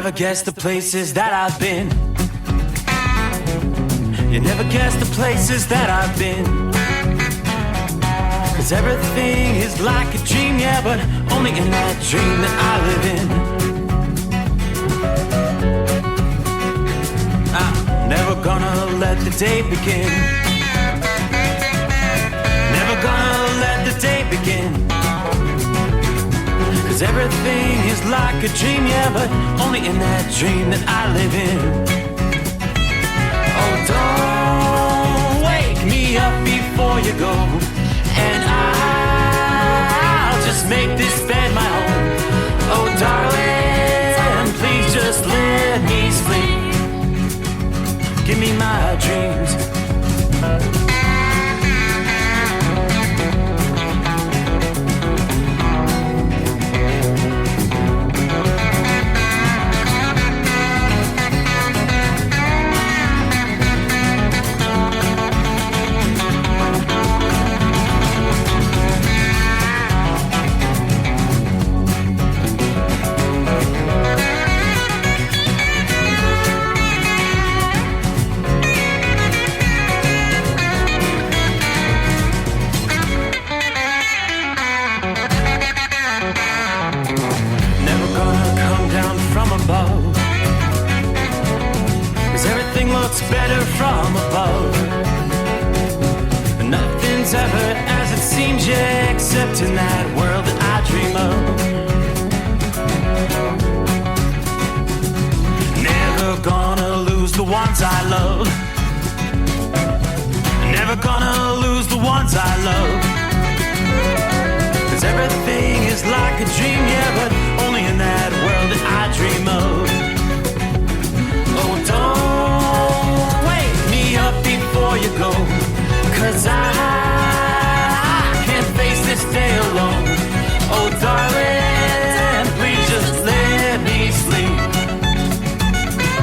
never guess the places that I've been. You never guess the places that I've been. 'Cause everything is like a dream, yeah, but only in that dream that I live in. I'm never gonna let the day begin. Never gonna let the day begin. 'Cause everything is like a dream, yeah, but only in that dream that I live in. Oh, don't wake me up before you go, and I'll just make this bed my home. Oh, darling, please just let me sleep. Give me my dreams. Better from above. Nothing's ever as it seems, yeah, except in that world that I dream of. Never gonna lose the ones I love. Never gonna lose the ones I love. 'Cause everything is like a dream, yeah, but only in that world that I dream of. Oh, don't wake me up before you go, 'cause I can't face this day alone. Oh, darling, please just let me sleep.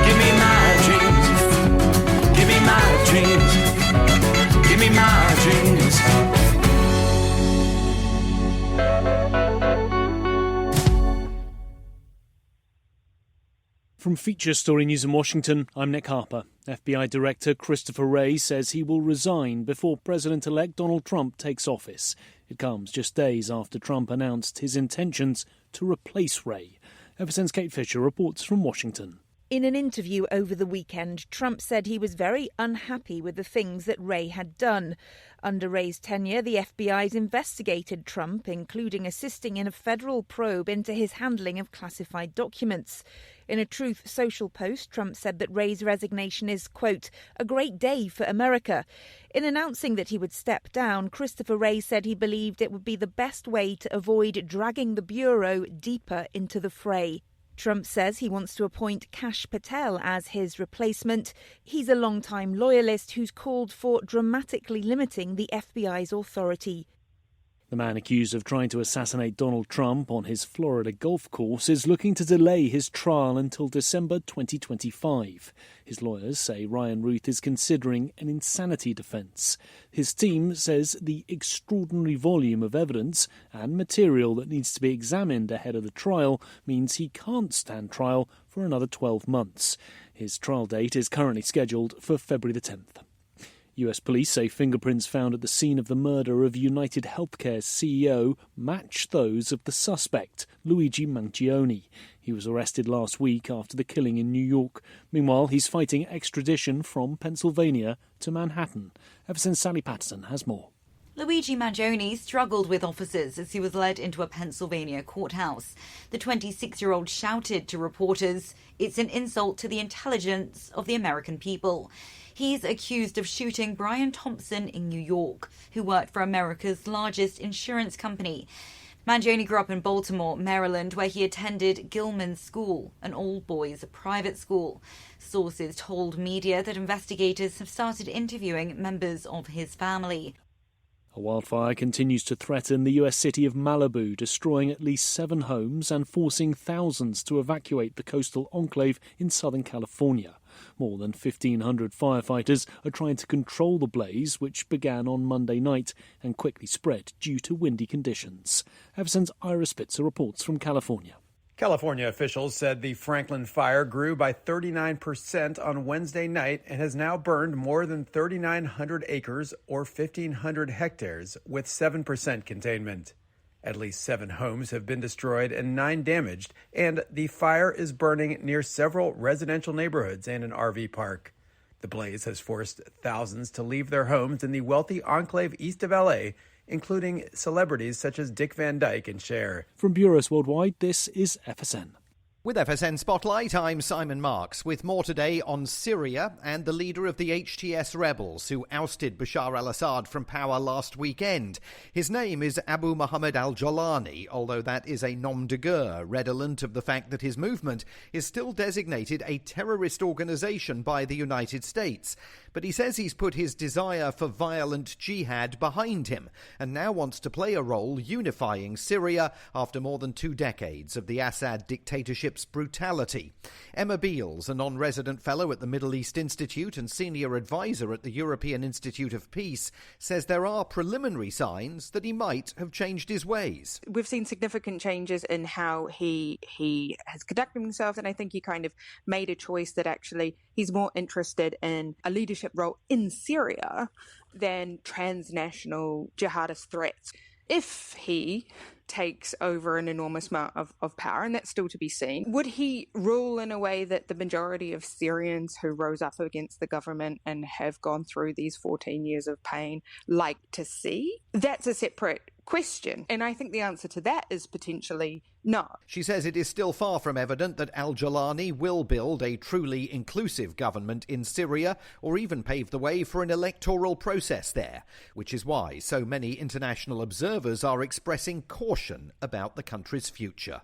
Give me my dreams. Give me my dreams. Give me my dreams. From Feature Story News in Washington, I'm Nick Harper. FBI Director Christopher Wray says he will resign before President-elect Donald Trump takes office. It comes just days after Trump announced his intentions to replace Wray. FSN's Kate Fisher reports from Washington. In an interview over the weekend, Trump said he was very unhappy with the things that Wray had done. Under Wray's tenure, the FBI's investigated Trump, including assisting in a federal probe into his handling of classified documents. In a Truth Social post, Trump said that Wray's resignation is, quote, a great day for America. In announcing that he would step down, Christopher Wray said he believed it would be the best way to avoid dragging the Bureau deeper into the fray. Trump says he wants to appoint Kash Patel as his replacement. He's a longtime loyalist who's called for dramatically limiting the FBI's authority. The man accused of trying to assassinate Donald Trump on his Florida golf course is looking to delay his trial until December 2025. His lawyers say Ryan Ruth is considering an insanity defence. His team says the extraordinary volume of evidence and material that needs to be examined ahead of the trial means he can't stand trial for another 12 months. His trial date is currently scheduled for February the 10th. US police say fingerprints found at the scene of the murder of United Healthcare's CEO match those of the suspect, Luigi Mangione. He was arrested last week after the killing in New York. Meanwhile, he's fighting extradition from Pennsylvania to Manhattan. FSN's Sally Patterson has more. Luigi Mangione struggled with officers as he was led into a Pennsylvania courthouse. The 26-year-old shouted to reporters, "It's an insult to the intelligence of the American people." He's accused of shooting Brian Thompson in New York, who worked for America's largest insurance company. Mangione grew up in Baltimore, Maryland, where he attended Gilman School, an all-boys private school. Sources told media that investigators have started interviewing members of his family. A wildfire continues to threaten the US city of Malibu, destroying at least 7 homes and forcing thousands to evacuate the coastal enclave in Southern California. More than 1,500 firefighters are trying to control the blaze, which began on Monday night and quickly spread due to windy conditions. FSN's Ira Spitzer reports from California. California officials said the Franklin fire grew by 39% on Wednesday night and has now burned more than 3,900 acres or 1,500 hectares with 7% containment. At least 7 homes have been destroyed and 9 damaged, and the fire is burning near several residential neighborhoods and an RV park. The blaze has forced thousands to leave their homes in the wealthy enclave east of LA, including celebrities such as Dick Van Dyke and Cher. From Bureaus Worldwide, this is FSN. With FSN Spotlight, I'm Simon Marks, with more today on Syria and the leader of the HTS rebels who ousted Bashar al-Assad from power last weekend. His name is Abu Muhammad al-Jolani, although that is a nom de guerre, redolent of the fact that his movement is still designated a terrorist organisation by the United States. But he says he's put his desire for violent jihad behind him and now wants to play a role unifying Syria after more than 2 decades of the Assad dictatorship's brutality. Emma Beals, a non-resident fellow at the Middle East Institute and senior advisor at the European Institute of Peace, says there are preliminary signs that he might have changed his ways. We've seen significant changes in how he has conducted himself, and I think he kind of made a choice that actually he's more interested in a leadership role in Syria than transnational jihadist threats. If he takes over an enormous amount of power, and that's still to be seen, would he rule in a way that the majority of Syrians who rose up against the government and have gone through these 14 years of pain like to see? That's a separate question, and I think the answer to that is potentially no. She says it is still far from evident that al-Jolani will build a truly inclusive government in Syria or even pave the way for an electoral process there, which is why so many international observers are expressing caution about the country's future.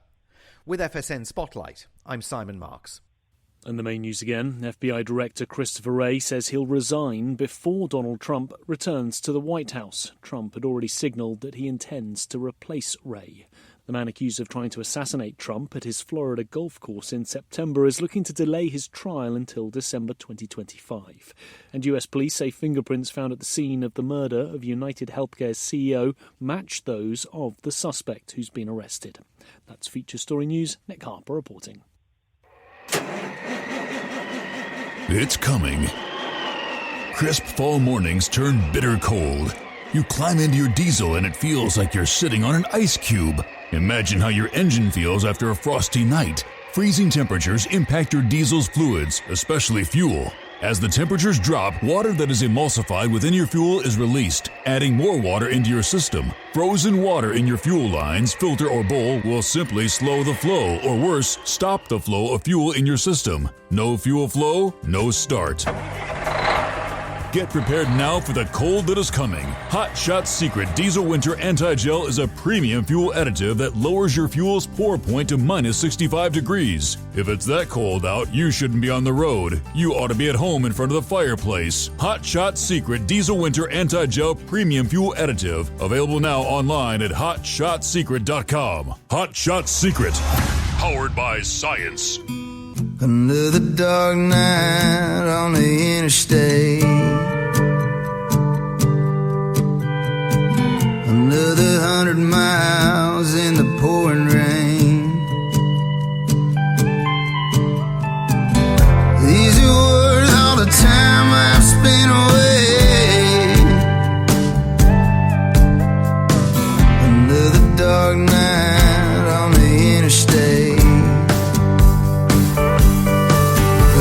With FSN Spotlight, I'm Simon Marks. And the main news again, FBI Director Christopher Wray says he'll resign before Donald Trump returns to the White House. Trump had already signalled that he intends to replace Wray. The man accused of trying to assassinate Trump at his Florida golf course in September is looking to delay his trial until December 2025. And US police say fingerprints found at the scene of the murder of United Healthcare's CEO match those of the suspect who's been arrested. That's Feature Story News. Nick Harper reporting. It's coming. Crisp fall mornings turn bitter cold. You climb into your diesel and it feels like you're sitting on an ice cube. Imagine how your engine feels after a frosty night. Freezing temperatures impact your diesel's fluids, especially fuel. As the temperatures drop, water that is emulsified within your fuel is released, adding more water into your system. Frozen water in your fuel lines, filter, or bowl will simply slow the flow, or worse, stop the flow of fuel in your system. No fuel flow, no start. Get prepared now for the cold that is coming. Hot Shot Secret Diesel Winter Anti-Gel is a premium fuel additive that lowers your fuel's pour point to minus 65 degrees. If it's that cold out, you shouldn't be on the road. You ought to be at home in front of the fireplace. Hot Shot Secret Diesel Winter Anti-Gel Premium Fuel Additive. Available now online at HotShotSecret.com. Hot Shot Secret. Powered by science. Another dark night on the interstate. Another 100 miles in the pouring rain. These are worth all the time I've spent away. Another dark night on the interstate.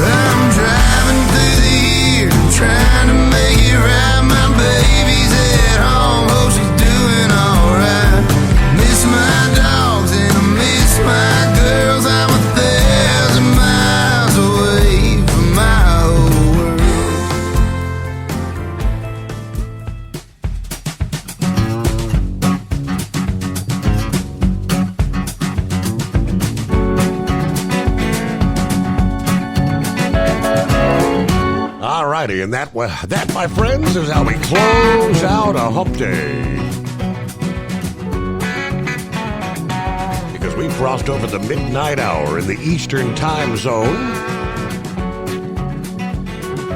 I'm driving through the year, trying to make it right. My baby's at home, hope she's doing alright. Miss my dogs and I miss my girls. I'm 1,000 miles away from my old world. Alrighty, and that, my friends, is how we close out a hump day. Because we've crossed over the midnight hour in the Eastern time zone.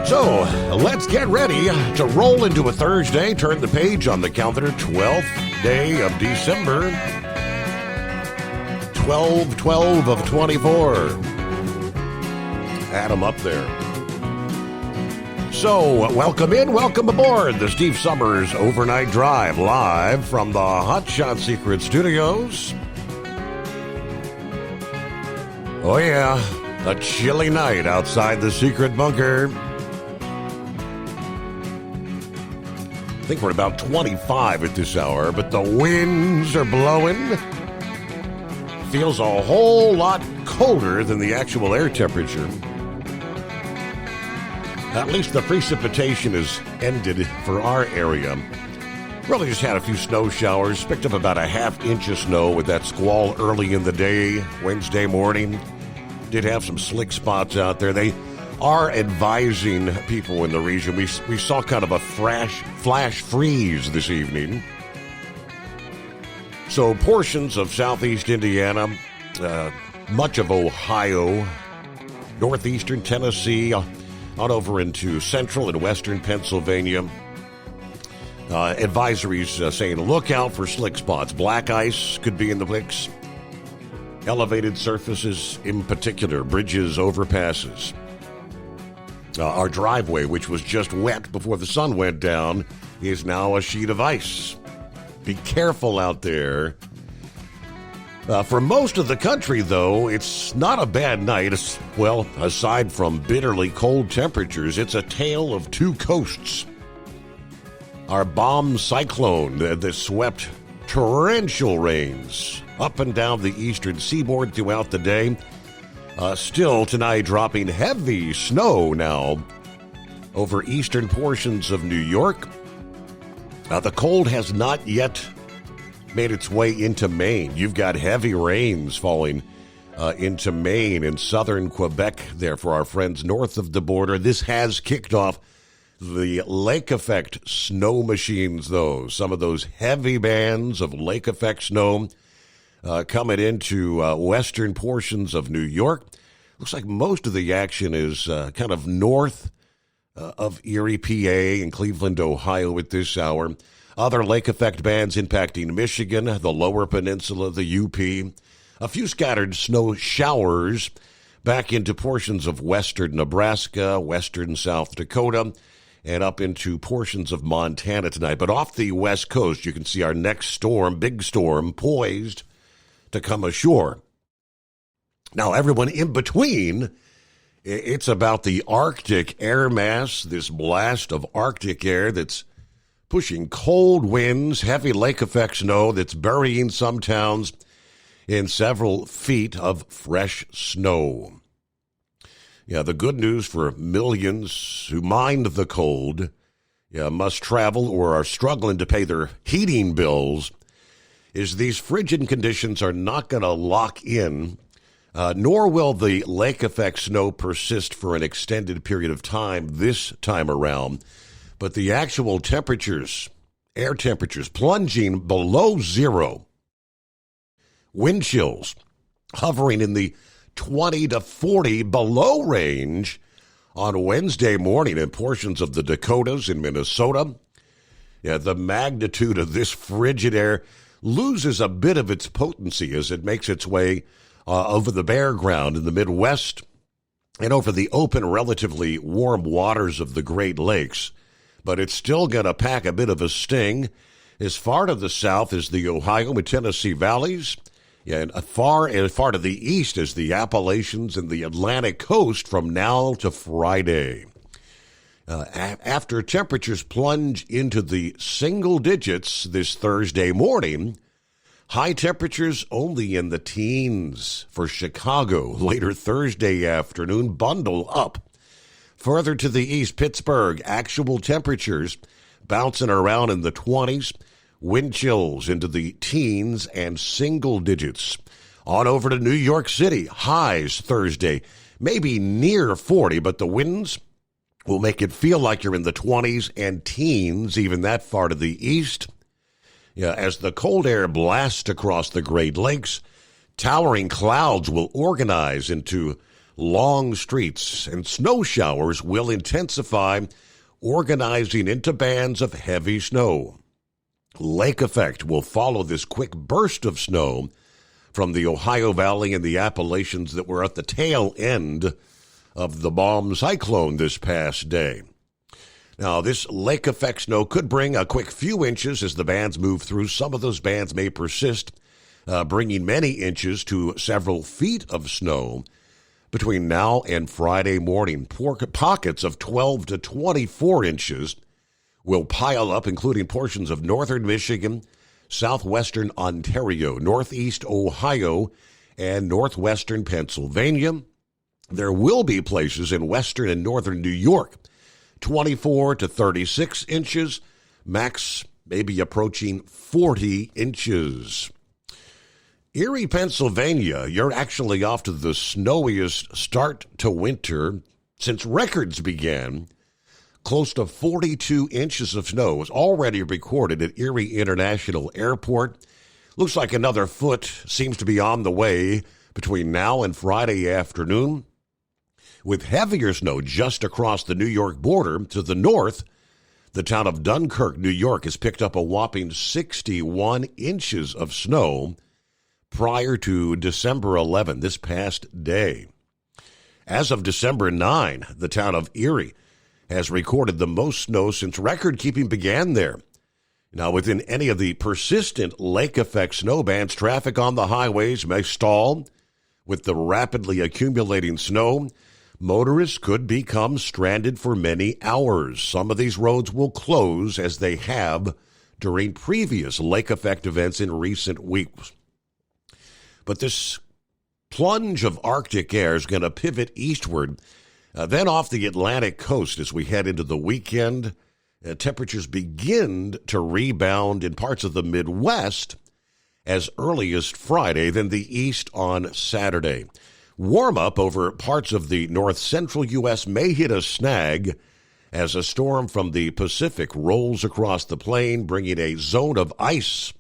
So, let's get ready to roll into a Thursday. Turn the page on the calendar, 12th day of December, 12 of 24. Add them up there. So, welcome in, welcome aboard the Steve Summers Overnight Drive, live from the Hot Shot Secret Studios. Oh yeah, a chilly night outside the secret bunker. I think we're about 25 at this hour, but the winds are blowing. Feels a whole lot colder than the actual air temperature. At least the precipitation has ended for our area. Really just had a few snow showers, picked up about a half-inch of snow with that squall early in the day, Wednesday morning. Did have some slick spots out there. They are advising people in the region. We saw kind of a flash freeze this evening. So portions of southeast Indiana, much of Ohio, northeastern Tennessee, on over into central and western Pennsylvania. Advisories saying look out for slick spots. Black ice could be in the mix. Elevated surfaces in particular, bridges, overpasses. Our driveway, which was just wet before the sun went down, is now a sheet of ice. Be careful out there. For most of the country, though, it's not a bad night. Well, aside from bitterly cold temperatures, it's a tale of two coasts. Our bomb cyclone that swept torrential rains up and down the eastern seaboard throughout the day. Still tonight dropping heavy snow now over eastern portions of New York. The cold has not yet made its way into Maine. You've got heavy rains falling into Maine and southern Quebec there for our friends north of the border. This has kicked off the lake effect snow machines, though. Some of those heavy bands of lake effect snow coming into western portions of New York. Looks like most of the action is kind of north of Erie, PA, and Cleveland, Ohio at this hour. Other lake effect bands impacting Michigan, the lower peninsula, the UP. A few scattered snow showers back into portions of western Nebraska, western South Dakota, and up into portions of Montana tonight. But off the west coast, you can see our next storm, big storm, poised to come ashore. Now, everyone in between, it's about the Arctic air mass, this blast of Arctic air that's pushing cold winds, heavy lake effect snow that's burying some towns in several feet of fresh snow. Yeah, the good news for millions who mind the cold, must travel or are struggling to pay their heating bills, is these frigid conditions are not going to lock in, nor will the lake effect snow persist for an extended period of time this time around. But the actual temperatures, air temperatures, plunging below zero. Wind chills hovering in the 20 to 40 below range on Wednesday morning in portions of the Dakotas in Minnesota. Yeah, the magnitude of this frigid air loses a bit of its potency as it makes its way over the bare ground in the Midwest and over the open, relatively warm waters of the Great Lakes. But it's still going to pack a bit of a sting as far to the south as the Ohio and Tennessee valleys, and as far to the east as the Appalachians and the Atlantic coast from now to Friday. After temperatures plunge into the single digits this Thursday morning, high temperatures only in the teens for Chicago. Later Thursday afternoon, bundle up. Further to the east, Pittsburgh, actual temperatures bouncing around in the 20s, wind chills into the teens and single digits. On over to New York City, highs Thursday, maybe near 40, but the winds will make it feel like you're in the 20s and teens, even that far to the east. As the cold air blasts across the Great Lakes, towering clouds will organize into long streets, and snow showers will intensify, organizing into bands of heavy snow. Lake effect will follow this quick burst of snow, from the Ohio Valley and the Appalachians that were at the tail end of the bomb cyclone this past day. Now, this lake effect snow could bring a quick few inches as the bands move through. Some of those bands may persist, bringing many inches to several feet of snow between now and Friday morning. Pockets of 12 to 24 inches will pile up, including portions of northern Michigan, southwestern Ontario, northeast Ohio, and northwestern Pennsylvania. There will be places in western and northern New York, 24 to 36 inches, max maybe approaching 40 inches. Erie, Pennsylvania, you're actually off to the snowiest start to winter since records began. Close to 42 inches of snow was already recorded at Erie International Airport. Looks like another foot seems to be on the way between now and Friday afternoon. With heavier snow just across the New York border to the north, the town of Dunkirk, New York, has picked up a whopping 61 inches of snow prior to December 11, this past day. As of December 9, the town of Erie has recorded the most snow since record-keeping began there. Now, within any of the persistent lake effect snow bands, traffic on the highways may stall. With the rapidly accumulating snow, motorists could become stranded for many hours. Some of these roads will close as they have during previous lake effect events in recent weeks. But this plunge of Arctic air is going to pivot eastward. Then off the Atlantic coast as we head into the weekend, temperatures begin to rebound in parts of the Midwest as early as Friday, then the east on Saturday. Warm up over parts of the north-central U.S. may hit a snag as a storm from the Pacific rolls across the plain, bringing a zone of ice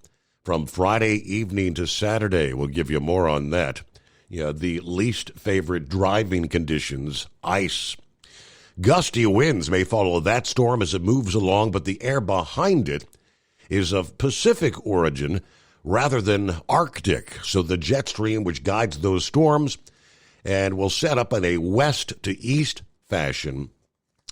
from Friday evening to Saturday. We'll give you more on that. Yeah, the least favorite driving conditions, ice. Gusty winds may follow that storm as it moves along, but the air behind it is of Pacific origin rather than Arctic. So the jet stream which guides those storms and will set up in a west to east fashion,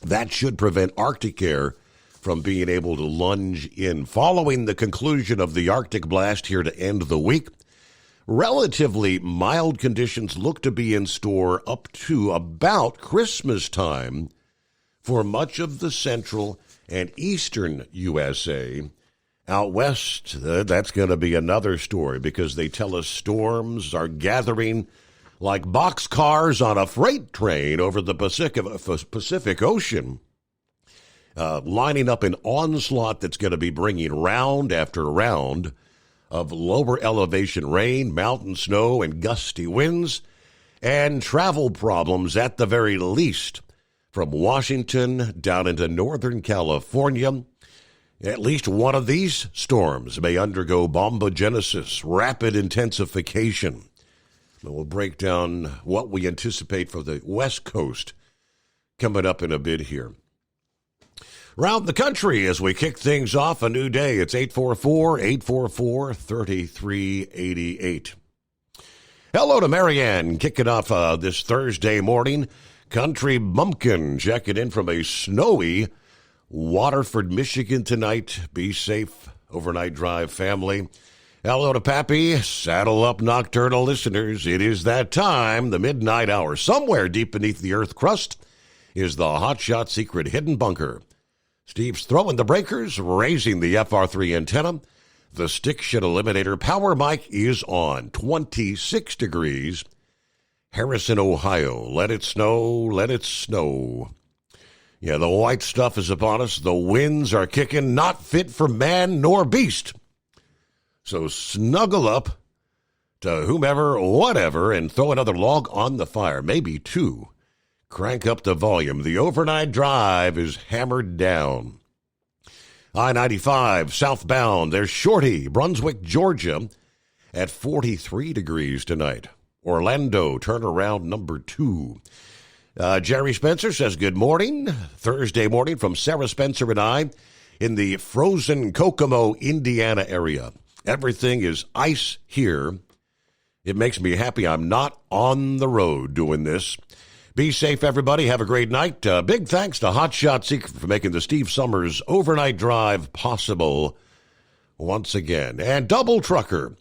that should prevent Arctic air from being able to lunge in. Following the conclusion of the Arctic blast here to end the week, relatively mild conditions look to be in store up to about Christmas time for much of the central and eastern USA. Out west, that's going to be another story because they tell us storms are gathering like boxcars on a freight train over the Pacific Ocean, lining up an onslaught that's going to be bringing round after round of lower elevation rain, mountain snow, and gusty winds, and travel problems at the very least from Washington down into Northern California. At least one of these storms may undergo bombogenesis, rapid intensification. We'll break down what we anticipate for the West Coast coming up in a bit here. Around the country as we kick things off a new day, it's 844-844-3388. Hello to Marianne, kicking off this Thursday morning. Country Bumpkin checking in from a snowy Waterford, Michigan tonight. Be safe, overnight drive family. Hello to Pappy, saddle up nocturnal listeners. It is that time, the midnight hour. Somewhere deep beneath the earth crust is the hotshot secret hidden bunker. Steve's throwing the breakers, raising the FR3 antenna. The stick shit eliminator power mic is on. 26 degrees. Harrison, Ohio. Let it snow, let it snow. Yeah, the white stuff is upon us. The winds are kicking, not fit for man nor beast. So snuggle up to whomever, whatever, and throw another log on the fire, maybe two. Crank up the volume. The overnight drive is hammered down. I-95 southbound. There's Shorty, Brunswick, Georgia, at 43 degrees tonight. Orlando, turnaround number 2. Jerry Spencer says good morning. Thursday morning from Sarah Spencer and I in the frozen Kokomo, Indiana area. Everything is ice here. It makes me happy I'm not on the road doing this. Be safe, everybody. Have a great night. Big thanks to Hot Shot Secret for making the Steve Summers overnight drive possible once again. And Double Trucker,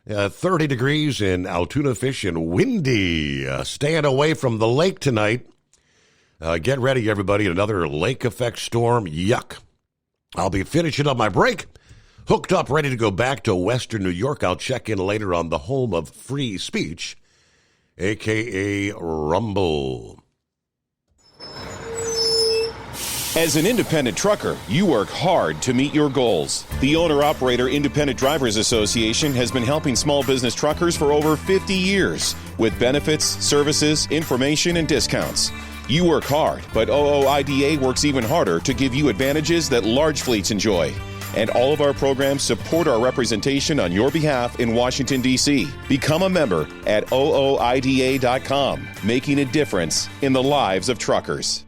30 degrees in Altoona Fish and windy. Staying away from the lake tonight. Get ready, everybody. Another lake effect storm. Yuck. I'll be finishing up my break. Hooked up, ready to go back to Western New York. I'll check in later on the home of free speech, a.k.a. Rumble. As an independent trucker, you work hard to meet your goals. The Owner-Operator Independent Drivers Association has been helping small business truckers for over 50 years with benefits, services, information, and discounts. You work hard, but OOIDA works even harder to give you advantages that large fleets enjoy. And all of our programs support our representation on your behalf in Washington, D.C. Become a member at OOIDA.com, making a difference in the lives of truckers.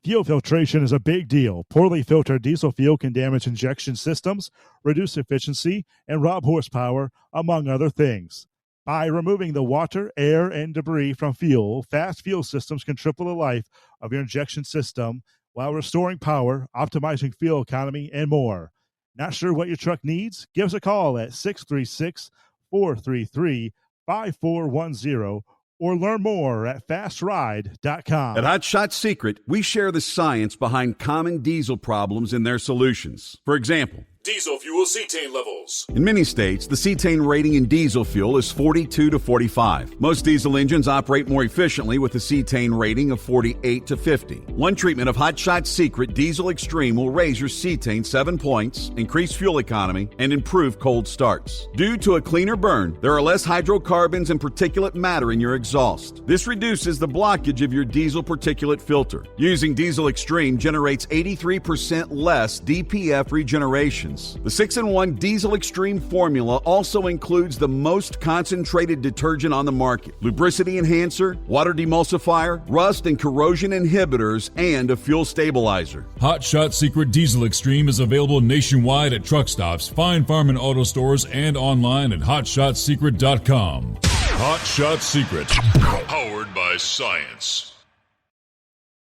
Fuel filtration is a big deal. Poorly filtered diesel fuel can damage injection systems, reduce efficiency, and rob horsepower, among other things. By removing the water, air, and debris from fuel, fast fuel systems can triple the life of your injection system while restoring power, optimizing fuel economy, and more. Not sure what your truck needs? Give us a call at 636-433-5410 or learn more at fastride.com. At Hot Shot Secret, we share the science behind common diesel problems and their solutions. For example, diesel fuel cetane levels. In many states, the cetane rating in diesel fuel is 42 to 45. Most diesel engines operate more efficiently with a cetane rating of 48 to 50. One treatment of Hot Shot Secret Diesel Extreme will raise your cetane 7 points, increase fuel economy, and improve cold starts. Due to a cleaner burn, there are less hydrocarbons and particulate matter in your exhaust. This reduces the blockage of your diesel particulate filter. Using Diesel Extreme generates 83% less DPF regeneration. The 6-in-1 Diesel Extreme formula also includes the most concentrated detergent on the market, lubricity enhancer, water demulsifier, rust and corrosion inhibitors, and a fuel stabilizer. Hot Shot Secret Diesel Extreme is available nationwide at truck stops, fine farm and auto stores, and online at hotshotsecret.com. Hot Shot Secret, powered by science.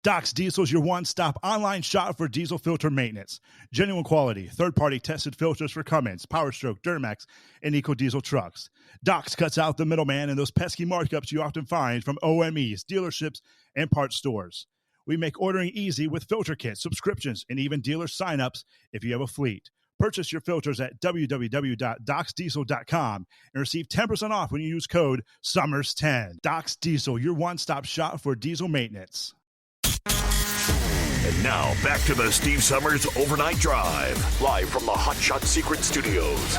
Doc's Diesel is your one-stop online shop for diesel filter maintenance. Genuine quality, third-party tested filters for Cummins, PowerStroke, Duramax, and EcoDiesel trucks. Doc's cuts out the middleman and those pesky markups you often find from OMEs, dealerships, and parts stores. We make ordering easy with filter kits, subscriptions, and even dealer sign-ups if you have a fleet. Purchase your filters at www.docsdiesel.com and receive 10% off when you use code SUMMERS10. Doc's Diesel, your one-stop shop for diesel maintenance. And now, back to the Steve Summers Overnight Drive, live from the Hot Shot Secret Studios.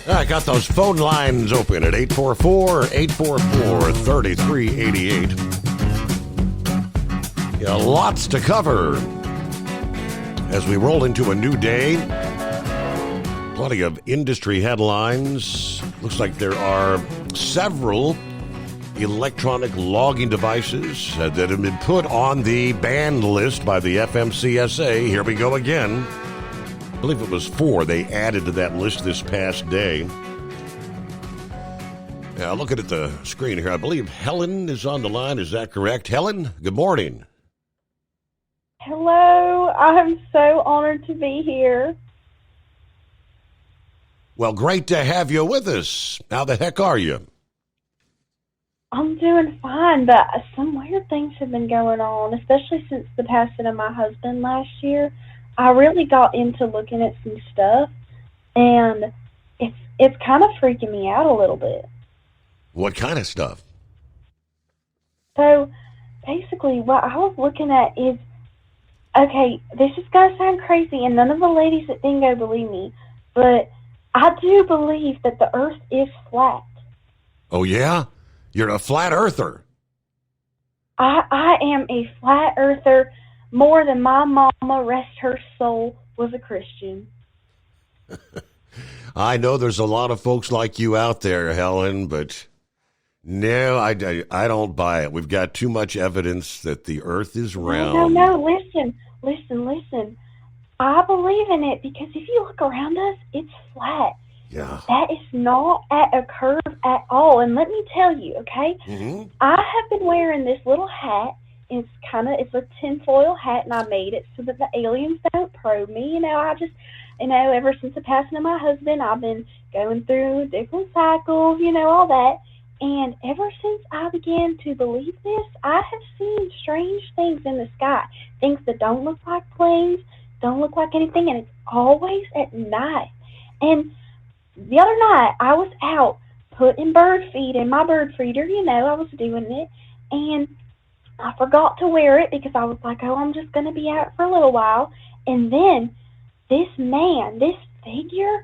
I got those phone lines open at 844-844-3388. Yeah, lots to cover as we roll into a new day. Plenty of industry headlines. Looks like there are several electronic logging devices that have been put on the banned list by the FMCSA. Here we go again. I believe it was 4 they added to that list this past day. Now, looking at the screen here, I believe Helen is on the line. Is that correct? Helen, good morning. Hello. I'm so honored to be here. Well, great to have you with us. How the heck are you? I'm doing fine, but some weird things have been going on, especially since the passing of my husband last year. I really got into looking at some stuff, and it's kind of freaking me out a little bit. What kind of stuff? So, basically, what I was looking at is, okay, this is going to sound crazy, and none of the ladies at Bingo believe me, but I do believe that the Earth is flat. Oh, yeah? You're a flat earther. I am a flat earther more than my mama, rest her soul, was a Christian. I know there's a lot of folks like you out there, Helen, but no, I don't buy it. We've got too much evidence that the earth is round. No, listen. I believe in it because if you look around us, it's flat. Yeah. That is not at a curve at all. And let me tell you, okay, I have been wearing this little hat. It's a tinfoil hat, and I made it so that the aliens don't probe me. Ever since the passing of my husband, I've been going through different cycles, all that. And ever since I began to believe this, I have seen strange things in the sky, things that don't look like planes, don't look like anything, and it's always at night. And the other night, I was out putting bird feed in my bird feeder, I was doing it, and I forgot to wear it because I was like, I'm just going to be out for a little while. And then this figure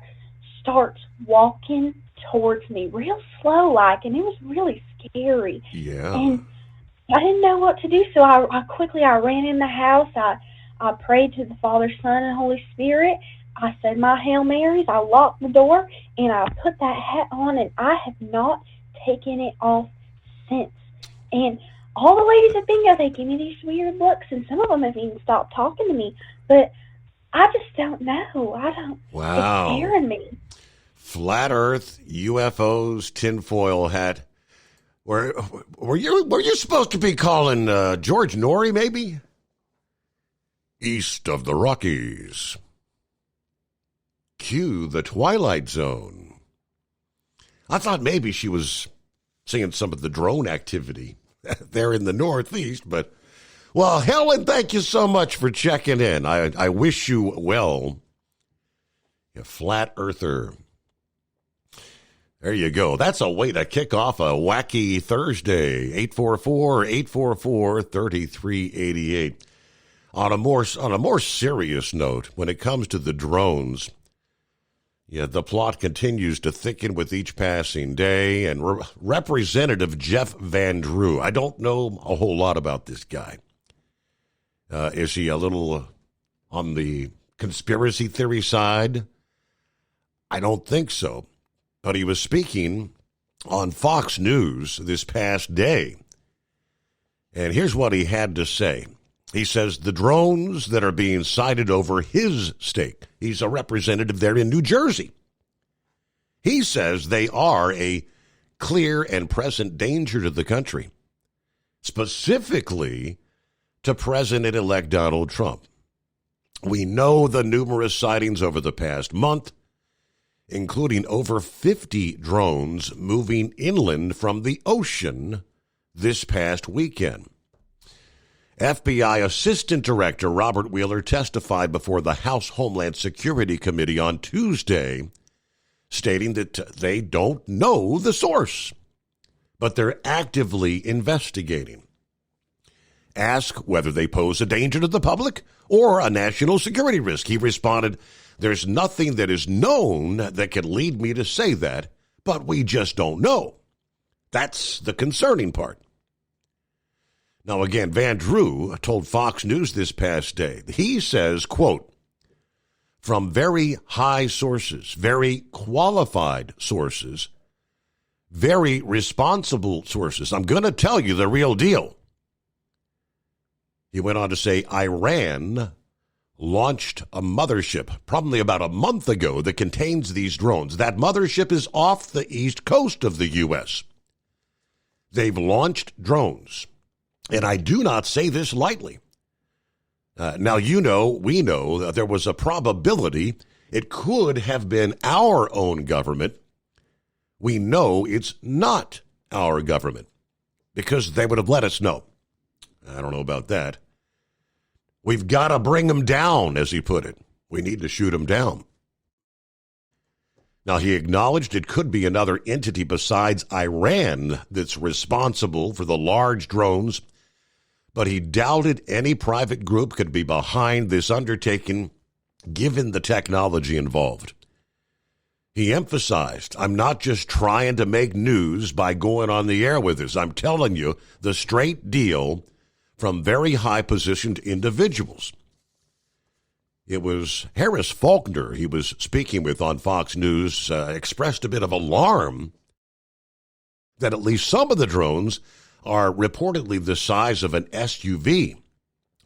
starts walking towards me real slow-like, and it was really scary. Yeah. And I didn't know what to do, so I quickly ran in the house. I prayed to the Father, Son, and Holy Spirit. I said my Hail Marys. I locked the door, and I put that hat on, and I have not taken it off since. And all the ladies at bingo, they give me these weird looks, and some of them have even stopped talking to me. But I just don't know. Wow. It's scaring me. Flat Earth, UFOs, tinfoil hat. Were you supposed to be calling George Norrie, maybe? East of the Rockies. Cue the Twilight Zone. I thought maybe she was seeing some of the drone activity there in the Northeast, but, well, Helen, thank you so much for checking in. I wish you well. You flat earther. There you go. That's a way to kick off a wacky Thursday. 844-844-3388. On a more serious note, when it comes to the drones, the plot continues to thicken with each passing day. And Representative Jeff Van Drew, I don't know a whole lot about this guy. Is he a little on the conspiracy theory side? I don't think so. But he was speaking on Fox News this past day. And here's what he had to say. He says the drones that are being sighted over his state, he's a representative there in New Jersey. He says they are a clear and present danger to the country, specifically to President-elect Donald Trump. We know the numerous sightings over the past month, including over 50 drones moving inland from the ocean this past weekend. FBI Assistant Director Robert Wheeler testified before the House Homeland Security Committee on Tuesday, stating that they don't know the source, but they're actively investigating. Asked whether they pose a danger to the public or a national security risk, he responded, "There's nothing that is known that can lead me to say that, but we just don't know." That's the concerning part. Now, again, Van Drew told Fox News this past day, he says, quote, "From very high sources, very qualified sources, very responsible sources, I'm going to tell you the real deal." He went on to say Iran launched a mothership probably about a month ago that contains these drones. That mothership is off the east coast of the U.S. They've launched drones. And I do not say this lightly. Now, we know that there was a probability it could have been our own government. We know it's not our government because they would have let us know. I don't know about that. We've got to bring them down, as he put it. We need to shoot them down. Now, he acknowledged it could be another entity besides Iran that's responsible for the large drones, but he doubted any private group could be behind this undertaking, given the technology involved. He emphasized, "I'm not just trying to make news by going on the air with this. I'm telling you the straight deal from very high-positioned individuals." It was Harris Faulkner he was speaking with on Fox News, expressed a bit of alarm that at least some of the drones are reportedly the size of an SUV,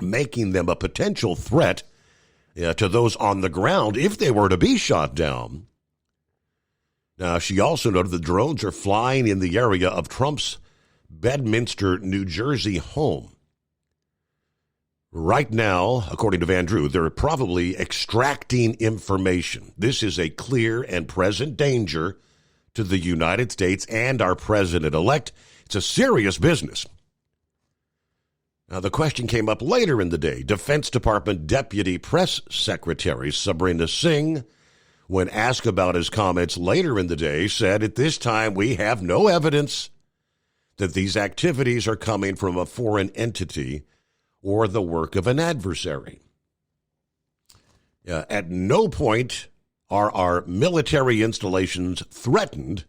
making them a potential threat to those on the ground if they were to be shot down. Now, she also noted the drones are flying in the area of Trump's Bedminster, New Jersey home. Right now, according to Van Drew, they're probably extracting information. This is a clear and present danger to the United States and our president-elect. It's a serious business. Now, the question came up later in the day. Defense Department Deputy Press Secretary Sabrina Singh, when asked about his comments later in the day, said, "At this time, we have no evidence that these activities are coming from a foreign entity or the work of an adversary. At no point are our military installations threatened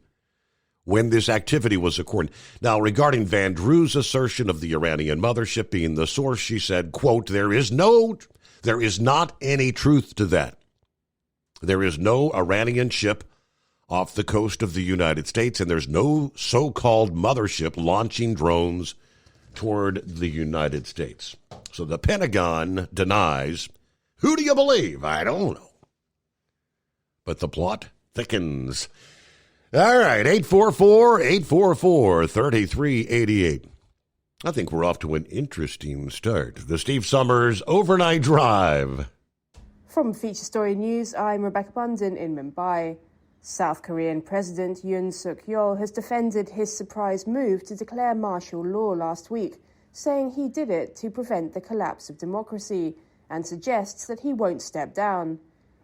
when this activity was occurring." Now, regarding Van Drew's assertion of the Iranian mothership being the source, she said, quote, there is not any truth to that. There is no Iranian ship off the coast of the United States, and there's no so-called mothership launching drones toward the United States. So the Pentagon denies. Who do you believe? I don't know. But the plot thickens. All right, 844-844-3388. I think we're off to an interesting start. The Steve Summers Overnight Drive. From Feature Story News, I'm Rebecca Bunden in Mumbai. South Korean President Yoon Suk-yeol has defended his surprise move to declare martial law last week, saying he did it to prevent the collapse of democracy, and suggests that he won't step down.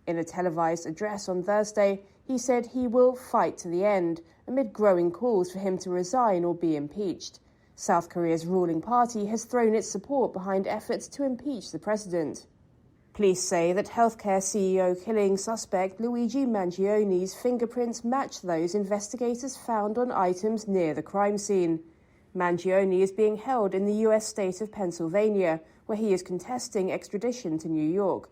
In a televised address on Thursday, he said he will fight to the end, amid growing calls for him to resign or be impeached. South Korea's ruling party has thrown its support behind efforts to impeach the president. Police say that healthcare CEO killing suspect Luigi Mangioni's fingerprints match those investigators found on items near the crime scene. Mangioni is being held in the U.S. state of Pennsylvania, where he is contesting extradition to New York.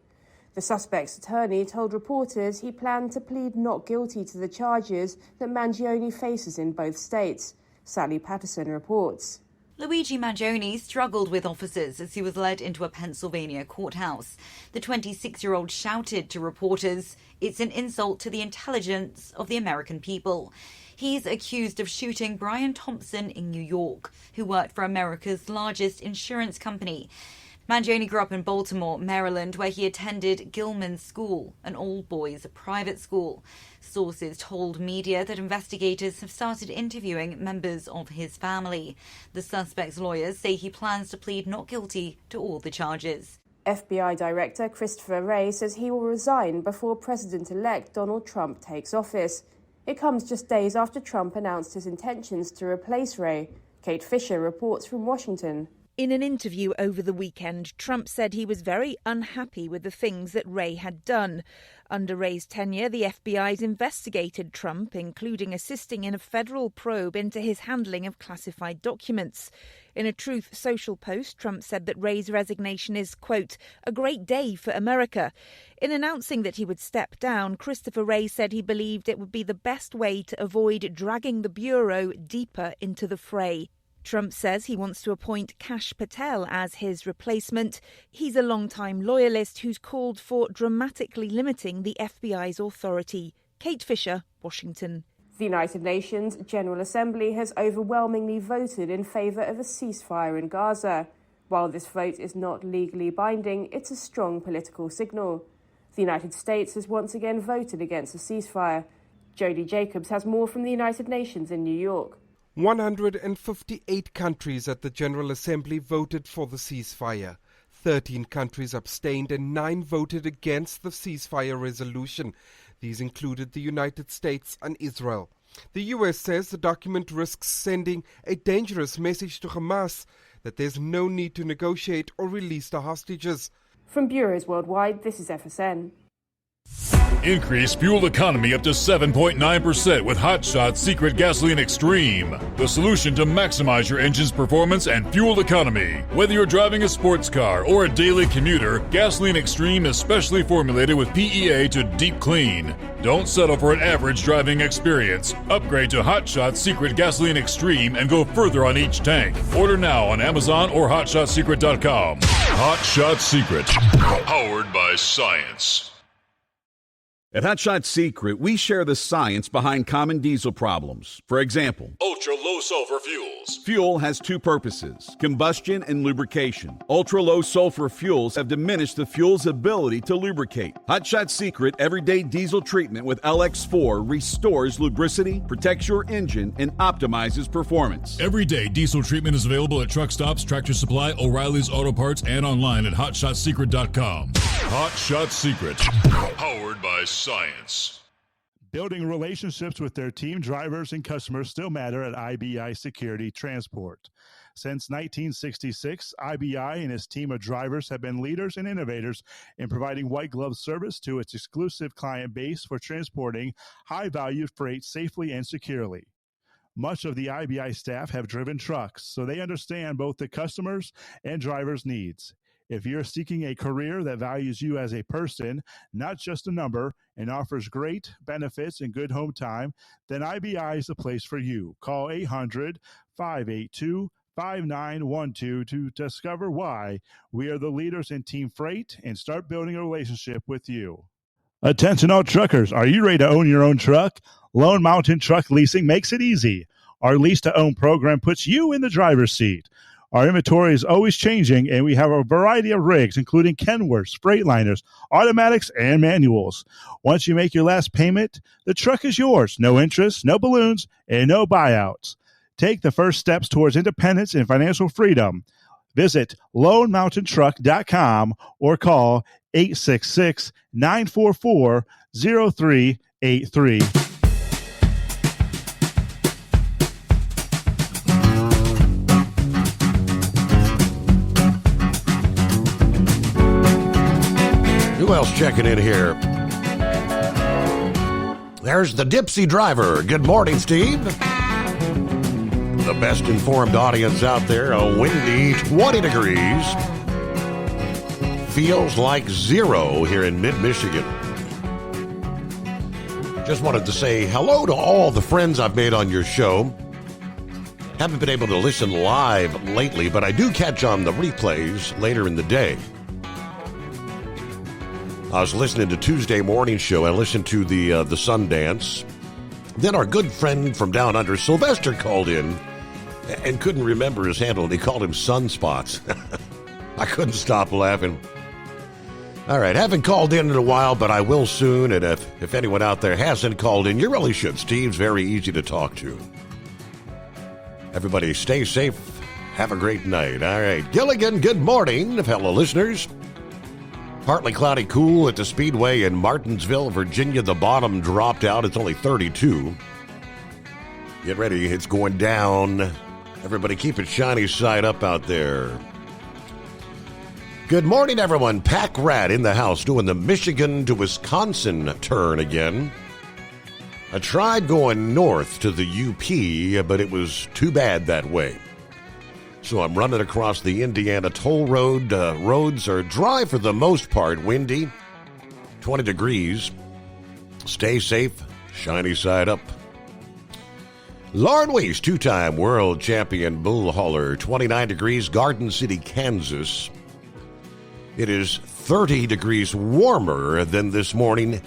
The suspect's attorney told reporters he planned to plead not guilty to the charges that Mangioni faces in both states. Sally Patterson reports. Luigi Mangioni struggled with officers as he was led into a Pennsylvania courthouse. The 26-year-old shouted to reporters, "It's an insult to the intelligence of the American people." He's accused of shooting Brian Thompson in New York, who worked for America's largest insurance company. Mangioni grew up in Baltimore, Maryland, where he attended Gilman School, an all-boys private school. Sources told media that investigators have started interviewing members of his family. The suspect's lawyers say he plans to plead not guilty to all the charges. FBI Director Christopher Wray says he will resign before President-elect Donald Trump takes office. It comes just days after Trump announced his intentions to replace Wray. Kate Fisher reports from Washington. In an interview over the weekend, Trump said he was very unhappy with the things that Wray had done. Under Wray's tenure, the FBI's investigated Trump, including assisting in a federal probe into his handling of classified documents. In a Truth Social post, Trump said that Wray's resignation is, quote, a great day for America. In announcing that he would step down, Christopher Wray said he believed it would be the best way to avoid dragging the Bureau deeper into the fray. Trump says he wants to appoint Kash Patel as his replacement. He's a longtime loyalist who's called for dramatically limiting the FBI's authority. Kate Fisher, Washington. The United Nations General Assembly has overwhelmingly voted in favour of a ceasefire in Gaza. While this vote is not legally binding, it's a strong political signal. The United States has once again voted against a ceasefire. Jody Jacobs has more from the United Nations in New York. 158 countries at the General Assembly voted for the ceasefire. 13 countries abstained and 9 voted against the ceasefire resolution. These included the United States and Israel. The US says the document risks sending a dangerous message to Hamas that there's no need to negotiate or release the hostages. From bureaus worldwide, this is FSN. Increase fuel economy up to 7.9% with Hot Shot Secret Gasoline Extreme. The solution to maximize your engine's performance and fuel economy. Whether you're driving a sports car or a daily commuter, Gasoline Extreme is specially formulated with PEA to deep clean. Don't settle for an average driving experience. Upgrade to Hot Shot Secret Gasoline Extreme and go further on each tank. Order now on Amazon or HotShotSecret.com. Hot Shot Secret. Powered by science. At Hot Shot Secret, we share the science behind common diesel problems. For example, Ultra-low sulfur fuels. fuel has two purposes, combustion and lubrication. Ultra-low sulfur fuels have diminished the fuel's ability to lubricate. Hot Shot Secret Everyday Diesel Treatment with LX4 restores lubricity, protects your engine, and optimizes performance. Everyday diesel treatment is available at truck stops, Tractor Supply, O'Reilly's Auto Parts, and online at HotShotSecret.com. Hot Shot Secret. Powered by science. Building relationships with their team drivers and customers still matter at IBI Security Transport. Since 1966, IBI and its team of drivers have been leaders and innovators in providing white glove service to its exclusive client base for transporting high-value freight safely and securely. Much of the IBI staff have driven trucks, so they understand both the customers' and drivers' needs. If you're seeking a career that values you as a person, not just a number, and offers great benefits and good home time, then IBI is the place for you. Call 800-582-5912 to discover why we are the leaders in team freight and start building a relationship with you. Attention all truckers, are you ready to own your own truck? Lone Mountain Truck Leasing makes it easy. Our lease-to-own program puts you in the driver's seat. Our inventory is always changing, and we have a variety of rigs, including Kenworths, Freightliners, automatics, and manuals. Once you make your last payment, the truck is yours. No interest, no balloons, and no buyouts. Take the first steps towards independence and financial freedom. Visit LoneMountainTruck.com or call 866-944-0383. Who else checking in here? There's the Dipsy Driver. Good morning, Steve. The best informed audience out there. A windy 20 degrees. Feels like 0 here in mid-Michigan. Just wanted to say hello to all the friends I've made on your show. Haven't been able to listen live lately, but I do catch on the replays later in the day. I was listening to Tuesday morning show. I listened to the Sundance. Then our good friend from down under, Sylvester, called in and couldn't remember his handle. They called him Sunspots. I couldn't stop laughing. All right, haven't called in a while, but I will soon. And if anyone out there hasn't called in, you really should. Steve's very easy to talk to. Everybody stay safe. Have a great night. All right, Gilligan, good morning, fellow listeners. Partly cloudy, cool at the Speedway in Martinsville, Virginia. The bottom dropped out. It's only 32. Get ready. It's going down. Everybody keep it shiny side up out there. Good morning, everyone. Pack Rat in the house doing the Michigan to Wisconsin turn again. I tried going north to the UP, but it was too bad that way. So I'm running across the Indiana toll road. Roads are dry for the most part, windy, 20 degrees. Stay safe, shiny side up. Lauren Weiss, two-time world champion bull hauler, 29 degrees, Garden City, Kansas. It is 30 degrees warmer than this morning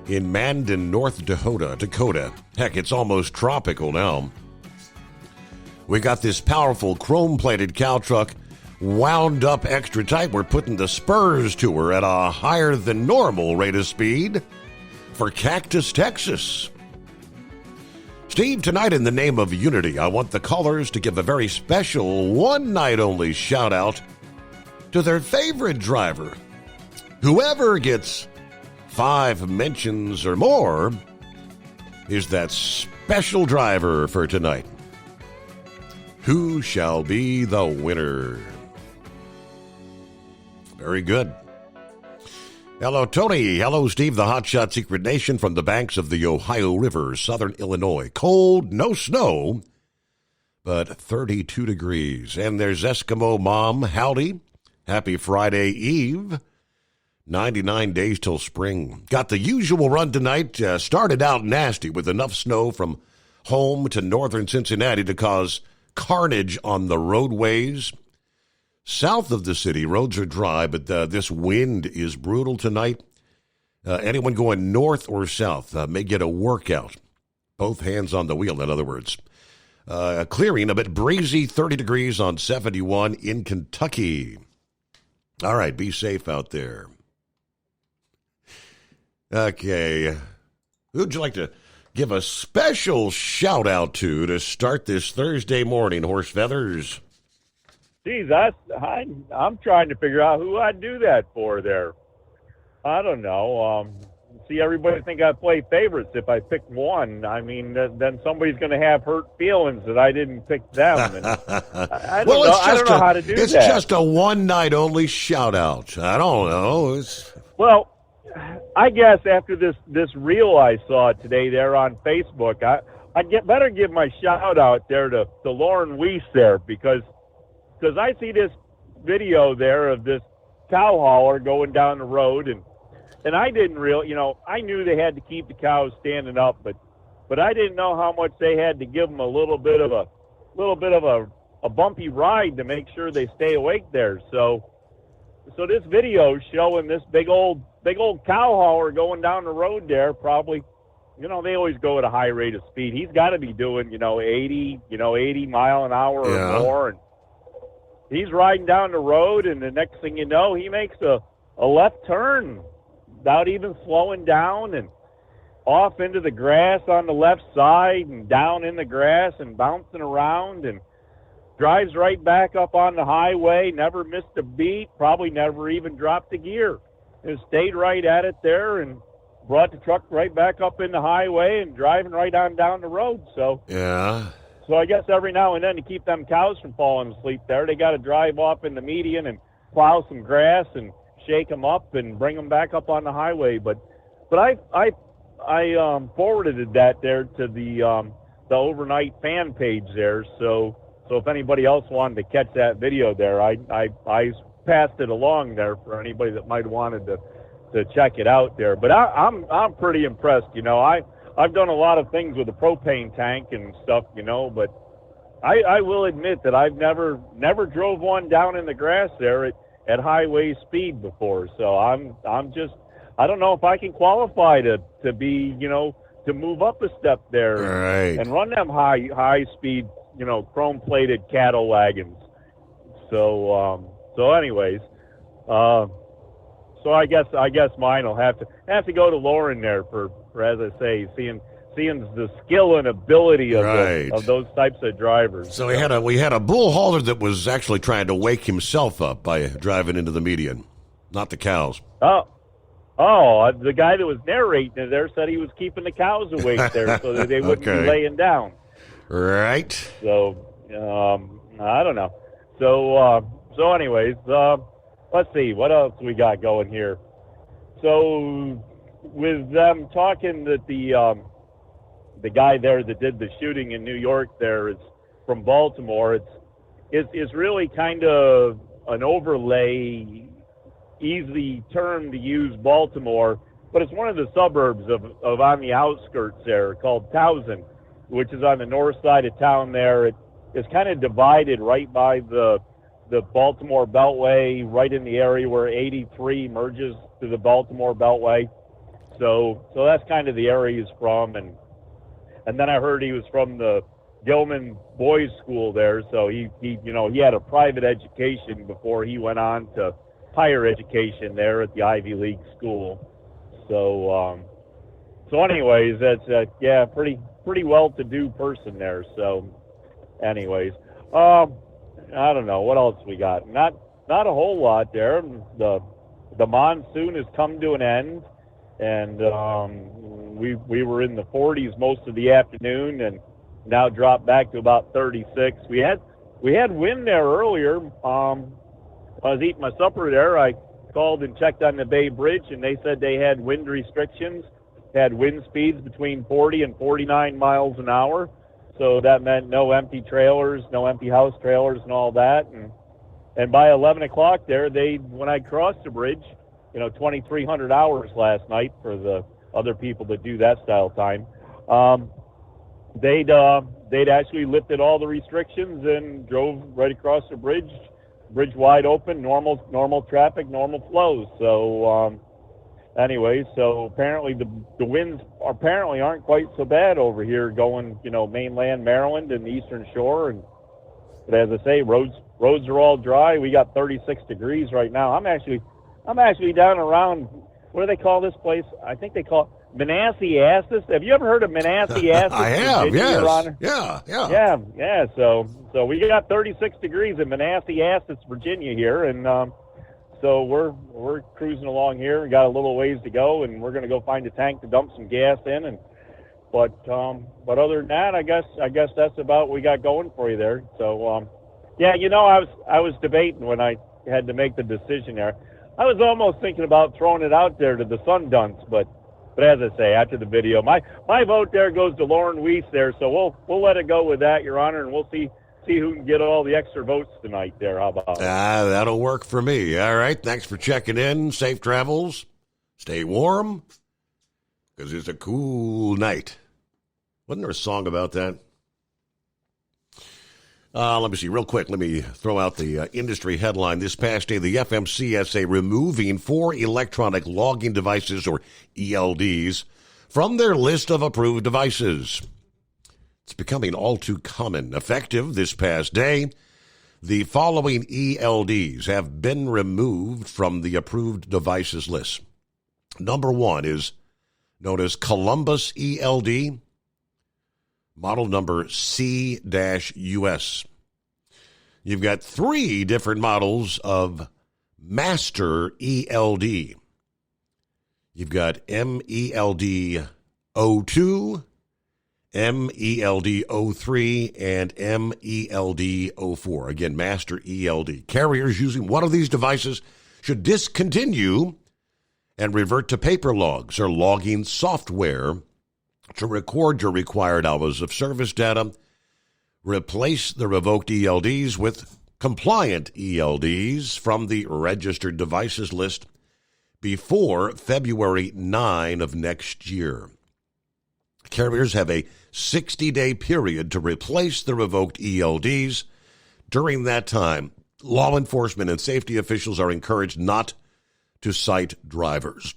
in Mandan, North Dakota. Heck, it's almost tropical now. We got this powerful chrome-plated cow truck wound up extra tight. We're putting the spurs to her at a higher than normal rate of speed for Cactus, Texas. Steve, tonight in the name of unity, I want the callers to give a very special one-night-only shout-out to their favorite driver. Whoever gets 5 mentions or more is that special driver for tonight. Who shall be the winner? Very good. Hello, Tony. Hello, Steve, the Hot Shot Secret Nation from the banks of the Ohio River, southern Illinois. Cold, no snow, but 32 degrees. And there's Eskimo Mom. Howdy. Happy Friday Eve. 99 days till spring. Got the usual run tonight. Started out nasty with enough snow from home to northern Cincinnati to cause carnage on the roadways. South of the city, roads are dry, but this wind is brutal tonight. Anyone going north or south may get a workout. Both hands on the wheel, in other words. Clearing a bit breezy, 30 degrees on 71 in Kentucky. All right, be safe out there. Okay. Who'd you like to give a special shout out to start this Thursday morning, Horse Feathers? Geez, I'm trying to figure out who I'd do that for there. I don't know. See, everybody think I play favorites if I pick one. I mean, then somebody's going to have hurt feelings that I didn't pick them. And I don't know. I don't know how to do that. It's just a one-night-only shout-out. I don't know. Well, I guess after this reel I saw today there on Facebook, I'd better give my shout-out there to Lauren Weiss there because I see this video there of this cow hauler going down the road, and I didn't I knew they had to keep the cows standing up, but I didn't know how much they had to give them a little bit of a bumpy ride to make sure they stay awake there. So this video showing this big old cow hauler going down the road there, probably, they always go at a high rate of speed. He's got to be doing 80 mile an hour or more, and he's riding down the road, and the next thing you know, he makes a left turn without even slowing down and off into the grass on the left side and down in the grass and bouncing around and drives right back up on the highway, never missed a beat, probably never even dropped a gear. Just stayed right at it there and brought the truck right back up in the highway and driving right on down the road. So I guess every now and then to keep them cows from falling asleep there, they got to drive off in the median and plow some grass and shake them up and bring them back up on the highway. But I forwarded that there to the overnight fan page there. So if anybody else wanted to catch that video there, I passed it along there for anybody that might have wanted to check it out there. But I'm pretty impressed. I've done a lot of things with a propane tank and stuff, but I will admit that I've never drove one down in the grass there at highway speed before. So I'm just, I don't know if I can qualify to be, to move up a step there and run them high speed, chrome plated cattle wagons. So anyways, so I guess mine will have to go to Lauren there for as I say, seeing the skill and ability of those types of drivers. So we had a bull hauler that was actually trying to wake himself up by driving into the median, not the cows. Oh, the guy that was narrating it there said he was keeping the cows awake there so that they wouldn't be laying down. Right. So I don't know. So anyways, let's see what else we got going here. So with them talking that the guy there that did the shooting in New York there is from Baltimore, it's really kind of an overlay, easy term to use, Baltimore, but it's one of the suburbs of on the outskirts there called Towson, which is on the north side of town there. It's kind of divided right by the Baltimore Beltway, right in the area where 83 merges to the Baltimore Beltway. So that's kind of the area he's from, and then I heard he was from the Gilman Boys School there, so he had a private education before he went on to higher education there at the Ivy League school. So anyways, that's pretty well-to-do person there. So anyways, I don't know what else we got. Not a whole lot there. The monsoon has come to an end, and we were in the 40s most of the afternoon, and now dropped back to about 36. We had wind there earlier. I was eating my supper there. I called and checked on the Bay Bridge, and they said they had wind restrictions, had wind speeds between 40 and 49 miles an hour. So that meant no empty trailers, no empty house trailers and all that. And by 11 o'clock there, when I crossed the bridge, 2,300 hours last night for the other people that do that style time, they'd actually lifted all the restrictions and drove right across the bridge wide open, normal traffic, normal flows. So, anyway, so apparently the winds apparently aren't quite so bad over here going, mainland Maryland and the Eastern Shore. But as I say, roads are all dry. We got 36 degrees right now. I'm actually down around, what do they call this place? I think they call it Manassas. Have you ever heard of Manassas? I have, Virginia, yes. Your Honor? Yeah. So we got 36 degrees in Manassas, Virginia here, and so we're cruising along here. We got a little ways to go, and we're going to go find a tank to dump some gas in. But other than that, I guess that's about what we got going for you there. So I was debating when I had to make the decision there. I was almost thinking about throwing it out there to the Sundunks, but as I say, after the video, my vote there goes to Lauren Weiss there. So we'll let it go with that, Your Honor, and we'll see who can get all the extra votes tonight there. How about it? That'll work for me. All right. Thanks for checking in. Safe travels. Stay warm, because it's a cool night. Wasn't there a song about that? Let me see real quick. Let me throw out the industry headline. This past day, the FMCSA removing 4 electronic logging devices, or ELDs, from their list of approved devices. It's becoming all too common. Effective this past day, the following ELDs have been removed from the approved devices list. Number 1 is known as Columbus ELD, model number C-US. You've got 3 different models of Master ELD. You've got MELD 02, MELD 03, and MELD 04. Again, Master ELD. Carriers using one of these devices should discontinue and revert to paper logs or logging software to record your required hours of service data. Replace the revoked ELDs with compliant ELDs from the registered devices list before February 9 of next year. Carriers have a 60-day period to replace the revoked ELDs. During that time, law enforcement and safety officials are encouraged not to cite drivers.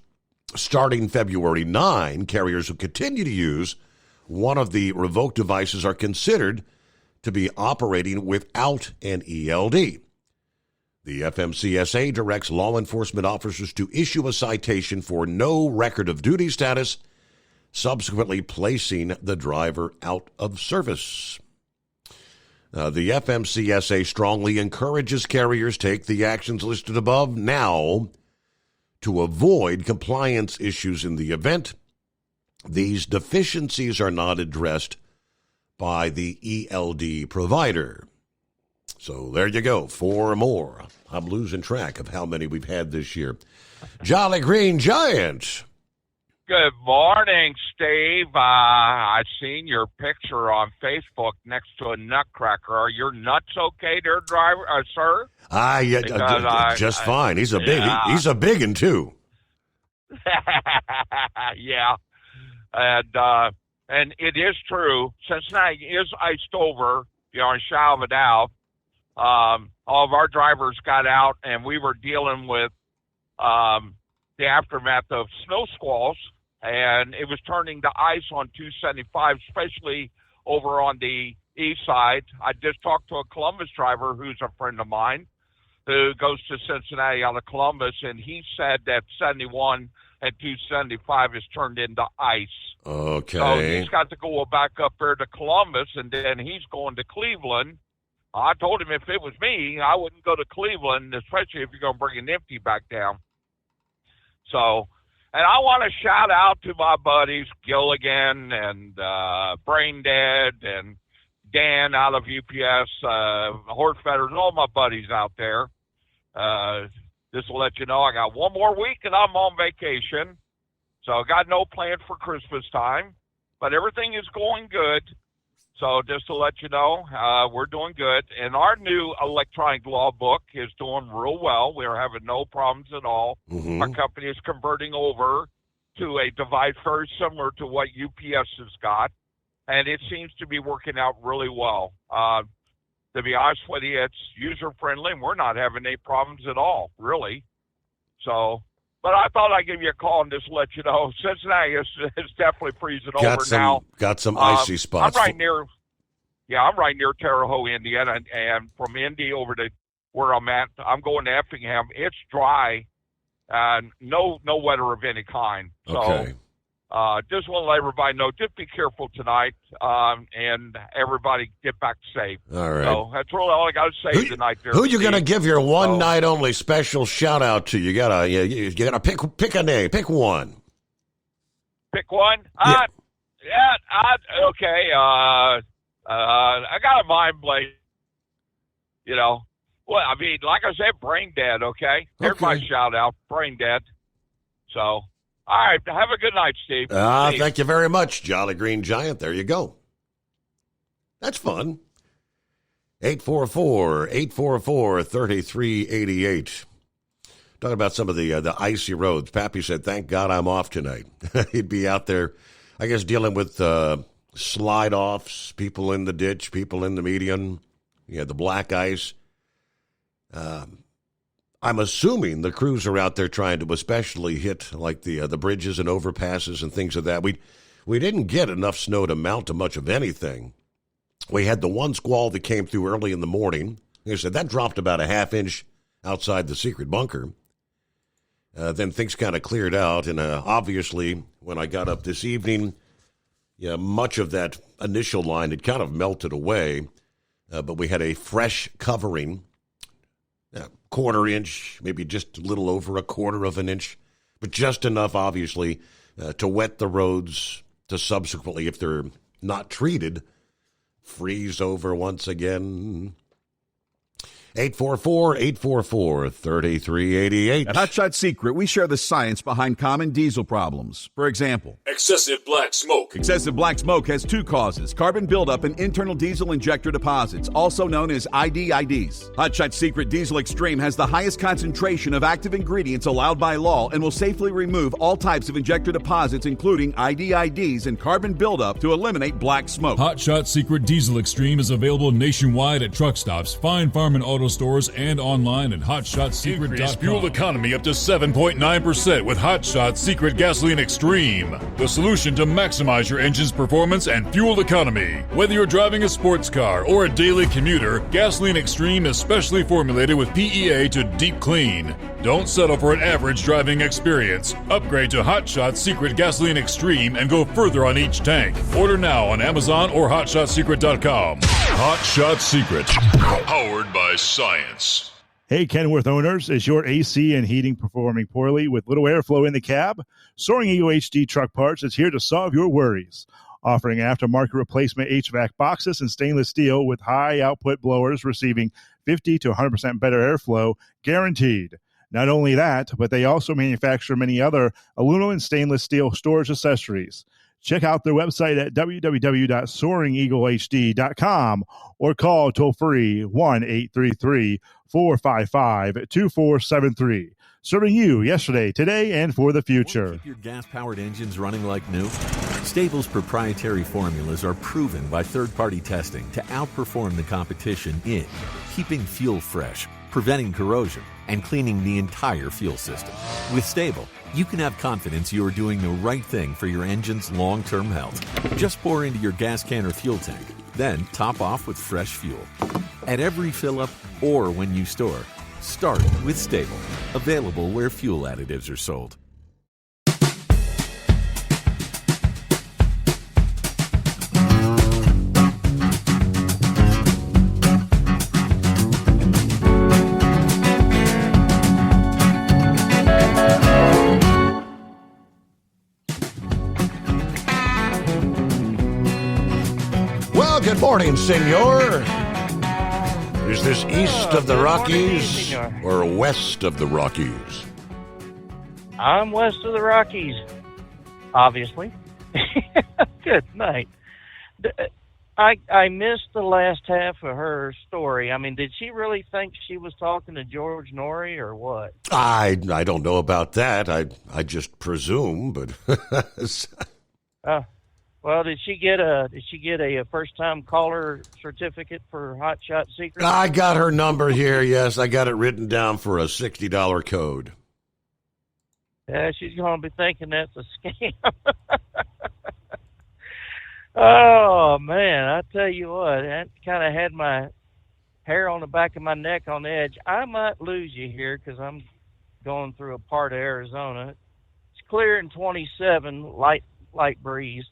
Starting February 9, carriers who continue to use one of the revoked devices are considered to be operating without an ELD. The FMCSA directs law enforcement officers to issue a citation for no record of duty status, subsequently placing the driver out of service. The FMCSA strongly encourages carriers take the actions listed above now to avoid compliance issues in the event these deficiencies are not addressed by the ELD provider. So there you go, 4 more. I'm losing track of how many we've had this year. Jolly Green Giant. Good morning, Steve. I seen your picture on Facebook next to a nutcracker. Are your nuts okay there, driver, sir? Just fine. He's a big. He's a big one too. Yeah, and it is true. Cincinnati is iced over. In Shalvadal, all of our drivers got out, and we were dealing with the aftermath of snow squalls, and it was turning to ice on 275, especially over on the east side. I just talked to a Columbus driver who's a friend of mine who goes to Cincinnati out of Columbus, and he said that 71 and 275 is turned into ice. Okay. So he's got to go back up there to Columbus, and then he's going to Cleveland. I told him if it was me, I wouldn't go to Cleveland, especially if you're going to bring an empty back down. So, and I want to shout out to my buddies Gilligan and Brain Dead and Dan out of UPS, Horsefelders, all my buddies out there. This will let you know I got 1 more week and I'm on vacation. So I got no plan for Christmas time, but everything is going good. So just to let you know, we're doing good. And our new electronic law book is doing real well. We're having no problems at all. Mm-hmm. Our company is converting over to a device very similar to what UPS has got. And it seems to be working out really well. To be honest with you, it's user-friendly, and we're not having any problems at all, really. So But I thought I'd give you a call and just let you know. Cincinnati is definitely freezing over now. Got some icy spots. I'm right near Terre Haute, Indiana, and from Indy over to where I'm at, I'm going to Effingham. It's dry, no weather of any kind. So, okay. Just want to let everybody know, just be careful tonight, and everybody get back safe. All right. So that's really all I got to say tonight. There, Who you Steve. going to give your one night only special shout out to? You gotta pick a name. Pick one. Pick one. Okay. I got a mind blade. You know. Well, I mean, like I said, brain dead. Okay. Everybody shout out, brain dead. So. All right. Have a good night, Steve. Thank you very much, Jolly Green Giant. There you go. That's fun. 844-3388. Talking about some of the icy roads. Pappy said, thank God I'm off tonight. He'd be out there, I guess, dealing with slide-offs, people in the ditch, people in the median. The black ice. I'm assuming the crews are out there trying to especially hit like the bridges and overpasses and things of that. We didn't get enough snow to mount to much of anything. We had the one squall that came through early in the morning. Like I said, that dropped about a half inch outside the secret bunker. Then things kind of cleared out, and obviously when I got up this evening, much of that initial line had kind of melted away, but we had a fresh covering. Quarter inch, maybe just a little over a quarter of an inch, but just enough, obviously, to wet the roads to subsequently, if they're not treated, freeze over once again. 844-844-3388. At Hot Shot Secret, we share the science behind common diesel problems. For example, excessive black smoke. Excessive black smoke has two causes: carbon buildup and internal diesel injector deposits, also known as IDIDs. Hot Shot Secret Diesel Extreme has the highest concentration of active ingredients allowed by law and will safely remove all types of injector deposits, including IDIDs and carbon buildup, to eliminate black smoke. Hot Shot Secret Diesel Extreme is available nationwide at truck stops, Fine Farm and auto stores, and online at hotshotsecret.com. Increase fuel economy up to 7.9% with Hot Shot Secret Gasoline Extreme, the solution to maximize your engine's performance and fuel economy. Whether you're driving a sports car or a daily commuter, Gasoline Extreme is specially formulated with PEA to deep clean. Don't settle for an average driving experience. Upgrade to Hot Shot Secret Gasoline Extreme and go further on each tank. Order now on Amazon or hotshotsecret.com. Hot Shot Secret, powered by science. Hey, Kenworth owners, is your AC and heating performing poorly with little airflow in the cab? Soaring Eagle HD Truck Parts is here to solve your worries. Offering aftermarket replacement HVAC boxes and stainless steel with high output blowers receiving 50 to 100% better airflow, guaranteed. Not only that, but they also manufacture many other aluminum and stainless steel storage accessories. Check out their website at www.soaringeaglehd.com or call toll-free 1-833-455-2473. Serving you yesterday, today, and for the future. Keep your gas-powered engines running like new? Stable's proprietary formulas are proven by third-party testing to outperform the competition in keeping fuel fresh, preventing corrosion, and cleaning the entire fuel system. With Stable, you can have confidence you are doing the right thing for your engine's long-term health. Just pour into your gas can or fuel tank, then top off with fresh fuel. At every fill-up or when you store, start with Stable. Available where fuel additives are sold. Good morning, senor. Is this east of the Rockies or west of the Rockies? I'm west of the Rockies, obviously. Good night. I missed the last half of her story. I mean, did she really think she was talking to George Norrie or what? I don't know about that. I just presume, but well, did she get a first time caller certificate for Hot Shot Secret? I got her number here. Yes, I got it written down for a $60 code. she's going to be thinking that's a scam. Oh, man, I tell you what, that kind of had my hair on the back of my neck on edge. I might lose you here because I'm going through a part of Arizona. It's clear in 27, light breeze.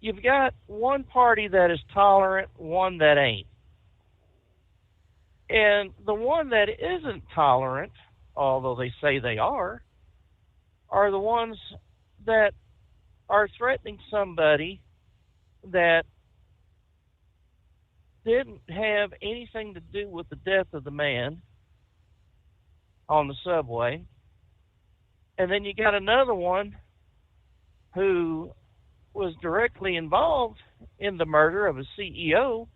You've got one party that is tolerant, one that ain't. And the one that isn't tolerant, although they say they are the ones that are threatening somebody that didn't have anything to do with the death of the man on the subway. And then you got another one who was directly involved in the murder of a CEO.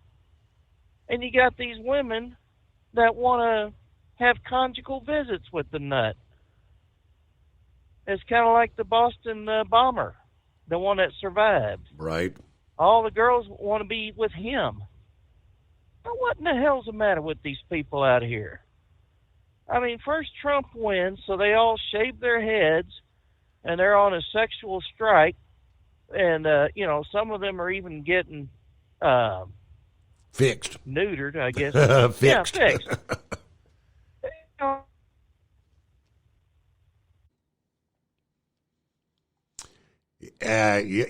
And you got these women that want to have conjugal visits with the nut. It's kind of like the Boston bomber, the one that survived. Right. All the girls want to be with him. Now, what in the hell's the matter with these people out here? I mean, first Trump wins, so they all shave their heads, and they're on a sexual strike. And, some of them are even getting fixed. Neutered, I guess. Fixed. Yeah, fixed.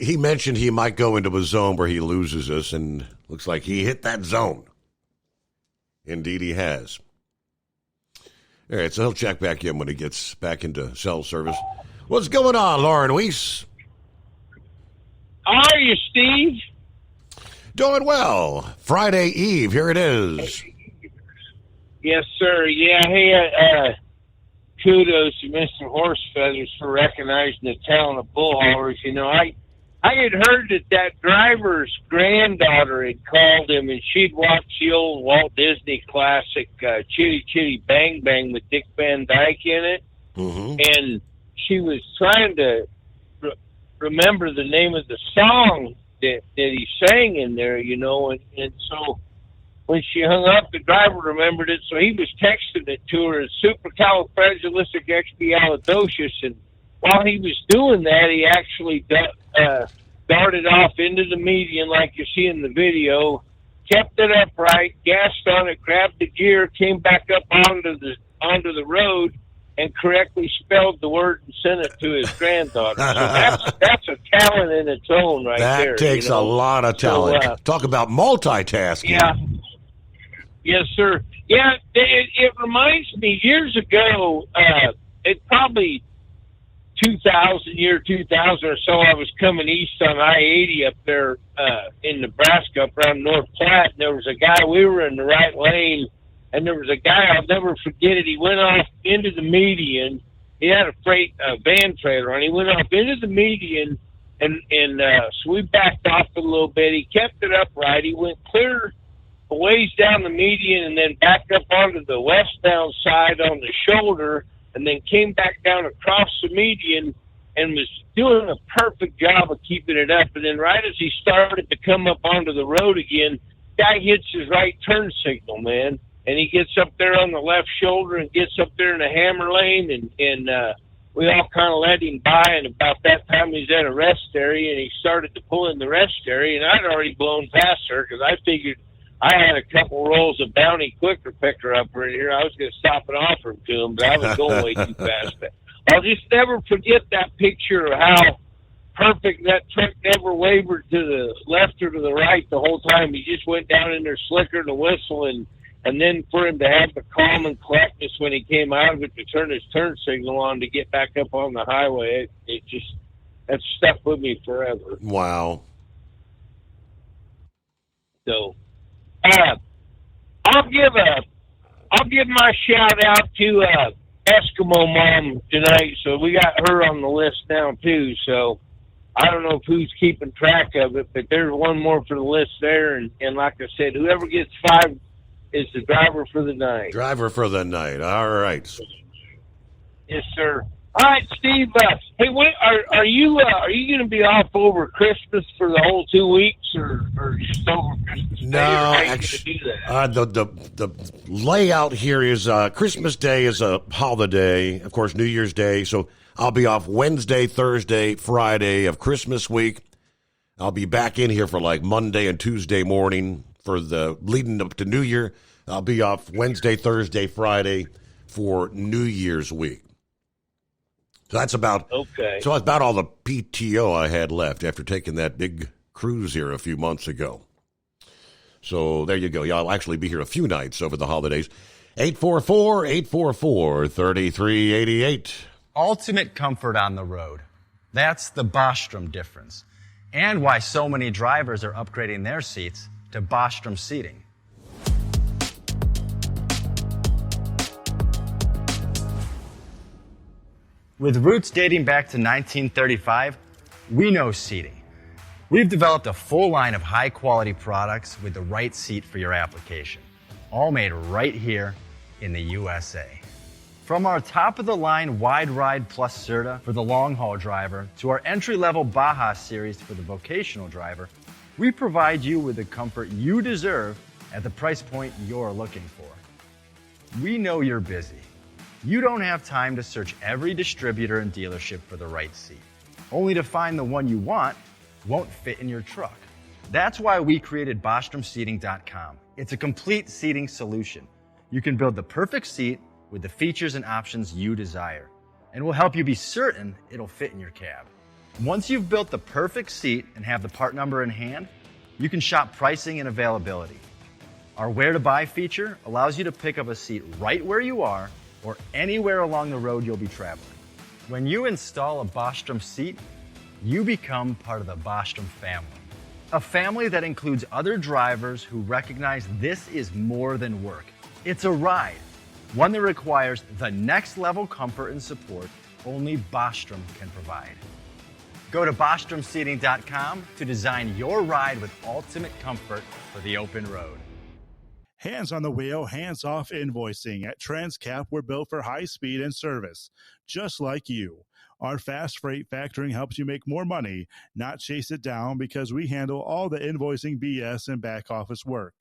He mentioned he might go into a zone where he loses us, and looks like he hit that zone. Indeed, he has. All right, so he'll check back in when he gets back into cell service. What's going on, Lauren Weiss? How are you, Steve? Doing well. Friday Eve, here it is. Yes, sir. Yeah, hey, kudos to Mr. Horsefeathers for recognizing the talent of bull haulers. You know, I had heard that driver's granddaughter had called him, and she'd watched the old Walt Disney classic Chitty Chitty Bang Bang with Dick Van Dyke in it. Mm-hmm. And she was trying to remember the name of the song that he sang in there, you know, and so when she hung up, the driver remembered it, so he was texting it to her as supercalifragilisticexpialidocious, and while he was doing that, he actually darted off into the median like you see in the video, kept it upright, gassed on it, grabbed the gear, came back up onto the road, and correctly spelled the word and sent it to his granddaughter. So that's a talent in its own right there. That takes a lot of talent. So, talk about multitasking. Yeah. Yes, sir. Yeah, it reminds me years ago, it probably 2000 or so, I was coming east on I-80 up there in Nebraska, up around North Platte, and there was a guy, we were in the right lane, and there was a guy, I'll never forget it, he went off into the median. He had a freight van trailer on. He went off into the median, and so we backed off a little bit. He kept it upright. He went clear a ways down the median and then backed up onto the westbound side on the shoulder, and then came back down across the median and was doing a perfect job of keeping it up. And then right as he started to come up onto the road again, guy hits his right turn signal, man. And he gets up there on the left shoulder and gets up there in the hammer lane, and we all kind of let him by. And about that time, he's at a rest area, and he started to pull in the rest area. And I'd already blown past her because I figured I had a couple rolls of Bounty Quicker Picker up right here. I was going to stop and offer them to him, but I was going way too fast. But I'll just never forget that picture of how perfect that truck never wavered to the left or to the right the whole time. He just went down in there slicker and a whistle, and then for him to have the calm and collectness when he came out of it to turn his turn signal on to get back up on the highway, that stuck with me forever. Wow. So, I'll give my shout out to Eskimo Mom tonight. So we got her on the list now too. So I don't know who's keeping track of it, but there's one more for the list there. And like I said, whoever gets 5 is the driver for the night. Driver for the night. All right. Yes, sir. All right, Steve. Hey, are you going to be off over Christmas for the whole 2 weeks, or just over Christmas Day? No, actually, the layout here is Christmas Day is a holiday, of course, New Year's Day. So I'll be off Wednesday, Thursday, Friday of Christmas week. I'll be back in here for like Monday and Tuesday morning for the leading up to New Year. I'll be off Wednesday, Thursday, Friday for New Year's week. So that's about okay. So that's about all the PTO I had left after taking that big cruise here a few months ago. So there you go. Yeah, I'll actually be here a few nights over the holidays. 844-844-3388. Ultimate comfort on the road. That's the Bostrom difference. And why so many drivers are upgrading their seats to Bostrom seating. With roots dating back to 1935, we know seating. We've developed a full line of high-quality products with the right seat for your application, all made right here in the USA. From our top-of-the-line Wide Ride Plus Certa for the long-haul driver to our entry-level Baja series for the vocational driver, we provide you with the comfort you deserve at the price point you're looking for. We know you're busy. You don't have time to search every distributor and dealership for the right seat, only to find the one you want won't fit in your truck. That's why we created BostromSeating.com. It's a complete seating solution. You can build the perfect seat with the features and options you desire, and we'll help you be certain it'll fit in your cab. Once you've built the perfect seat and have the part number in hand, you can shop pricing and availability. Our Where to Buy feature allows you to pick up a seat right where you are or anywhere along the road you'll be traveling. When you install a Bostrom seat, you become part of the Bostrom family. A family that includes other drivers who recognize this is more than work. It's a ride, one that requires the next level comfort and support only Bostrom can provide. Go to BostromSeating.com to design your ride with ultimate comfort for the open road. Hands on the wheel, hands off invoicing. At Transcap, we're built for high speed and service, just like you. Our fast freight factoring helps you make more money, not chase it down, because we handle all the invoicing BS and back office work.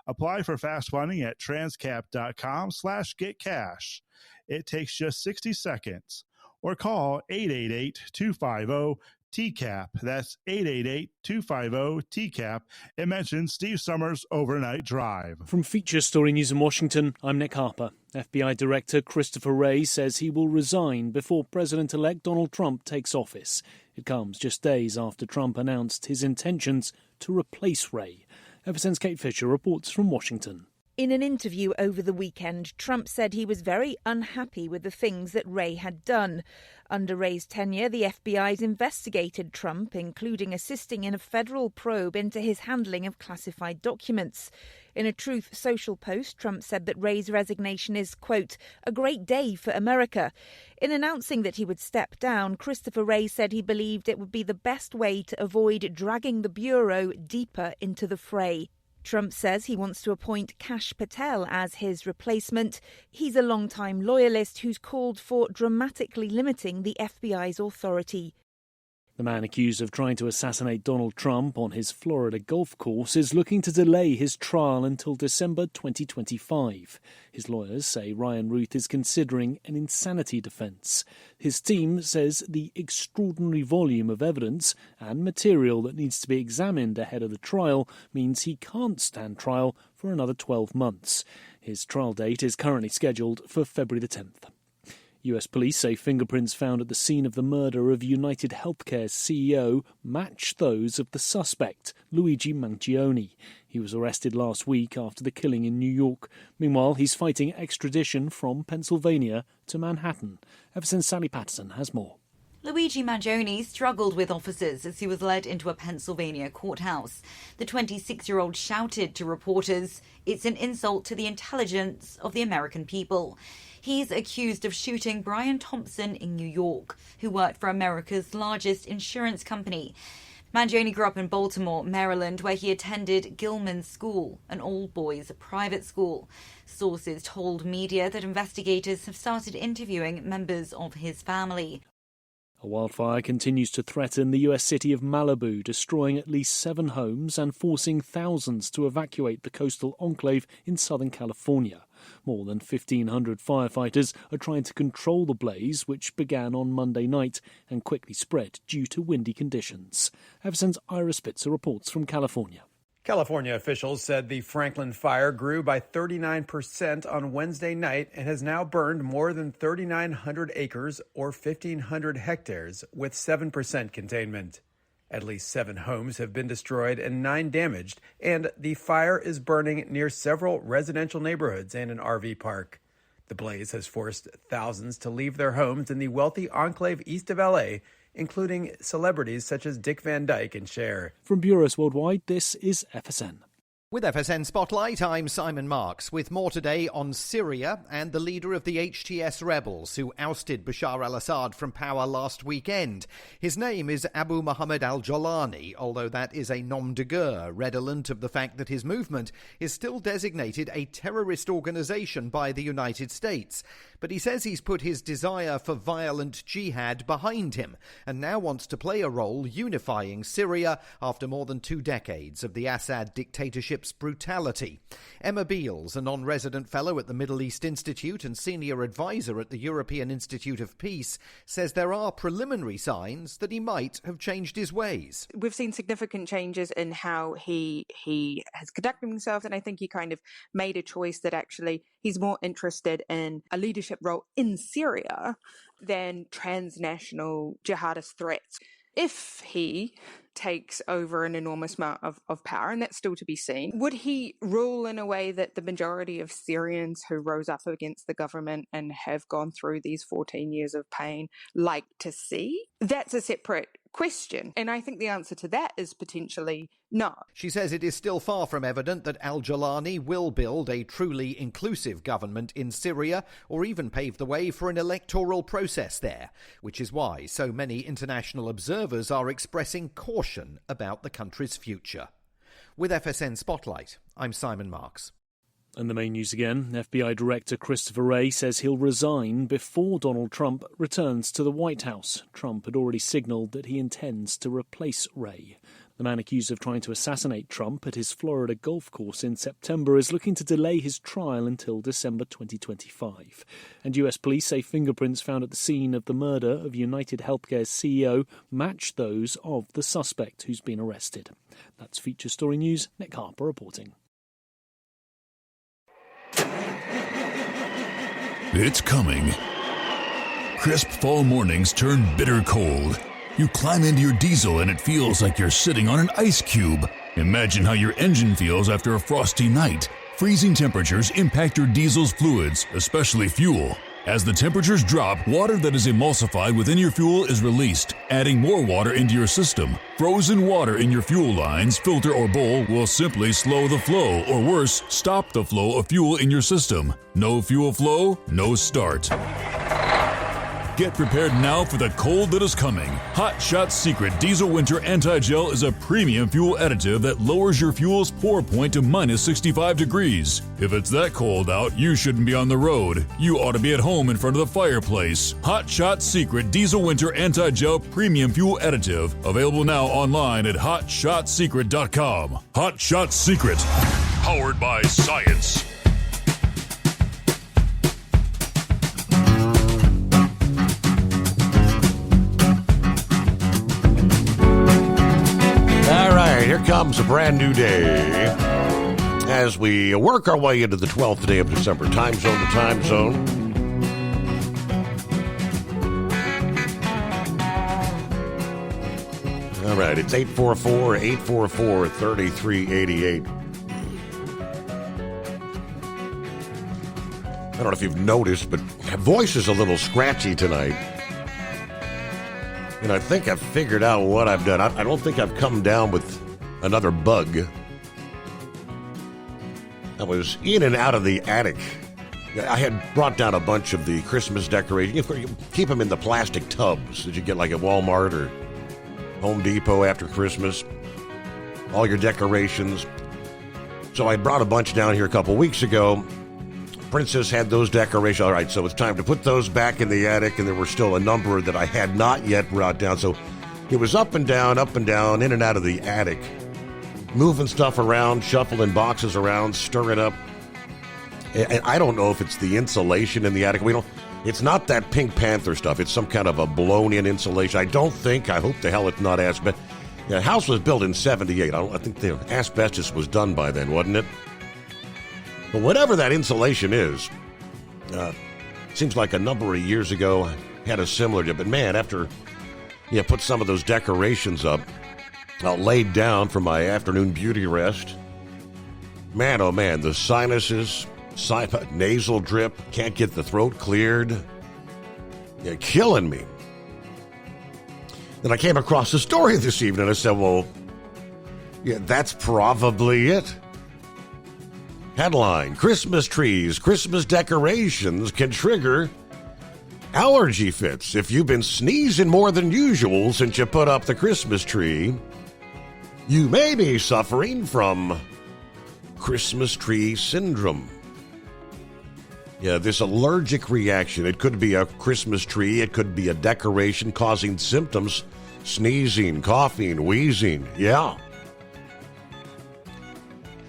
Apply for fast funding at transcap.com/getcash. It takes just 60 seconds. Or call 888-250-TCAP. That's 888-250-TCAP. And mention Steve Summers' Overnight Drive. From Feature Story News in Washington, I'm Nick Harper. FBI Director Christopher Wray says he will resign before President-elect Donald Trump takes office. It comes just days after Trump announced his intentions to replace Wray. FSN's Kate Fisher reports from Washington. In an interview over the weekend, Trump said he was very unhappy with the things that Wray had done. Under Wray's tenure, the FBI's investigated Trump, including assisting in a federal probe into his handling of classified documents. In a Truth Social post, Trump said that Wray's resignation is, quote, a great day for America. In announcing that he would step down, Christopher Wray said he believed it would be the best way to avoid dragging the Bureau deeper into the fray. Trump says he wants to appoint Kash Patel as his replacement. He's a longtime loyalist who's called for dramatically limiting the FBI's authority. The man accused of trying to assassinate Donald Trump on his Florida golf course is looking to delay his trial until December 2025. His lawyers say Ryan Ruth is considering an insanity defense. His team says the extraordinary volume of evidence and material that needs to be examined ahead of the trial means he can't stand trial for another 12 months. His trial date is currently scheduled for February the 10th. US police say fingerprints found at the scene of the murder of United Healthcare's CEO match those of the suspect, Luigi Mangione. He was arrested last week after the killing in New York. Meanwhile, he's fighting extradition from Pennsylvania to Manhattan. FSN's Sally Patterson has more. Luigi Mangione struggled with officers as he was led into a Pennsylvania courthouse. The 26-year-old shouted to reporters, "It's an insult to the intelligence of the American people." He's accused of shooting Brian Thompson in New York, who worked for America's largest insurance company. Mangione grew up in Baltimore, Maryland, where he attended Gilman School, an all-boys private school. Sources told media that investigators have started interviewing members of his family. A wildfire continues to threaten the U.S. city of Malibu, destroying at least 7 homes and forcing thousands to evacuate the coastal enclave in Southern California. More than 1,500 firefighters are trying to control the blaze, which began on Monday night and quickly spread due to windy conditions. FSN's Ira Spitzer reports from California. California officials said the Franklin fire grew by 39% on Wednesday night and has now burned more than 3,900 acres or 1,500 hectares with 7% containment. At least 7 homes have been destroyed and 9 damaged, and the fire is burning near several residential neighborhoods and an RV park. The blaze has forced thousands to leave their homes in the wealthy enclave east of L.A., including celebrities such as Dick Van Dyke and Cher. From Bureaus Worldwide, this is FSN. With FSN Spotlight, I'm Simon Marks, with more today on Syria and the leader of the HTS rebels who ousted Bashar al-Assad from power last weekend. His name is Abu Muhammad al-Jolani, although that is a nom de guerre, redolent of the fact that his movement is still designated a terrorist organization by the United States. But he says he's put his desire for violent jihad behind him and now wants to play a role unifying Syria after more than 2 decades of the Assad dictatorship's brutality. Emma Beals, a non-resident fellow at the Middle East Institute and senior advisor at the European Institute of Peace, says there are preliminary signs that he might have changed his ways. We've seen significant changes in how he has conducted himself, and I think he kind of made a choice that actually he's more interested in a leadership role in Syria than transnational jihadist threats. If he takes over an enormous amount of power, and that's still to be seen, would he rule in a way that the majority of Syrians who rose up against the government and have gone through these 14 years of pain like to see? That's a separate question, and I think the answer to that is potentially no. She says it is still far from evident that al-Jolani will build a truly inclusive government in Syria or even pave the way for an electoral process there, which is why so many international observers are expressing caution about the country's future. With FSN Spotlight, I'm Simon Marks. And the main news again, FBI Director Christopher Wray says he'll resign before Donald Trump returns to the White House. Trump had already signalled that he intends to replace Wray. The man accused of trying to assassinate Trump at his Florida golf course in September is looking to delay his trial until December 2025. And US police say fingerprints found at the scene of the murder of United Healthcare's CEO match those of the suspect who's been arrested. That's Feature Story News. Nick Harper reporting. It's coming. Crisp fall mornings turn bitter cold. You climb into your diesel and it feels like you're sitting on an ice cube. Imagine how your engine feels after a frosty night. Freezing temperatures impact your diesel's fluids, especially fuel. As the temperatures drop, water that is emulsified within your fuel is released, adding more water into your system. Frozen water in your fuel lines, filter, or bowl will simply slow the flow, or worse, stop the flow of fuel in your system. No fuel flow, no start. Get prepared now for the cold that is coming. Hot Shot Secret Diesel Winter Anti-Gel is a premium fuel additive that lowers your fuel's pour point to minus 65 degrees. If it's that cold out, you shouldn't be on the road. You ought to be at home in front of the fireplace. Hot Shot Secret Diesel Winter Anti-Gel Premium Fuel Additive. Available now online at HotShotSecret.com. Hot Shot Secret. Powered by science. Here comes a brand new day as we work our way into the 12th day of December. Time zone to time zone. All right, it's 844-844-3388. I don't know if you've noticed, but my voice is a little scratchy tonight. And I think I've figured out what I've done. I don't think I've come down with another bug. I was in and out of the attic. I had brought down a bunch of the Christmas decorations. You keep them in the plastic tubs that you get like at Walmart or Home Depot after Christmas, all your decorations. So I brought a bunch down here a couple weeks ago. Princess had those decorations. All right, so it's time to put those back in the attic, and there were still a number that I had not yet brought down. So it was up and down, in and out of the attic, moving stuff around, shuffling boxes around, stirring up. And I don't know if it's the insulation in the attic. It's not that Pink Panther stuff. It's some kind of a blown-in insulation. I hope the hell it's not asbestos. The house was built in 78. I think the asbestos was done by then, wasn't it? But whatever that insulation is, seems like a number of years ago I had a similar dip. But man, after put some of those decorations up, laid down for my afternoon beauty rest, man, oh man, the sinuses, nasal drip, can't get the throat cleared, killing me. Then I came across a story this evening, and I said, well, that's probably it. Headline, Christmas trees, Christmas decorations can trigger allergy fits. If you've been sneezing more than usual since you put up the Christmas tree, you may be suffering from Christmas tree syndrome. This allergic reaction. It could be a Christmas tree. It could be a decoration causing symptoms, sneezing, coughing, wheezing. Yeah.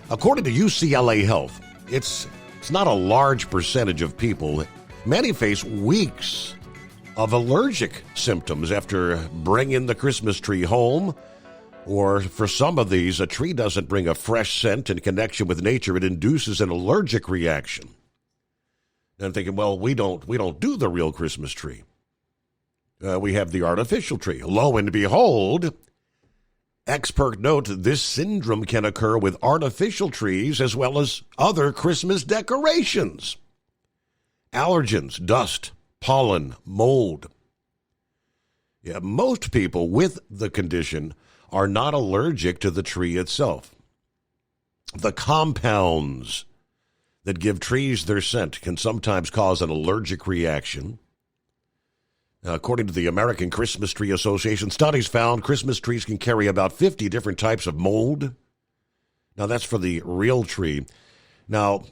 According to UCLA Health, it's not a large percentage of people. Many face weeks of allergic symptoms after bringing the Christmas tree home. Or for some of these, a tree doesn't bring a fresh scent in connection with nature. It induces an allergic reaction. And I'm thinking, well, we don't do the real Christmas tree. We have the artificial tree. Lo and behold, expert note this syndrome can occur with artificial trees as well as other Christmas decorations. Allergens, dust, pollen, mold. Most people with the condition are not allergic to the tree itself. The compounds that give trees their scent can sometimes cause an allergic reaction. According to the American Christmas Tree Association, studies found Christmas trees can carry about 50 different types of mold. Now, that's for the real tree. Now,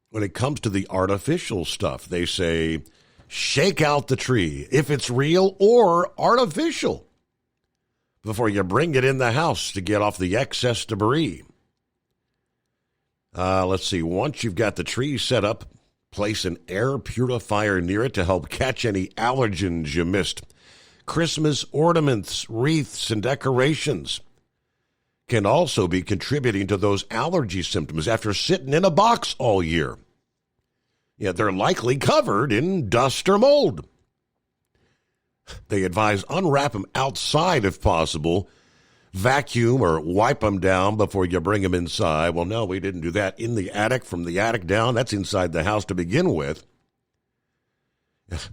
when it comes to the artificial stuff, they say, shake out the tree, if it's real or artificial, before you bring it in the house to get off the excess debris. Let's see. Once you've got the tree set up, place an air purifier near it to help catch any allergens you missed. Christmas ornaments, wreaths, and decorations can also be contributing to those allergy symptoms after sitting in a box all year. They're likely covered in dust or mold. They advise unwrap them outside if possible. Vacuum or wipe them down before you bring them inside. Well, no, we didn't do that. In the attic, from the attic down, that's inside the house to begin with.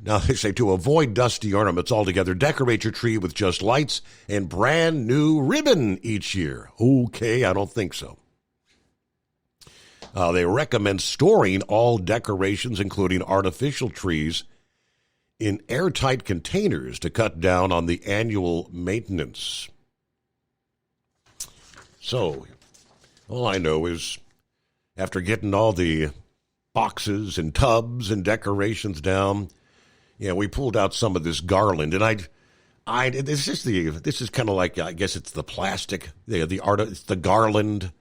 Now, they say to avoid dusty ornaments altogether, decorate your tree with just lights and brand new ribbon each year. Okay, I don't think so. They recommend storing all decorations, including artificial trees, in airtight containers to cut down on the annual maintenance. So, all I know is after getting all the boxes and tubs and decorations down, we pulled out some of this garland, and this is kind of like, I guess it's the plastic, it's the garland,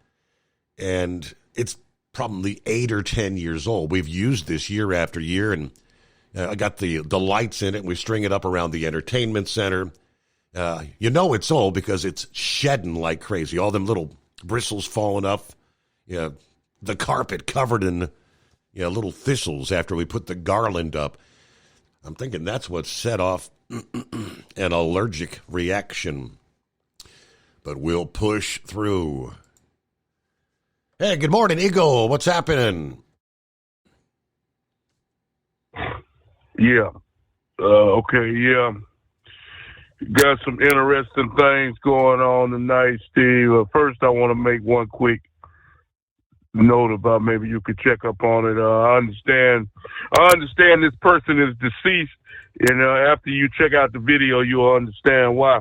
and it's probably 8 or 10 years old. We've used this year after year, and I got the lights in it, and we string it up around the entertainment center. It's old because it's shedding like crazy. All them little bristles falling up. The carpet covered in little thistles after we put the garland up. I'm thinking that's what set off an allergic reaction. But we'll push through. Hey, good morning, Eagle. What's happening? Yeah. Okay, yeah. Got some interesting things going on tonight, Steve. First, I want to make one quick note about maybe you could check up on it. I understand this person is deceased, and after you check out the video, you'll understand why.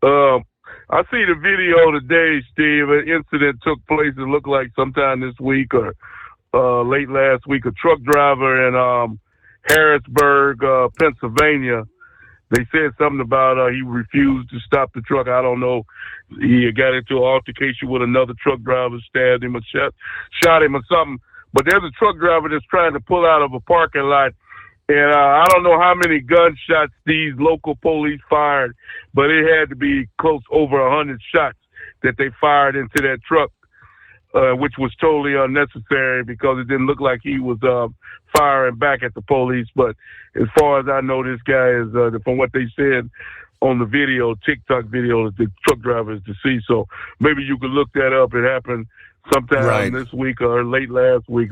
I see the video today, Steve. An incident took place. It looked like sometime this week or late last week. A truck driver in Harrisburg, Pennsylvania. They said something about he refused to stop the truck. I don't know. He got into an altercation with another truck driver, stabbed him or shot him or something. But there's a truck driver that's trying to pull out of a parking lot. And I don't know how many gunshots these local police fired, but it had to be close over 100 shots that they fired into that truck, which was totally unnecessary because it didn't look like he was firing back at the police. But as far as I know, this guy is, from what they said on the video, TikTok video, the truck driver is deceased. So maybe you could look that up. It happened sometime this week or late last week.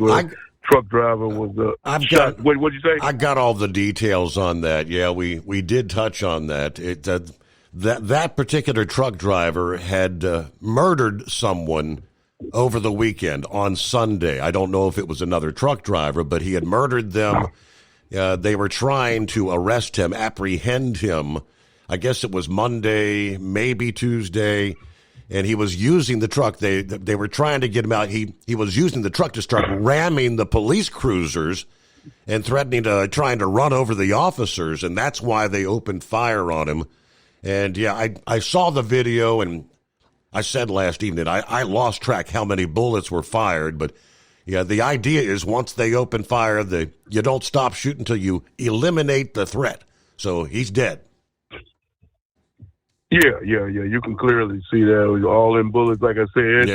Truck driver was shot. What'd you say? I got all the details on that. Yeah, we did touch on that. That particular truck driver had murdered someone over the weekend on Sunday. I don't know if it was another truck driver, but he had murdered them. They were trying to arrest him, apprehend him. I guess it was Monday, maybe Tuesday. And he was using the truck. They were trying to get him out. He was using the truck to start ramming the police cruisers and trying to run over the officers. And that's why they opened fire on him. And yeah, I saw the video, and I said last evening I lost track how many bullets were fired. But yeah, the idea is once they open fire, you don't stop shooting until you eliminate the threat. So he's dead. Yeah. You can clearly see that. It was all in bullets, like I said.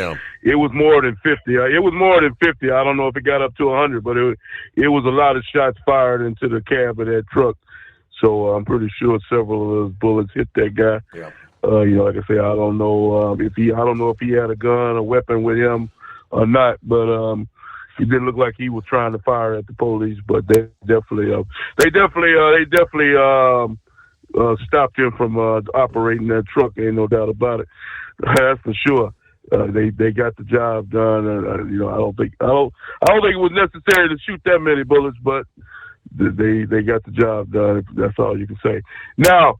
It was more than 50. It was more than 50. I don't know if it got up to 100, but it was a lot of shots fired into the cab of that truck. So I'm pretty sure several of those bullets hit that guy. Yeah. Like I say, I don't know if he had a gun, a weapon with him or not, but it didn't look like he was trying to fire at the police. But they definitely stopped him from operating that truck. Ain't no doubt about it. That's for sure. They got the job done. I don't think it was necessary to shoot that many bullets, but they got the job done. That's all you can say. Now,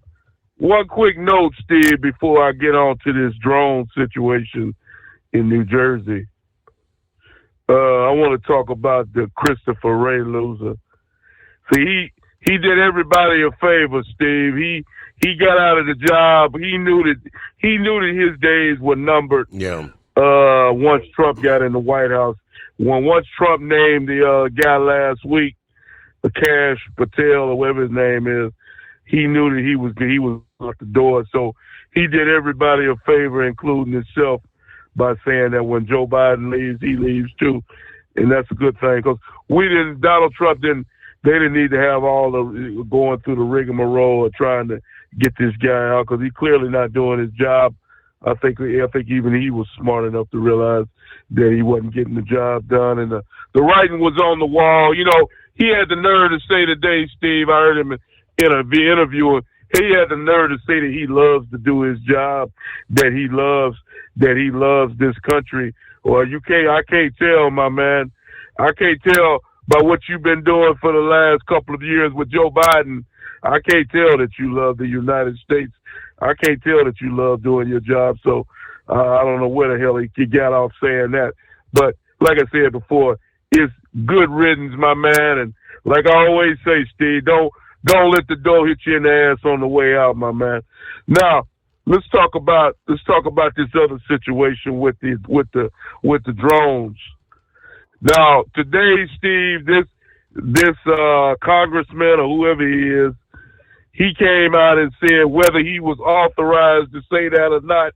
one quick note, Steve, before I get on to this drone situation in New Jersey. I want to talk about the Christopher Wray loser. See, he did everybody a favor, Steve. He got out of the job. He knew that his days were numbered. Yeah. Once Trump got in the White House, once Trump named the guy last week, Kash Patel or whatever his name is, he knew that he was out the door. So he did everybody a favor, including himself, by saying that when Joe Biden leaves, he leaves too, and that's a good thing because Donald Trump didn't. They didn't need to have all the going through the rigmarole of trying to get this guy out because he's clearly not doing his job. I think even he was smart enough to realize that he wasn't getting the job done, and the writing was on the wall. He had the nerve to say today, Steve. I heard him in an interview. He had the nerve to say that he loves to do his job, that he loves this country. Or I can't tell, my man. I can't tell by what you've been doing for the last couple of years with Joe Biden. I can't tell that you love the United States. I can't tell that you love doing your job. So I don't know where the hell he got off saying that. But like I said before, it's good riddance, my man. And like I always say, Steve, don't let the door hit you in the ass on the way out, my man. Now, let's talk about this other situation with the drones. Now, today, Steve, this congressman or whoever he is, he came out and said whether he was authorized to say that or not.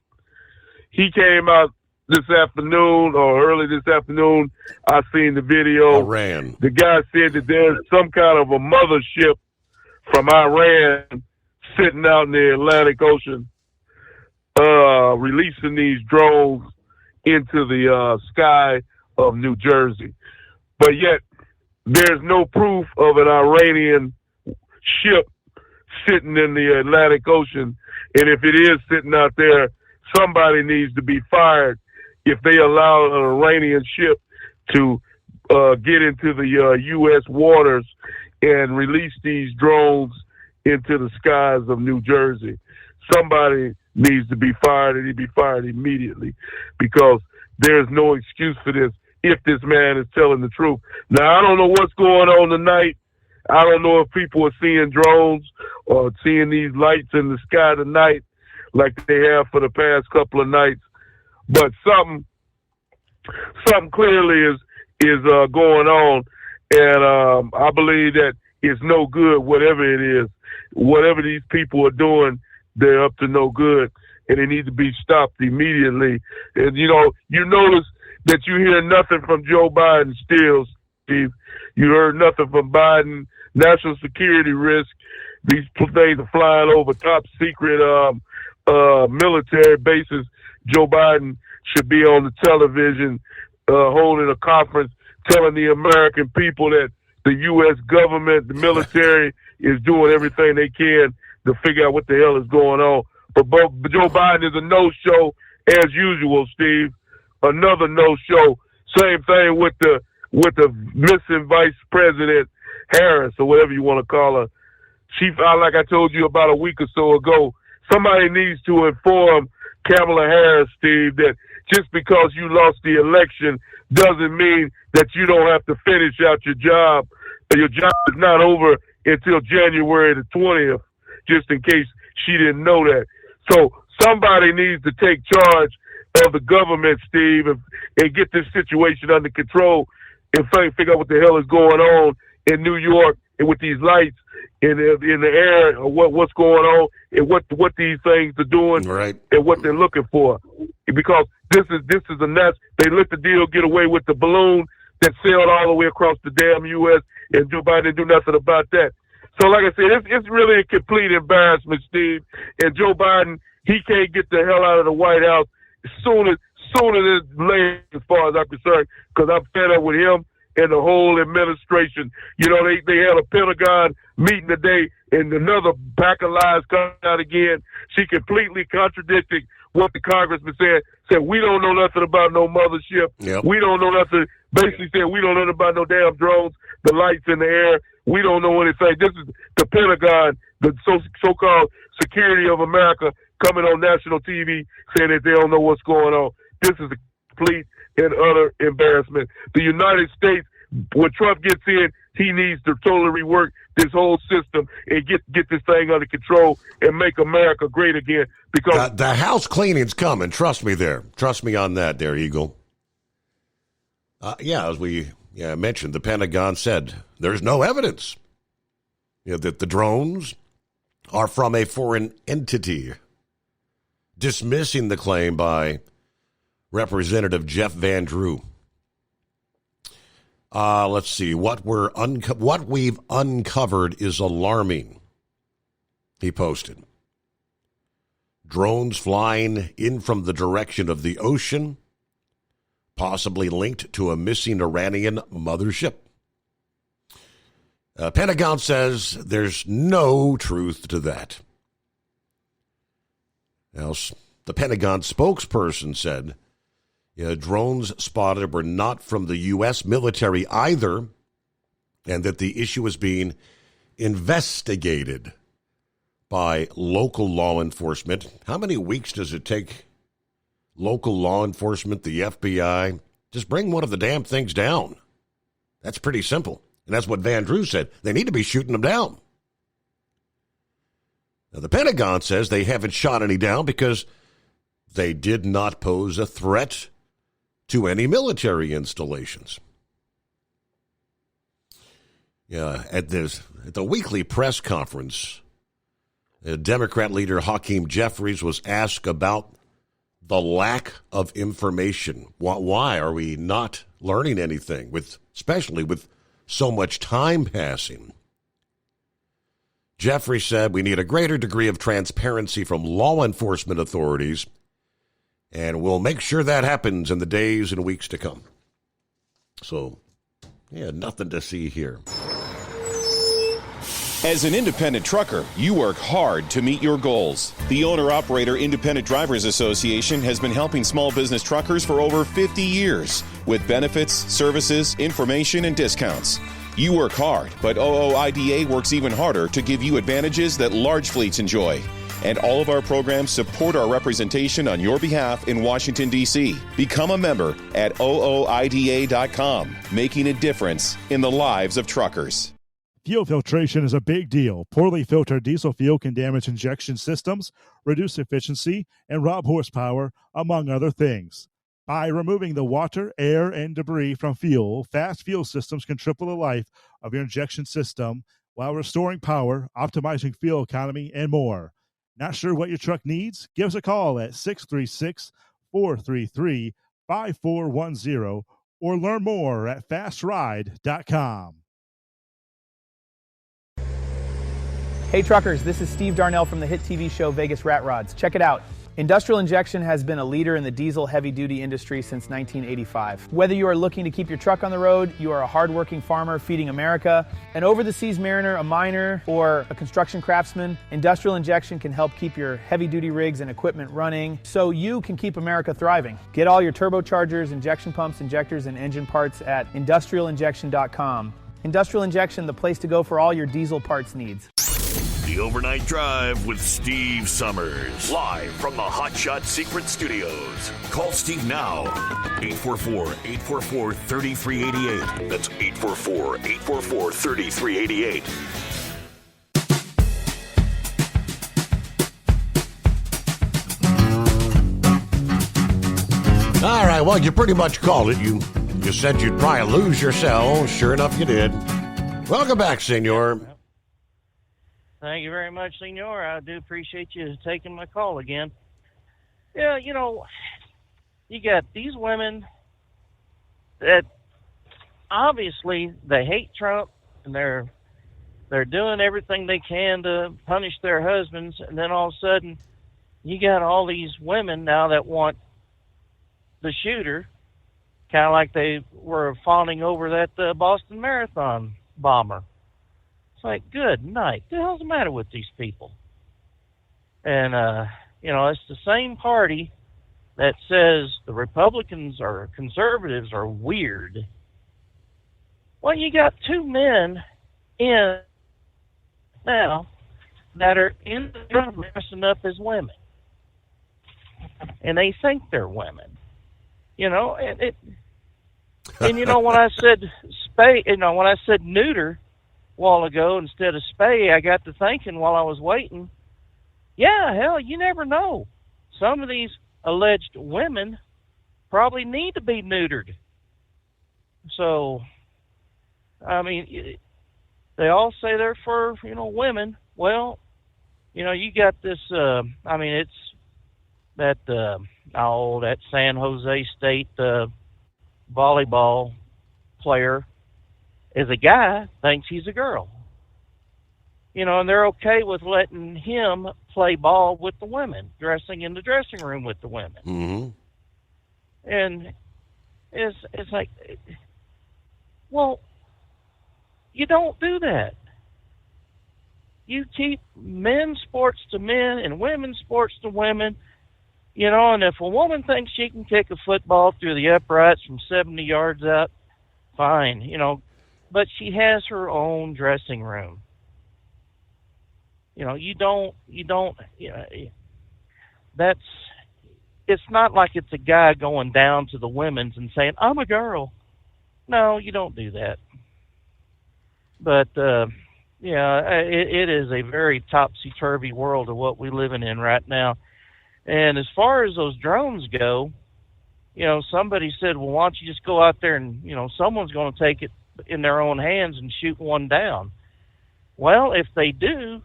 He came out this afternoon or early this afternoon. I seen the video. Iran. The guy said that there's some kind of a mothership from Iran sitting out in the Atlantic Ocean, releasing these drones into the sky of New Jersey. But yet, there's no proof of an Iranian ship sitting in the Atlantic Ocean. And if it is sitting out there, somebody needs to be fired if they allow an Iranian ship to get into the U.S. waters and release these drones into the skies of New Jersey. somebody needs to be fired, and he'd be fired immediately, because there's no excuse for this if this man is telling the truth. Now, I don't know what's going on tonight. I don't know if people are seeing drones or seeing these lights in the sky tonight like they have for the past couple of nights, but something clearly is going on, and I believe that it's no good, whatever it is. Whatever these people are doing, they're up to no good, and they need to be stopped immediately. And, you notice that you hear nothing from Joe Biden still, Steve. You heard nothing from Biden. National security risk. These things are flying over top secret military bases. Joe Biden should be on the television holding a conference telling the American people that the U.S. government, the military, is doing everything they can to figure out what the hell is going on. But Joe Biden is a no-show as usual, Steve. Another no-show. Same thing with the missing Vice President Harris, or whatever you want to call her. She, like I told you about a week or so ago, somebody needs to inform Kamala Harris, Steve, that just because you lost the election doesn't mean that you don't have to finish out your job. Your job is not over until January the 20th, just in case she didn't know that. So somebody needs to take charge of the government, Steve, and get this situation under control and figure out what the hell is going on in New York and with these lights in the air, what's going on and what these things are doing, right, and what they're looking for. Because this is a mess. They let the deal get away with the balloon that sailed all the way across the damn U.S., and Joe Biden didn't do nothing about that. So like I said, it's really a complete embarrassment, Steve. And Joe Biden, he can't get the hell out of the White House sooner than later, as far as I'm concerned, because I'm fed up with him and the whole administration. You know, they had a Pentagon meeting today, and another pack of lies coming out again. She completely contradicted what the congressman said we don't know nothing about no mothership. Yep. We don't know nothing. Basically said we don't know nothing about no damn drones, the lights in the air. We don't know anything. This is the Pentagon, the so-called security of America, coming on national TV saying that they don't know what's going on. This is a complete and utter embarrassment. The United States, when Trump gets in, he needs to totally rework this whole system and get this thing under control and make America great again. Because the house cleaning's coming. Trust me there. Trust me on that there, Eagle. As we mentioned, the Pentagon said there's no evidence that the drones are from a foreign entity, dismissing the claim by Representative Jeff Van Drew. Let's see. What we've uncovered is alarming, he posted. Drones flying in from the direction of the ocean, possibly linked to a missing Iranian mothership. Pentagon says there's no truth to that. Now, the Pentagon spokesperson said drones spotted were not from the U.S. military either, and that the issue is being investigated by local law enforcement. How many weeks does it take local law enforcement, the FBI, just bring one of the damn things down? That's pretty simple. And that's what Van Drew said. They need to be shooting them down. Now, the Pentagon says they haven't shot any down because they did not pose a threat to any military installations. At the weekly press conference, Democrat leader Hakeem Jeffries was asked about the lack of information. Why are we not learning anything, especially with so much time passing? Jeffries said we need a greater degree of transparency from law enforcement authorities, and we'll make sure that happens in the days and weeks to come. So, nothing to see here. As an independent trucker, you work hard to meet your goals. The Owner-Operator Independent Drivers Association has been helping small business truckers for over 50 years with benefits, services, information, and discounts. You work hard, but OOIDA works even harder to give you advantages that large fleets enjoy. And all of our programs support our representation on your behalf in Washington, D.C. Become a member at ooida.com, making a difference in the lives of truckers. Fuel filtration is a big deal. Poorly filtered diesel fuel can damage injection systems, reduce efficiency, and rob horsepower, among other things. By removing the water, air, and debris from fuel, fast fuel systems can triple the life of your injection system while restoring power, optimizing fuel economy, and more. Not sure what your truck needs? Give us a call at 636-433-5410 or learn more at fastride.com. Hey truckers, this is Steve Darnell from the hit TV show Vegas Rat Rods. Check it out. Industrial Injection has been a leader in the diesel heavy-duty industry since 1985. Whether you are looking to keep your truck on the road, you are a hard-working farmer feeding America, an over-the-seas mariner, a miner, or a construction craftsman, Industrial Injection can help keep your heavy-duty rigs and equipment running so you can keep America thriving. Get all your turbochargers, injection pumps, injectors, and engine parts at industrialinjection.com. Industrial Injection, the place to go for all your diesel parts needs. The Overnight Drive with Steve Summers. Live from the Hot Shot Secret Studios. Call Steve now. 844-844-3388. That's 844-844-3388. All right, well, you pretty much called it. You said you'd probably lose your cell. Sure enough, you did. Welcome back, senor. Thank you very much, senor. I do appreciate you taking my call again. Yeah, you know, you got these women that obviously they hate Trump and they're doing everything they can to punish their husbands, and then all of a sudden you got all these women now that want the shooter, kind of like they were fawning over that Boston Marathon bomber. It's like, good night. What the hell's the matter with these people? And, you know, it's the same party that says the Republicans or conservatives are weird. Well, you got two men in now that are in the government dressing up as women. And they think they're women. You know, and you know, when I said spay, you know, when I said neuter a while ago instead of spay, I got to thinking while I was waiting, yeah, hell, you never know. Some of these alleged women probably need to be neutered. So, I mean, they all say they're for, you know, women. Well, you know, you got this, I mean, it's that, that San Jose State volleyball player is a guy, thinks he's a girl. You know, and they're okay with letting him play ball with the women, dressing in the dressing room with the women. Mm-hmm. And it's like, well, you don't do that. You keep men's sports to men and women's sports to women. You know, and if a woman thinks she can kick a football through the uprights from 70 yards out, fine, you know, but she has her own dressing room. You know, you know, it's not like it's a guy going down to the women's and saying, I'm a girl. No, you don't do that. But, yeah, it is a very topsy-turvy world of what we're living in right now. And as far as those drones go, you know, somebody said, well, why don't you just go out there and, you know, someone's going to take it in their own hands and shoot one down. Well, if they do,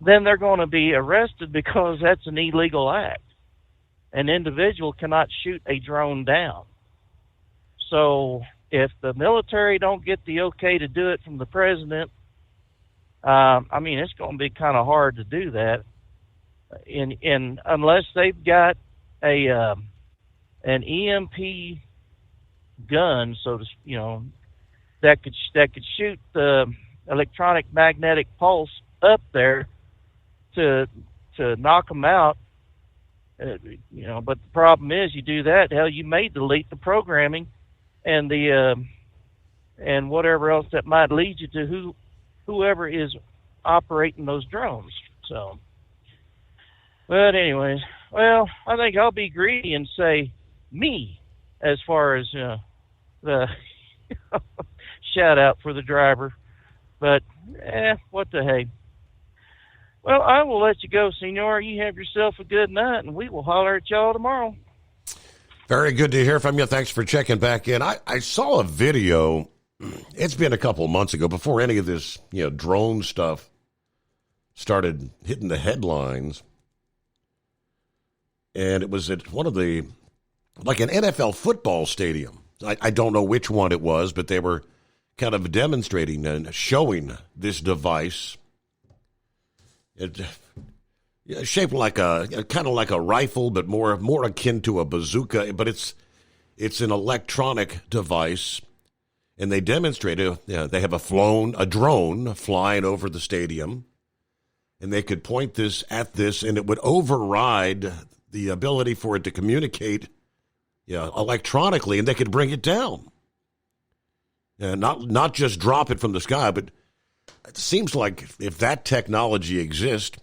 then they're going to be arrested because that's an illegal act. An individual cannot shoot a drone down. So if the military don't get the okay to do it from the president, I mean, it's going to be kind of hard to do that. In unless they've got an EMP gun, so to, you know, that could shoot the electronic magnetic pulse up there to knock them out. You know, but the problem is, you do that, hell, you may delete the programming and the and whatever else that might lead you to whoever is operating those drones. So. But anyways, well, I think I'll be greedy and say me as far as the shout out for the driver. But, what the hey. Well, I will let you go, senor. You have yourself a good night, and we will holler at y'all tomorrow. Very good to hear from you. Thanks for checking back in. I saw a video. It's been a couple of months ago, before any of this, drone stuff started hitting the headlines. And it was at one of the, like an NFL football stadium. I don't know which one it was, but they were kind of demonstrating and showing this device. It shaped like kind of like a rifle, but more akin to a bazooka. But it's an electronic device, and they demonstrated. They have a drone flying over the stadium, and they could point this at this, and it would override the ability for it to communicate, electronically, and they could bring it down. Not just drop it from the sky, but it seems like if that technology exists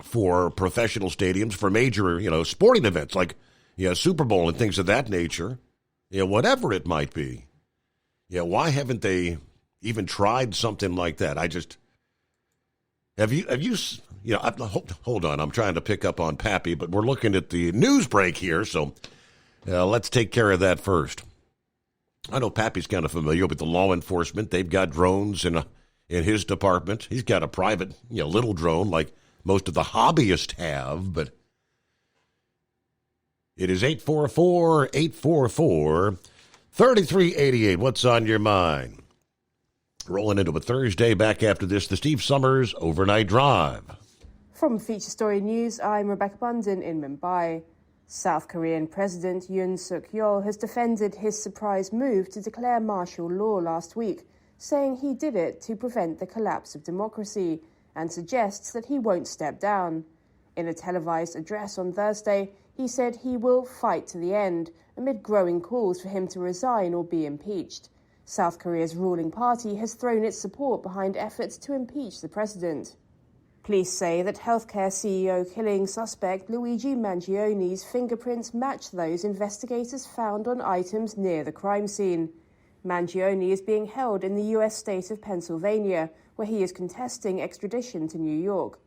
for professional stadiums, for major, sporting events like, Super Bowl and things of that nature, whatever it might be, why haven't they even tried something like that? Have you, hold on, I'm trying to pick up on Pappy, but we're looking at the news break here, so let's take care of that first. I know Pappy's kind of familiar with the law enforcement. They've got drones in his department. He's got a private, little drone like most of the hobbyists have, but it is 844-844-3388. What's on your mind? Rolling into a Thursday. Back after this, the Steve Summers Overnight Drive. From Feature Story News, I'm Rebecca Bunden in Mumbai. South Korean President Yoon Suk-yeol has defended his surprise move to declare martial law last week, saying he did it to prevent the collapse of democracy, and suggests that he won't step down. In a televised address on Thursday, he said he will fight to the end, amid growing calls for him to resign or be impeached. South Korea's ruling party has thrown its support behind efforts to impeach the president. Police say that healthcare CEO killing suspect Luigi Mangioni's fingerprints match those investigators found on items near the crime scene. Mangioni is being held in the U.S. state of Pennsylvania, where he is contesting extradition to New York.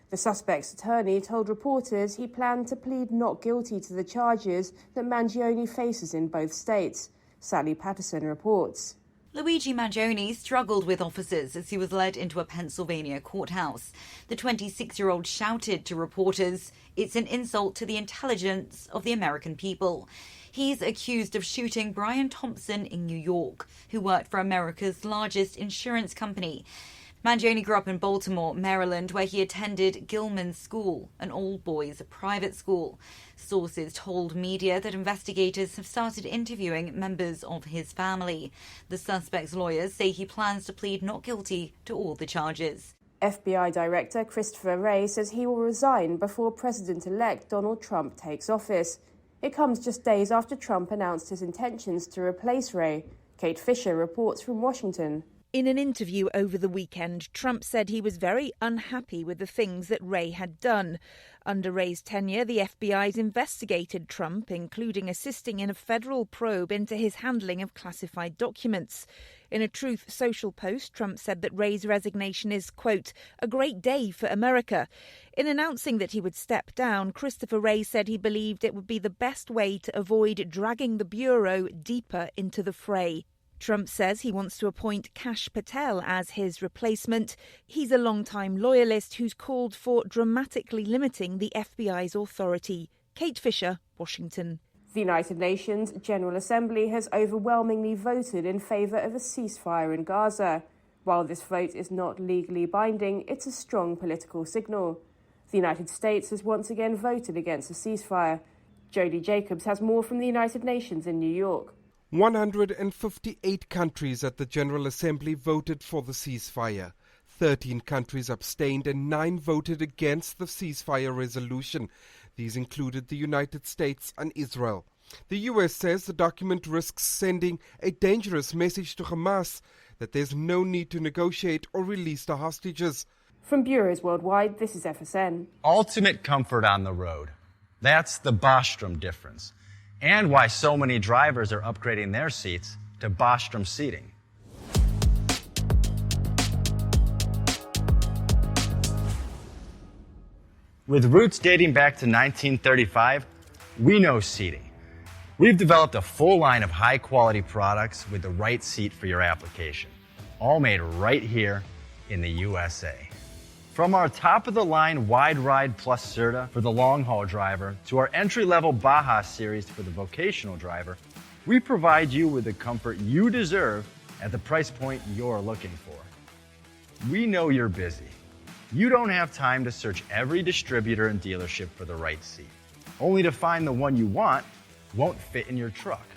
The suspect's attorney told reporters he planned to plead not guilty to the charges that Mangioni faces in both states. Sally Patterson reports. Luigi Mangioni struggled with officers as he was led into a Pennsylvania courthouse. The 26-year-old shouted to reporters, "It's an insult to the intelligence of the American people." He's accused of shooting Brian Thompson in New York, who worked for America's largest insurance company. Mangioni grew up in Baltimore, Maryland, where he attended Gilman School, an all-boys private school. Sources told media that investigators have started interviewing members of his family. The suspect's lawyers say he plans to plead not guilty to all the charges. FBI Director Christopher Wray says he will resign before President-elect Donald Trump takes office. It comes just days after Trump announced his intentions to replace Wray. Kate Fisher reports from Washington. In an interview over the weekend, Trump said he was very unhappy with the things that Wray had done. Under Wray's tenure, the FBI's investigated Trump, including assisting in a federal probe into his handling of classified documents. In a Truth Social post, Trump said that Wray's resignation is, quote, a great day for America. In announcing that he would step down, Christopher Wray said he believed it would be the best way to avoid dragging the Bureau deeper into the fray. Trump says he wants to appoint Kash Patel as his replacement. He's a longtime loyalist who's called for dramatically limiting the FBI's authority. Kate Fisher, Washington. The United Nations General Assembly has overwhelmingly voted in favour of a ceasefire in Gaza. While this vote is not legally binding, it's a strong political signal. The United States has once again voted against a ceasefire. Jody Jacobs has more from the United Nations in New York. 158 countries at the General Assembly voted for the ceasefire. 13 countries abstained and 9 voted against the ceasefire resolution. These included the United States and Israel. The U.S. says the document risks sending a dangerous message to Hamas that there's no need to negotiate or release the hostages. From bureaus worldwide, this is FSN. Ultimate comfort on the road. That's the Bostrom difference. And why so many drivers are upgrading their seats to Bostrom seating. With roots dating back to 1935, we know seating. We've developed a full line of high-quality products with the right seat for your application, all made right here in the USA. From our top-of-the-line Wide Ride Plus Certa for the long-haul driver to our entry-level Baja series for the vocational driver, we provide you with the comfort you deserve at the price point you're looking for. We know you're busy. You don't have time to search every distributor and dealership for the right seat, only to find the one you want won't fit in your truck.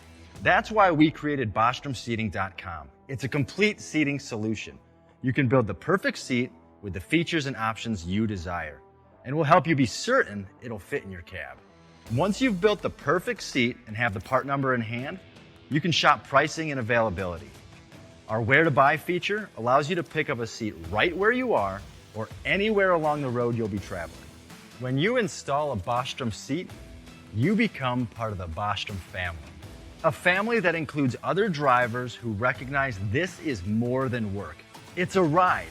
That's why we created BostromSeating.com. It's a complete seating solution. You can build the perfect seat with the features and options you desire, and we'll help you be certain it'll fit in your cab. Once you've built the perfect seat and have the part number in hand, you can shop pricing and availability. Our Where to Buy feature allows you to pick up a seat right where you are or anywhere along the road you'll be traveling. When you install a Bostrom seat, you become part of the Bostrom family. A family that includes other drivers who recognize this is more than work. It's a ride.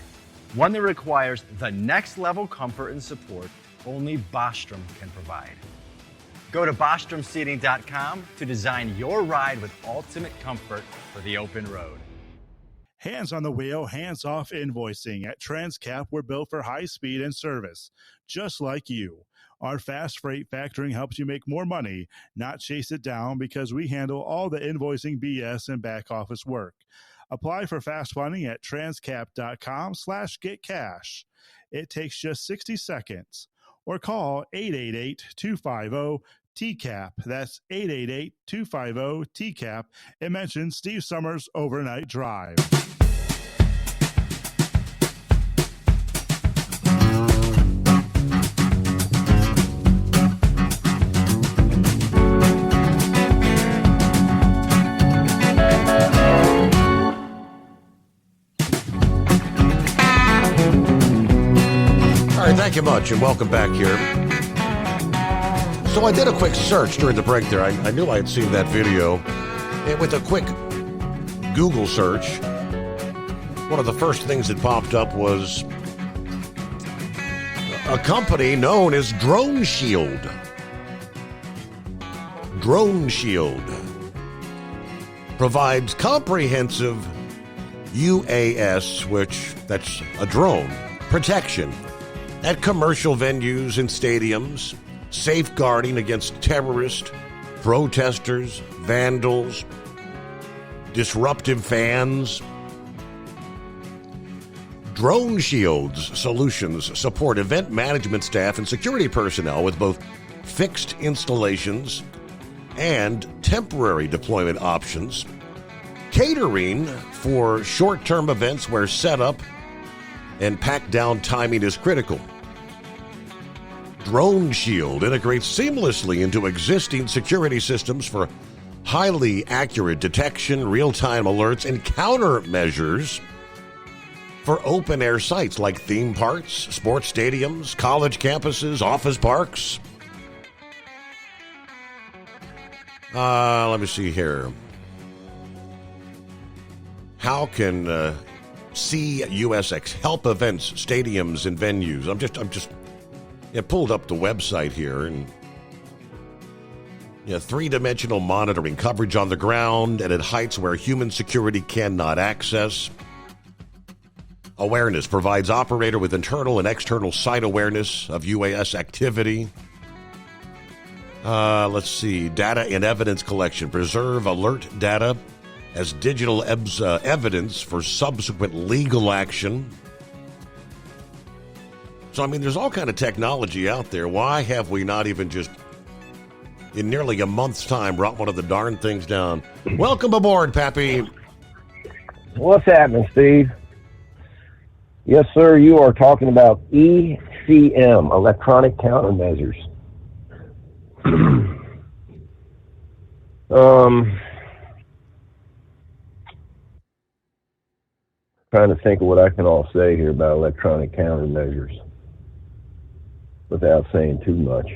One that requires the next level comfort and support only Bostrom can provide. Go to BostromSeating.com to design your ride with ultimate comfort for the open road. Hands on the wheel, hands off invoicing. At Transcap, we're built for high speed and service, just like you. Our fast freight factoring helps you make more money, not chase it down, because we handle all the invoicing BS and back office work. Apply for fast funding at transcap.com/getcash. It takes just 60 seconds. Or call 888-250-TCAP. That's 888-250-TCAP. And mention Steve Summers Overnight Drive. Thank you much, and welcome back here. So I did a quick search during the break there. I knew I had seen that video. And with a quick Google search, one of the first things that popped up was a company known as Drone Shield. Drone Shield provides comprehensive UAS, which that's a drone, protection at commercial venues and stadiums, safeguarding against terrorists, protesters, vandals, disruptive fans. Drone Shield's solutions support event management staff and security personnel with both fixed installations and temporary deployment options, catering for short-term events where setup and pack-down timing is critical. Drone Shield integrates seamlessly into existing security systems for highly accurate detection, real-time alerts, and countermeasures for open-air sites like theme parks, sports stadiums, college campuses, office parks. Let me see here. How can CUSX help events, stadiums, and venues? I'm just pulled up the website here, and three-dimensional monitoring, coverage on the ground and at heights where human security cannot access. Awareness provides operator with internal and external site awareness of UAS activity. Let's see. Data and evidence collection. Preserve alert data as digital evidence for subsequent legal action. So, there's all kind of technology out there. Why have we not even just, in nearly a month's time, brought one of the darn things down? Welcome aboard, Pappy. What's happening, Steve? Yes, sir, you are talking about ECM, electronic countermeasures. trying to think of what I can all say here about electronic countermeasures without saying too much.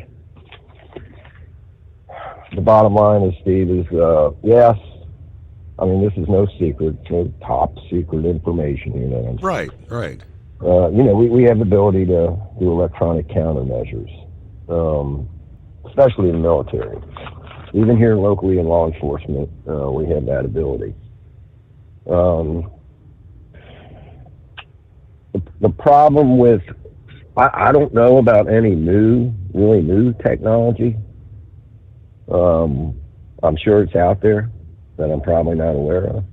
The bottom line is, Steve, is yes. I mean, this is no secret, no top secret information, you know. Right. You know, we have the ability to do electronic countermeasures, especially in the military. Even here locally in law enforcement, we have that ability. The problem with, I don't know about any really new technology. I'm sure it's out there that I'm probably not aware of.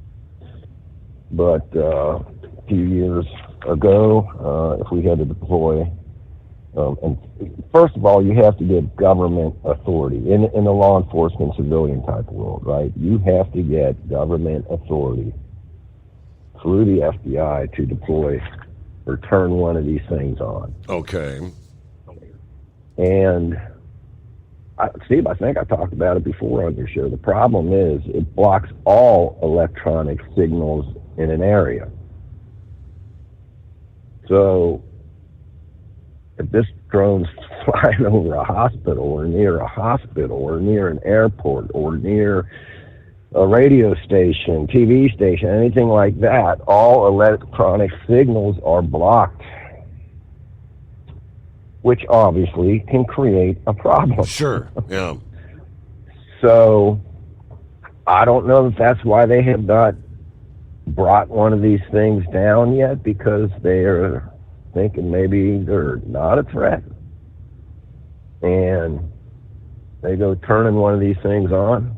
But a few years ago, if we had to deploy, and first of all, you have to get government authority in the law enforcement civilian type world, right? You have to get government authority through the FBI to deploy or turn one of these things on. Okay. And Steve, I think I talked about it before on your show. The problem is it blocks all electronic signals in an area. So if this drone's flying over a hospital or near an airport or near a radio station, TV station, anything like that, all electronic signals are blocked, which obviously can create a problem. Sure, yeah. So I don't know if that's why they have not brought one of these things down yet, because they are thinking maybe they're not a threat. And they go turning one of these things on.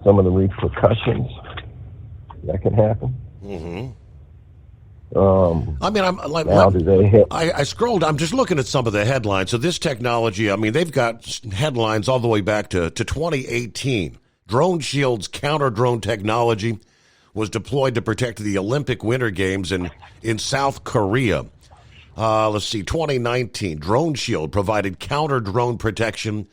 Some of the repercussions that can happen. Mm-hmm. I mean, I scrolled. I'm just looking at some of the headlines. So this technology, I mean, they've got headlines all the way back to 2018. Drone Shield's counter-drone technology was deployed to protect the Olympic Winter Games in South Korea. Let's see, 2019. Drone Shield provided counter-drone protection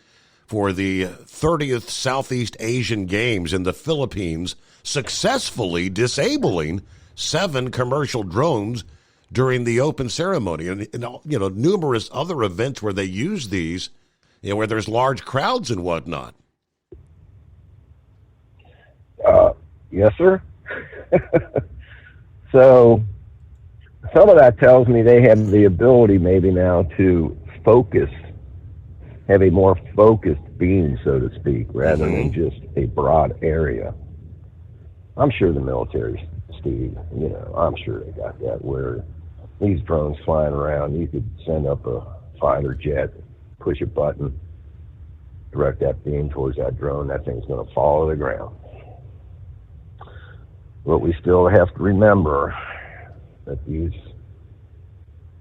for the 30th Southeast Asian Games in the Philippines, successfully disabling 7 commercial drones during the open ceremony, and you know, numerous other events where they use these, you know, where there's large crowds and whatnot. Yes, sir. So some of that tells me they have the ability maybe now to have a more focused beam, so to speak, rather than just a broad area. I'm sure the military, Steve, you know, I'm sure they got that, where these drones flying around, you could send up a fighter jet, push a button, direct that beam towards that drone, that thing's going to fall to the ground. But we still have to remember that these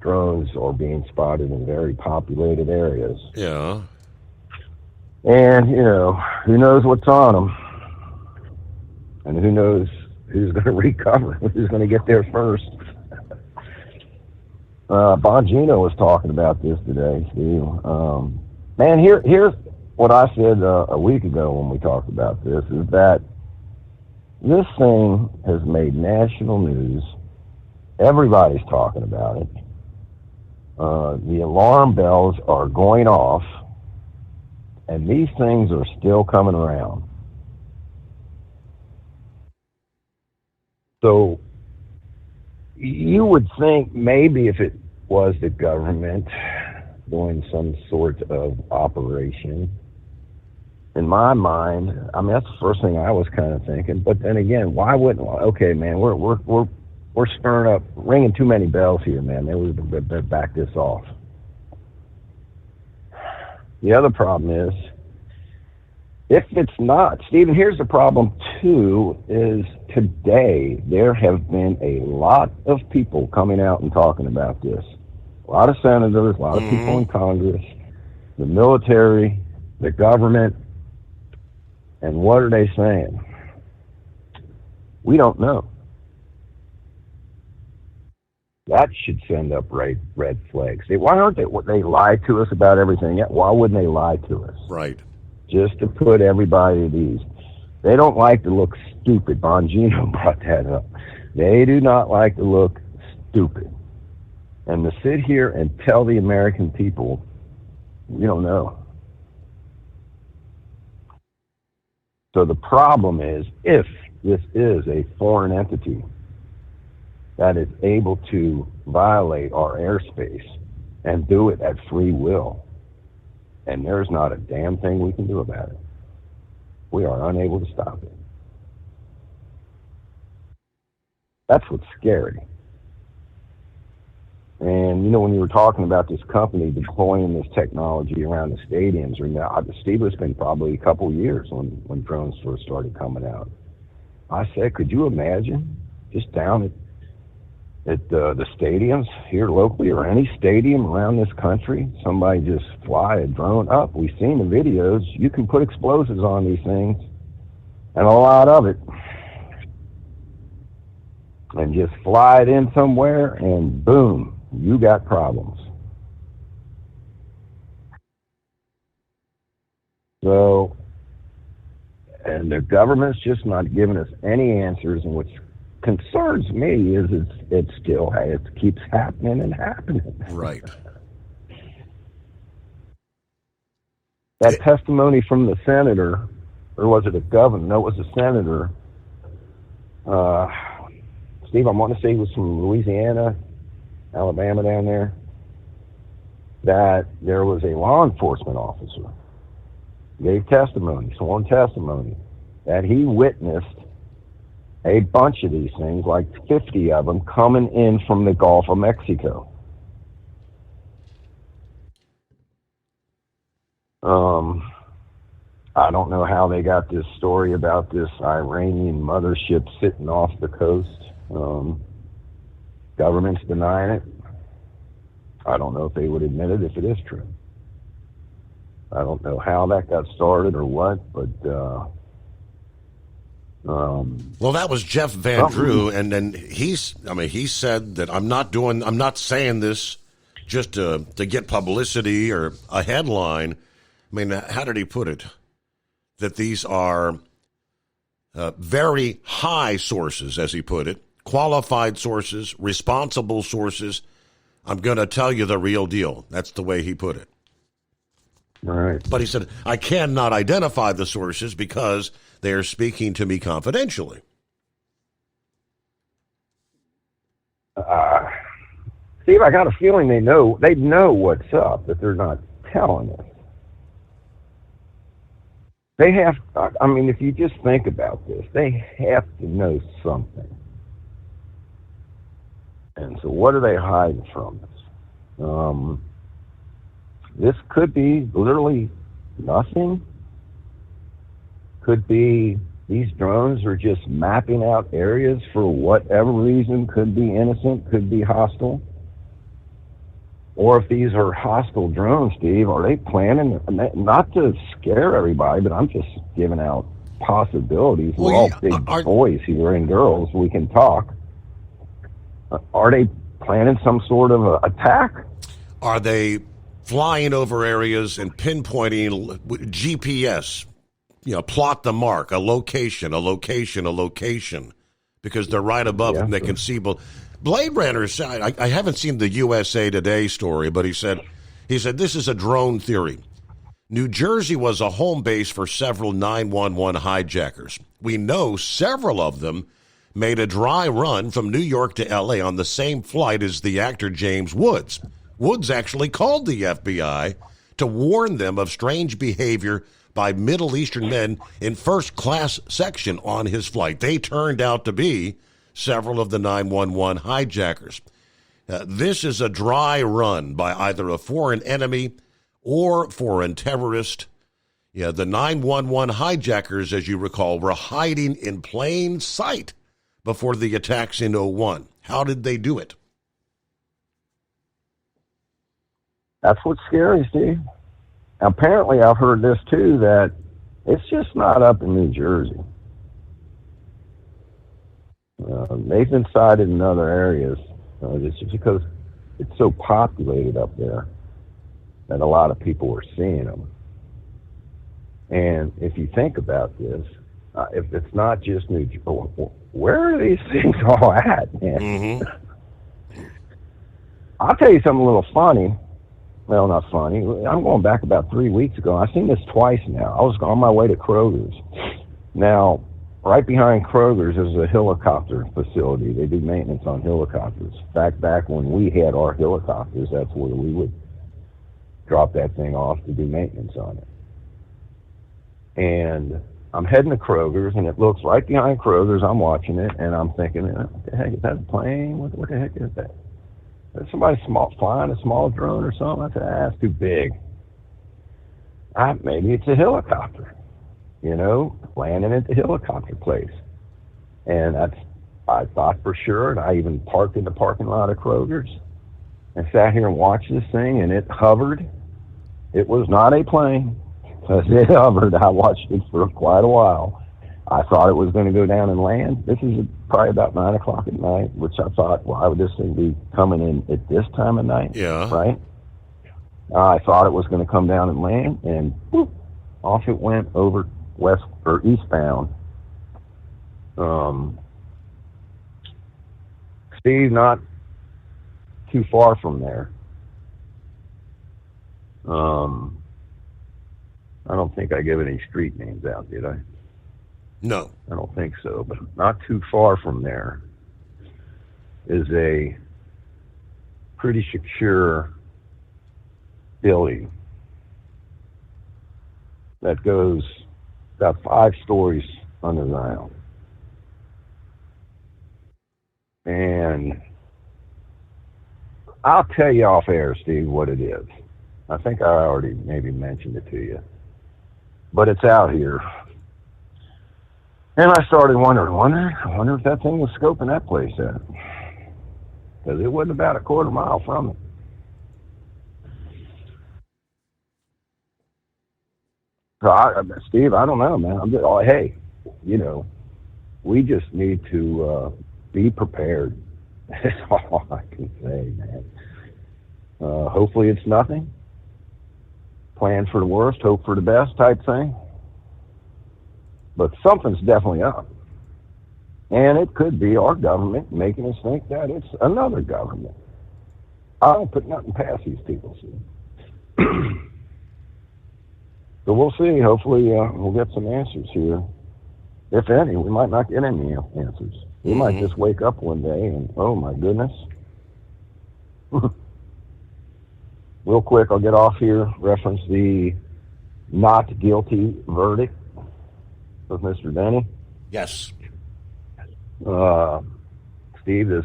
drones are being spotted in very populated areas. Yeah. And, you know, who knows what's on them? And who knows who's going to recover, who's going to get there first. Bongino was talking about this today, Steve. Man, here's what I said a week ago when we talked about this, is that this thing has made national news. Everybody's talking about it. The alarm bells are going off, and these things are still coming around. So you would think maybe if it was the government doing some sort of operation, in my mind, I mean, that's the first thing I was kind of thinking. But then again, why wouldn't? Okay, man, we're stirring up, ringing too many bells here, man. They would back this off. The other problem is, if it's not, Stephen, here's the problem too, is today there have been a lot of people coming out and talking about this. A lot of senators, a lot of people in Congress, the military, the government, and what are they saying? We don't know. That should send up red flags. Why aren't they lie to us about everything? Why wouldn't they lie to us? Right. Just to put everybody at ease. They don't like to look stupid. Bongino brought that up. They do not like to look stupid. And to sit here and tell the American people, we don't know. So the problem is, if this is a foreign entity that is able to violate our airspace and do it at free will, and there's not a damn thing we can do about it, we are unable to stop it. That's what's scary. And, you know, when you were talking about this company deploying this technology around the stadiums, Steve, it's been probably a couple years when drones first started coming out. I said, could you imagine just down at the stadiums here locally or any stadium around this country, somebody just fly a drone up? We've seen the videos. You can put explosives on these things, and a lot of it, and just fly it in somewhere, and boom, you got problems. So, and the government's just not giving us any answers, and what concerns me is it keeps happening and happening. Right. That testimony from the senator, or was it a governor? No, it was a senator. Steve, I want to say he was from Louisiana, Alabama down there, that there was a law enforcement officer, gave testimony, sworn testimony, that he witnessed a bunch of these things, like 50 of them, coming in from the Gulf of Mexico. I don't know how they got this story about this Iranian mothership sitting off the coast. Government's denying it. I don't know if they would admit it if it is true. I don't know how that got started or what, but well, that was Jeff Van Drew, and then he said that I'm not saying this just to get publicity or a headline. I mean, how did he put it? That these are very high sources, as he put it, qualified sources, responsible sources. I'm going to tell you the real deal. That's the way he put it. All right. But he said, I cannot identify the sources because they are speaking to me confidentially. Steve, I got a feeling they know what's up, but they're not telling us. They have, I mean, if you just think about this, they have to know something. And so what are they hiding from us? This could be literally nothing. Could be these drones are just mapping out areas for whatever reason. Could be innocent, could be hostile. Or if these are hostile drones, Steve, are they planning, not to scare everybody, but I'm just giving out possibilities. We're all big boys here and girls. We can talk. Are they planning some sort of attack? Are they flying over areas and pinpointing GPS, plot the mark, a location, because they're right above them. They can see. Blade Runner said, I haven't seen the USA Today story, but he said this is a drone theory. New Jersey was a home base for several 911 hijackers. We know several of them made a dry run from New York to L.A. on the same flight as the actor James Woods. Woods actually called the FBI to warn them of strange behavior by Middle Eastern men in first-class section on his flight. They turned out to be several of the 911 hijackers. This is a dry run by either a foreign enemy or foreign terrorist. Yeah, the 911 hijackers, as you recall, were hiding in plain sight before the attacks in 2001. How did they do it? That's what's scary, Steve. Apparently, I've heard this too, that it's just not up in New Jersey. They've been sighted in other areas. It's just because it's so populated up there that a lot of people are seeing them. And if you think about this, if it's not just New Jersey, where are these things all at, man? Mm-hmm. I'll tell you something a little funny. Well, not funny. I'm going back about 3 weeks ago. I've seen this twice now. I was on my way to Kroger's. Now, right behind Kroger's is a helicopter facility. They do maintenance on helicopters. Back when we had our helicopters, that's where we would drop that thing off to do maintenance on it. And I'm heading to Kroger's, and it looks right behind Kroger's. I'm watching it, and I'm thinking, what the heck, is that a plane? What the heck is that? Is somebody flying a small drone or something? I said, that's too big. Maybe it's a helicopter, landing at the helicopter place. And I thought for sure, and I even parked in the parking lot of Kroger's and sat here and watched this thing, and it hovered. It was not a plane, because it hovered. I watched it for quite a while. I thought it was going to go down and land. This is probably about 9 o'clock at night, which I thought, why would this thing be coming in at this time of night? Yeah. Right? I thought it was going to come down and land, and whoop, off it went over west or eastbound. Steve, not too far from there. I don't think I gave any street names out, did I? No. I don't think so, but not too far from there is a pretty secure building that goes about 5 stories underground. And I'll tell you off air, Steve, what it is. I think I already maybe mentioned it to you. But it's out here. And I started wondering, I wonder if that thing was scoping that place out. Because it wasn't about a quarter mile from it. So, Steve, I don't know, man. Hey, we just need to be prepared. That's all I can say, man. Hopefully it's nothing. Plan for the worst, hope for the best type thing. But something's definitely up. And it could be our government making us think that it's another government. I don't put nothing past these people, see. So we'll see. Hopefully we'll get some answers here. If any, we might not get any answers. We might just wake up one day and, oh my goodness. Real quick, I'll get off here, reference the not guilty verdict of Mr. Denny. Yes. Steve, this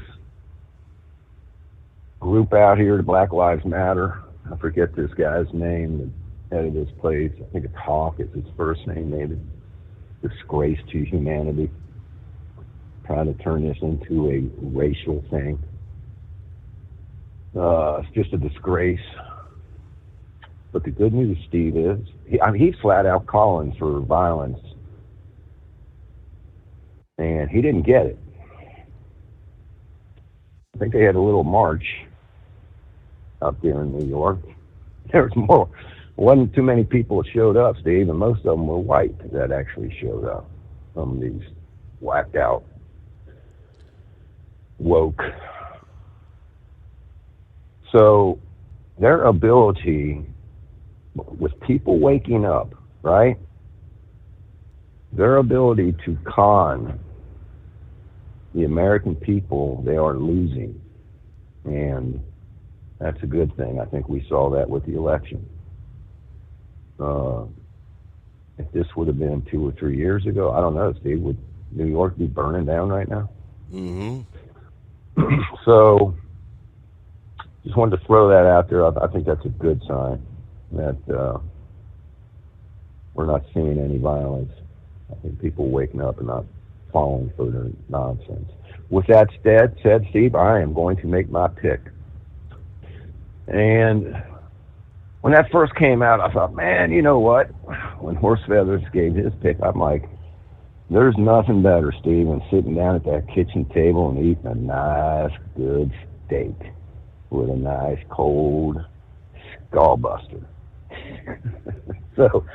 group out here, the Black Lives Matter, I forget this guy's name, the head of this place, I think it's Hawk is his first name, maybe. Disgrace to humanity. Trying to turn this into a racial thing. It's just a disgrace. But the good news, Steve, is he's flat out calling for violence. And he didn't get it. I think they had a little march out there in New York. Wasn't too many people that showed up, Steve, and most of them were white that actually showed up. Some of these whacked out, woke. So their ability, with people waking up, right? Their ability to con the American people, they are losing. And that's a good thing. I think we saw that with the election. If this would have been 2 or 3 years ago, I don't know, Steve, would New York be burning down right now? Mm-hmm. So, just wanted to throw that out there. I think that's a good sign that we're not seeing any violence. I think people waking up and not falling for their nonsense. With that said, Steve, I am going to make my pick. And when that first came out, I thought, man, you know what? When Horse Feathers gave his pick, I'm like, there's nothing better, Steve, than sitting down at that kitchen table and eating a nice, good steak with a nice, cold skullbuster. So,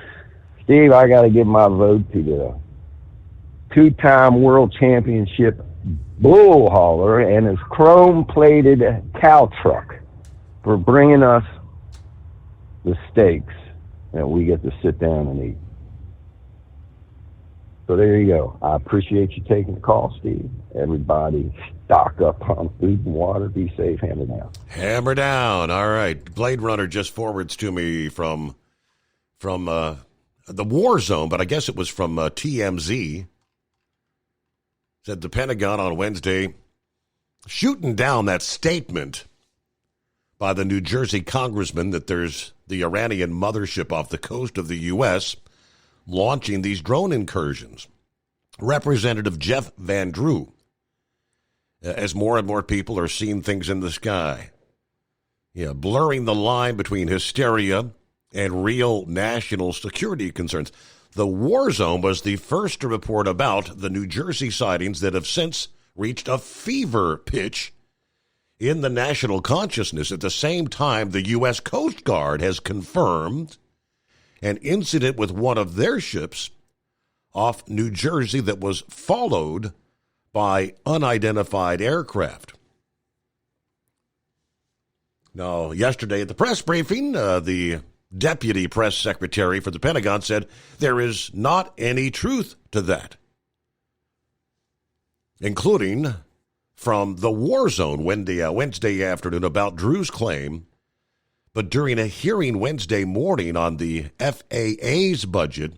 Steve, I got to give my vote to the two-time world championship bull hauler and his chrome-plated cow truck for bringing us the steaks that we get to sit down and eat. So there you go. I appreciate you taking the call, Steve. Everybody stock up on food and water. Be safe. Hammer down. Hammer down. All right. Blade Runner just forwards to me from the War Zone, but I guess it was from TMZ. Said the Pentagon on Wednesday shooting down that statement by the New Jersey congressman that there's the Iranian mothership off the coast of the U.S. launching these drone incursions. Representative Jeff Van Drew, as more and more people are seeing things in the sky, blurring the line between hysteria and real national security concerns. The War Zone was the first to report about the New Jersey sightings that have since reached a fever pitch in the national consciousness. At the same time, the U.S. Coast Guard has confirmed an incident with one of their ships off New Jersey that was followed by unidentified aircraft. Now, yesterday at the press briefing, the deputy press secretary for the Pentagon said there is not any truth to that, including from the War Zone Wednesday afternoon about Drew's claim. But during a hearing Wednesday morning on the FAA's budget,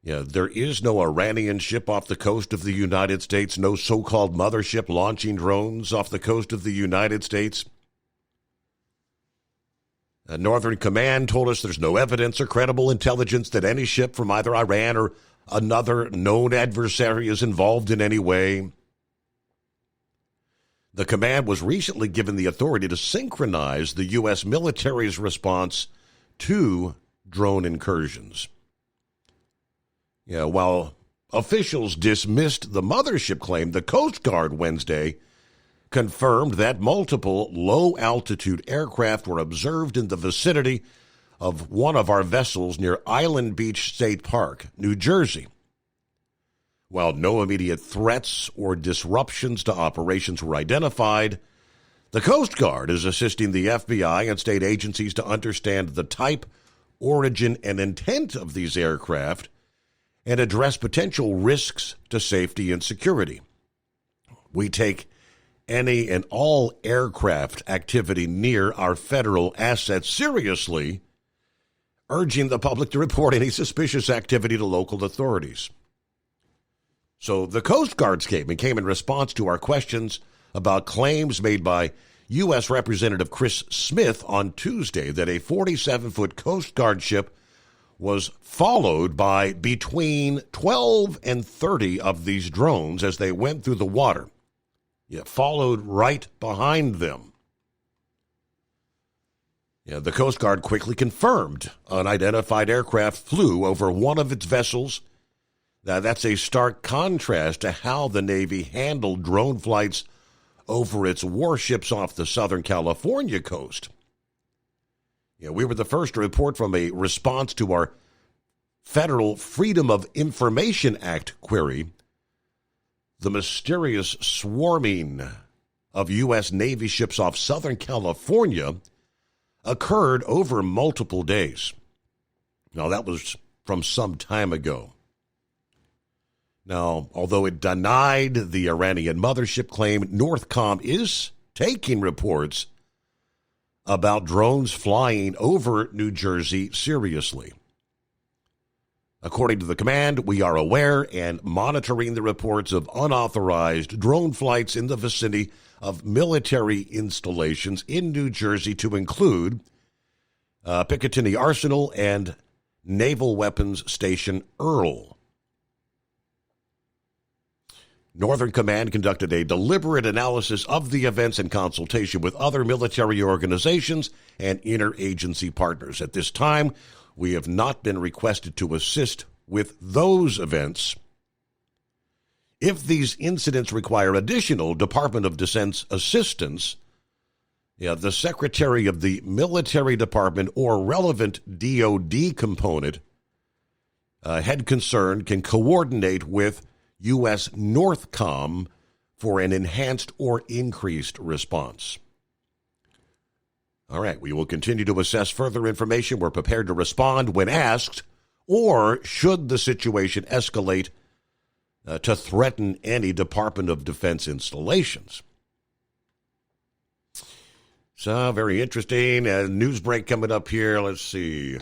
there is no Iranian ship off the coast of the United States, no so-called mothership launching drones off the coast of the United States. Northern Command told us there's no evidence or credible intelligence that any ship from either Iran or another known adversary is involved in any way. The command was recently given the authority to synchronize the U.S. military's response to drone incursions. While officials dismissed the mothership claim, the Coast Guard Wednesday confirmed that multiple low-altitude aircraft were observed in the vicinity of one of our vessels near Island Beach State Park, New Jersey. While no immediate threats or disruptions to operations were identified, the Coast Guard is assisting the FBI and state agencies to understand the type, origin, and intent of these aircraft and address potential risks to safety and security. We take any and all aircraft activity near our federal assets seriously, urging the public to report any suspicious activity to local authorities. So the Coast Guard statement came in response to our questions about claims made by U.S. Representative Chris Smith on Tuesday that a 47-foot Coast Guard ship was followed by between 12 and 30 of these drones as they went through the water. Followed right behind them. The Coast Guard quickly confirmed unidentified aircraft flew over one of its vessels. Now, that's a stark contrast to how the Navy handled drone flights over its warships off the Southern California coast. We were the first to report from a response to our Federal Freedom of Information Act query the mysterious swarming of U.S. Navy ships off Southern California occurred over multiple days. Now, that was from some time ago. Now, although it denied the Iranian mothership claim, Northcom is taking reports about drones flying over New Jersey seriously. According to the command, we are aware and monitoring the reports of unauthorized drone flights in the vicinity of military installations in New Jersey, to include Picatinny Arsenal and Naval Weapons Station Earl. Northern Command conducted a deliberate analysis of the events in consultation with other military organizations and interagency partners. At this time, we have not been requested to assist with those events. If these incidents require additional Department of Defense assistance, the Secretary of the Military Department or relevant DOD component head concern can coordinate with U.S. Northcom for an enhanced or increased response. All right, we will continue to assess further information. We're prepared to respond when asked, or should the situation escalate to threaten any Department of Defense installations. So, very interesting. News break coming up here. Let's see.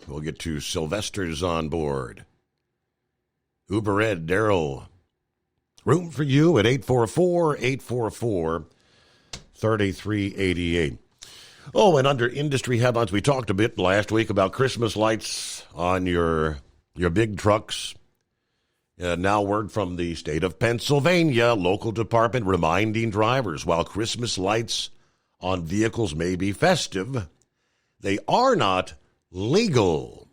We'll get to Sylvester's on board. Uber Ed, Daryl. Room for you at 844-844-3388. Oh, and under industry headlines, we talked a bit last week about Christmas lights on your big trucks. Now word from the state of Pennsylvania, local department reminding drivers while Christmas lights on vehicles may be festive, they are not legal.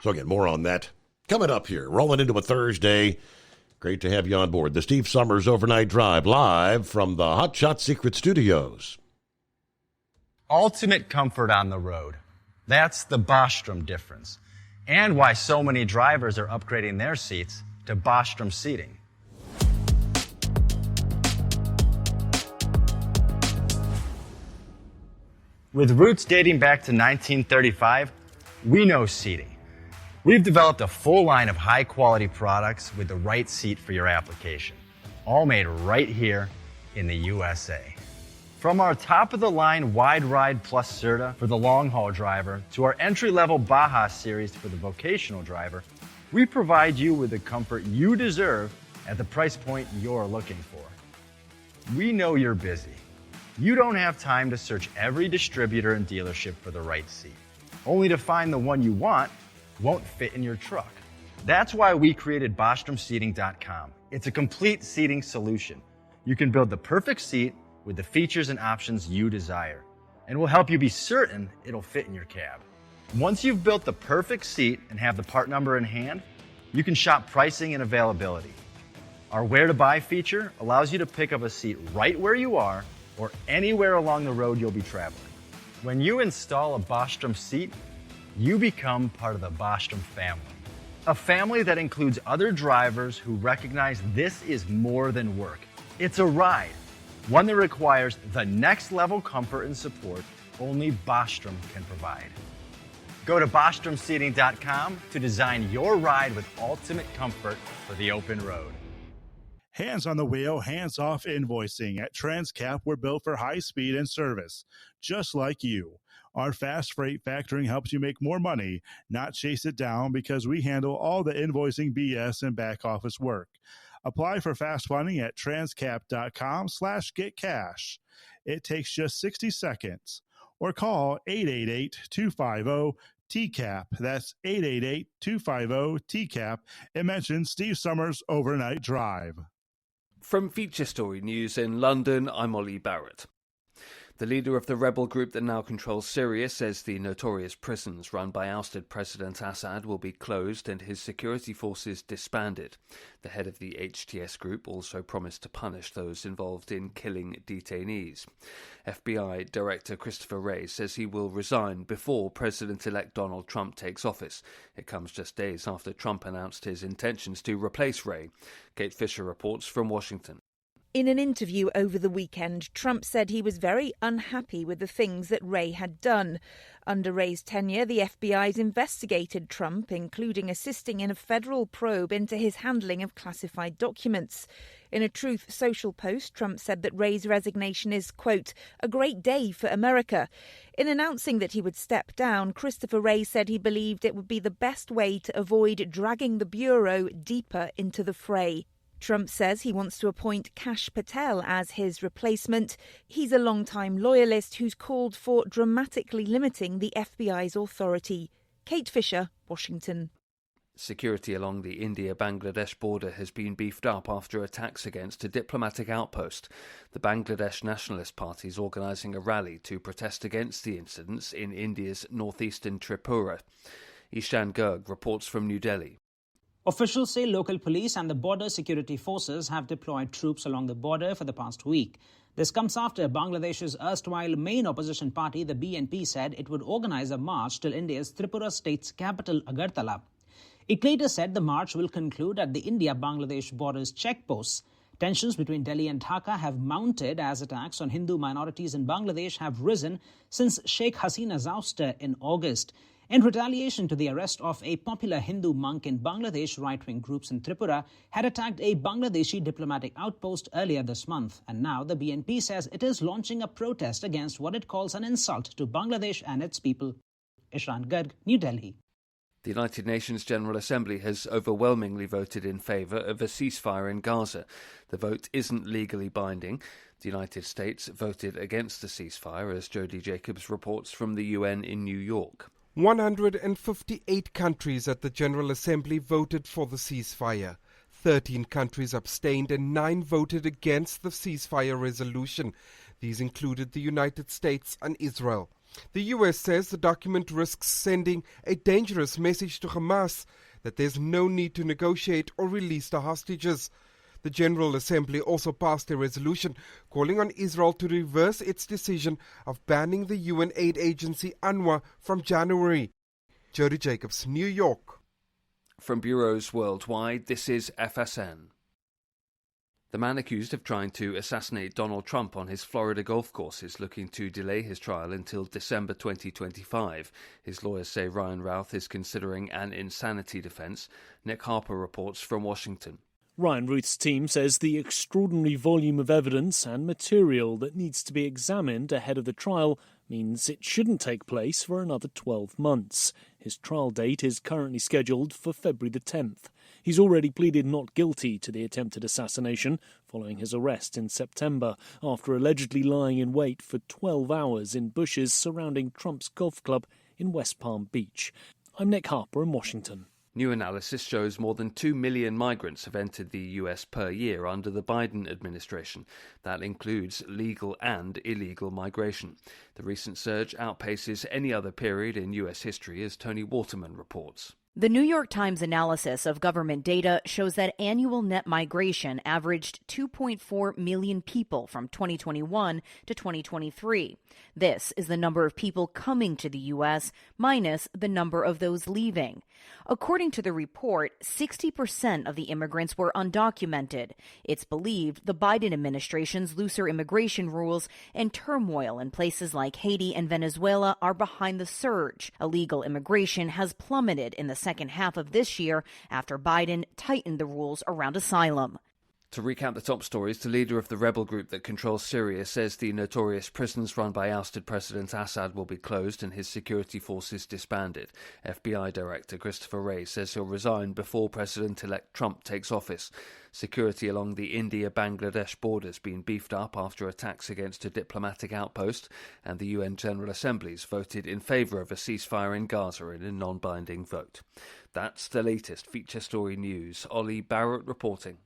So again, more on that coming up here. Rolling into a Thursday. Great to have you on board. The Steve Summers Overnight Drive, live from the Hot Shot Secret Studios. Ultimate comfort on the road. That's the Bostrom difference. And why so many drivers are upgrading their seats to Bostrom seating. With roots dating back to 1935, we know seating. We've developed a full line of high-quality products with the right seat for your application, all made right here in the USA. From our top-of-the-line Wide Ride Plus Certa for the long-haul driver to our entry-level Baja series for the vocational driver, we provide you with the comfort you deserve at the price point you're looking for. We know you're busy. You don't have time to search every distributor and dealership for the right seat, only to find the one you want won't fit in your truck. That's why we created BostromSeating.com. It's a complete seating solution. You can build the perfect seat with the features and options you desire, and we'll help you be certain it'll fit in your cab. Once you've built the perfect seat and have the part number in hand, you can shop pricing and availability. Our Where to Buy feature allows you to pick up a seat right where you are or anywhere along the road you'll be traveling. When you install a Bostrom seat, you become part of the Bostrom family. A family that includes other drivers who recognize this is more than work. It's a ride, one that requires the next level comfort and support only Bostrom can provide. Go to BostromSeating.com to design your ride with ultimate comfort for the open road. Hands on the wheel, hands off invoicing. At Transcap, we're built for high speed and service, just like you. Our fast freight factoring helps you make more money, not chase it down, because we handle all the invoicing BS and back office work. Apply for fast funding at transcap.com/getcash. It takes just 60 seconds. Or call 888-250-TCAP. That's 888-250-TCAP. And mention Steve Summers Overnight Drive. From Feature Story News in London, I'm Ollie Barrett. The leader of the rebel group that now controls Syria says the notorious prisons run by ousted President Assad will be closed and his security forces disbanded. The head of the HTS group also promised to punish those involved in killing detainees. FBI Director Christopher Wray says he will resign before President-elect Donald Trump takes office. It comes just days after Trump announced his intentions to replace Wray. Kate Fisher reports from Washington. In an interview over the weekend, Trump said he was very unhappy with the things that Wray had done. Under Wray's tenure, the FBI's investigated Trump, including assisting in a federal probe into his handling of classified documents. In a Truth Social post, Trump said that Wray's resignation is, quote, a great day for America. In announcing that he would step down, Christopher Wray said he believed it would be the best way to avoid dragging the Bureau deeper into the fray. Trump says he wants to appoint Kash Patel as his replacement. He's a longtime loyalist who's called for dramatically limiting the FBI's authority. Kate Fisher, Washington. Security along the India-Bangladesh border has been beefed up after attacks against a diplomatic outpost. The Bangladesh Nationalist Party is organising a rally to protest against the incidents in India's northeastern Tripura. Ishan Garg reports from New Delhi. Officials say local police and the border security forces have deployed troops along the border for the past week. This comes after Bangladesh's erstwhile main opposition party, the BNP, said it would organize a march till India's Tripura state's capital, Agartala. It later said the march will conclude at the India-Bangladesh border's checkposts. Tensions between Delhi and Dhaka have mounted as attacks on Hindu minorities in Bangladesh have risen since Sheikh Hasina's ouster in August. In retaliation to the arrest of a popular Hindu monk in Bangladesh, right-wing groups in Tripura had attacked a Bangladeshi diplomatic outpost earlier this month. And now the BNP says it is launching a protest against what it calls an insult to Bangladesh and its people. Ishran Garg, New Delhi. The United Nations General Assembly has overwhelmingly voted in favour of a ceasefire in Gaza. The vote isn't legally binding. The United States voted against the ceasefire, as Jody Jacobs reports from the UN in New York. 158 countries at the General Assembly voted for the ceasefire. 13 countries abstained and 9 voted against the ceasefire resolution. These included the United States and Israel. The US says the document risks sending a dangerous message to Hamas that there's no need to negotiate or release the hostages. The General Assembly also passed a resolution calling on Israel to reverse its decision of banning the UN aid agency UNRWA from January. Jody Jacobs, New York. From bureaus worldwide, this is FSN. The man accused of trying to assassinate Donald Trump on his Florida golf course is looking to delay his trial until December 2025. His lawyers say Ryan Routh is considering an insanity defense. Nick Harper reports from Washington. Ryan Routh's team says the extraordinary volume of evidence and material that needs to be examined ahead of the trial means it shouldn't take place for another 12 months. His trial date is currently scheduled for February the 10th. He's already pleaded not guilty to the attempted assassination following his arrest in September after allegedly lying in wait for 12 hours in bushes surrounding Trump's golf club in West Palm Beach. I'm Nick Harper in Washington. New analysis shows more than 2 million migrants have entered the US per year under the Biden administration. That includes legal and illegal migration. The recent surge outpaces any other period in US history, as Tony Waterman reports. The New York Times analysis of government data shows that annual net migration averaged 2.4 million people from 2021 to 2023. This is the number of people coming to the U.S. minus the number of those leaving. According to the report, 60% of the immigrants were undocumented. It's believed the Biden administration's looser immigration rules and turmoil in places like Haiti and Venezuela are behind the surge. Illegal immigration has plummeted in the second half of this year after Biden tightened the rules around asylum. To recap the top stories, the leader of the rebel group that controls Syria says the notorious prisons run by ousted President Assad will be closed and his security forces disbanded. FBI Director Christopher Wray says he'll resign before President-elect Trump takes office. Security along the India-Bangladesh border has been beefed up after attacks against a diplomatic outpost, and the UN General Assembly's voted in favour of a ceasefire in Gaza in a non-binding vote. That's the latest feature story news. Ollie Barrett reporting.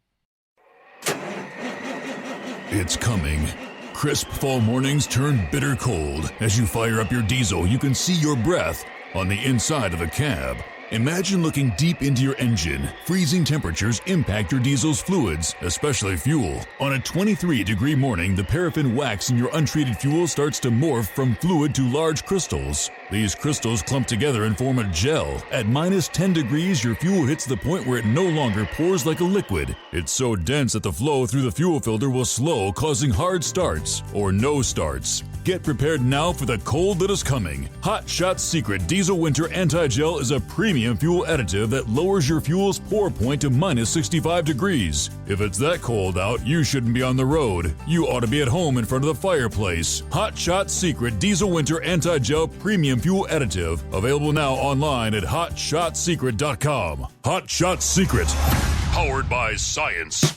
It's coming. Crisp fall mornings turn bitter cold. As you fire up your diesel, you can see your breath on the inside of the cab. Imagine looking deep into your engine. Freezing temperatures impact your diesel's fluids, especially fuel. On a 23-degree morning, the paraffin wax in your untreated fuel starts to morph from fluid to large crystals. These crystals clump together and form a gel. At minus 10 degrees, your fuel hits the point where it no longer pours like a liquid. It's so dense that the flow through the fuel filter will slow, causing hard starts or no starts. Get prepared now for the cold that is coming. Hot Shot Secret Diesel Winter Anti-Gel is a premium fuel additive that lowers your fuel's pour point to minus 65 degrees. If it's that cold out, you shouldn't be on the road. You ought to be at home in front of the fireplace. Hot Shot Secret Diesel Winter Anti-Gel Premium Fuel Additive. Available now online at hotshotsecret.com. Hot Shot Secret. Powered by science.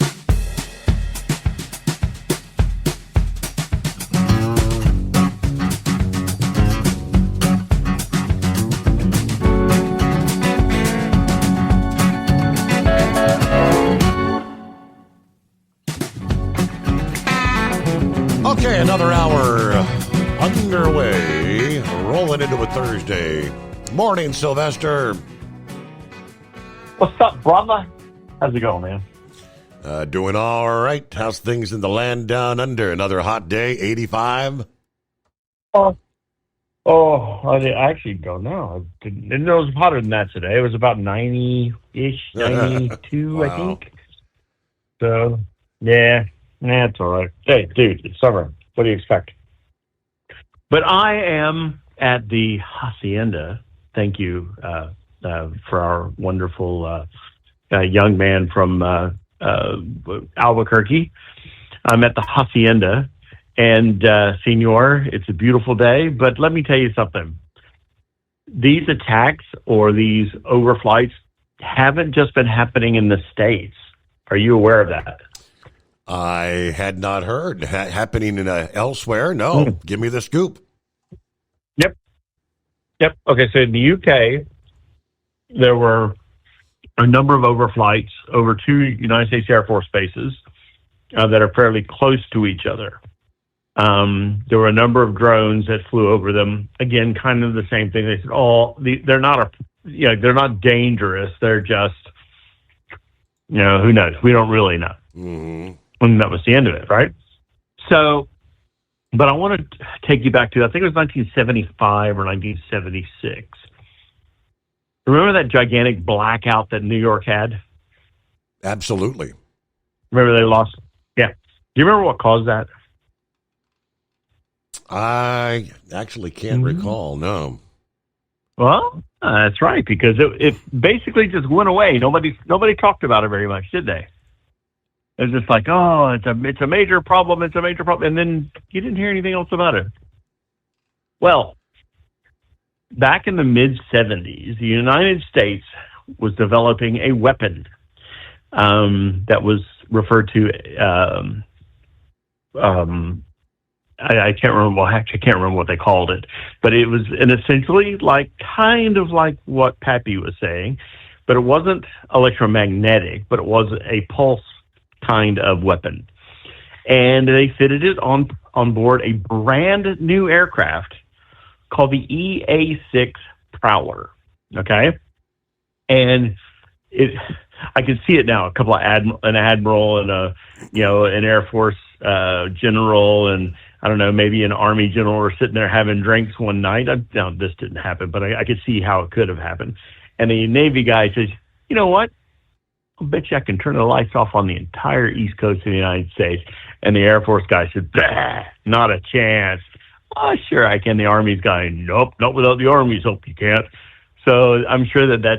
Okay, another hour underway, rolling into a Thursday. Morning, Sylvester. What's up, brother? How's it going, man? Doing all right. How's things in the land down under? Another hot day, 85? Well, Oh, I actually don't know. It was hotter than that today. It was about 90-ish, 92, Wow. I think. So, yeah, it's all right. Hey, dude, it's summer. What do you expect? But I am at the Hacienda. Thank you for our wonderful young man from Albuquerque. I'm at the Hacienda. And, Senor, it's a beautiful day, but let me tell you something. These attacks or these overflights haven't just been happening in the States. Are you aware of that? I had not heard. Happening in elsewhere? No. Give me the scoop. Yep. Okay, so in the UK, there were a number of overflights over 2 United States Air Force bases that are fairly close to each other. There were a number of drones that flew over them. Again, kind of the same thing. They said, they're not dangerous. They're just, who knows? We don't really know. Mm-hmm. And that was the end of it, right? So, but I want to take you back to, I think it was 1975 or 1976. Remember that gigantic blackout that New York had? Absolutely. Remember they lost? Yeah. Do you remember what caused that? I actually can't recall, no. Well, that's right, because it basically just went away. Nobody talked about it very much, did they? It was just like, oh, it's a major problem, and then you didn't hear anything else about it. Well, back in the mid-'70s, the United States was developing a weapon that was referred to I can't remember. Well, actually, I can't remember what they called it, but it was essentially kind of like what Pappy was saying, but it wasn't electromagnetic, but it was a pulse kind of weapon, and they fitted it on board a brand new aircraft called the EA-6 Prowler. Okay, and I can see it now. A couple of an admiral and an Air Force general and I don't know, maybe an Army general were sitting there having drinks one night. No, this didn't happen, but I could see how it could have happened. And the Navy guy says, you know what? I'll bet you I can turn the lights off on the entire East Coast of the United States. And the Air Force guy said, bah, not a chance. Oh, sure I can. The Army's guy, nope, not without the Army's help you can't. So I'm sure that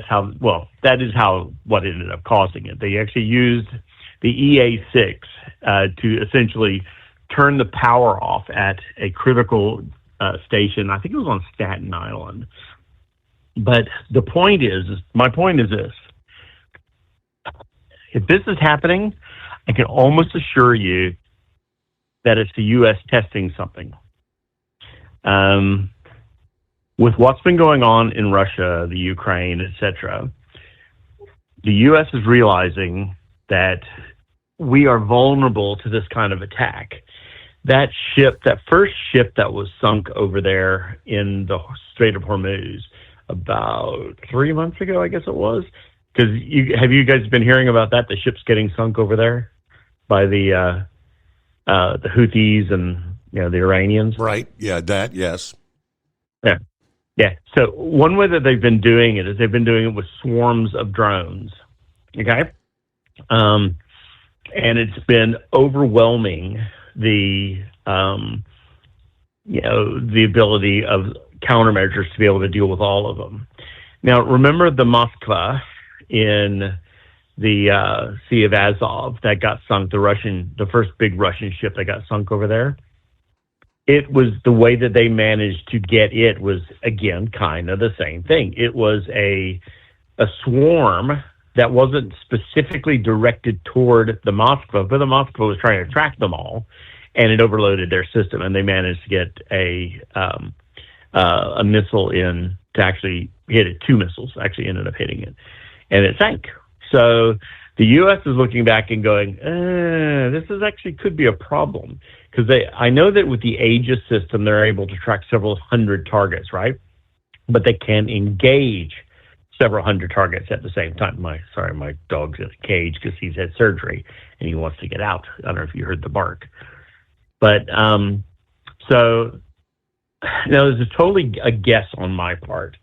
is how what ended up causing it. They actually used the EA-6 to essentially turn the power off at a critical station. I think it was on Staten Island. But my point is this. If this is happening, I can almost assure you that it's the U.S. testing something. With what's been going on in Russia, the Ukraine, etc., the U.S. is realizing that we are vulnerable to this kind of attack. That first ship that was sunk over there in the Strait of Hormuz about 3 months ago, I guess it was. Because have you guys been hearing about that? The ship's getting sunk over there by the Houthis and the Iranians. Right. Yeah. That. Yes. Yeah. Yeah. So one way that they've been doing it is they've been doing it with swarms of drones. Okay. And it's been overwhelming the ability of countermeasures to be able to deal with all of them. Now, remember the Moskva in the Sea of Azov that got sunk, the first big Russian ship that got sunk over there? It was the way that they managed to get it was, again, kind of the same thing. It was a swarm that wasn't specifically directed toward the Moskva, but the Moskva was trying to track them all, and it overloaded their system, and they managed to get a missile in to actually hit it. 2 missiles actually ended up hitting it, and it sank. So the U.S. is looking back and going, this is actually could be a problem, because I know that with the Aegis system, they're able to track several hundred targets, right? But they can engage several hundred targets at the same time. My dog's in a cage because he's had surgery and he wants to get out. I don't know if you heard the bark. But so Now, this is totally a guess on my part,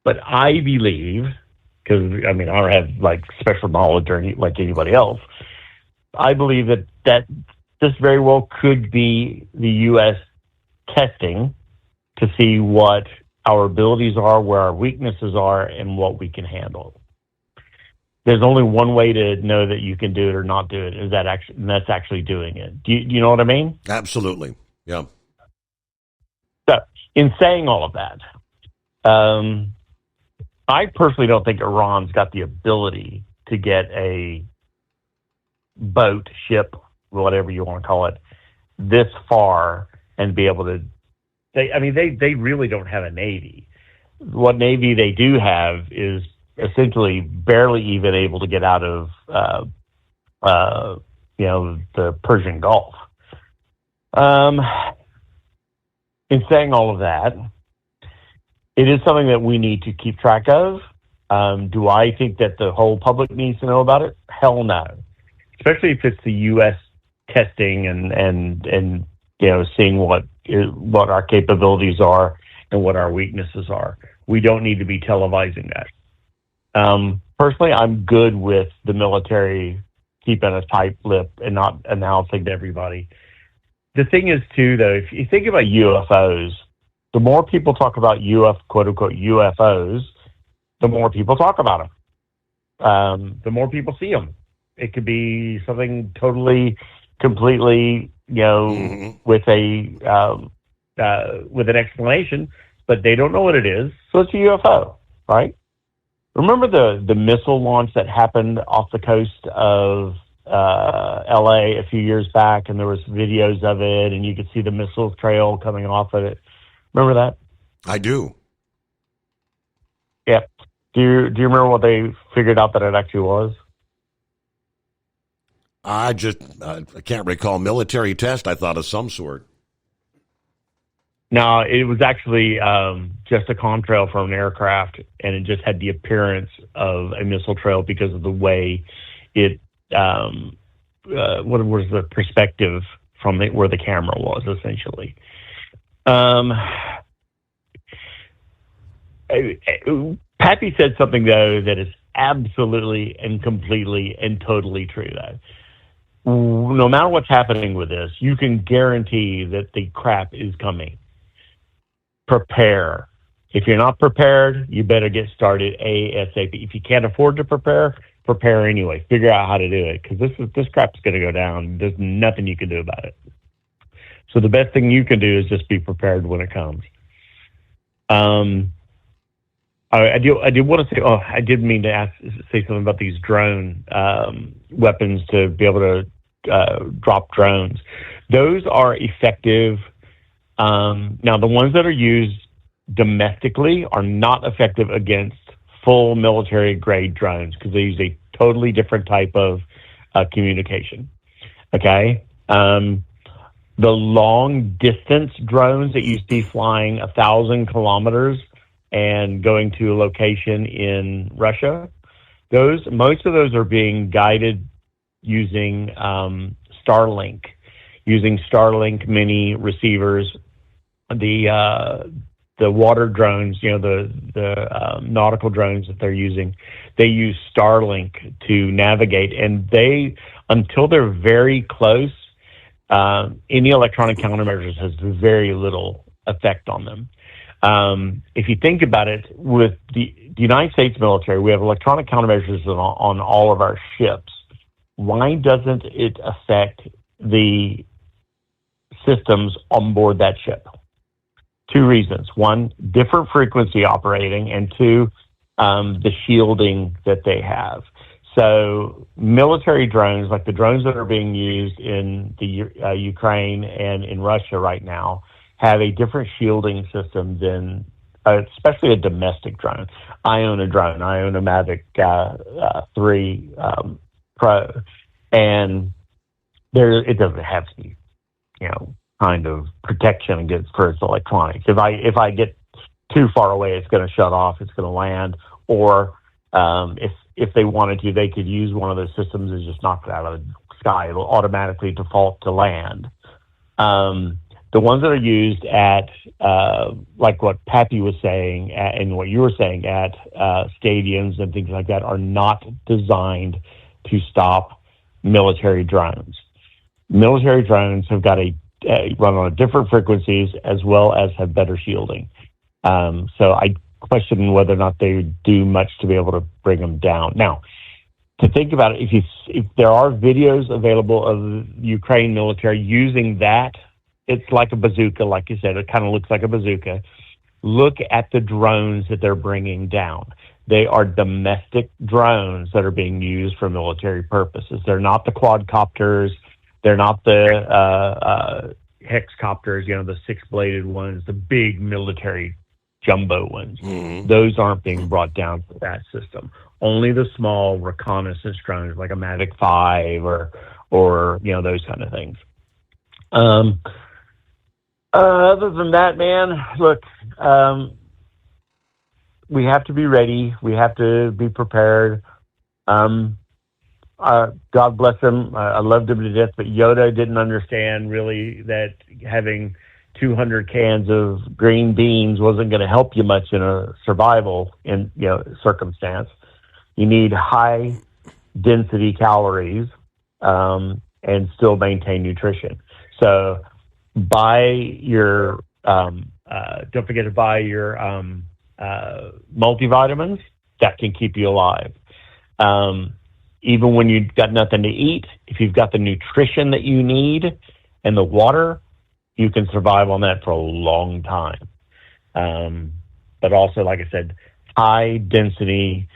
but I believe, because I mean, I don't have like special knowledge or like anybody else. I believe that this very well could be the U.S. testing to see what our abilities are, where our weaknesses are, and what we can handle. There's only one way to know that you can do it or not do it, and that's actually doing it. Do you know what I mean? Absolutely. Yeah. So, in saying all of that, I personally don't think Iran's got the ability to get a boat, ship, whatever you want to call it, this far and be able to. They really don't have a navy. What navy they do have is essentially barely even able to get out of, the Persian Gulf. In saying all of that, it is something that we need to keep track of. Do I think that the whole public needs to know about it? Hell no. Especially if it's the U.S. testing and seeing what our capabilities are and what our weaknesses are. We don't need to be televising that. Personally, I'm good with the military keeping a tight lip and not announcing to everybody. The thing is, too, though, if you think about UFOs, the more people talk about quote-unquote UFOs, the more people talk about them. The more people see them. It could be something totally, completely, with an explanation, but they don't know what it is, so it's a UFO, right? Remember the missile launch that happened off the coast of L.A. a few years back, and there was videos of it, and you could see the missile trail coming off of it. Remember that? I do. Yeah. Do you remember what they figured out that it actually was? I can't recall. Military test, I thought, of some sort. No, it was actually just a contrail from an aircraft, and it just had the appearance of a missile trail because of the way it, what was the perspective from where the camera was, essentially. Pappy said something, though, that is absolutely and completely and totally true, though. No matter what's happening with this, you can guarantee that the crap is coming. Prepare. If you're not prepared, you better get started ASAP. If you can't afford to prepare anyway. Figure out how to do it, because this crap's going to go down. There's nothing you can do about it. So the best thing you can do is just be prepared when it comes. I did want to say. Oh, I did mean to say something about these drone weapons to be able to drop drones. Those are effective. Now, the ones that are used domestically are not effective against full military-grade drones because they use a totally different type of communication. Okay? The long-distance drones that you see flying 1,000 kilometers and going to a location in Russia, most of those are being guided using Starlink mini receivers. The water drones, the nautical drones that they're using, they use Starlink to navigate, and until they're very close, any electronic countermeasures has very little effect on them. If you think about it, with the United States military, we have electronic countermeasures on all of our ships. Why doesn't it affect the systems on board that ship? Two reasons. One, different frequency operating, and two, the shielding that they have. So military drones, like the drones that are being used in the Ukraine and in Russia right now, have a different shielding system than, especially a domestic drone. I own a drone. I own a Mavic 3 Pro, and it doesn't have any, kind of protection against for its electronics. If I get too far away, it's going to shut off. It's going to land, or if they wanted to, they could use one of those systems and just knock it out of the sky. It'll automatically default to land. The ones that are used at, like what Pappy was saying and what you were saying at stadiums and things like that, are not designed to stop military drones. Military drones have got run on different frequencies as well as have better shielding. So I question whether or not they do much to be able to bring them down. Now, to think about it, if there are videos available of Ukraine military using that, it's like a bazooka, like you said. It kind of looks like a bazooka. Look at the drones that they're bringing down. They are domestic drones that are being used for military purposes. They're not the quadcopters. They're not the hexcopters, the six-bladed ones, the big military jumbo ones. Mm-hmm. Those aren't being brought down for that system. Only the small reconnaissance drones like a Mavic 5 or those kind of things. Other than that, man, look, we have to be ready. We have to be prepared. God bless him. I loved him to death, but Yoda didn't understand really that having 200 cans of green beans wasn't going to help you much in a survival circumstance. You need high density calories and still maintain nutrition. So buy your don't forget to buy your multivitamins that can keep you alive. Even when you've got nothing to eat, if you've got the nutrition that you need and the water, you can survive on that for a long time. But also, like I said, high density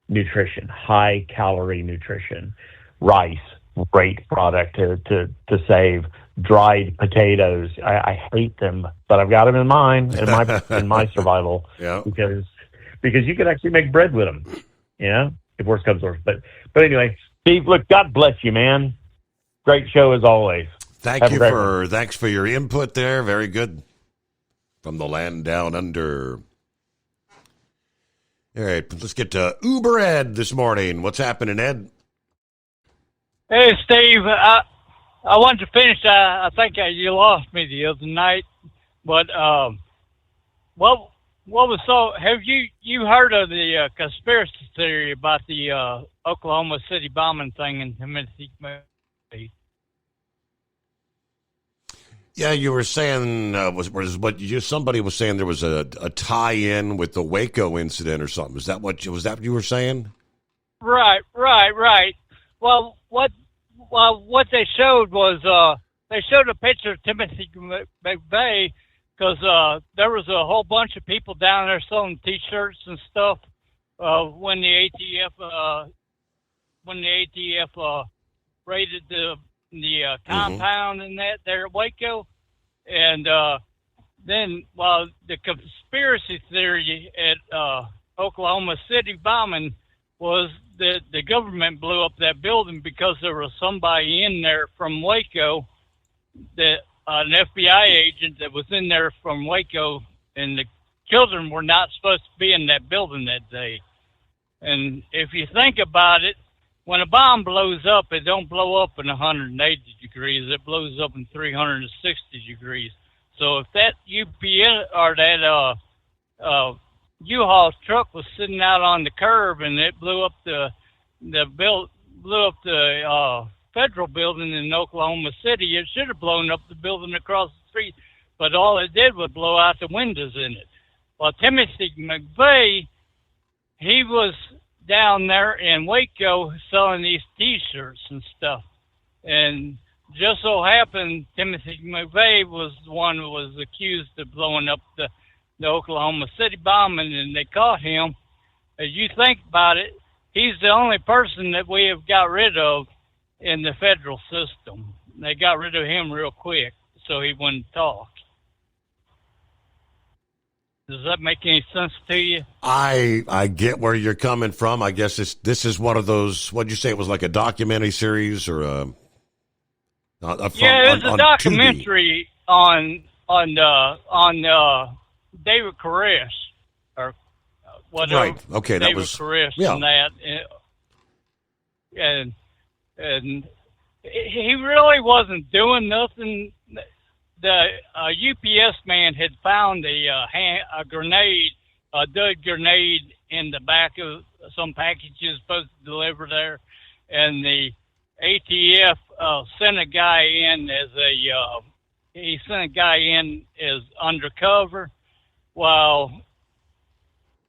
nutrition, high calorie nutrition. Rice, great product to save. Dried potatoes, I hate them, but I've got them in mine in my survival. Yeah. Because you can actually make bread with them. If worse comes to worse. But anyway, Steve, look, God bless you, man. Great show as always. Thanks for your input there. Very good. From the land down under. All right, let's get to Uber Ed this morning. What's happening, Ed? Hey, Steve. I wanted to finish. I think you lost me the other night, but what was have you heard of the conspiracy theory about the Oklahoma City bombing thing in Timothy? Yeah, you were saying somebody was saying there was a tie-in with the Waco incident or something. Was that what you were saying? Right. Well, what they showed was they showed a picture of Timothy McVeigh because there was a whole bunch of people down there selling T-shirts and stuff when the ATF raided the compound and that there at Waco, and then the conspiracy theory at Oklahoma City bombing was that the government blew up that building because there was somebody in there from Waco, that an FBI agent that was in there from Waco, and the children were not supposed to be in that building that day. And if you think about it, when a bomb blows up, it don't blow up in 180 degrees. It blows up in 360 degrees. So if that UPS or that U-Haul truck was sitting out on the curb and it blew up the federal building in Oklahoma City, it should have blown up the building across the street. But all it did was blow out the windows in it. Well, Timothy McVeigh, he was down there in Waco selling these T-shirts and stuff. And just so happened, Timothy McVeigh was the one who was accused of blowing up the Oklahoma City bombing, and they caught him. As you think about it, he's the only person that we have got rid of in the federal system. They got rid of him real quick, so he wouldn't talk. Does that make any sense to you? I get where you're coming from. I guess this is one of those. What'd you say? It was like a documentary series or a it was a documentary on David Koresh or whatever. Right. Okay, David that was Koresh and that, and he really wasn't doing nothing the UPS man had found a grenade, a dud grenade in the back of some packages supposed to deliver there, and the ATF sent a guy in as undercover. Well,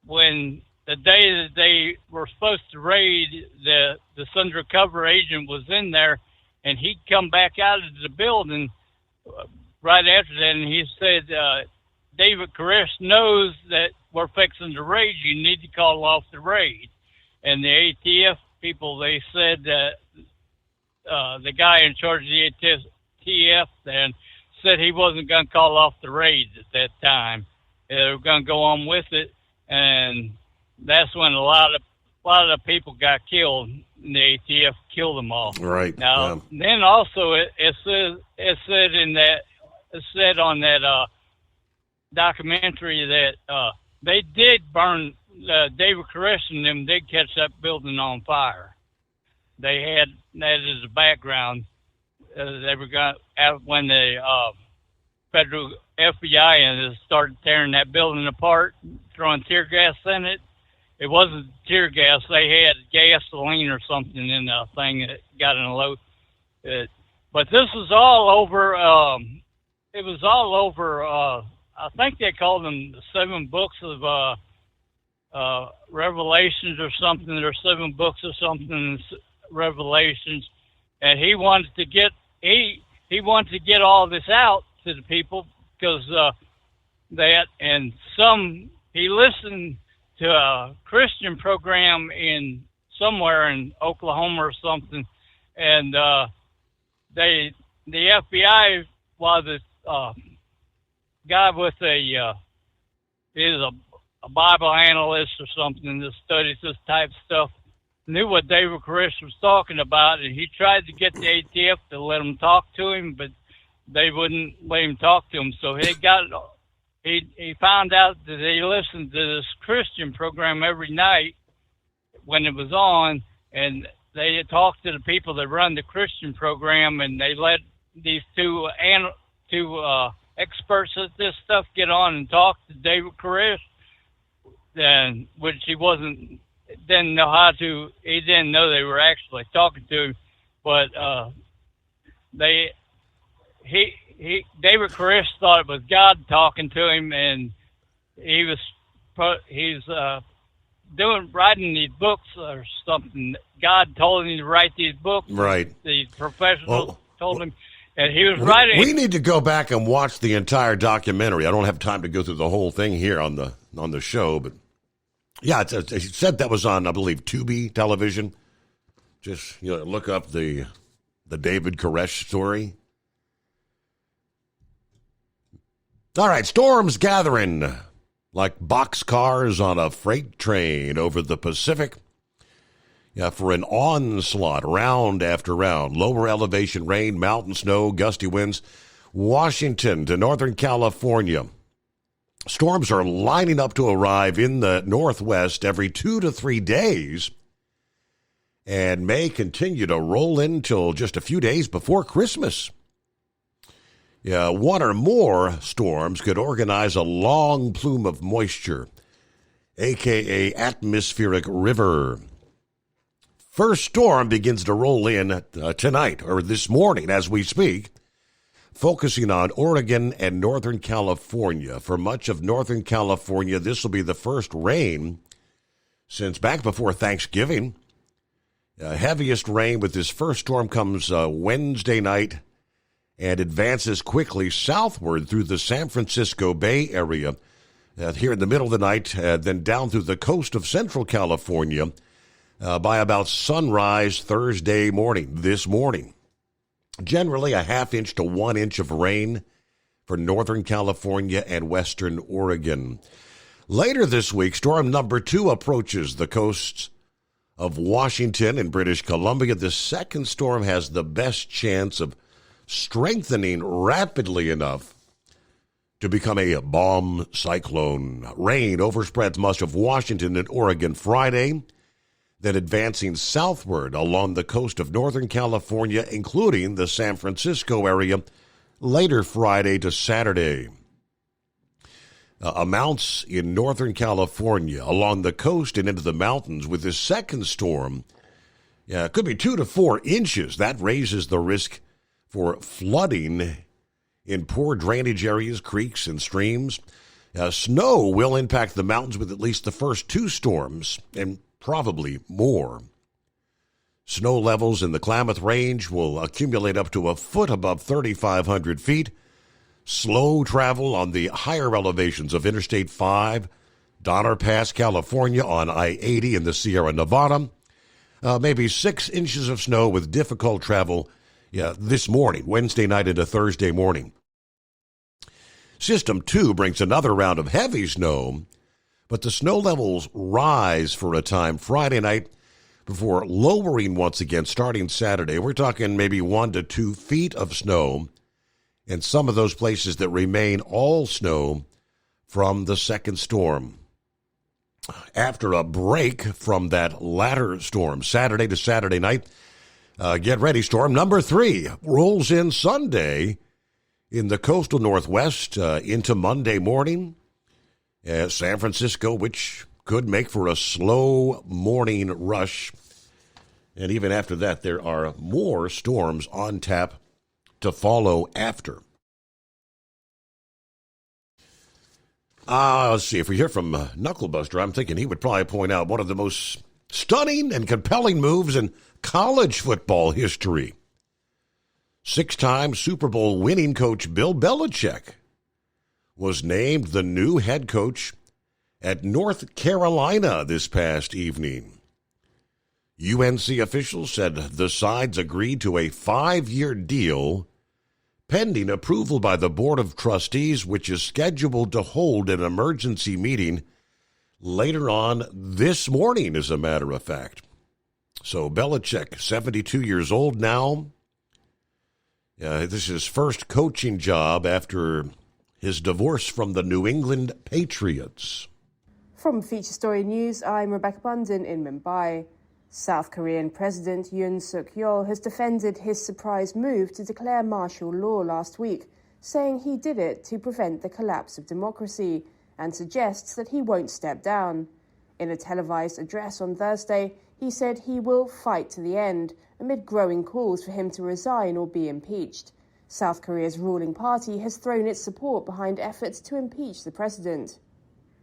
when the day that they were supposed to raid, this undercover agent was in there, and he'd come back out of the building right after that, and he said, David Koresh knows that we're fixing to raid. You need to call off the raid. And the ATF people, they said that the guy in charge of the ATF then said he wasn't going to call off the raids at that time. They were going to go on with it, and that's when a lot of people got killed. And the ATF killed them all. Right. Now, then also it said on that documentary that they did burn David Koresh and them did catch that building on fire. They had that as a background. They were going when the federal FBI and started tearing that building apart, throwing tear gas in it. It wasn't tear gas. They had gasoline or something in the thing that got in a load. But this was all over. It was all over. I think they called them the 7 books of Revelations or something. There's 7 books or something in Revelations, and he wanted to get all this out to the people because he listened to a Christian program in somewhere in Oklahoma or something, and the FBI, while the guy with is a Bible analyst or something that studies this type of stuff, knew what David Koresh was talking about, and he tried to get the ATF to let him talk to him, but they wouldn't let him talk to him. So he found out that they listened to this Christian program every night when it was on, and they talked to the people that run the Christian program, and they let these two experts at this stuff get on and talk to David Koresh, which he didn't know they were actually talking to him, but David Koresh thought it was God talking to him, and he's writing these books or something. God told him to write these books. Right. The professionals told him, and he was writing. We need to go back and watch the entire documentary. I don't have time to go through the whole thing here on the show, but yeah, he said that was on, I believe, Tubi television. Just look up the David Koresh story. All right, storms gathering like boxcars on a freight train over the Pacific. Yeah, for an onslaught, round after round. Lower elevation rain, mountain snow, gusty winds. Washington to Northern California. Storms are lining up to arrive in the Northwest every 2 to 3 days and may continue to roll in till just a few days before Christmas. Yeah, one or more storms could organize a long plume of moisture, a.k.a. atmospheric river. First storm begins to roll in tonight, or this morning as we speak, focusing on Oregon and Northern California. For much of Northern California, this will be the first rain since back before Thanksgiving. Heaviest rain with this first storm comes Wednesday night and advances quickly southward through the San Francisco Bay Area here in the middle of the night, then down through the coast of Central California by about sunrise Thursday morning, this morning. Generally a ½ inch to 1 inch of rain for Northern California and Western Oregon. Later this week, storm number 2 approaches the coasts of Washington and British Columbia. The second storm has the best chance of strengthening rapidly enough to become a bomb cyclone. Rain overspreads much of Washington and Oregon Friday, then advancing southward along the coast of Northern California, including the San Francisco area, later Friday to Saturday. Amounts in Northern California along the coast and into the mountains with this second storm. It could be 2 to 4 inches. That raises the risk for flooding in poor drainage areas, creeks, and streams. Snow will impact the mountains with at least the first 2 storms, and probably more. Snow levels in the Klamath Range will accumulate up to a foot above 3,500 feet. Slow travel on the higher elevations of Interstate 5, Donner Pass, California, on I-80 in the Sierra Nevada. Maybe 6 inches of snow with difficult travel this morning, Wednesday night into Thursday morning. System 2 brings another round of heavy snow, but the snow levels rise for a time Friday night before lowering once again starting Saturday. We're talking maybe 1 to 2 feet of snow, and some of those places that remain all snow from the second storm. After a break from that latter storm, Saturday to Saturday night, get ready, storm number 3 rolls in Sunday in the coastal Northwest into Monday morning. San Francisco, which could make for a slow morning rush. And even after that, there are more storms on tap to follow after. Let's see, if we hear from Knucklebuster, I'm thinking he would probably point out one of the most stunning and compelling moves in college football history. 6-time Super Bowl winning coach Bill Belichick was named the new head coach at North Carolina this past evening. UNC officials said the sides agreed to a 5-year deal pending approval by the Board of Trustees, which is scheduled to hold an emergency meeting later on this morning, as a matter of fact. So Belichick, 72 years old now. This is his first coaching job after his divorce from the New England Patriots. From Feature Story News, I'm Rebecca Bundin in Mumbai. South Korean President Yoon Suk-yeol has defended his surprise move to declare martial law last week, saying he did it to prevent the collapse of democracy, and suggests that he won't step down. In a televised address on Thursday, he said he will fight to the end, amid growing calls for him to resign or be impeached. South Korea's ruling party has thrown its support behind efforts to impeach the president.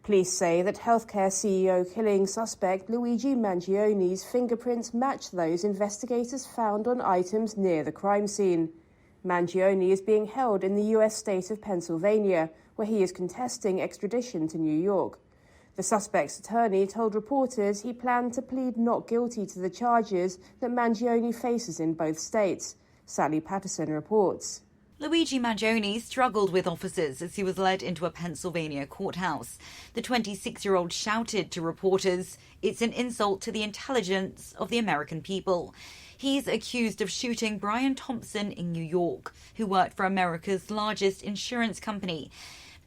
Police say that healthcare CEO killing suspect Luigi Mangioni's fingerprints match those investigators found on items near the crime scene. Mangioni is being held in the U.S. state of Pennsylvania, where he is contesting extradition to New York. The suspect's attorney told reporters he planned to plead not guilty to the charges that Mangioni faces in both states. Sally Patterson reports. Luigi Mangioni struggled with officers as he was led into a Pennsylvania courthouse. The 26-year-old shouted to reporters, "It's an insult to the intelligence of the American people." He's accused of shooting Brian Thompson in New York, who worked for America's largest insurance company.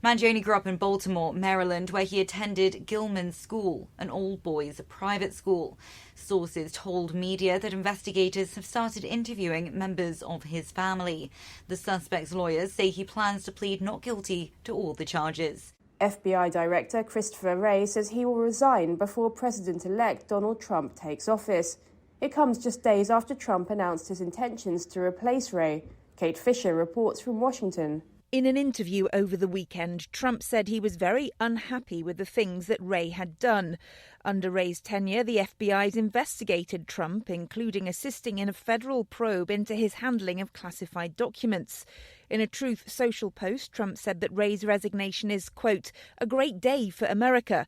Mangioni grew up in Baltimore, Maryland, where he attended Gilman School, an all-boys private school. Sources told media that investigators have started interviewing members of his family. The suspect's lawyers say he plans to plead not guilty to all the charges. FBI Director Christopher Wray says he will resign before President-elect Donald Trump takes office. It comes just days after Trump announced his intentions to replace Wray. Kate Fisher reports from Washington. In an interview over the weekend, Trump said he was very unhappy with the things that Wray had done. Under Wray's tenure, the FBI's investigated Trump, including assisting in a federal probe into his handling of classified documents. In a Truth Social post, Trump said that Wray's resignation is, quote, a great day for America.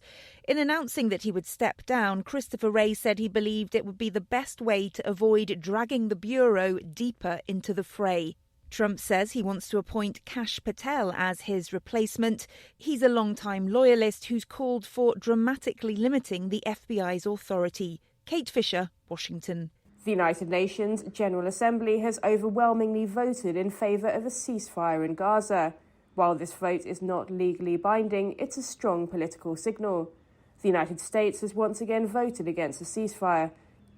In announcing that he would step down, Christopher Wray said he believed it would be the best way to avoid dragging the Bureau deeper into the fray. Trump says he wants to appoint Kash Patel as his replacement. He's a longtime loyalist who's called for dramatically limiting the FBI's authority. Kate Fisher, Washington. The United Nations General Assembly has overwhelmingly voted in favour of a ceasefire in Gaza. While this vote is not legally binding, it's a strong political signal. The United States has once again voted against a ceasefire.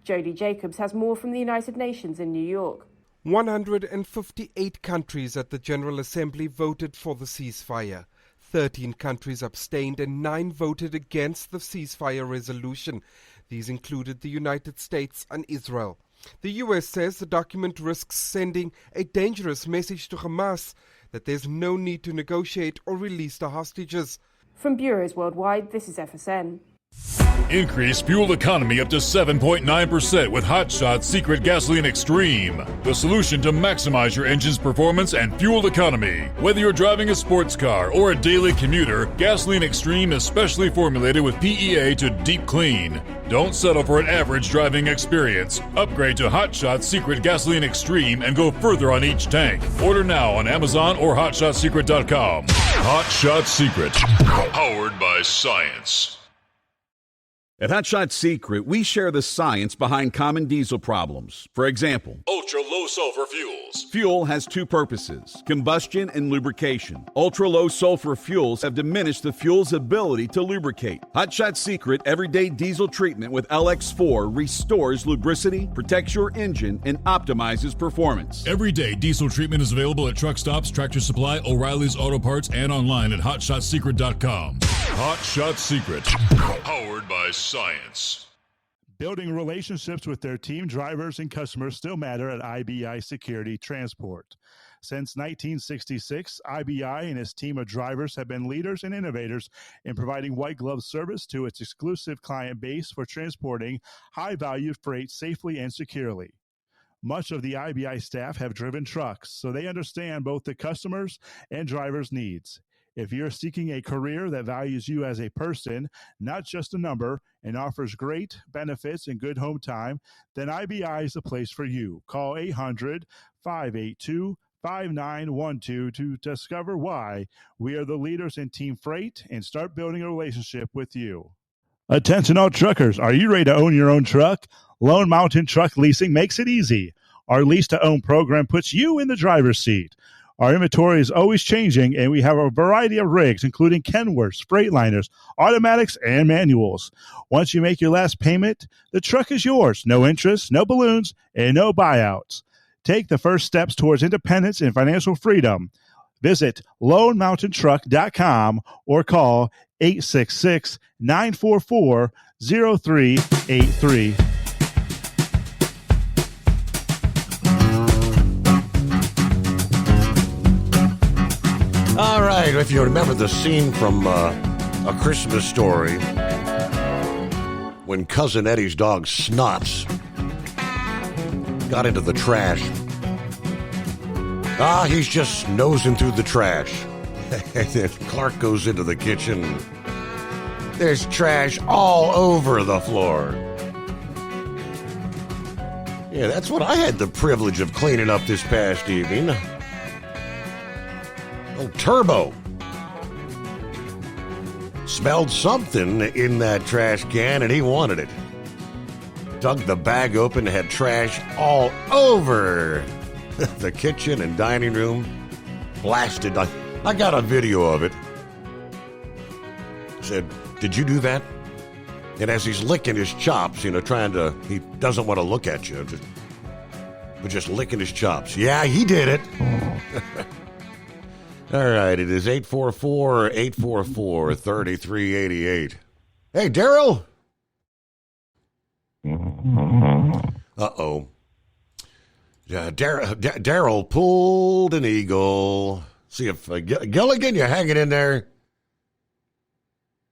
Jody Jacobs has more from the United Nations in New York. 158 countries at the General Assembly voted for the ceasefire. 13 countries abstained and 9 voted against the ceasefire resolution. These included the United States and Israel. The U.S. says the document risks sending a dangerous message to Hamas that there's no need to negotiate or release the hostages. From bureaus worldwide, this is FSN. Increase fuel economy up to 7.9% with Hot Shot Secret Gasoline Extreme. The solution to maximize your engine's performance and fuel economy. Whether you're driving a sports car or a daily commuter, Gasoline Extreme is specially formulated with PEA to deep clean. Don't settle for an average driving experience. Upgrade to Hot Shot Secret Gasoline Extreme and go further on each tank. Order now on Amazon or HotShotSecret.com. Hot Shot Secret. Powered by science. At Hot Shot Secret, we share the science behind common diesel problems. For example, ultra-low sulfur fuels. Fuel has two purposes, combustion and lubrication. Ultra-low sulfur fuels have diminished the fuel's ability to lubricate. Hot Shot Secret Everyday Diesel Treatment with LX4 restores lubricity, protects your engine, and optimizes performance. Everyday diesel treatment is available at truck stops, Tractor Supply, O'Reilly's Auto Parts, and online at HotShotSecret.com. Hot Shot Secret. Powered by science. Building relationships with their team, drivers, and customers still matter at IBI Security Transport. Since 1966, IBI and its team of drivers have been leaders and innovators in providing white glove service to its exclusive client base for transporting high-value freight safely and securely. Much of the IBI staff have driven trucks, so they understand both the customers' and drivers' needs. If you're seeking a career that values you as a person, not just a number, and offers great benefits and good home time, then IBI is the place for you. Call 800-582-5912 to discover why we are the leaders in team freight and start building a relationship with you. Attention all truckers, are you ready to own your own truck? Lone Mountain Truck Leasing makes it easy. Our lease-to-own program puts you in the driver's seat. Our inventory is always changing, and we have a variety of rigs, including Kenworths, Freightliners, automatics, and manuals. Once you make your last payment, the truck is yours. No interest, no balloons, and no buyouts. Take the first steps towards independence and financial freedom. Visit LoneMountainTruck.com or call 866-944-0383. All right, if you remember the scene from A Christmas Story, when Cousin Eddie's dog Snots got into the trash. He's just nosing through the trash. And then Clark goes into the kitchen. There's trash all over the floor. Yeah, that's what I had the privilege of cleaning up this past evening. Oh, Turbo smelled something in that trash can and he wanted it. Dug the bag open and had trash all over the kitchen and dining room. Blasted. I got a video of it. Said, did you do that? And as he's licking his chops, he doesn't want to look at you. But just licking his chops. Yeah, he did it. All right, it is 844-844-3388. Hey, Daryl. Uh-oh. Daryl pulled an eagle. See if Gilligan, you're hanging in there.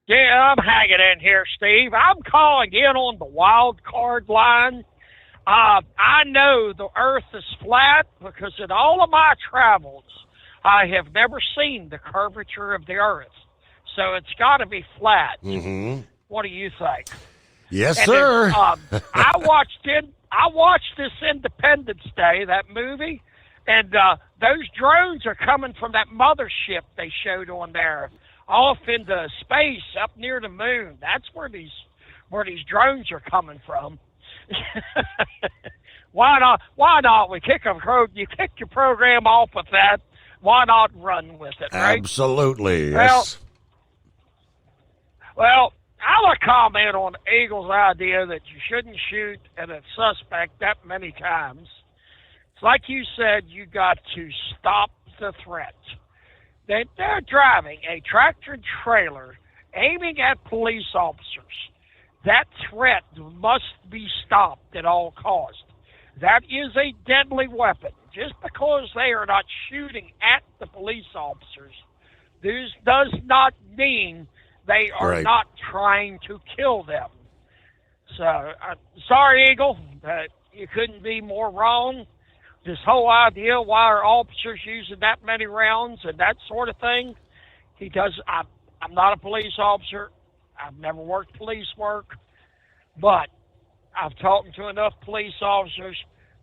Yeah, I'm hanging in here, Steve. I'm calling in on the wild card line. I know the earth is flat because in all of my travels, I have never seen the curvature of the earth. So it's got to be flat. Mm-hmm. What do you think? Yes, sir. Then, I watched this Independence Day, that movie, and those drones are coming from that mothership they showed on there, off into space, up near the moon. That's where these drones are coming from. Why not? You kick your program off with that. Why not run with it, right? Absolutely, yes. Well, I want to comment on Eagle's idea that you shouldn't shoot at a suspect that many times. It's like you said, you got to stop the threat. They're driving a tractor and trailer aiming at police officers. That threat must be stopped at all costs. That is a deadly weapon. Just because they are not shooting at the police officers, this does not mean they are not trying to kill them. So, sorry, Eagle, but you couldn't be more wrong. This whole idea, why are officers using that many rounds and that sort of thing, I'm not a police officer. I've never worked police work, but I've talked to enough police officers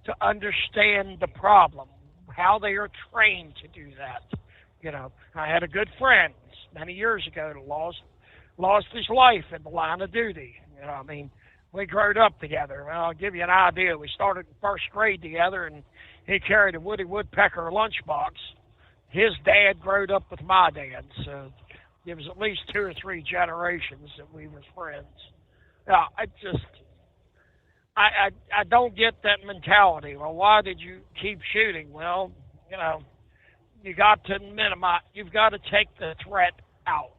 to understand the problem, how they are trained to do that. You know, I had a good friend many years ago that lost his life in the line of duty. You know, I mean, we growed up together. Well, I'll give you an idea. We started in first grade together, and he carried a Woody Woodpecker lunchbox. His dad growed up with my dad, so there was at least 2 or 3 generations that we were friends. Now, I don't get that mentality. Well, why did you keep shooting? Well, you know, you got to minimize. You've got to take the threat out,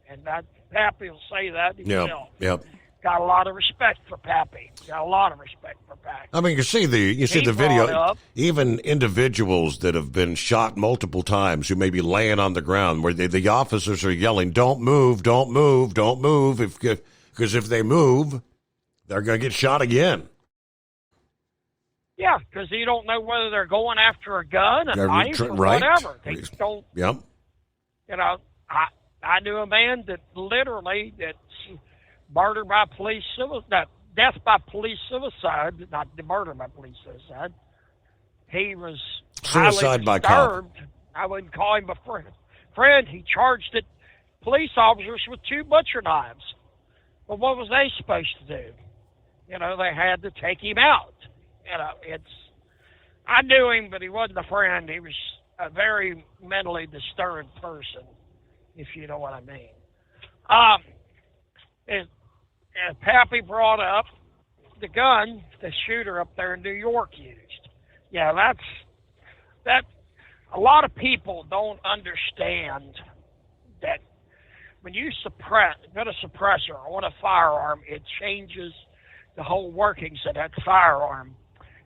and Pappy will say that himself. Yep. Got a lot of respect for Pappy. Got a lot of respect for Pappy. I mean, you see the video. Even individuals that have been shot multiple times, who may be laying on the ground, where the officers are yelling, "Don't move! Don't move! Don't move!" Because if they move, they're going to get shot again. Yeah, because you don't know whether they're going after a gun, a knife, or whatever. They don't. Yep. You know, I knew a man that literally murder by police death by police suicide, not the murder by police suicide. He was suicide by cop. I wouldn't call him a friend. He charged at police officers with 2 butcher knives. Well, what was they supposed to do? You know, they had to take him out. You know, I knew him, but he wasn't a friend. He was a very mentally disturbed person, if you know what I mean. And Pappy brought up the gun the shooter up there in New York used. Yeah, that. A lot of people don't understand that when you got a suppressor on a firearm, it changes the whole workings of that firearm.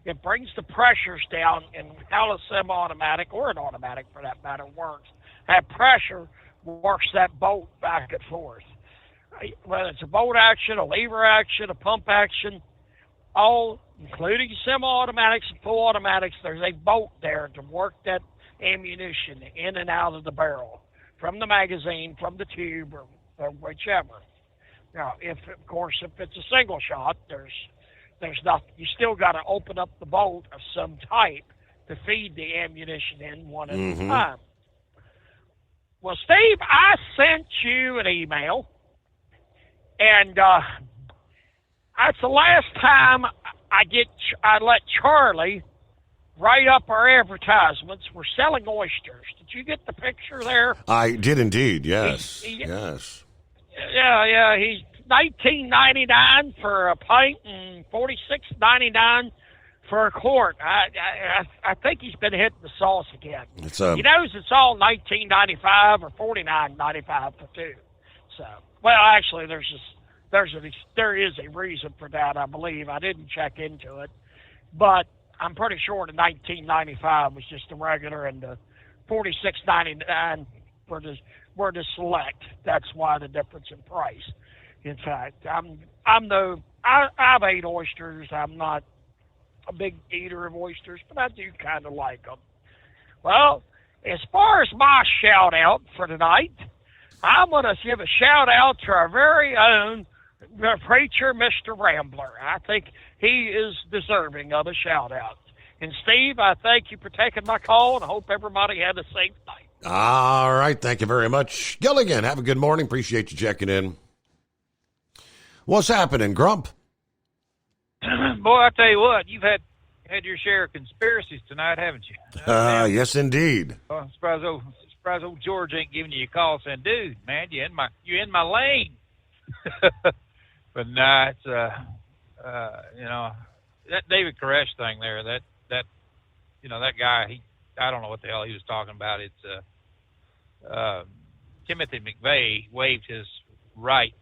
It brings the pressures down, and how a semi-automatic or an automatic, for that matter, works. That pressure works that bolt back and forth. Whether it's a bolt action, a lever action, a pump action, all, including semi-automatics and full automatics, there's a bolt there to work that ammunition in and out of the barrel, from the magazine, from the tube, or whichever. Now, if it's a single shot, there's nothing. You still got to open up the bolt of some type to feed the ammunition in one at a time. Well, Steve, I sent you an email. And that's the last time I let Charlie write up our advertisements. We're selling oysters. Did you get the picture there? I did indeed. Yes. Yes. Yeah. He's $19.99 for a pint and $46.99 for a quart. I think he's been hitting the sauce again. He knows it's all $19.95 or $49.95 for 2. So. Well, actually, there is a reason for that, I believe. I didn't check into it, but I'm pretty sure the $19.95 was just the regular, and the $46.99 were the select. That's why the difference in price. In fact, I've ate oysters. I'm not a big eater of oysters, but I do kind of like them. Well, as far as my shout out for tonight, I'm going to give a shout-out to our very own preacher, Mr. Rambler. I think he is deserving of a shout-out. And, Steve, I thank you for taking my call, and I hope everybody had a safe night. All right. Thank you very much. Gilligan, have a good morning. Appreciate you checking in. What's happening, Grump? Boy, I tell you what, you've had your share of conspiracies tonight, haven't you? Yes, indeed. Well, I'm surprised old George ain't giving you a call saying, "Dude, man, you're in my lane." But nah, it's that David Koresh thing there. That that guy, I don't know what the hell he was talking about. It's Timothy McVeigh waived his rights,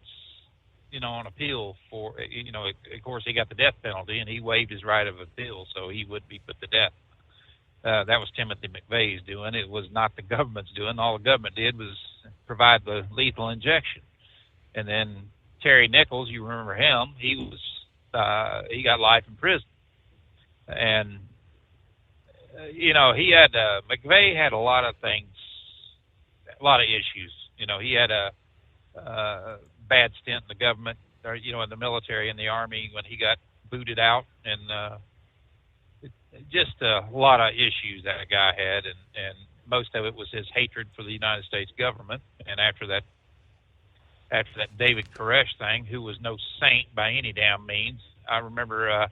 on appeal for, of course he got the death penalty and he waived his right of appeal, so he would be put to death. That was Timothy McVeigh's doing. It was not the government's doing. All the government did was provide the lethal injection. And then Terry Nichols, you remember him, he got life in prison. And, McVeigh had a lot of things, a lot of issues. He had a bad stint in the government, or, in the military, in the Army, when he got booted out, and just a lot of issues that guy had, and most of it was his hatred for the United States government. And after that David Koresh thing, who was no saint by any damn means, I remember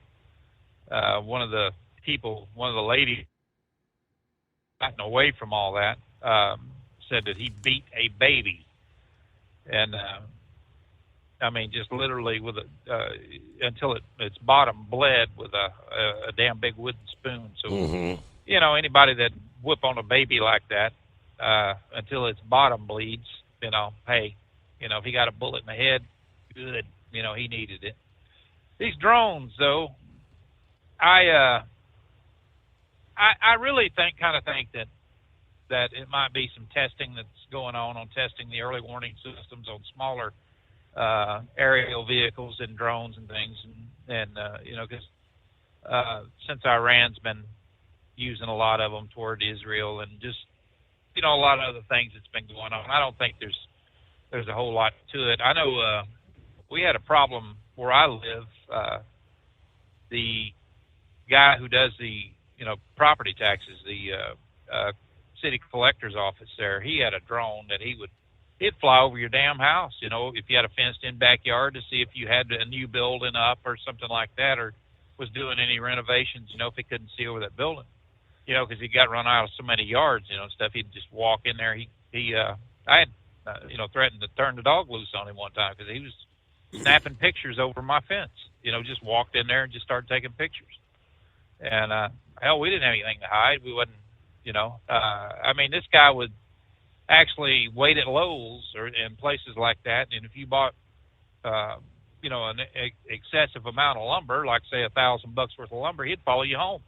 one of the ladies gotten away from all that, said that he beat a baby, and just literally with until its bottom bled with a damn big wooden spoon. So anybody that whip on a baby like that until its bottom bleeds, hey, if he got a bullet in the head, good, he needed it. These drones, though, I really think that it might be some testing that's going on testing the early warning systems on smaller aerial vehicles and drones and things, and because since Iran's been using a lot of them toward Israel, and just a lot of other things that's been going on, I don't think there's a whole lot to it. I know we had a problem where I live. The guy who does the property taxes, the city collector's office there, he had a drone that he'd fly over your damn house, if you had a fenced-in backyard, to see if you had a new building up or something like that, or was doing any renovations, if he couldn't see over that building, because he got run out of so many yards, and stuff. He'd just walk in there. I had threatened to turn the dog loose on him one time because he was snapping pictures over my fence. Just walked in there and just started taking pictures. And hell, we didn't have anything to hide. We wasn't, this guy would actually wait at Lowe's or in places like that, and if you bought, an excessive amount of lumber, like say $1,000 worth of lumber, he'd follow you home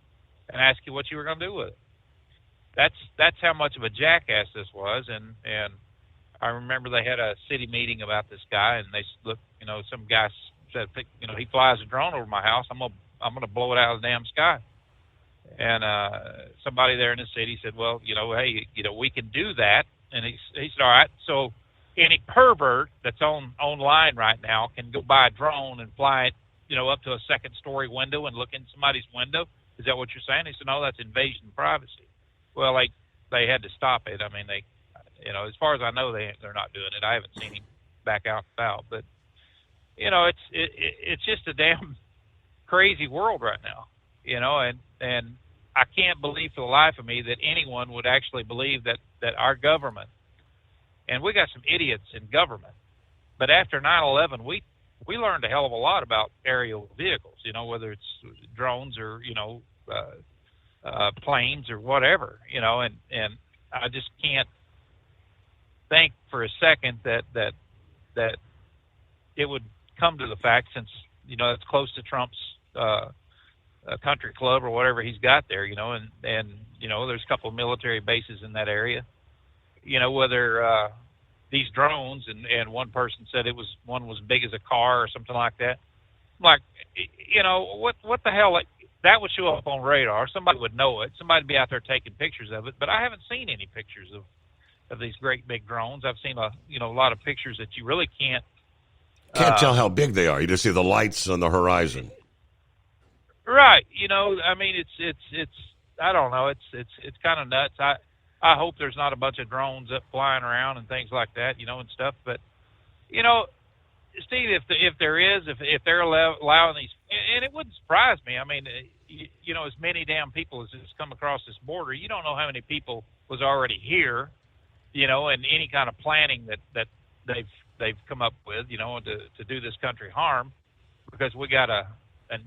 and ask you what you were going to do with it. That's how much of a jackass this was, and I remember they had a city meeting about this guy, and they looked, some guy said, he flies a drone over my house, I'm gonna blow it out of the damn sky. And somebody there in the city said, well, hey, we can do that. And he said, all right, so any pervert that's online right now can go buy a drone and fly it, up to a second-story window and look in somebody's window. Is that what you're saying? He said, no, that's invasion of privacy. Well, they had to stop it. I mean, they, as far as I know, they're not doing it. I haven't seen him back out about, but it's just a damn crazy world right now, and I can't believe for the life of me that anyone would actually believe that our government, and we got some idiots in government, but after 9/11, we learned a hell of a lot about aerial vehicles, whether it's drones or, planes or whatever, and I just can't think for a second that it would come to the fact, since, it's close to Trump's country club or whatever he's got there, and there's a couple of military bases in that area, whether these drones, and one person said one was big as a car or something like that. I'm like, what the hell? That would show up on radar. Somebody would know it. Somebody would be out there taking pictures of it. But I haven't seen any pictures of these great big drones. I've seen a lot of pictures that you really can't tell how big they are. You just see the lights on the horizon. Right. It's I don't know. It's kind of nuts. I hope there's not a bunch of drones up flying around and things like that, and stuff. But, Steve, if there is, if they're allowing these, and it wouldn't surprise me. I mean, as many damn people as has come across this border, you don't know how many people was already here, and any kind of planning that they've come up with, to do this country harm, because we got an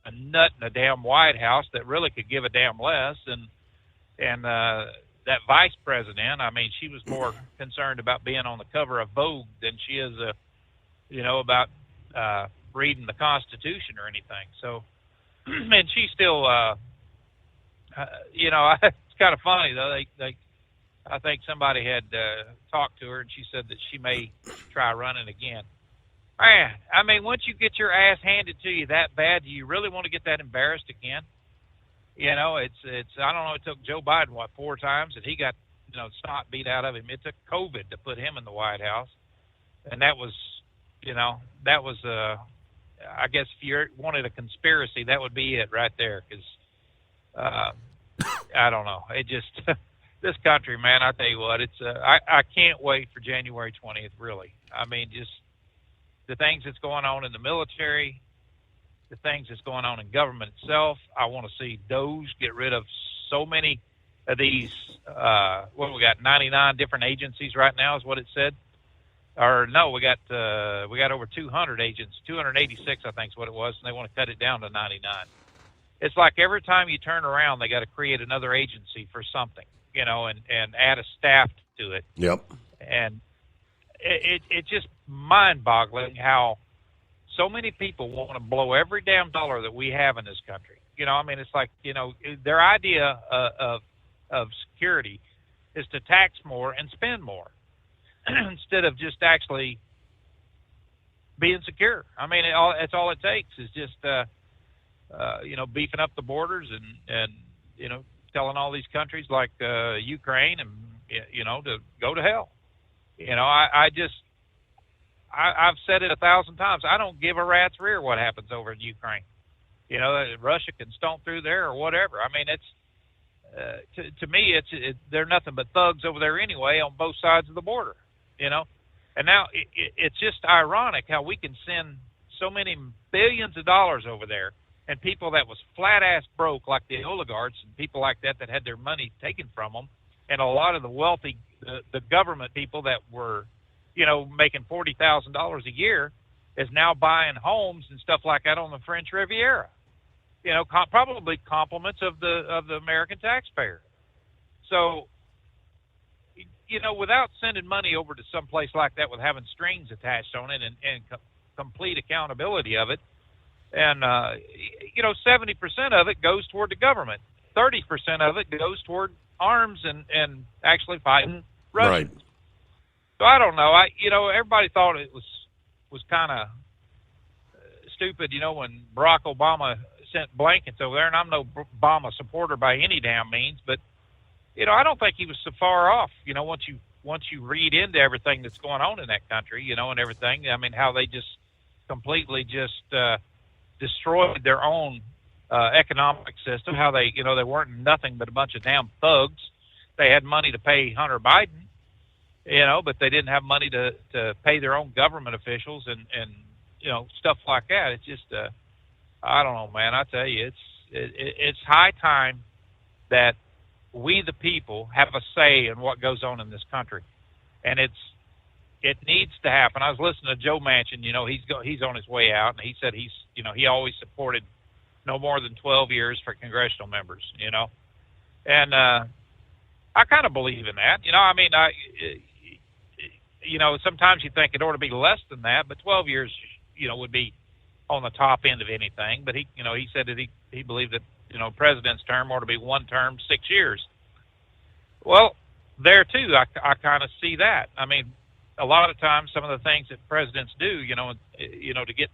a nut in a damn White House that really could give a damn less. And that vice president, I mean, she was more concerned about being on the cover of Vogue than she is, about reading the Constitution or anything. So, and she still, it's kind of funny though. I think somebody had talked to her, and she said that she may try running again. Man, I mean, once you get your ass handed to you that bad, do you really want to get that embarrassed again? It's I don't know, it took Joe Biden, 4 times, and he got, snot beat out of him. It took COVID to put him in the White House. And that was, I guess if you wanted a conspiracy, that would be it right there. Because, I don't know. It just, this country, man, I tell you what, it's, I can't wait for January 20th, really. I mean, just the things that's going on in the military, the things that's going on in government itself. I want to see DOGE get rid of so many of these, we got 99 different agencies right now is what it said. Or no, we got over 200 agents, 286 I think is what it was, and they want to cut it down to 99. It's like every time you turn around, they got to create another agency for something, and add a staff to it. Yep. And it's just mind-boggling how so many people want to blow every damn dollar that we have in this country. It's like, their idea of security is to tax more and spend more instead of just actually being secure. I mean, it's all it takes is just, beefing up the borders and telling all these countries like Ukraine and, to go to hell. I've said it 1,000 times. I don't give a rat's rear what happens over in Ukraine. Russia can stomp through there or whatever. I mean, it's to me, they're nothing but thugs over there anyway on both sides of the border. And now it's just ironic how we can send so many billions of dollars over there, and people that was flat ass broke, like the oligarchs and people like that had their money taken from them, and a lot of the wealthy, the government people that were, making $40,000 a year, is now buying homes and stuff like that on the French Riviera. Probably compliments of the American taxpayer. So, without sending money over to some place like that with having strings attached on it and complete accountability of it, and 70% of it goes toward the government, 30% of it goes toward arms and actually fighting Russians. Right. So I don't know. Everybody thought it was kind of stupid, when Barack Obama sent blankets over there, and I'm no Obama supporter by any damn means, but I don't think he was so far off. Once you read into everything that's going on in that country, and everything. I mean, how they just completely destroyed their own economic system. How they weren't nothing but a bunch of damn thugs. They had money to pay Hunter Biden, but they didn't have money to pay their own government officials and stuff like that. It's just, I don't know, man. I tell you, it's high time that we, the people, have a say in what goes on in this country, and it needs to happen. I was listening to Joe Manchin. He's on his way out, and he said he always supported no more than 12 years for congressional members. And I kind of believe in that. Sometimes you think it ought to be less than that, but 12 years, would be on the top end of anything. But he said that he believed that, president's term ought to be one term, 6 years. Well, there too, I kind of see that. I mean, a lot of times, some of the things that presidents do, to get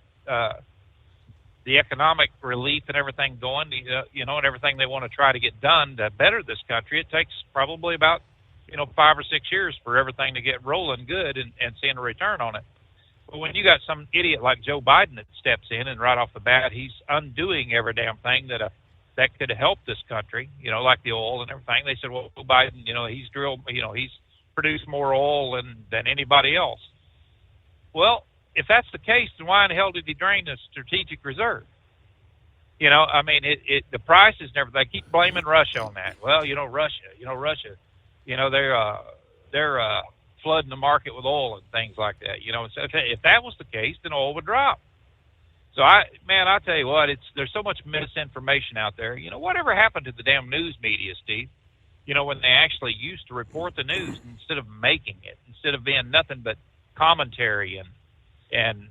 the economic relief and everything going, and everything they want to try to get done to better this country, it takes probably about 5 or 6 years for everything to get rolling good and seeing a return on it. But when you got some idiot like Joe Biden that steps in and right off the bat, he's undoing every damn thing that could help this country, like the oil and everything. They said, well, Joe Biden, he's drilled, he's produced more oil than anybody else. Well, if that's the case, then why in the hell did he drain the strategic reserve? The prices and everything, they keep blaming Russia on that. Well, Russia, they're flooding the market with oil and things like that. So if that was the case, then oil would drop. So I tell you what, there's so much misinformation out there. You know, whatever happened to the damn news media, Steve? You know, when they actually used to report the news instead of making it, instead of being nothing but commentary and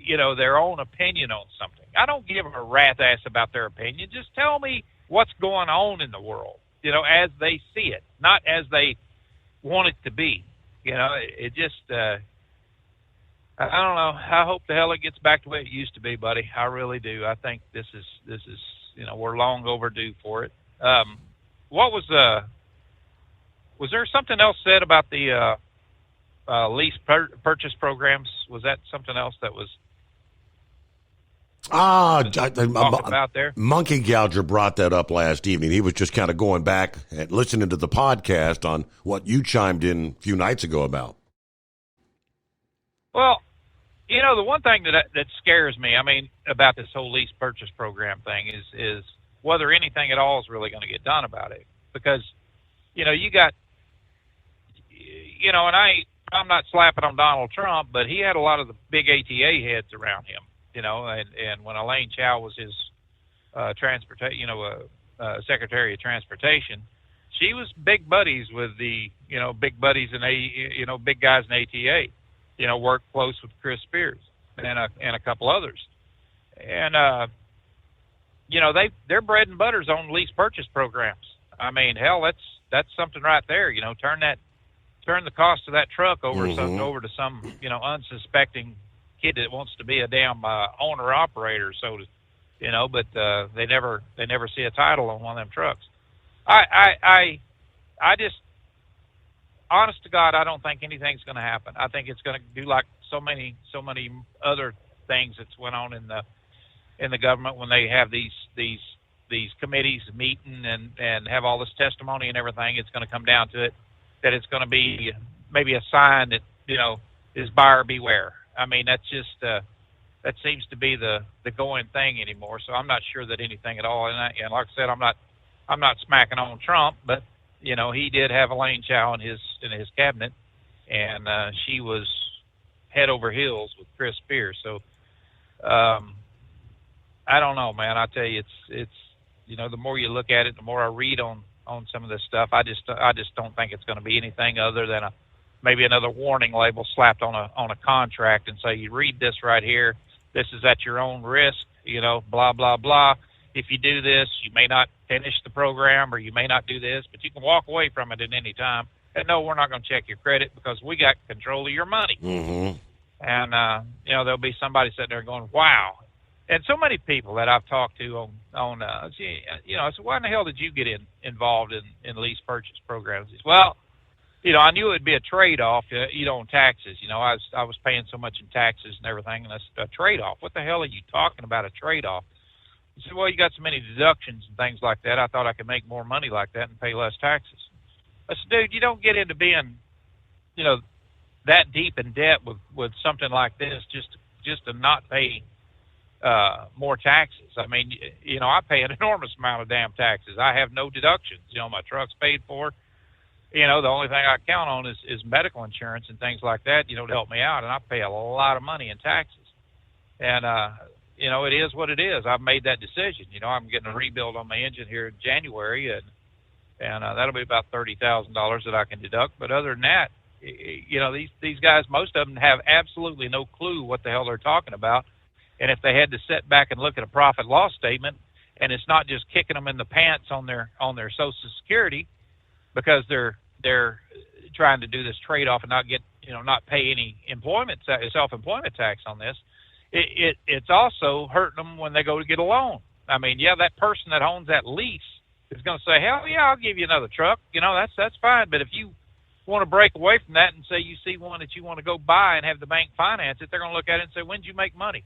you know, their own opinion on something. I don't give a rat's ass about their opinion. Just tell me what's going on in the world, you know, as they see it, not as they want it to be. You know, it just, I don't know. I hope the hell it gets back to the way it used to be, buddy. I really do. I think this is, you know, we're long overdue for it. What was there something else said about the lease purchase programs? Was that something else that was about there? Monkey Gouger brought that up last evening. He was just kind of going back and listening to the podcast on what you chimed in a few nights ago about. Well, you know, the one thing that scares me, I mean, about this whole lease purchase program thing is whether anything at all is really going to get done about it. Because, you know, you got, you know, and I'm not slapping on Donald Trump, but he had a lot of the big ATA heads around him, you know, and when Elaine Chao was his Secretary of Transportation, she was big buddies with the, you know, big buddies and big guys in ATA, you know, worked close with Chris Spears and a couple others, and you know, their bread and butter's on lease purchase programs. I mean, hell, that's something right there. You know, turn the cost of that truck over to some, you know, unsuspecting kid that wants to be a damn owner operator, so to, you know, but they never see a title on one of them trucks. I just, honest to God, I don't think anything's going to happen. I think it's going to do like so many other things that's went on in the government when they have these committees meeting and have all this testimony and everything. It's going to come down to it that it's going to be maybe a sign that, you know, is buyer beware. I mean, that's just that seems to be the going thing anymore. So I'm not sure that anything at all. And like I said, I'm not smacking on Trump, but you know, he did have Elaine Chao in his cabinet, and she was head over heels with Chris Spears. So I don't know, man. I tell you, it's you know, the more you look at it, the more I read on some of this stuff. I just don't think it's going to be anything other than maybe another warning label slapped on a contract and say, you read this right here. This is at your own risk. You know, blah blah blah. If you do this, you may not finish the program, or you may not do this, but you can walk away from it at any time. And no, we're not going to check your credit because we got control of your money. Mm-hmm. And you know, there'll be somebody sitting there going, "Wow." And so many people that I've talked to you know, I said, why in the hell did you get involved in lease purchase programs? He said, well, you know, I knew it'd be a trade-off, you know, on taxes. You know, I was paying so much in taxes and everything, and that's a trade-off. What the hell are you talking about, a trade-off? He said, well, you got so many deductions and things like that. I thought I could make more money like that and pay less taxes. I said, dude, you don't get into being, you know, that deep in debt with something like this just to not pay more taxes. I mean, you know, I pay an enormous amount of damn taxes. I have no deductions. You know, my truck's paid for. You know, the only thing I count on is medical insurance and things like that, you know, to help me out. And I pay a lot of money in taxes. And, you know, it is what it is. I've made that decision. You know, I'm getting a rebuild on my engine here in January, and that'll be about $30,000 that I can deduct. But other than that, you know, these guys, most of them have absolutely no clue what the hell they're talking about. And if they had to sit back and look at a profit loss statement, and it's not just kicking them in the pants on their Social Security because they're trying to do this trade off and not pay any self-employment tax on this, it's also hurting them when they go to get a loan. I mean, yeah, that person that owns that lease is going to say, hell yeah, I'll give you another truck. You know, that's fine. But if you want to break away from that and say you see one that you want to go buy and have the bank finance it, they're going to look at it and say, when did you make money?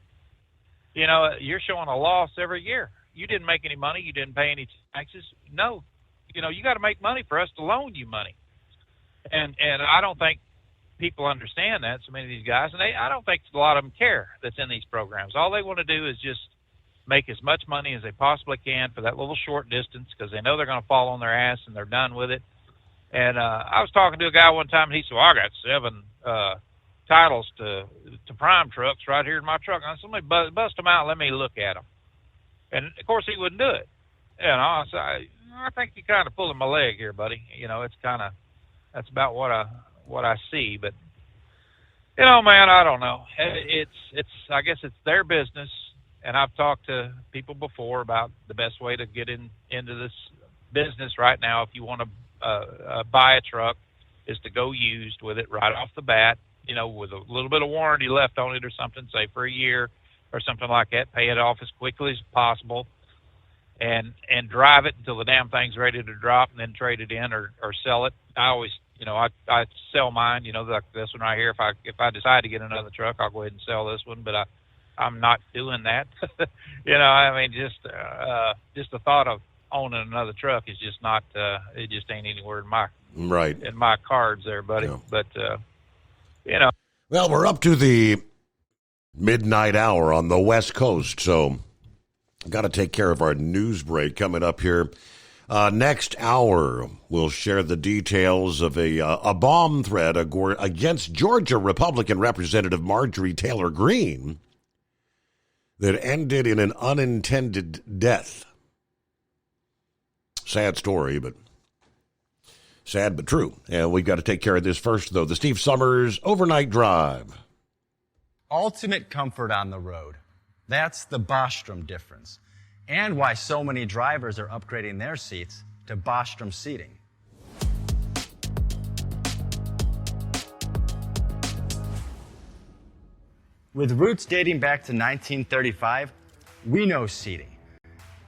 You know, you're showing a loss every year. You didn't make any money. You didn't pay any taxes. No, you know, you got to make money for us to loan you money. And I don't think people understand that, so many of these guys. And I don't think a lot of them care that's in these programs. All they want to do is just make as much money as they possibly can for that little short distance because they know they're going to fall on their ass and they're done with it. And I was talking to a guy one time, and he said, well, I got titles to prime trucks right here in my truck. I said, let me bust them out. Let me look at them. And of course he wouldn't do it. You know, I said, I think you're kind of pulling my leg here, buddy. You know, that's about what I see. But you know, man, I don't know. I guess it's their business. And I've talked to people before about the best way to get into this business right now. If you want to buy a truck, is to go used with it right off the bat, you know, with a little bit of warranty left on it or something, say for a year or something like that. Pay it off as quickly as possible, and drive it until the damn thing's ready to drop, and then trade it in or sell it. I always, you know, I sell mine. You know, like this one right here. If I decide to get another truck, I'll go ahead and sell this one, but I'm not doing that. You know, I mean, just the thought of owning another truck is just not. It just ain't anywhere in my cards there, buddy. Yeah. But you know. Well, we're up to the midnight hour on the West Coast, so got to take care of our news break coming up here. Next hour, we'll share the details of a bomb threat against Georgia Republican Representative Marjorie Taylor Greene that ended in an unintended death. Sad story, but sad but true. And we've got to take care of this first, though. The Steve Summers Overnight Drive. Ultimate comfort on the road. That's the Bostrom difference. And why so many drivers are upgrading their seats to Bostrom seating. With roots dating back to 1935, we know seating.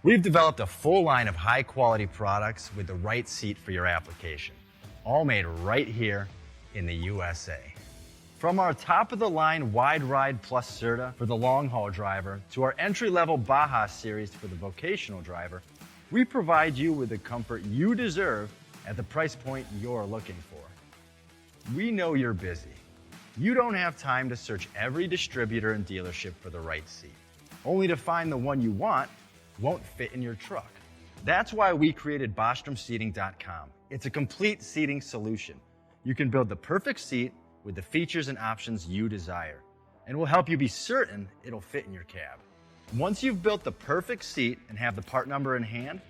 We've developed a full line of high-quality products with the right seat for your application, all made right here in the USA. From our top-of-the-line Wide Ride Plus Certa for the long-haul driver to our entry-level Baja series for the vocational driver, we provide you with the comfort you deserve at the price point you're looking for. We know you're busy. You don't have time to search every distributor and dealership for the right seat, only to find the one you want won't fit in your truck. That's why we created BostromSeating.com. It's a complete seating solution. You can build the perfect seat with the features and options you desire, and we'll help you be certain it'll fit in your cab. Once you've built the perfect seat and have the part number in hand,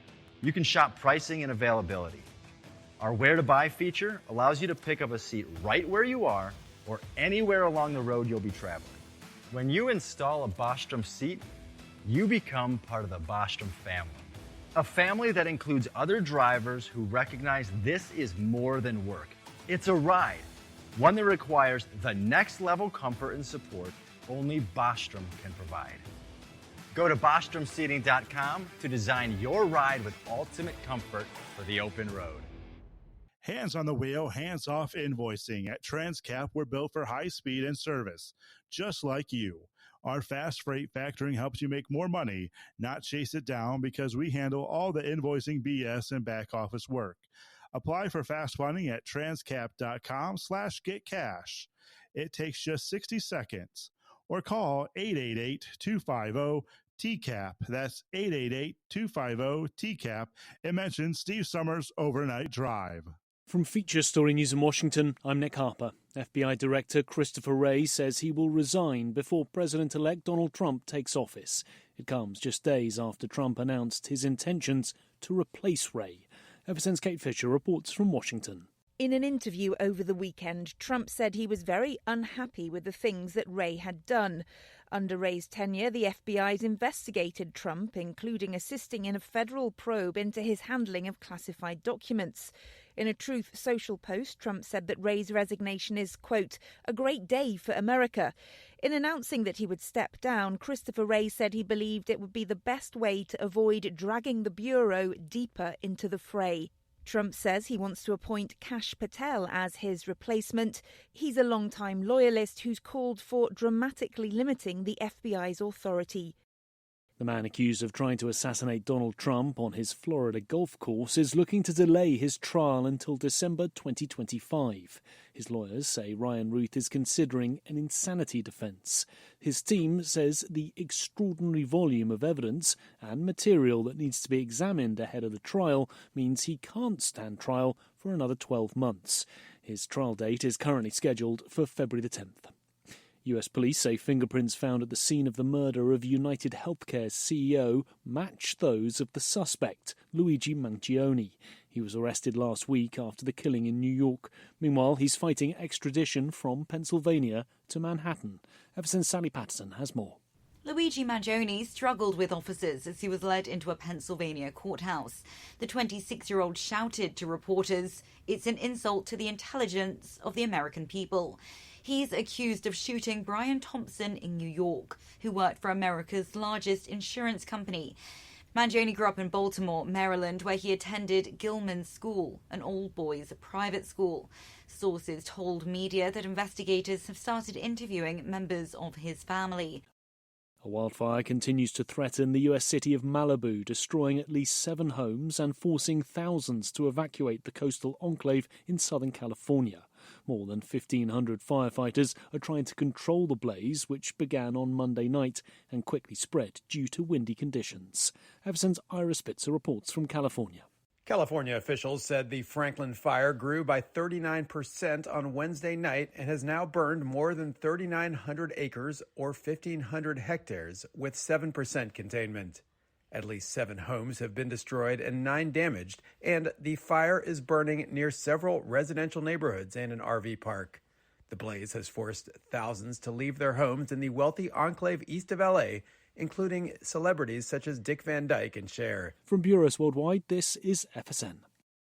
you can shop pricing and availability. Our Where to Buy feature allows you to pick up a seat right where you are or anywhere along the road you'll be traveling. When you install a Bostrom seat, you become part of the Bostrom family. A family that includes other drivers who recognize this is more than work. It's a ride, one that requires the next level comfort and support only Bostrom can provide. Go to BostromSeating.com to design your ride with ultimate comfort for the open road. Hands on the wheel, hands off invoicing. At Transcap, we're built for high speed and service, just like you. Our fast freight factoring helps you make more money, not chase it down, because we handle all the invoicing BS and back office work. Apply for fast funding at transcap.com/getcash. It takes just 60 seconds. Or call 888-250-TCAP. That's 888-250-TCAP. And mention Steve Summers Overnight Drive. From Feature Story News in Washington, I'm Nick Harper. FBI Director Christopher Wray says he will resign before President-elect Donald Trump takes office. It comes just days after Trump announced his intentions to replace Wray. FSN's Kate Fisher reports from Washington. In an interview over the weekend, Trump said he was very unhappy with the things that Wray had done. Under Wray's tenure, the FBI's investigated Trump, including assisting in a federal probe into his handling of classified documents. In a Truth Social post, Trump said that Wray's resignation is, quote, a great day for America. In announcing that he would step down, Christopher Wray said he believed it would be the best way to avoid dragging the Bureau deeper into the fray. Trump says he wants to appoint Kash Patel as his replacement. He's a longtime loyalist who's called for dramatically limiting the FBI's authority. The man accused of trying to assassinate Donald Trump on his Florida golf course is looking to delay his trial until December 2025. His lawyers say Ryan Ruth is considering an insanity defense. His team says the extraordinary volume of evidence and material that needs to be examined ahead of the trial means he can't stand trial for another 12 months. His trial date is currently scheduled for February the 10th. US police say fingerprints found at the scene of the murder of United Healthcare's CEO match those of the suspect, Luigi Mangione. He was arrested last week after the killing in New York. Meanwhile, he's fighting extradition from Pennsylvania to Manhattan. Everson's Sally Patterson has more. Luigi Mangione struggled with officers as he was led into a Pennsylvania courthouse. The 26-year-old shouted to reporters, "It's an insult to the intelligence of the American people." He's accused of shooting Brian Thompson in New York, who worked for America's largest insurance company. Mangione grew up in Baltimore, Maryland, where he attended Gilman School, an all-boys private school. Sources told media that investigators have started interviewing members of his family. A wildfire continues to threaten the US city of Malibu, destroying at least 7 homes and forcing thousands to evacuate the coastal enclave in Southern California. More than 1,500 firefighters are trying to control the blaze, which began on Monday night and quickly spread due to windy conditions. Everson's Ira Spitzer reports from California. California officials said the Franklin fire grew by 39% on Wednesday night and has now burned more than 3,900 acres or 1,500 hectares with 7% containment. At least 7 homes have been destroyed and 9 damaged, and the fire is burning near several residential neighborhoods and an RV park. The blaze has forced thousands to leave their homes in the wealthy enclave east of LA, including celebrities such as Dick Van Dyke and Cher. From Bureaus Worldwide, this is FSN.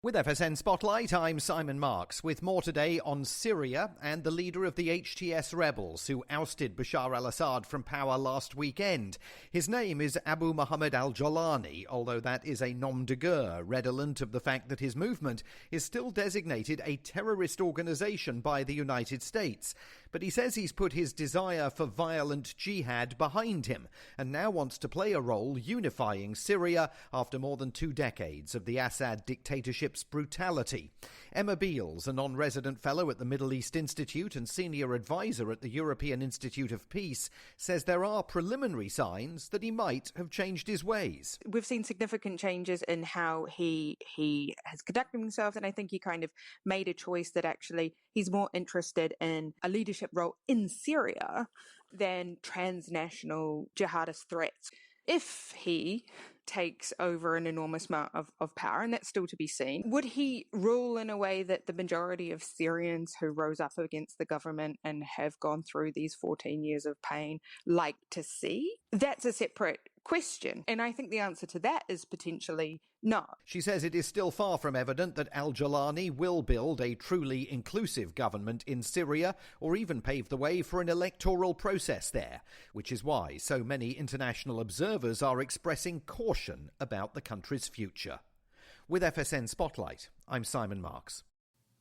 With FSN Spotlight, I'm Simon Marks, with more today on Syria and the leader of the HTS rebels who ousted Bashar al-Assad from power last weekend. His name is Abu Muhammad al-Jolani, although that is a nom de guerre, redolent of the fact that his movement is still designated a terrorist organization by the United States. But he says he's put his desire for violent jihad behind him and now wants to play a role unifying Syria after more than 2 decades of the Assad dictatorship's brutality. Emma Beals, a non-resident fellow at the Middle East Institute and senior advisor at the European Institute of Peace, says there are preliminary signs that he might have changed his ways. We've seen significant changes in how he has conducted himself, and I think he kind of made a choice that actually he's more interested in a leadership role in Syria than transnational jihadist threats. If he takes over an enormous amount of power, and that's still to be seen, would he rule in a way that the majority of Syrians who rose up against the government and have gone through these 14 years of pain like to see? That's a separate question, and I think the answer to that is potentially no. She says it is still far from evident that al-Jolani will build a truly inclusive government in Syria or even pave the way for an electoral process there, which is why so many international observers are expressing caution about the country's future. With FSN Spotlight, I'm Simon Marks.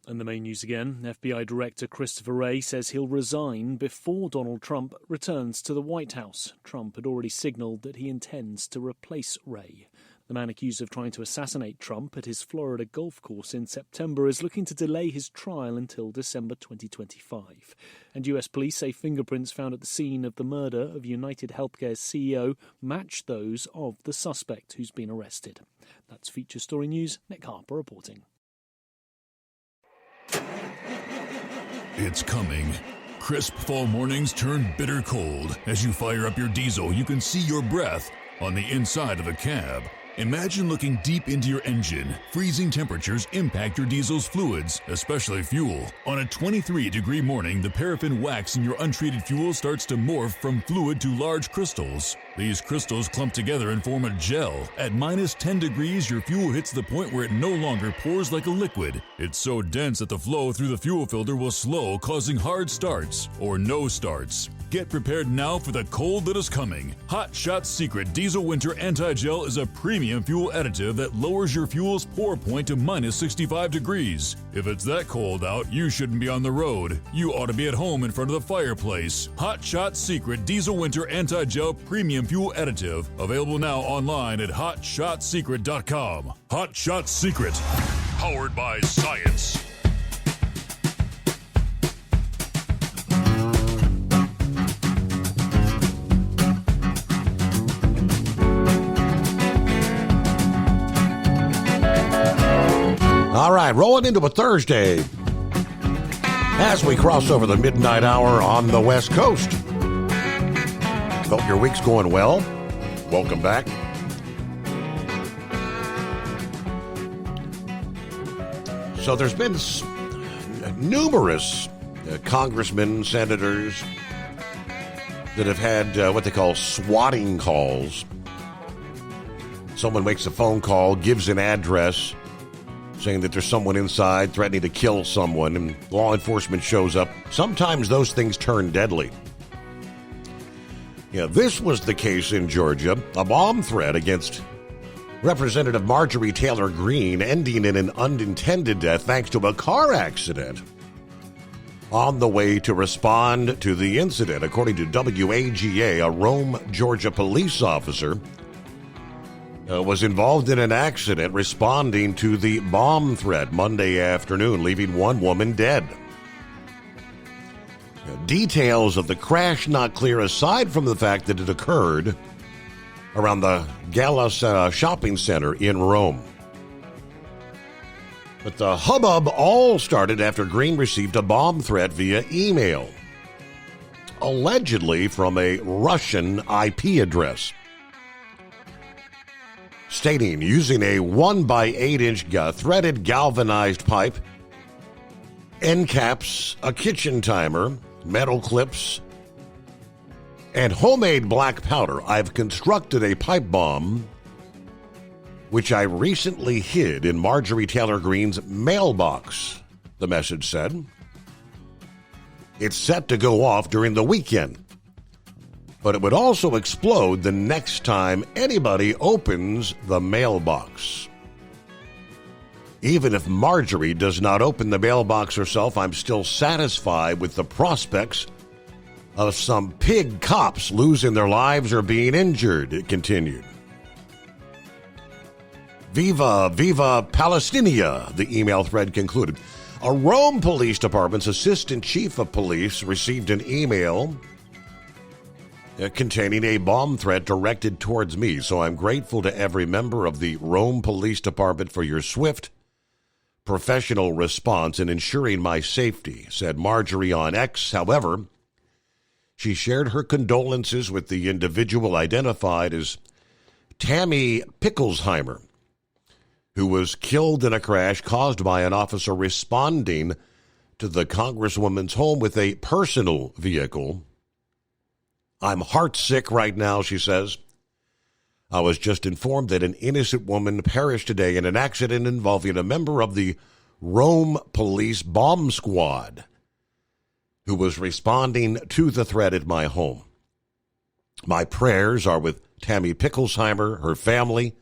And the main news again, FBI Director Christopher Wray says he'll resign before Donald Trump returns to the White House. Trump had already signalled that he intends to replace Wray. The man accused of trying to assassinate Trump at his Florida golf course in September is looking to delay his trial until December 2025. And US police say fingerprints found at the scene of the murder of United Healthcare's CEO match those of the suspect who's been arrested. That's Feature Story News. Nick Harper reporting. It's coming. Crisp fall mornings turn bitter cold. As you fire up your diesel, you can see your breath on the inside of a cab. Imagine looking deep into your engine. Freezing temperatures impact your diesel's fluids, especially fuel. On a 23-degree morning, the paraffin wax in your untreated fuel starts to morph from fluid to large crystals. These crystals clump together and form a gel. At minus 10 degrees, your fuel hits the point where it no longer pours like a liquid. It's so dense that the flow through the fuel filter will slow, causing hard starts or no starts. Get prepared now for the cold that is coming. Hot Shot Secret Diesel Winter Anti-Gel is a premium fuel additive that lowers your fuel's pour point to minus 65 degrees. If it's that cold out, you shouldn't be on the road. You ought to be at home in front of the fireplace. Hot Shot Secret Diesel Winter Anti-Gel Premium Fuel Additive. Available now online at HotShotSecret.com. Hot Shot Secret. Powered by science. All right, rolling into a Thursday. As we cross over the midnight hour on the West Coast. Hope your week's going well. Welcome back. So there's been numerous congressmen, senators that have had what they call swatting calls. Someone makes a phone call, gives an address, saying that there's someone inside threatening to kill someone, and law enforcement shows up. Sometimes those things turn deadly. Yeah, this was the case in Georgia. A bomb threat against Representative Marjorie Taylor Greene ending in an unintended death thanks to a car accident. On the way to respond to the incident, according to WAGA, a Rome, Georgia police officer was involved in an accident responding to the bomb threat Monday afternoon, leaving one woman dead. Details of the crash not clear, aside from the fact that it occurred around the Gallus shopping center in Rome. But the hubbub all started after Greene received a bomb threat via email, allegedly from a Russian IP address, stating using a 1x8-inch threaded galvanized pipe, end caps, a kitchen timer, metal clips, and homemade black powder, I've constructed a pipe bomb which I recently hid in Marjorie Taylor Greene's mailbox, the message said. It's set to go off during the weekend, but it would also explode the next time anybody opens the mailbox. Even if Marjorie does not open the mailbox herself, I'm still satisfied with the prospects of some pig cops losing their lives or being injured, it continued. Viva, viva Palestinia, the email thread concluded. A Rome Police Department's assistant chief of police received an email containing a bomb threat directed towards me, so I'm grateful to every member of the Rome Police Department for your swift, professional response in ensuring my safety, said Marjorie on X. However, she shared her condolences with the individual identified as Tammy Picklesheimer, who was killed in a crash caused by an officer responding to the Congresswoman's home with a personal vehicle. I'm heartsick right now, she says. I was just informed that an innocent woman perished today in an accident involving a member of the Rome Police Bomb Squad who was responding to the threat at my home. My prayers are with Tammy Picklesheimer, her family,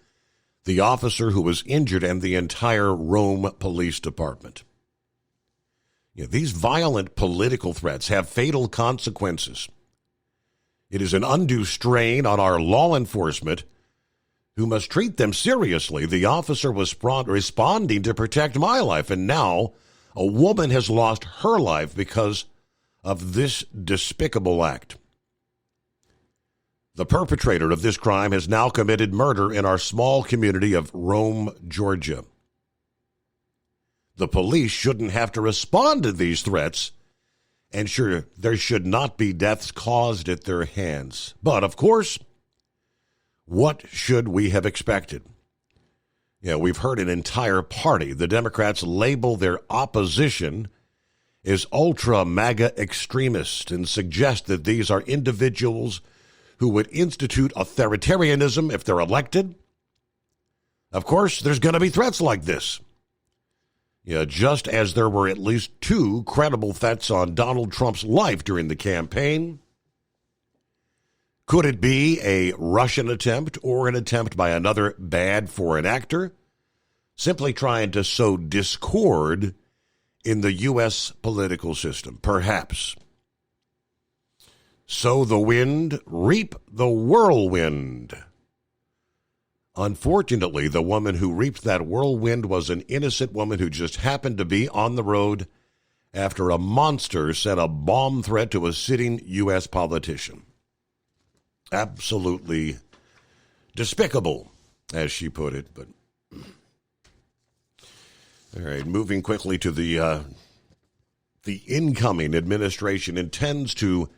the officer who was injured, and the entire Rome Police Department. These violent political threats have fatal consequences. It is an undue strain on our law enforcement, who must treat them seriously. The officer was responding to protect my life, and now a woman has lost her life because of this despicable act. The perpetrator of this crime has now committed murder in our small community of Rome, Georgia. The police shouldn't have to respond to these threats, and sure, there should not be deaths caused at their hands. But, of course, what should we have expected? We've heard an entire party, the Democrats, label their opposition as ultra-MAGA extremist and suggest that these are individuals who would institute authoritarianism if they're elected. Of course, there's going to be threats like this. Just as there were at least 2 credible threats on Donald Trump's life during the campaign. Could it be a Russian attempt or an attempt by another bad foreign actor, simply trying to sow discord in the U.S. political system? Perhaps. Sow the wind, reap the whirlwind. Unfortunately, the woman who reaped that whirlwind was an innocent woman who just happened to be on the road after a monster sent a bomb threat to a sitting U.S. politician. Absolutely despicable, as she put it. But all right, moving quickly to the the incoming administration intends to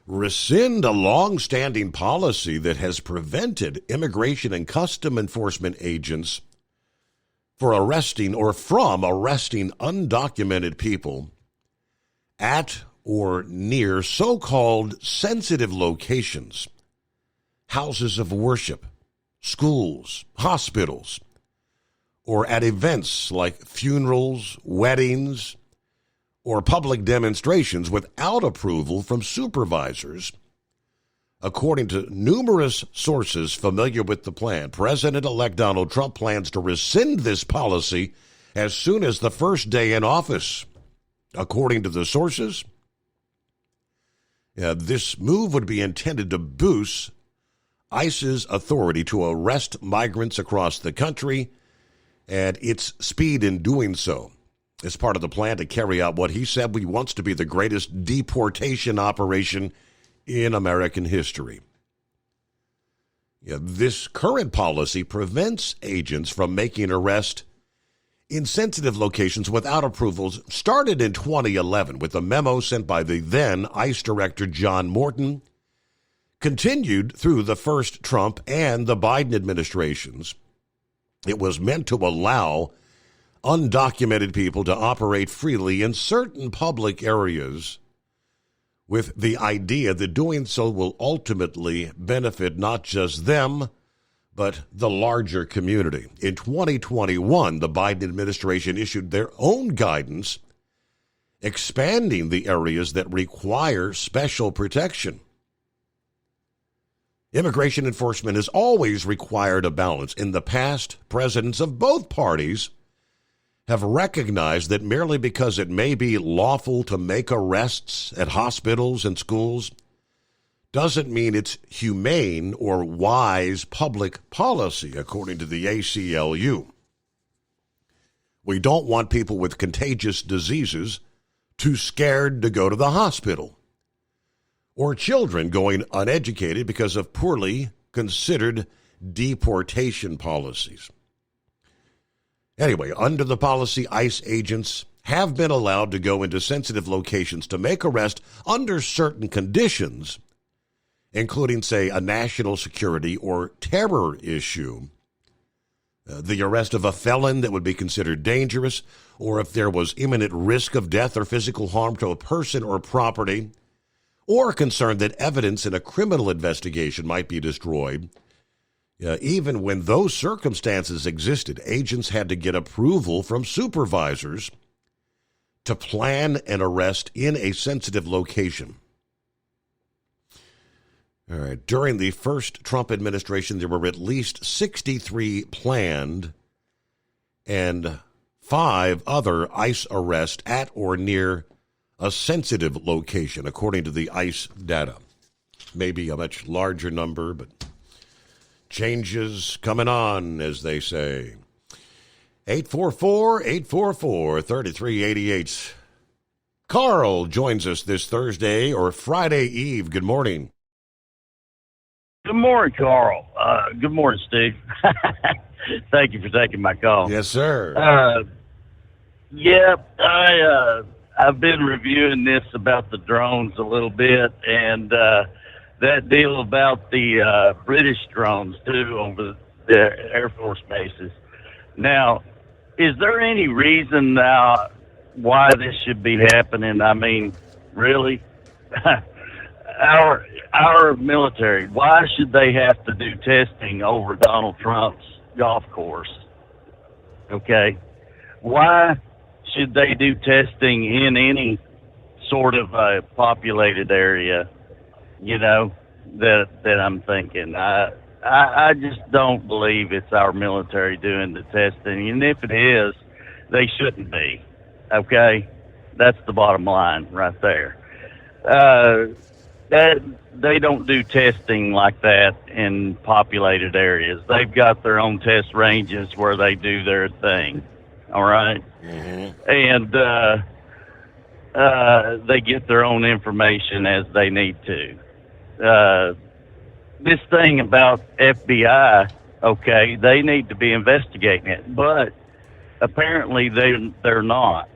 rescind a long-standing policy that has prevented immigration and custom enforcement agents from arresting undocumented people at or near so-called sensitive locations, houses of worship, schools, hospitals, or at events like funerals, weddings, or public demonstrations without approval from supervisors. According to numerous sources familiar with the plan, President-elect Donald Trump plans to rescind this policy as soon as the first day in office. According to the sources, this move would be intended to boost ICE's authority to arrest migrants across the country and its speed in doing so. As part of the plan to carry out what he said he wants to be the greatest deportation operation in American history. This current policy prevents agents from making arrests in sensitive locations without approvals, started in 2011 with a memo sent by the then ICE Director John Morton, continued through the first Trump and the Biden administrations. It was meant to allow undocumented people to operate freely in certain public areas, with the idea that doing so will ultimately benefit not just them, but the larger community. In 2021, the Biden administration issued their own guidance, expanding the areas that require special protection. Immigration enforcement has always required a balance. In the past, presidents of both parties have recognized that merely because it may be lawful to make arrests at hospitals and schools doesn't mean it's humane or wise public policy, according to the ACLU. We don't want people with contagious diseases too scared to go to the hospital, or children going uneducated because of poorly considered deportation policies. Anyway, under the policy, ICE agents have been allowed to go into sensitive locations to make arrests under certain conditions, including, say, a national security or terror issue, the arrest of a felon that would be considered dangerous, or if there was imminent risk of death or physical harm to a person or property, or concern that evidence in a criminal investigation might be destroyed. Even when those circumstances existed, agents had to get approval from supervisors to plan an arrest in a sensitive location. All right. During the first Trump administration, there were at least 63 planned and 5 other ICE arrests at or near a sensitive location, according to the ICE data. Maybe a much larger number, but changes coming on, as they say. 844-844-3388. Carl joins us this Thursday or Friday Eve. Good morning. Good morning, Carl. Good morning, Steve. Thank you for taking my call. Yes, sir. I've been reviewing this about the drones a little bit, and that deal about the British drones, too, over the Air Force bases. Now, is there any reason now why this should be happening? I mean, really? Our military, why should they have to do testing over Donald Trump's golf course? Okay. Why should they do testing in any sort of populated area, that I'm thinking? I just don't believe it's our military doing the testing. And if it is, they shouldn't be. Okay? That's the bottom line right there. That they don't do testing like that in populated areas. They've got their own test ranges where they do their thing. All right? Mm-hmm. And they get their own information as they need to. This thing about FBI, okay, they need to be investigating it, but apparently they're not.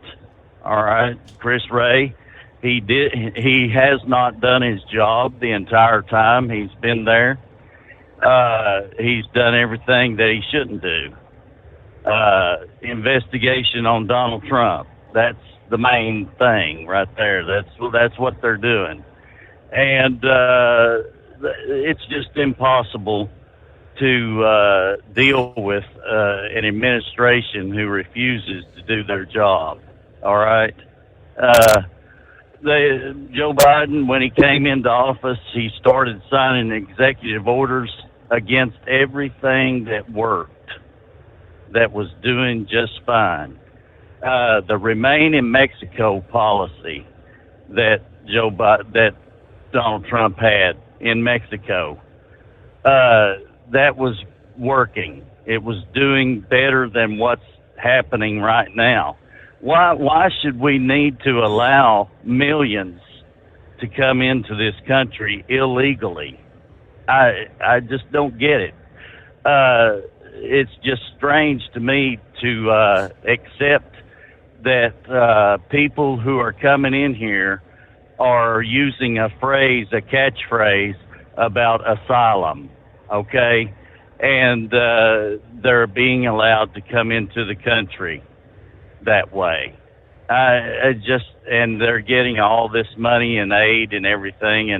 All right, Chris Wray, he has not done his job the entire time he's been there. He's done everything that he shouldn't do. Investigation on Donald Trump. That's the main thing right there. That's what they're doing. And it's just impossible to deal with an administration who refuses to do their job. All right? Joe Biden, when he came into office, he started signing executive orders against everything that worked, that was doing just fine. The Remain in Mexico policy that Donald Trump had in Mexico, that was working. It was doing better than what's happening right now. Why should we need to allow millions to come into this country illegally? I just don't get it. It's just strange to me to accept that people who are coming in here are using a catchphrase about asylum, okay? And they're being allowed to come into the country that way. And they're getting all this money and aid and everything.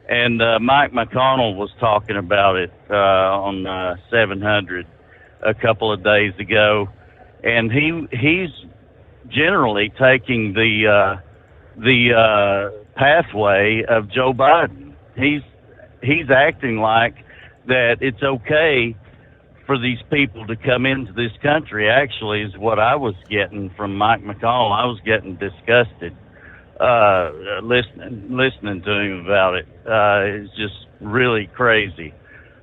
And Mike McConnell was talking about it on 700 a couple of days ago. And he's generally taking the pathway of Joe Biden. He's acting like that it's okay for these people to come into this country. Actually, is what I was getting from Mike McConnell. I was getting disgusted listening to him about it. It's just really crazy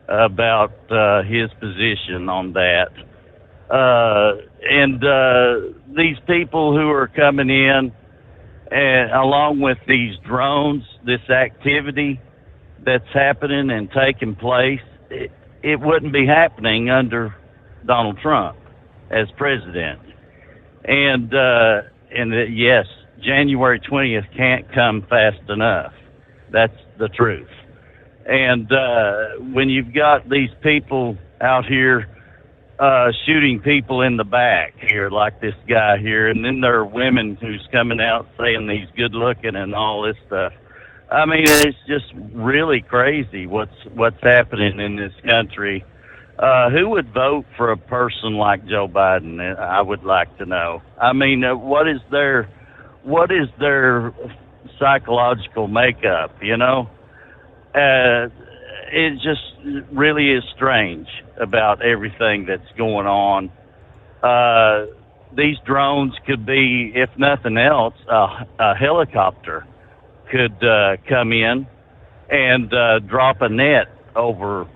about his position on that. And these people who are coming in, and along with these drones, this activity that's happening and taking place, it wouldn't be happening under Donald Trump as president. And yes, January 20th can't come fast enough. That's the truth. And when you've got these people out here shooting people in the back here, like this guy here, and then there are women who's coming out saying he's good looking and all this stuff. I mean, it's just really crazy what's happening in this country. Who would vote for a person like Joe Biden? I would like to know. I mean, what is their psychological makeup? You know, it just really is strange about everything that's going on. These drones could be, if nothing else, a helicopter could come in and drop a net over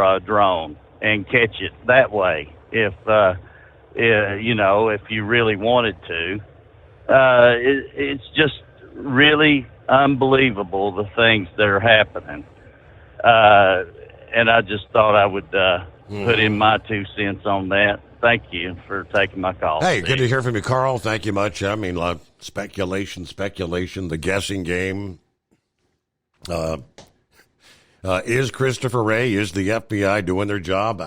a drone and catch it that way, if you really wanted to. It's just really unbelievable, the things that are happening. And I just thought I would put in my 2 cents on that. Thank you for taking my call. Hey, good to hear from you, Carl. Thank you much. I mean, speculation, the guessing game. Is Christopher Wray, is the FBI doing their job?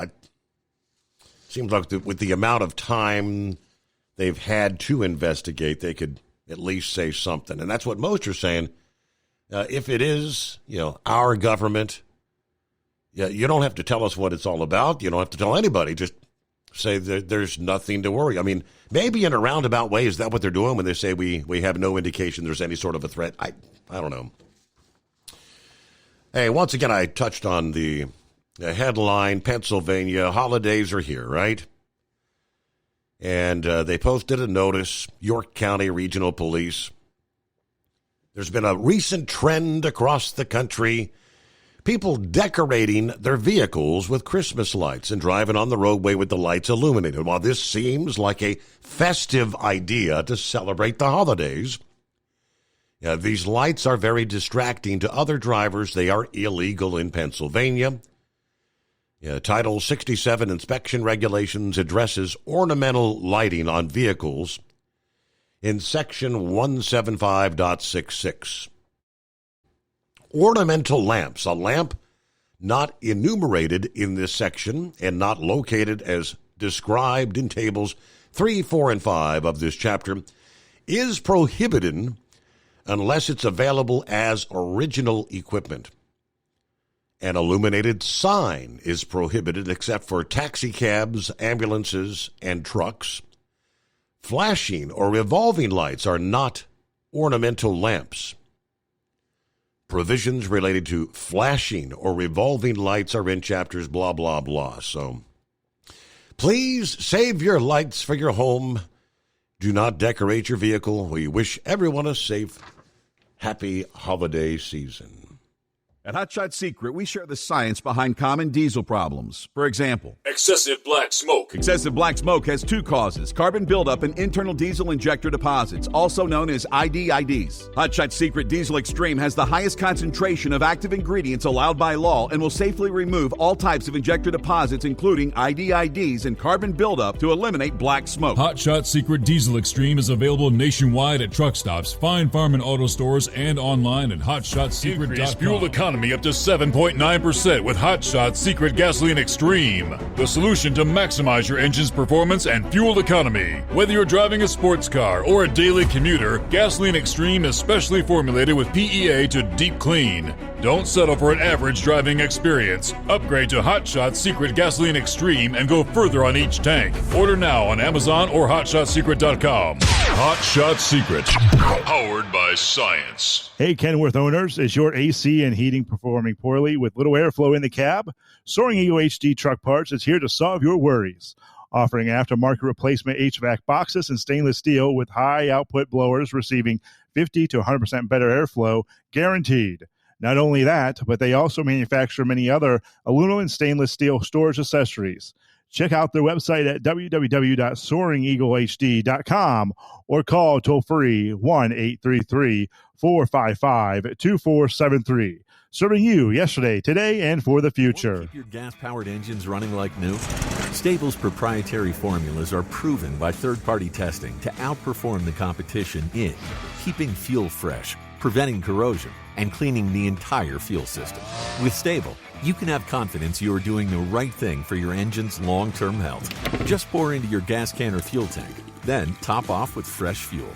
Seems like with the amount of time they've had to investigate, they could at least say something. And that's what most are saying. If it is, our government, you don't have to tell us what it's all about. You don't have to tell anybody. Just say that there's nothing to worry. I mean, maybe in a roundabout way, is that what they're doing when they say we have no indication there's any sort of a threat? I don't know. Hey, once again, I touched on the headline, Pennsylvania, holidays are here, right? And they posted a notice, York County Regional Police. There's been a recent trend across the country, people decorating their vehicles with Christmas lights and driving on the roadway with the lights illuminated. While this seems like a festive idea to celebrate the holidays, these lights are very distracting to other drivers. They are illegal in Pennsylvania. Title 67 inspection regulations addresses ornamental lighting on vehicles. in Section 175.66. Ornamental lamps, a lamp not enumerated in this section and not located as described in tables 3, 4, and 5 of this chapter, is prohibited unless it's available as original equipment. An illuminated sign is prohibited except for taxi cabs, ambulances, and trucks. Flashing or revolving lights are not ornamental lamps. Provisions related to flashing or revolving lights are in chapters blah, blah, blah. So please save your lights for your home. Do not decorate your vehicle. We wish everyone a safe, happy holiday season. At Hot Shot Secret, we share the science behind common diesel problems. For example, excessive black smoke. Excessive black smoke has two causes: carbon buildup and internal diesel injector deposits, also known as IDIDs. Hot Shot Secret Diesel Extreme has the highest concentration of active ingredients allowed by law and will safely remove all types of injector deposits, including IDIDs and carbon buildup, to eliminate black smoke. Hot Shot Secret Diesel Extreme is available nationwide at truck stops, fine farm and auto stores, and online at hotshotsecret.com. Increase fuel economy up to 7.9% with Hot Shot Secret Gasoline Extreme, the solution to maximize your engine's performance and fuel economy. Whether you're driving a sports car or a daily commuter, Gasoline Extreme is specially formulated with PEA to deep clean. Don't settle for an average driving experience. Upgrade to Hot Shot Secret Gasoline Extreme and go further on each tank. Order now on Amazon or hotshotsecret.com. Hot Shot Secret, powered by science. Hey, Kenworth owners, is your AC and heating performing poorly with little airflow in the cab? Soaring Eagle HD Truck Parts is here to solve your worries. Offering aftermarket replacement HVAC boxes and stainless steel with high output blowers receiving 50 to 100% better airflow guaranteed. Not only that, but they also manufacture many other aluminum and stainless steel storage accessories. Check out their website at www.soaringeaglehd.com or call toll-free 1-833-455-2473. Serving you yesterday, today, and for the future. Keep your gas-powered engines running like new? Stable's proprietary formulas are proven by third-party testing to outperform the competition in keeping fuel fresh, preventing corrosion, and cleaning the entire fuel system. With Stable, you can have confidence you are doing the right thing for your engine's long-term health. Just pour into your gas can or fuel tank, then top off with fresh fuel.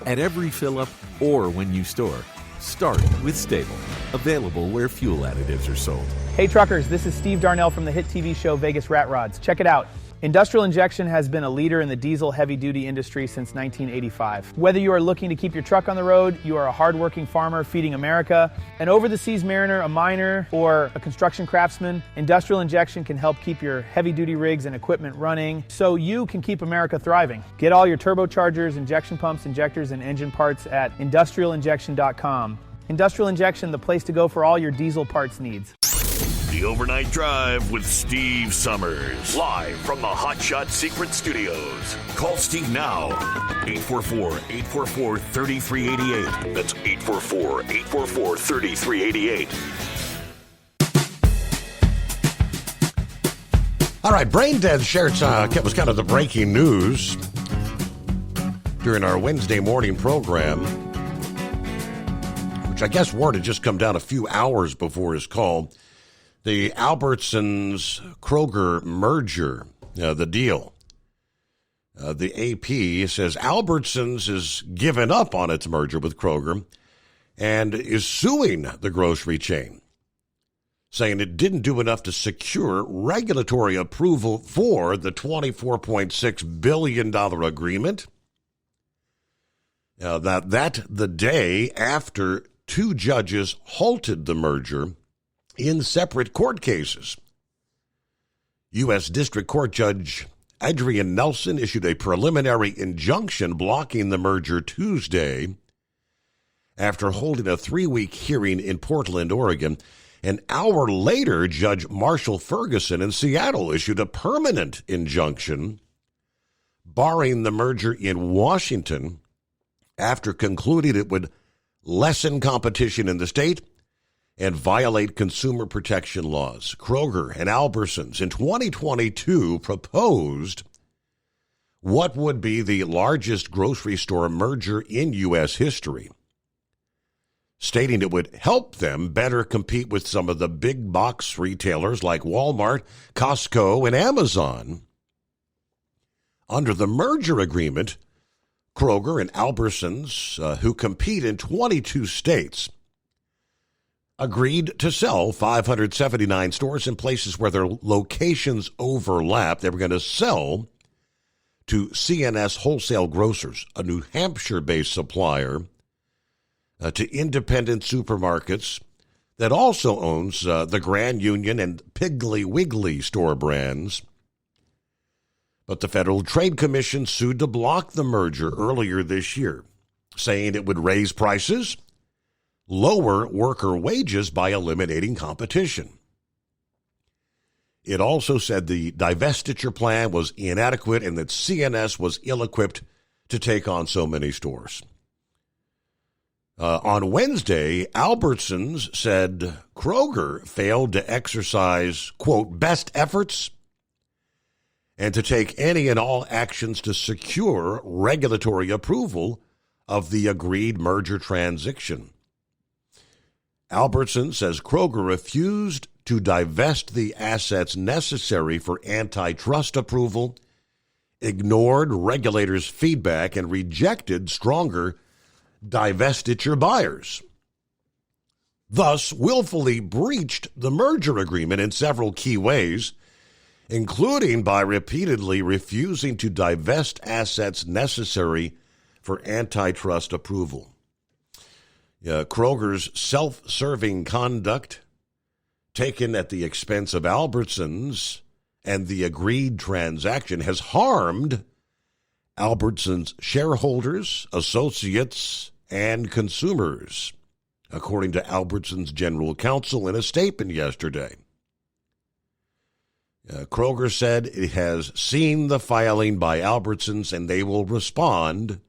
At every fill-up or when you store, start with Stable. Available where fuel additives are sold. Hey truckers, this is Steve Darnell from the hit TV show Vegas Rat Rods. Check it out. Industrial Injection has been a leader in the diesel heavy-duty industry since 1985. Whether you are looking to keep your truck on the road, you are a hard-working farmer feeding America, an over-the-seas mariner, a miner, or a construction craftsman, Industrial Injection can help keep your heavy-duty rigs and equipment running so you can keep America thriving. Get all your turbochargers, injection pumps, injectors, and engine parts at industrialinjection.com. Industrial Injection, the place to go for all your diesel parts needs. The Overnight Drive with Steve Summers. Live from the Hot Shot Secret Studios. Call Steve now. 844-844-3388. That's 844-844-3388. All right, Brain Dead Shirts was kind of the breaking news during our Wednesday morning program, which I guess word had just come down a few hours before his call. The Albertsons-Kroger merger, the deal. The AP says Albertsons has given up on its merger with Kroger and is suing the grocery chain, saying it didn't do enough to secure regulatory approval for the $24.6 billion agreement. That the day after two judges halted the merger in separate court cases. U.S. District Court Judge Adrian Nelson issued a preliminary injunction blocking the merger Tuesday after holding a 3-week hearing in Portland, Oregon. An hour later, Judge Marshall Ferguson in Seattle issued a permanent injunction barring the merger in Washington after concluding it would lessen competition in the state and violate consumer protection laws. Kroger and Albertsons in 2022 proposed what would be the largest grocery store merger in U.S. history, stating it would help them better compete with some of the big box retailers like Walmart, Costco, and Amazon. Under the merger agreement, Kroger and Albertsons, who compete in 22 states, agreed to sell 579 stores in places where their locations overlap. They were going to sell to C&S Wholesale Grocers, a New Hampshire-based supplier, to independent supermarkets that also owns the Grand Union and Piggly Wiggly store brands. But the Federal Trade Commission sued to block the merger earlier this year, saying it would raise prices, lower worker wages by eliminating competition. It also said the divestiture plan was inadequate and that C&S was ill-equipped to take on so many stores. On Wednesday, Albertsons said Kroger failed to exercise, quote, best efforts and to take any and all actions to secure regulatory approval of the agreed merger transaction. Albertsons says Kroger refused to divest the assets necessary for antitrust approval, ignored regulators' feedback, and rejected stronger divestiture buyers, thus willfully breached the merger agreement in several key ways, including by repeatedly refusing to divest assets necessary for antitrust approval. Kroger's self-serving conduct, taken at the expense of Albertsons and the agreed transaction, has harmed Albertsons' shareholders, associates, and consumers, according to Albertsons' general counsel in a statement yesterday. Kroger said it has seen the filing by Albertsons and they will respond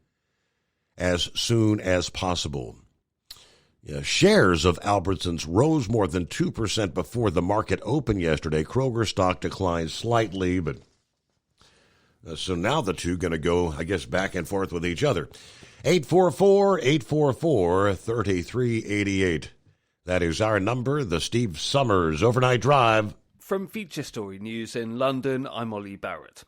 as soon as possible. Shares of Albertsons rose more than 2% before the market opened yesterday. Kroger stock declined slightly, but so now the two going to go, I guess, back and forth with each other. 844-844-3388. That is our number, the Steve Summers Overnight Drive. From Feature Story News in London, I'm Ollie Barrett.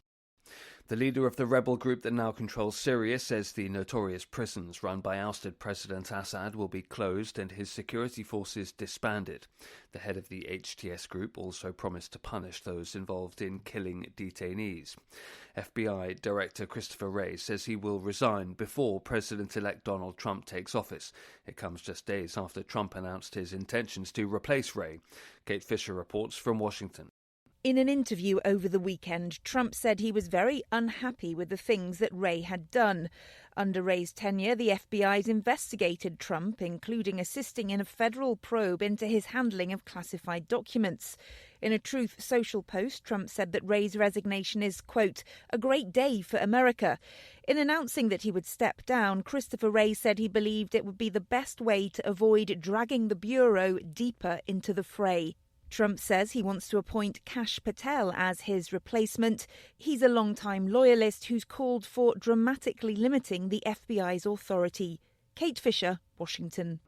The leader of the rebel group that now controls Syria says the notorious prisons run by ousted President Assad will be closed and his security forces disbanded. The head of the HTS group also promised to punish those involved in killing detainees. FBI Director Christopher Wray says he will resign before President-elect Donald Trump takes office. It comes just days after Trump announced his intentions to replace Wray. Kate Fisher reports from Washington. In an interview over the weekend, Trump said he was very unhappy with the things that Wray had done. Under Wray's tenure, the FBI's investigated Trump, including assisting in a federal probe into his handling of classified documents. In a Truth Social post, Trump said that Wray's resignation is, quote, a great day for America. In announcing that he would step down, Christopher Wray said he believed it would be the best way to avoid dragging the Bureau deeper into the fray. Trump says he wants to appoint Kash Patel as his replacement. He's a longtime loyalist who's called for dramatically limiting the FBI's authority. Kate Fisher, Washington.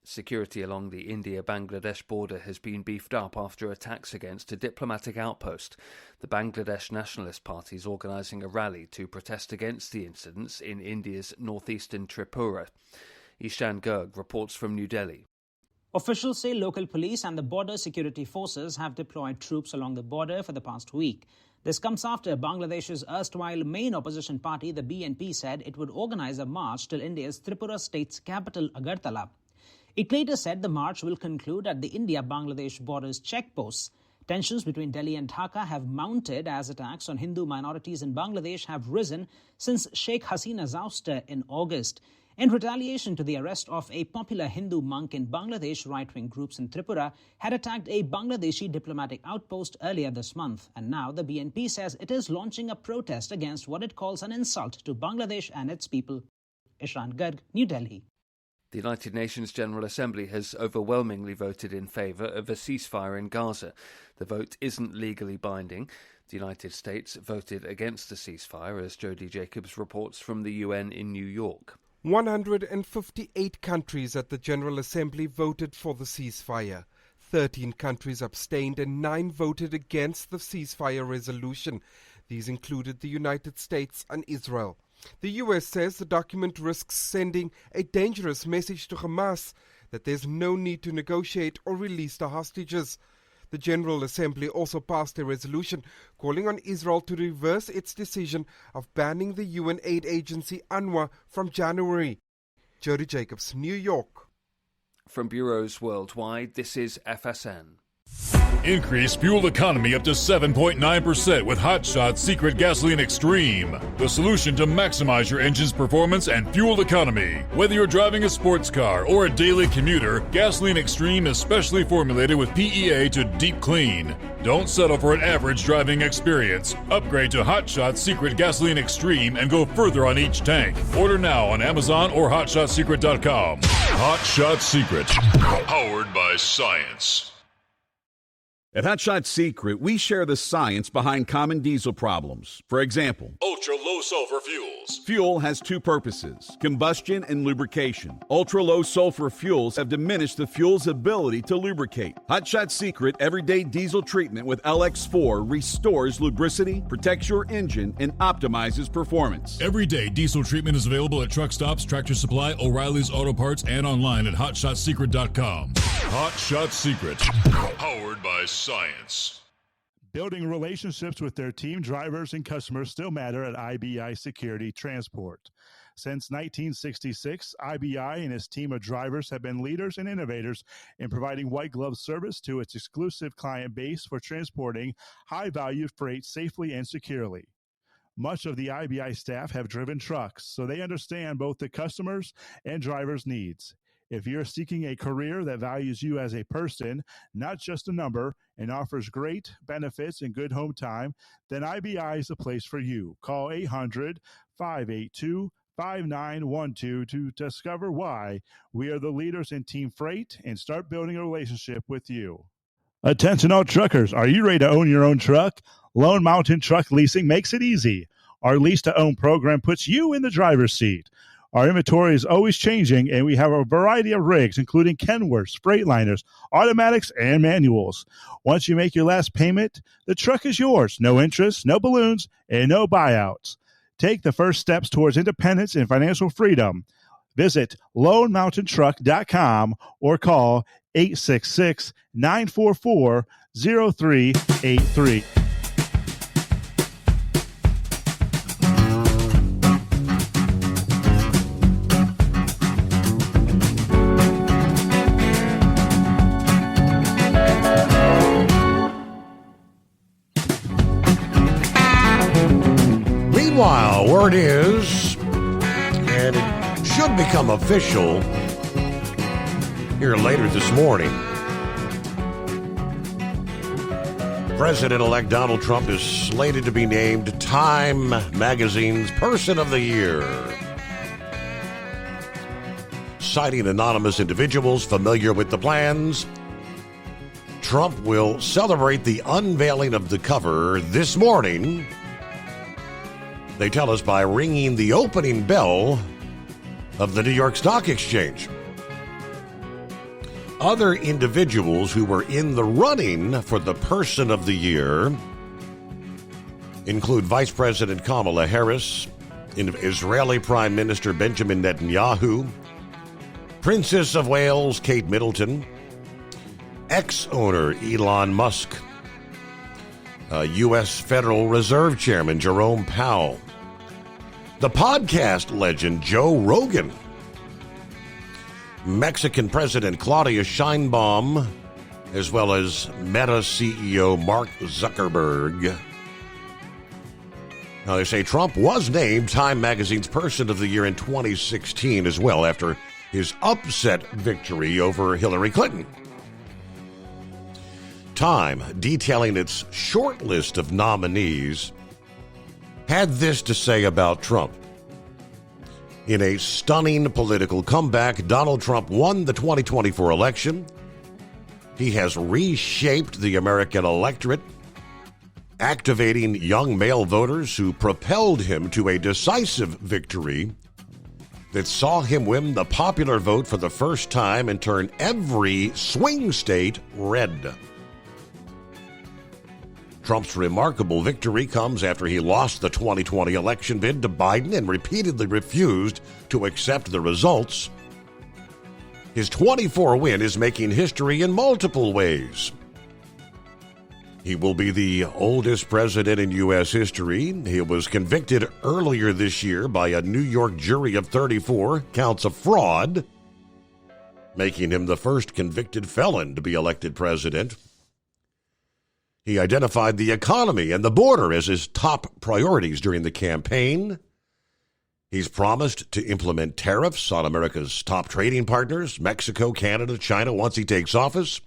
Security along the India-Bangladesh border has been beefed up after attacks against a diplomatic outpost. The Bangladesh Nationalist Party is organising a rally to protest against the incidents in India's northeastern Tripura. Ishan Garg reports from New Delhi. Officials say local police and the border security forces have deployed troops along the border for the past week. This comes after Bangladesh's erstwhile main opposition party, the BNP, said it would organize a march till India's Tripura state's capital, Agartala. It later said the march will conclude at the India-Bangladesh border's checkposts. Tensions between Delhi and Dhaka have mounted as attacks on Hindu minorities in Bangladesh have risen since Sheikh Hasina's ouster in August. In retaliation to the arrest of a popular Hindu monk in Bangladesh, right-wing groups in Tripura had attacked a Bangladeshi diplomatic outpost earlier this month. And now the BNP says it is launching a protest against what it calls an insult to Bangladesh and its people. Ishan Garg, New Delhi. The United Nations General Assembly has overwhelmingly voted in favour of a ceasefire in Gaza. The vote isn't legally binding. The United States voted against the ceasefire, as Jody Jacobs reports from the UN in New York. 158 countries at the General Assembly voted for the ceasefire. 13 countries abstained and 9 voted against the ceasefire resolution. These included the United States and Israel. The U.S. says the document risks sending a dangerous message to Hamas that there's no need to negotiate or release the hostages. The General Assembly also passed a resolution calling on Israel to reverse its decision of banning the UN aid agency UNRWA from January. Jody Jacobs, New York. From bureaus worldwide, this is FSN. Increase fuel economy up to 7.9% with Hot Shot Secret Gasoline Extreme, the solution to maximize your engine's performance and fuel economy. Whether you're driving a sports car or a daily commuter, Gasoline Extreme is specially formulated with PEA to deep clean. Don't settle for an average driving experience. Upgrade to Hot Shot Secret Gasoline Extreme and go further on each tank. Order now on Amazon or HotShotSecret.com. Hot Shot Secret, powered by science. At Hot Shot Secret, we share the science behind common diesel problems. For example, ultra-low sulfur fuels. Fuel has two purposes, combustion and lubrication. Ultra-low sulfur fuels have diminished the fuel's ability to lubricate. Hot Shot Secret Everyday Diesel Treatment with LX4 restores lubricity, protects your engine, and optimizes performance. Everyday diesel treatment is available at truck stops, Tractor Supply, O'Reilly's Auto Parts, and online at HotShotSecret.com. Hot Shot Secret, powered by science. Building relationships with their team, drivers, and customers still matter at IBI Security Transport. Since 1966, IBI and its team of drivers have been leaders and innovators in providing white glove service to its exclusive client base for transporting high-value freight safely and securely. Much of the IBI staff have driven trucks, so they understand both the customers' and drivers' needs. If you're seeking a career that values you as a person, not just a number, and offers great benefits and good home time, then IBI is the place for you. Call 800-582-5912 to discover why we are the leaders in team freight and start building a relationship with you. Attention all truckers, are you ready to own your own truck? Lone Mountain Truck Leasing makes it easy. Our lease-to-own program puts you in the driver's seat. Our inventory is always changing, and we have a variety of rigs, including Kenworths, Freightliners, automatics, and manuals. Once you make your last payment, the truck is yours. No interest, no balloons, and no buyouts. Take the first steps towards independence and financial freedom. Visit LoneMountainTruck.com or call 866-944-0383. Meanwhile, word is, and it should become official here later this morning, President-elect Donald Trump is slated to be named Time Magazine's Person of the Year. Citing anonymous individuals familiar with the plans, Trump will celebrate the unveiling of the cover this morning. They tell us by ringing the opening bell of the New York Stock Exchange. Other individuals who were in the running for the Person of the Year include Vice President Kamala Harris, Israeli Prime Minister Benjamin Netanyahu, Princess of Wales Kate Middleton, ex-owner Elon Musk, U.S. Federal Reserve Chairman Jerome Powell, the podcast legend Joe Rogan, Mexican President Claudia Sheinbaum, as well as Meta CEO Mark Zuckerberg. Now, they say Trump was named Time Magazine's Person of the Year in 2016 as well, after his upset victory over Hillary Clinton. Time, detailing its short list of nominees, had this to say about Trump. In a stunning political comeback, Donald Trump won the 2024 election. He has reshaped the American electorate activating young male voters who propelled him to a decisive victory that saw him win the popular vote for the first time and turn every swing state red. Trump's remarkable victory comes after he lost the 2020 election bid to Biden and repeatedly refused to accept the results. His 24 win is making history in multiple ways. He will be the oldest president in U.S. history. He was convicted earlier this year by a New York jury of 34 counts of fraud, making him the first convicted felon to be elected president. He identified the economy and the border as his top priorities during the campaign. He's promised to implement tariffs on America's top trading partners, Mexico, Canada, China, once he takes office.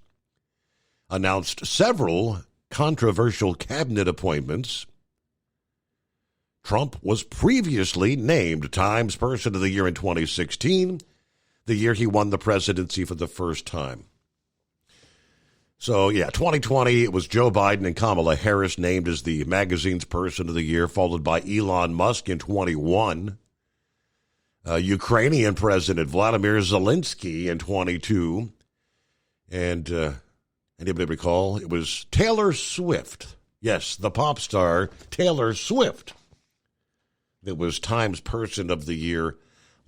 Announced several controversial cabinet appointments. Trump was previously named Times Person of the Year in 2016, the year he won the presidency for the first time. So, 2020, it was Joe Biden and Kamala Harris named as the magazine's Person of the Year, followed by Elon Musk in 21. Ukrainian President Vladimir Zelensky in 22. And anybody recall? It was Taylor Swift. Yes, the pop star Taylor Swift that was Times Person of the Year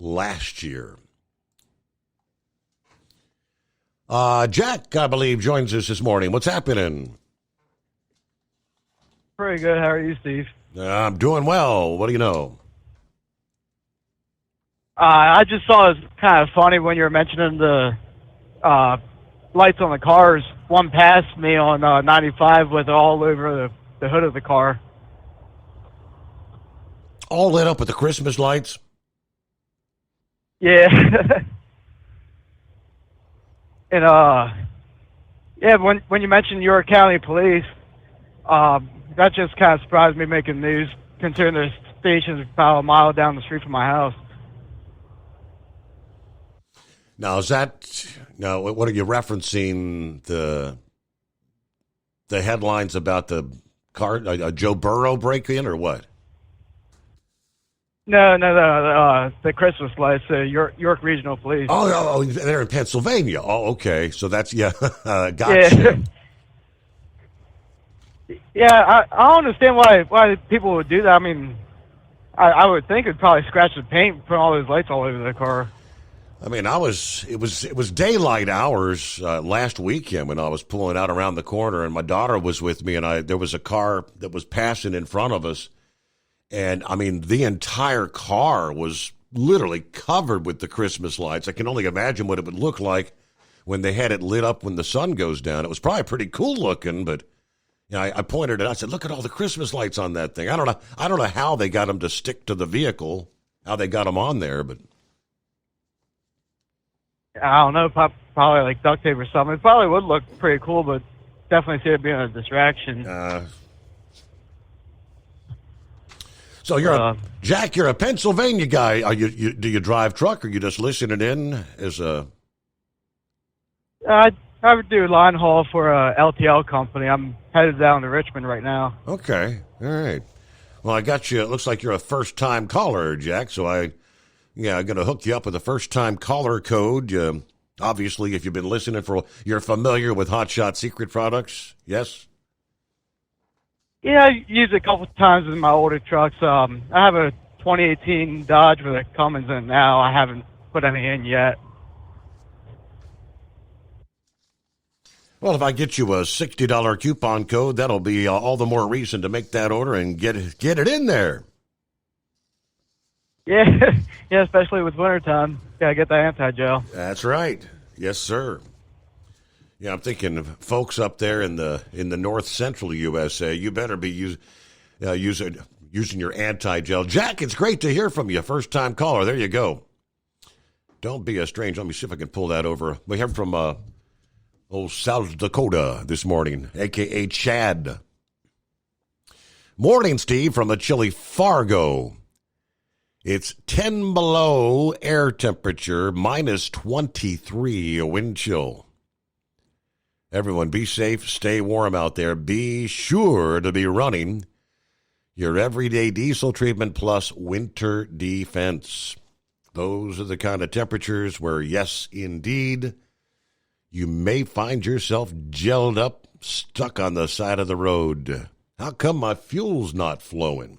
last year. Jack, I believe, joins us this morning. What's happening? Pretty good. How are you, Steve? I'm doing well. What do you know? I just saw it was kind of funny when you were mentioning the lights on the cars. One passed me on 95 with all over the hood of the car. All lit up with the Christmas lights? Yeah. And when you mentioned York County Police, that just kind of surprised me making news, considering the station's about a mile down the street from my house. Now, what are you referencing? The headlines about the car, Joe Burrow break-in, or what? No, the Christmas lights, York Regional Police. Oh, they're in Pennsylvania. Oh, okay. So that's, gotcha. Yeah, I don't understand why people would do that. I mean, I would think it'd probably scratch the paint, put all those lights all over the car. I mean, it was daylight hours last weekend when I was pulling out around the corner, and my daughter was with me, and there was a car that was passing in front of us. And, I mean, the entire car was literally covered with the Christmas lights. I can only imagine what it would look like when they had it lit up when the sun goes down. It was probably pretty cool looking, but I pointed it out. I said, look at all the Christmas lights on that thing. I don't know how they got them to stick to the vehicle, how they got them on there, but I don't know, probably like duct tape or something. It probably would look pretty cool, but definitely see it being a distraction. So Jack, you're a Pennsylvania guy. Do you drive truck, or you just listening in as a? I would do line haul for a LTL company. I'm headed down to Richmond right now. Okay, all right. Well, I got you. It looks like you're a first-time caller, Jack. So I'm going to hook you up with a first-time caller code. Obviously, if you've been listening you're familiar with Hot Shot Secret products. Yes. Yeah, I used it a couple of times in my older trucks. I have a 2018 Dodge with a Cummins in it now. I haven't put any in yet. Well, if I get you a $60 coupon code, that'll be all the more reason to make that order and get it in there. Yeah, especially with wintertime. Gotta get that anti-gel. That's right. Yes, sir. Yeah, I'm thinking of folks up there in the north central USA. You better be using your anti-gel. Jack, it's great to hear from you. First time caller. There you go. Don't be a stranger. Let me see if I can pull that over. We heard from old South Dakota this morning, a.k.a. Chad. Morning, Steve, from the chilly Fargo. It's 10 below air temperature, minus 23 wind chill. Everyone be safe, stay warm out there. Be sure to be running your everyday diesel treatment plus winter defense. Those are the kind of temperatures where, yes, indeed, you may find yourself gelled up, stuck on the side of the road. How come my fuel's not flowing?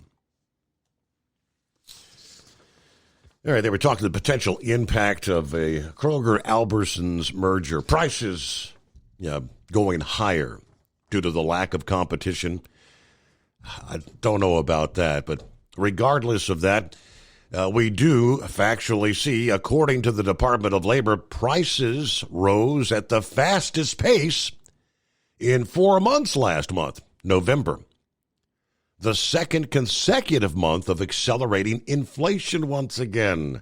All right, they were talking the potential impact of a Kroger-Albertsons merger. Prices going higher due to the lack of competition. I don't know about that, but regardless of that, we do factually see, according to the Department of Labor, prices rose at the fastest pace in 4 months last month, November. The second consecutive month of accelerating inflation once again.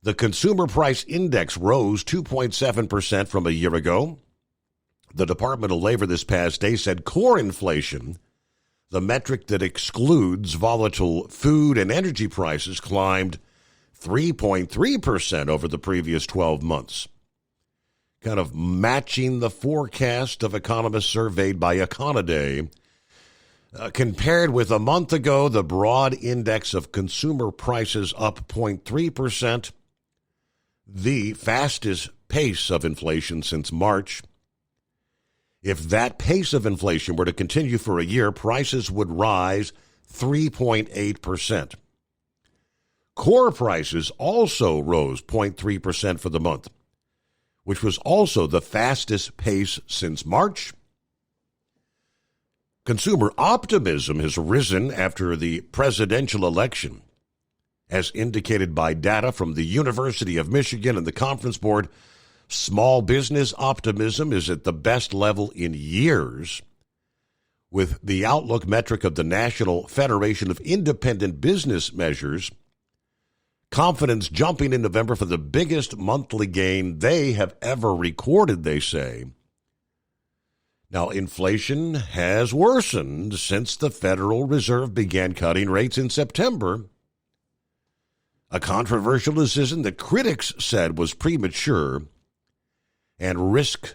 The Consumer Price Index rose 2.7% from a year ago. The Department of Labor this past day said core inflation, the metric that excludes volatile food and energy prices, climbed 3.3% over the previous 12 months. Kind of matching the forecast of economists surveyed by Econoday. Compared with a month ago, the broad index of consumer prices up 0.3%, the fastest pace of inflation since March. If that pace of inflation were to continue for a year, prices would rise 3.8%. Core prices also rose 0.3% for the month, which was also the fastest pace since March. Consumer optimism has risen after the presidential election, as indicated by data from the University of Michigan and the Conference Board. Small business optimism is at the best level in years, with the outlook metric of the National Federation of Independent Business Measures. Confidence jumping in November for the biggest monthly gain they have ever recorded, they say. Now, inflation has worsened since the Federal Reserve began cutting rates in September. A controversial decision that critics said was premature and risk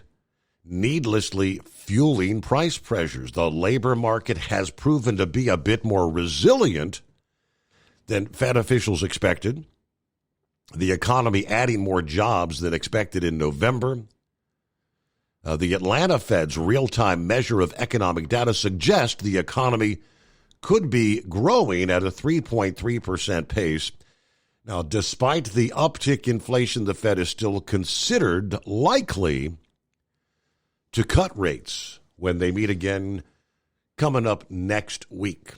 needlessly fueling price pressures. The labor market has proven to be a bit more resilient than Fed officials expected. The economy adding more jobs than expected in November. The Atlanta Fed's real-time measure of economic data suggests the economy could be growing at a 3.3% pace. Now, despite the uptick inflation, the Fed is still considered likely to cut rates when they meet again coming up next week.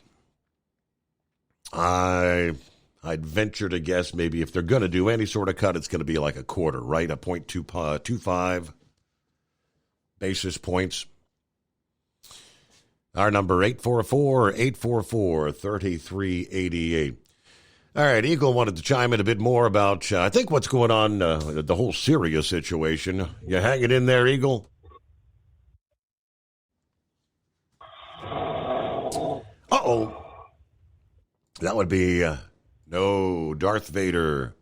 I'd venture to guess maybe if they're going to do any sort of cut, it's going to be like a quarter, right? A 0.25 basis points. Our number, 844-844-3388. All right, Eagle wanted to chime in a bit more about, I think, what's going on, the whole Syria situation. You hanging in there, Eagle? Uh-oh. That would be, no, Darth Vader.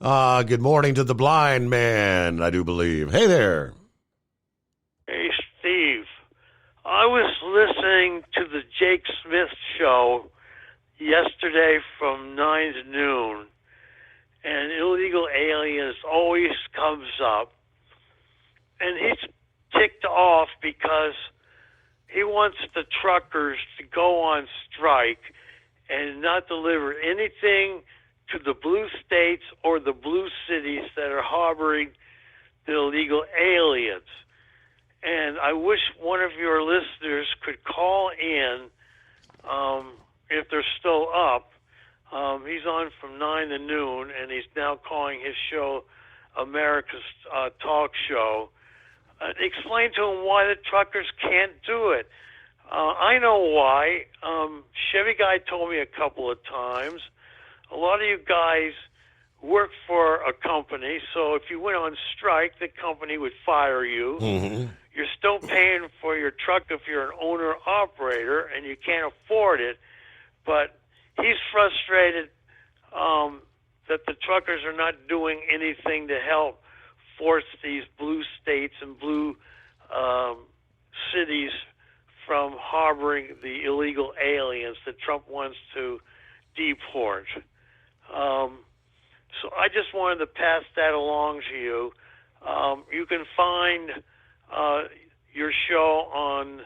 Good morning to the blind man, I do believe. Hey there. Hey, Steve. I was listening to the Jake Smith show yesterday from 9 to noon, and illegal aliens always comes up, and he's ticked off because he wants the truckers to go on strike and not deliver anything to the blue states or the blue cities that are harboring the illegal aliens. And I wish one of your listeners could call in if they're still up. He's on from 9 to noon, and he's now calling his show America's Talk Show. Explain to him why the truckers can't do it. I know why. Chevy Guy told me a couple of times. A lot of you guys work for a company, so if you went on strike, the company would fire you. Mm-hmm. You're still paying for your truck if you're an owner-operator, and you can't afford it. But he's frustrated that the truckers are not doing anything to help force these blue states and blue cities from harboring the illegal aliens that Trump wants to deport. So I just wanted to pass that along to you. You can find your show on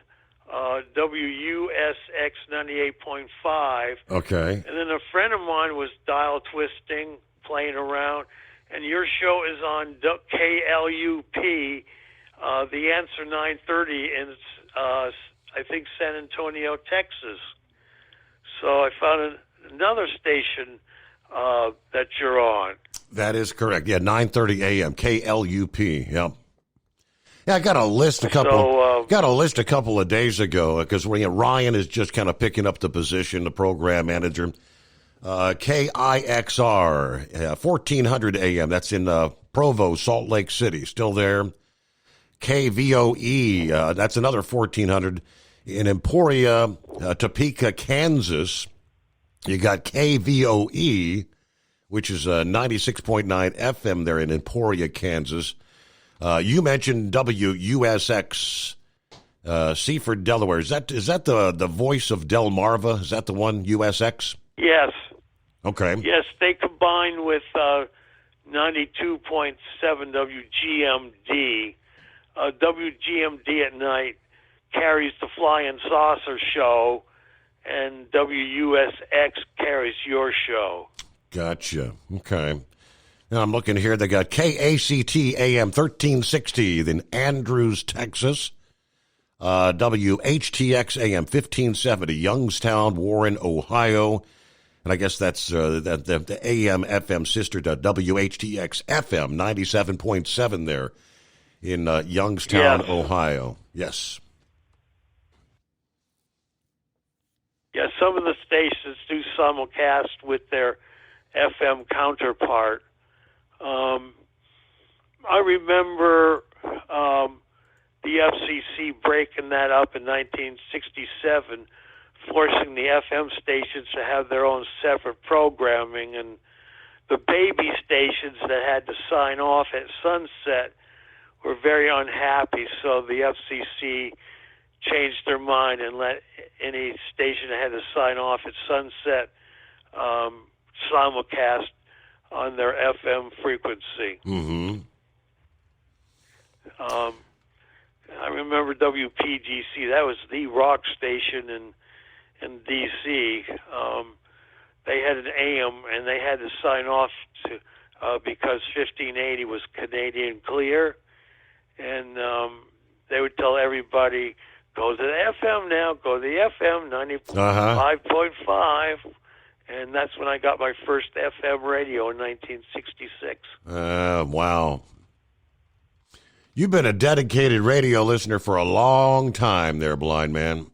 WUSX 98.5. Okay. And then a friend of mine was dial twisting, playing around, and your show is on KLUP, The Answer 930 in, I think, San Antonio, Texas. So I found another station that you're on. That is correct. Yeah, 9:30 a.m. KLUP. Yep. Yeah, I got a list a couple of days ago because Ryan is just kind of picking up the position, the program manager. KIXR 1400 a.m. That's in Provo, Salt Lake City. Still there. KVOE. That's another 1400 in Emporia, Topeka, Kansas. You got KVOE, which is 96.9 FM there in Emporia, Kansas. You mentioned WUSX, Seaford, Delaware. Is that the voice of Delmarva? Is that the one, USX? Yes. Okay. Yes, they combine with 92.7 WGMD. WGMD at night carries the Flying Saucer show, and WUSX carries your show. Gotcha. Okay. Now I'm looking here. They got KACT AM 1360 in Andrews, Texas. WHTX AM 1570, Youngstown, Warren, Ohio. And I guess that's the AM FM sister to WHTX FM 97.7 there in Youngstown, yes. Ohio. Yes. Yeah, some of the stations do simulcast with their FM counterpart. I remember the FCC breaking that up in 1967, forcing the FM stations to have their own separate programming, and the baby stations that had to sign off at sunset were very unhappy, so the FCC changed their mind and let any station that had to sign off at sunset simulcast on their FM frequency. Mm-hmm. I remember WPGC. That was the rock station in D.C. They had an AM, and they had to sign off to because 1580 was Canadian clear, and they would tell everybody, go to the FM now, go to the FM 95.5. And that's when I got my first FM radio in 1966. Wow. You've been a dedicated radio listener for a long time there, blind man.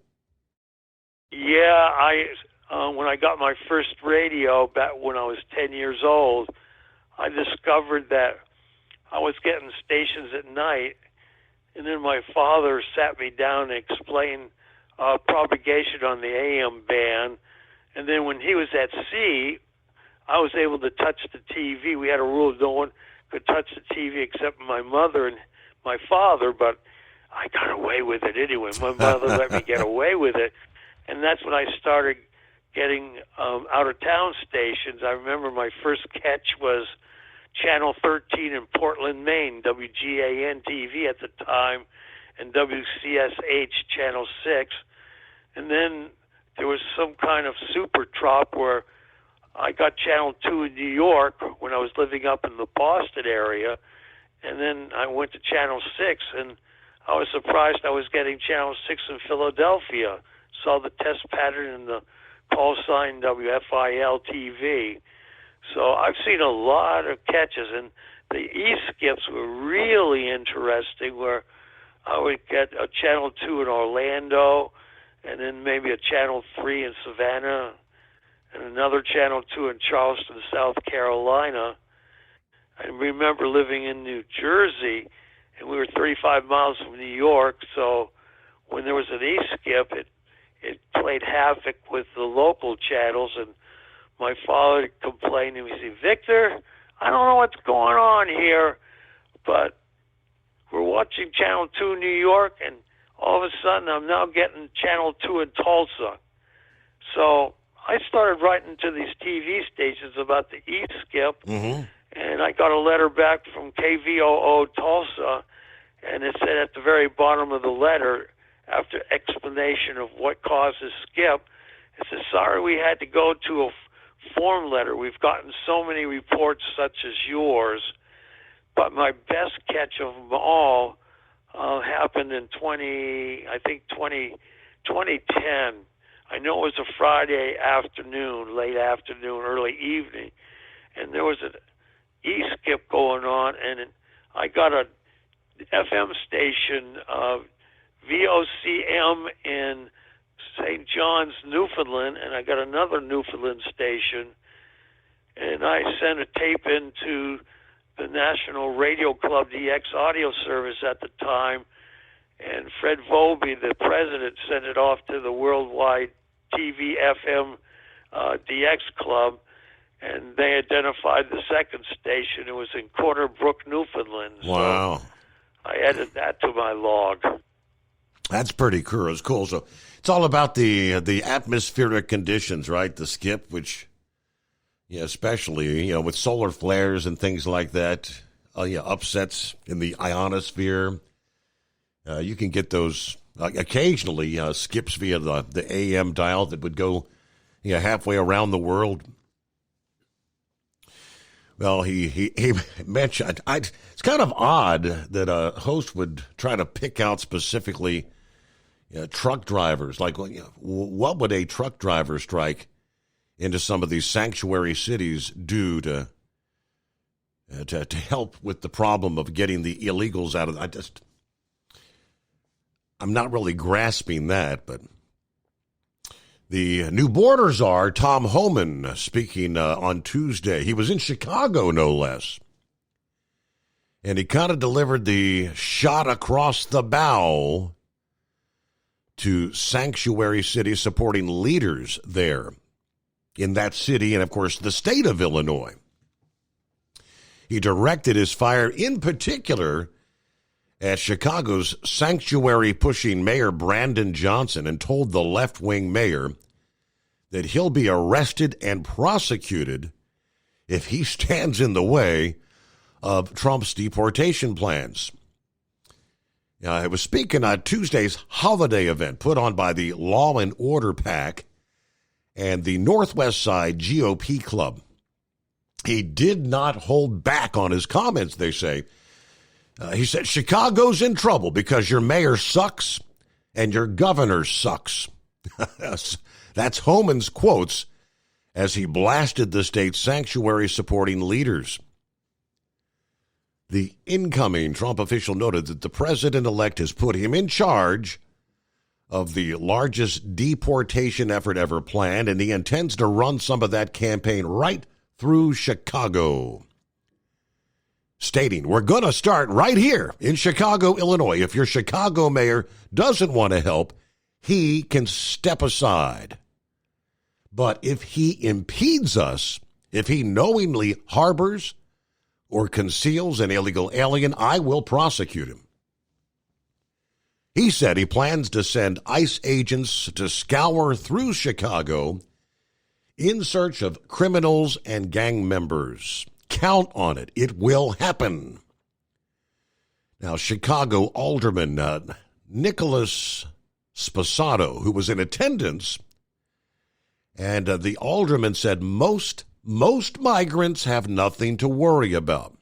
Yeah, when I got my first radio back when I was 10 years old, I discovered that I was getting stations at night, and then my father sat me down and explained propagation on the AM band. And then when he was at sea, I was able to touch the TV. We had a rule no one could touch the TV except my mother and my father, but I got away with it anyway. My mother let me get away with it. And that's when I started getting out-of-town stations. I remember my first catch was Channel 13 in Portland, Maine, WGAN-TV at the time, and WCSH Channel 6. And then there was some kind of super trop where I got Channel 2 in New York when I was living up in the Boston area, and then I went to Channel 6, and I was surprised I was getting Channel 6 in Philadelphia. Saw the test pattern in the call sign WFIL-TV. So I've seen a lot of catches, and the E-skips were really interesting, where I would get a Channel 2 in Orlando, and then maybe a Channel 3 in Savannah, and another Channel 2 in Charleston, South Carolina. I remember living in New Jersey, and we were 35 miles from New York, so when there was an E-skip, it played havoc with the local channels, and my father complained to me, he said, Victor, I don't know what's going on here, but Channel 2 in New York, and all of a sudden I'm now getting Channel 2 in Tulsa. So I started writing to these TV stations about the E-skip, and I got a letter back from KVOO Tulsa, and it said at the very bottom of the letter, after explanation of what causes skip, it says, sorry we had to go to a form letter. We've gotten so many reports such as yours, but my best catch of them all happened in 2010. I know it was a Friday afternoon, late afternoon, early evening, and there was an E-skip going on, and I got a FM station, VOCM in St. John's, Newfoundland, and I got another Newfoundland station, and I sent a tape into the National Radio Club DX audio service at the time, and Fred Volpe, the president, sent it off to the Worldwide TV FM DX Club, and they identified the second station. It was in Corner Brook, Newfoundland. Wow. So I added that to my log. That's pretty cool. It's cool. So it's all about the atmospheric conditions, right? The skip, which, especially, with solar flares and things like that, upsets in the ionosphere. You can get those occasionally skips via the AM dial that would go halfway around the world. Well, he mentioned, it's kind of odd that a host would try to pick out specifically truck drivers. Like, what would a truck driver strike into some of these sanctuary cities do to help with the problem of getting the illegals out of? I'm not really grasping that, but the new border czar, Tom Homan, speaking on Tuesday. He was in Chicago, no less. And he kind of delivered the shot across the bow to sanctuary cities supporting leaders there in that city and, of course, the state of Illinois. He directed his fire in particular at Chicago's sanctuary-pushing mayor Brandon Johnson and told the left-wing mayor that he'll be arrested and prosecuted if he stands in the way of Trump's deportation plans. I was speaking at Tuesday's holiday event put on by the Law and Order PAC and the Northwest Side GOP Club. He did not hold back on his comments, they say. He said, Chicago's in trouble because your mayor sucks and your governor sucks. That's Homan's quotes as he blasted the state's sanctuary-supporting leaders. The incoming Trump official noted that the president-elect has put him in charge of the largest deportation effort ever planned, and he intends to run some of that campaign right through Chicago, stating, we're going to start right here in Chicago, Illinois. If your Chicago mayor doesn't want to help, he can step aside. But if he impedes us, if he knowingly harbors or conceals an illegal alien, I will prosecute him. He said he plans to send ICE agents to scour through Chicago in search of criminals and gang members. Count on it. It will happen. Now, Chicago Alderman Nicholas Sposato, who was in attendance, and the alderman said most migrants have nothing to worry about.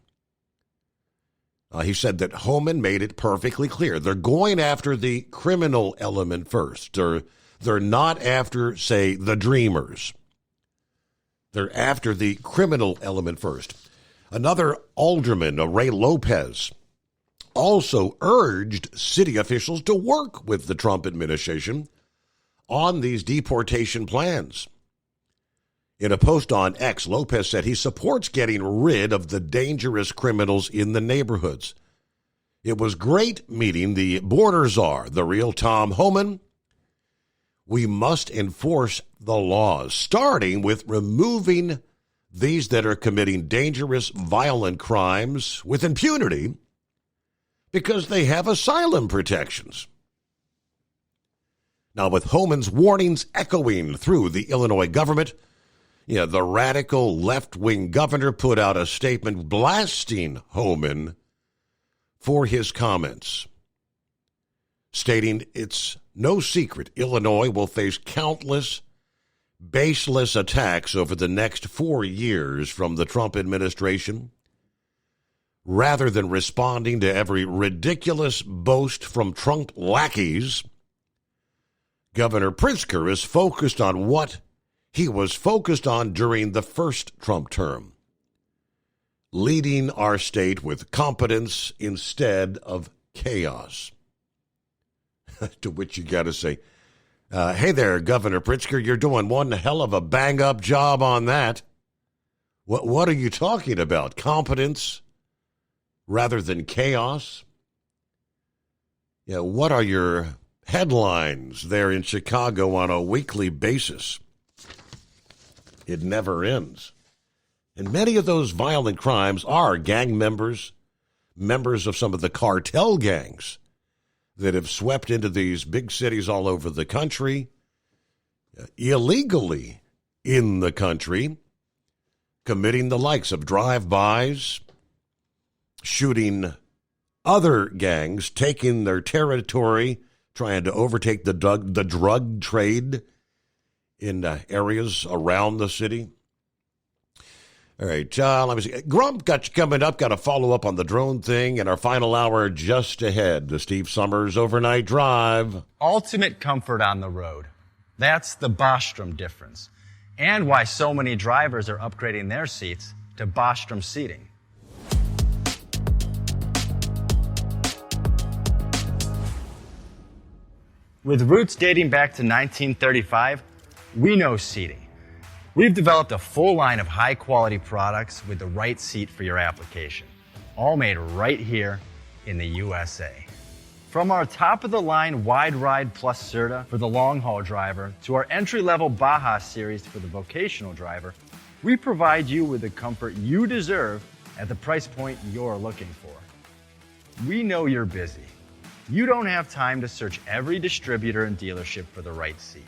He said that Homan made it perfectly clear. They're going after the criminal element first. They're not after, say, the dreamers. They're after the criminal element first. Another alderman, Ray Lopez, also urged city officials to work with the Trump administration on these deportation plans. In a post on X, Lopez said he supports getting rid of the dangerous criminals in the neighborhoods. It was great meeting the border czar, the real Tom Homan. We must enforce the laws, starting with removing these that are committing dangerous, violent crimes with impunity, because they have asylum protections. Now, with Homan's warnings echoing through the Illinois government, the radical left-wing governor put out a statement blasting Homan for his comments, stating it's no secret Illinois will face countless baseless attacks over the next 4 years from the Trump administration. Rather than responding to every ridiculous boast from Trump lackeys, Governor Pritzker is focused on what he was focused on during the first Trump term, leading our state with competence instead of chaos. To which you got to say, hey there, Governor Pritzker, you're doing one hell of a bang-up job on that. What are you talking about? Competence rather than chaos? What are your headlines there in Chicago on a weekly basis? It never ends. And many of those violent crimes are gang members of some of the cartel gangs that have swept into these big cities all over the country, illegally in the country, committing the likes of drive-bys, shooting other gangs, taking their territory, trying to overtake the drug trade in areas around the city. All right, let me see. Grump got you coming up. Got a follow-up on the drone thing, and our final hour just ahead. The Steve Summers Overnight Drive. Ultimate comfort on the road. That's the Bostrom difference. And why so many drivers are upgrading their seats to Bostrom seating. With roots dating back to 1935, we know seating. We've developed a full line of high-quality products with the right seat for your application, all made right here in the USA. From our top-of-the-line Wide Ride Plus Certa for the long-haul driver to our entry-level Baja series for the vocational driver, we provide you with the comfort you deserve at the price point you're looking for. We know you're busy. You don't have time to search every distributor and dealership for the right seat,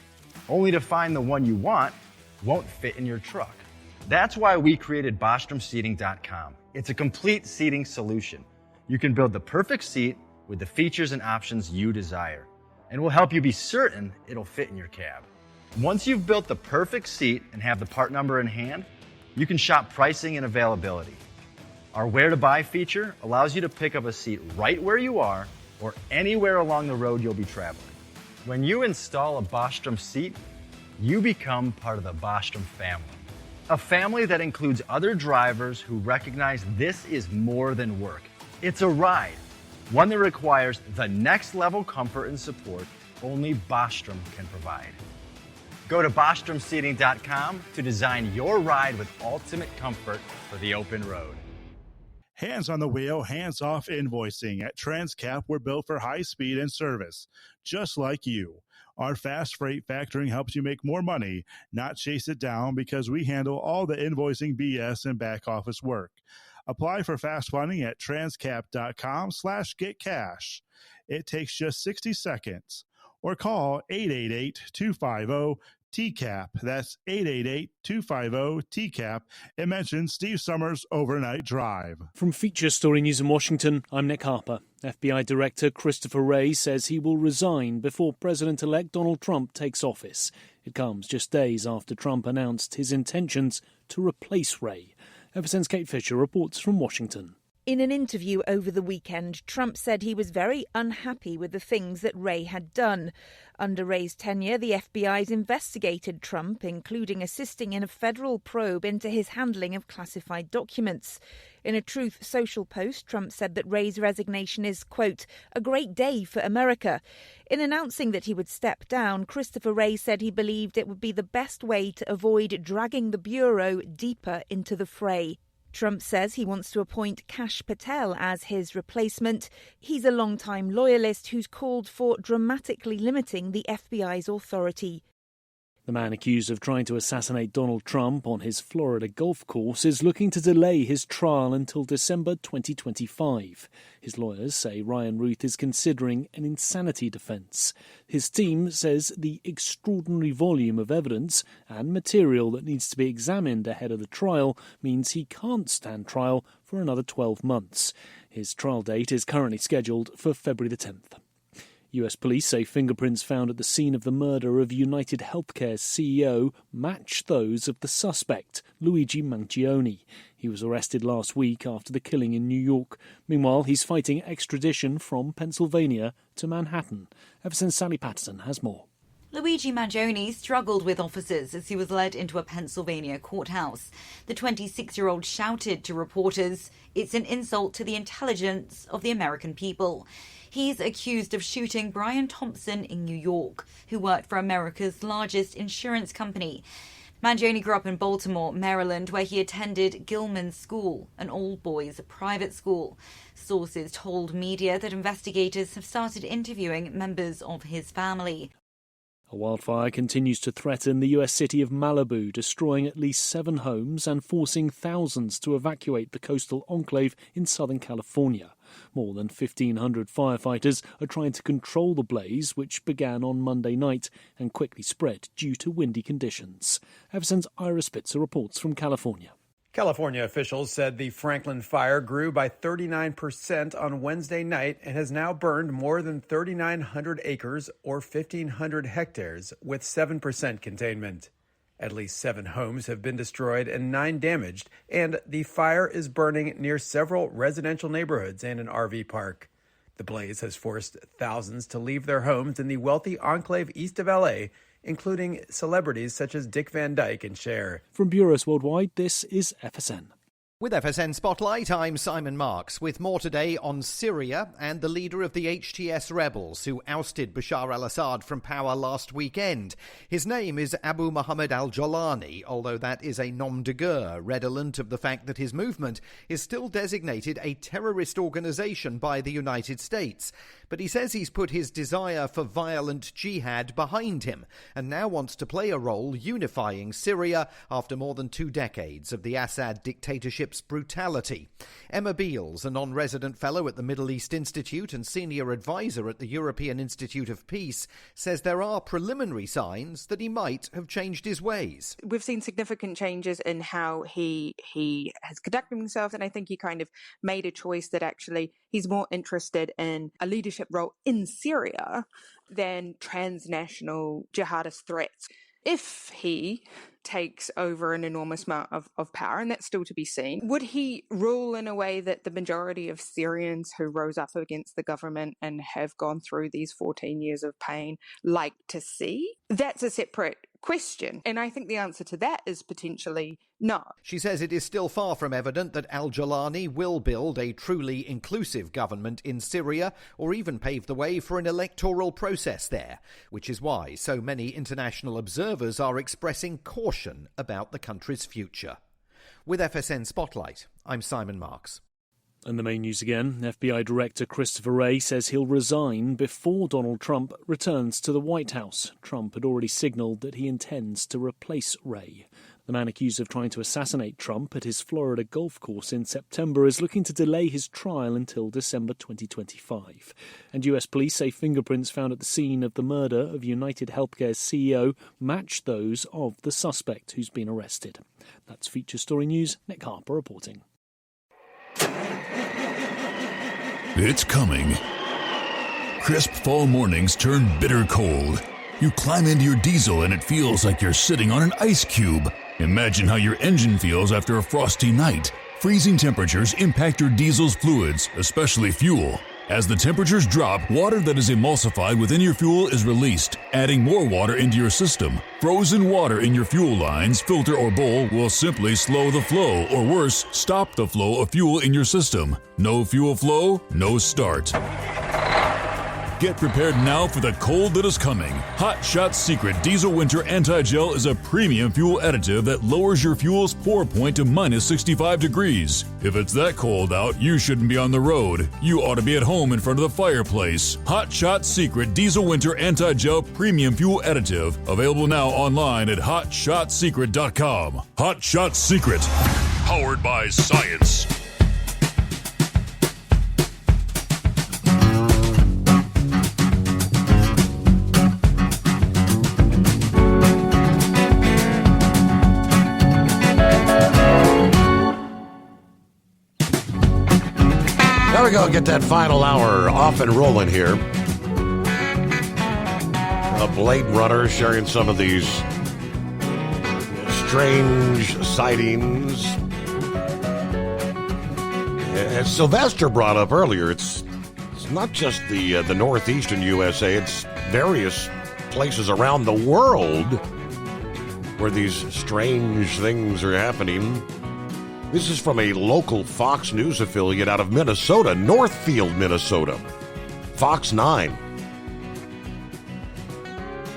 only to find the one you want won't fit in your truck. That's why we created BostromSeating.com. It's a complete seating solution. You can build the perfect seat with the features and options you desire, and we'll help you be certain it'll fit in your cab. Once you've built the perfect seat and have the part number in hand, you can shop pricing and availability. Our Where to Buy feature allows you to pick up a seat right where you are or anywhere along the road you'll be traveling. When you install a Bostrom seat, you become part of the Bostrom family. A family that includes other drivers who recognize this is more than work. It's a ride, one that requires the next level comfort and support only Bostrom can provide. Go to BostromSeating.com to design your ride with ultimate comfort for the open road. Hands on the wheel, hands off invoicing. At Transcap, we're built for high speed and service, just like you. Our fast freight factoring helps you make more money, not chase it down, because we handle all the invoicing BS and back office work. Apply for fast funding at transcap.com/getcash. It takes just 60 seconds. Or call 888-250-TCAP. That's 888-250-TCAP. And mention Steve Summers Overnight Drive. From Feature Story News in Washington, I'm Nick Harper. FBI Director Christopher Wray says he will resign before President-elect Donald Trump takes office. It comes just days after Trump announced his intentions to replace Wray. FSN's Kate Fisher reports from Washington. In an interview over the weekend, Trump said he was very unhappy with the things that Wray had done. Under Wray's tenure, the FBI's investigated Trump, including assisting in a federal probe into his handling of classified documents. In a Truth Social post, Trump said that Wray's resignation is, quote, a great day for America. In announcing that he would step down, Christopher Wray said he believed it would be the best way to avoid dragging the Bureau deeper into the fray. Trump says he wants to appoint Kash Patel as his replacement. He's a longtime loyalist who's called for dramatically limiting the FBI's authority. The man accused of trying to assassinate Donald Trump on his Florida golf course is looking to delay his trial until December 2025. His lawyers say Ryan Ruth is considering an insanity defense. His team says the extraordinary volume of evidence and material that needs to be examined ahead of the trial means he can't stand trial for another 12 months. His trial date is currently scheduled for February the 10th. US police say fingerprints found at the scene of the murder of United Healthcare's CEO match those of the suspect, Luigi Mangione. He was arrested last week after the killing in New York. Meanwhile, he's fighting extradition from Pennsylvania to Manhattan. Everson Sally Patterson has more. Luigi Mangione struggled with officers as he was led into a Pennsylvania courthouse. The 26-year-old shouted to reporters, "It's an insult to the intelligence of the American people." He's accused of shooting Brian Thompson in New York, who worked for America's largest insurance company. Mangione grew up in Baltimore, Maryland, where he attended Gilman School, an all-boys private school. Sources told media that investigators have started interviewing members of his family. A wildfire continues to threaten the US city of Malibu, destroying at least 7 homes and forcing thousands to evacuate the coastal enclave in Southern California. More than 1,500 firefighters are trying to control the blaze, which began on Monday night and quickly spread due to windy conditions. Everson's Ira Spitzer reports from California. California officials said the Franklin fire grew by 39% on Wednesday night and has now burned more than 3,900 acres or 1,500 hectares with 7% containment. At least 7 homes have been destroyed and 9 damaged, and the fire is burning near several residential neighborhoods and an RV park. The blaze has forced thousands to leave their homes in the wealthy enclave east of LA, including celebrities such as Dick Van Dyke and Cher. From Bureaus Worldwide, this is FSN. With FSN Spotlight, I'm Simon Marks, with more today on Syria and the leader of the HTS rebels who ousted Bashar al-Assad from power last weekend. His name is Abu Muhammad al-Jolani, although that is a nom de guerre, redolent of the fact that his movement is still designated a terrorist organization by the United States. But he says he's put his desire for violent jihad behind him and now wants to play a role unifying Syria after more than 2 decades of the Assad dictatorship's brutality. Emma Beals, a non-resident fellow at the Middle East Institute and senior advisor at the European Institute of Peace, says there are preliminary signs that he might have changed his ways. We've seen significant changes in how he has conducted himself, and I think he kind of made a choice that actually he's more interested in a leadership role in Syria than transnational jihadist threats. If he takes over an enormous amount of power, and that's still to be seen, would he rule in a way that the majority of Syrians who rose up against the government and have gone through these 14 years of pain like to see? That's a separate question, and I think the answer to that is potentially no. She says it is still far from evident that al-Jolani will build a truly inclusive government in Syria or even pave the way for an electoral process there, which is why so many international observers are expressing caution about the country's future. With FSN Spotlight, I'm Simon Marks. And the main news again, FBI Director Christopher Wray says he'll resign before Donald Trump returns to the White House. Trump had already signalled that he intends to replace Wray. The man accused of trying to assassinate Trump at his Florida golf course in September is looking to delay his trial until December 2025. And US police say fingerprints found at the scene of the murder of United Healthcare's CEO match those of the suspect who's been arrested. That's Feature Story News. Nick Harper reporting. It's coming. Crisp fall mornings turn bitter cold. You climb into your diesel and it feels like you're sitting on an ice cube. Imagine how your engine feels after a frosty night. Freezing temperatures impact your diesel's fluids, especially fuel. As the temperatures drop, water that is emulsified within your fuel is released, adding more water into your system. Frozen water in your fuel lines, filter, or bowl will simply slow the flow, or worse, stop the flow of fuel in your system. No fuel flow, no start. Get prepared now for the cold that is coming. Hot Shot Secret Diesel Winter Anti-Gel is a premium fuel additive that lowers your fuel's pour point to minus 65 degrees. If it's that cold out, you shouldn't be on the road. You ought to be at home in front of the fireplace. Hot Shot Secret Diesel Winter Anti-Gel Premium Fuel Additive. Available now online at hotshotsecret.com. Hot Shot Secret. Powered by science. There we go. Get that final hour off and rolling here. A Blade Runner sharing some of these strange sightings. As Sylvester brought up earlier, it's not just the northeastern USA. It's various places around the world where these strange things are happening. This is from a local Fox News affiliate out of Minnesota, Northfield, Minnesota, Fox 9,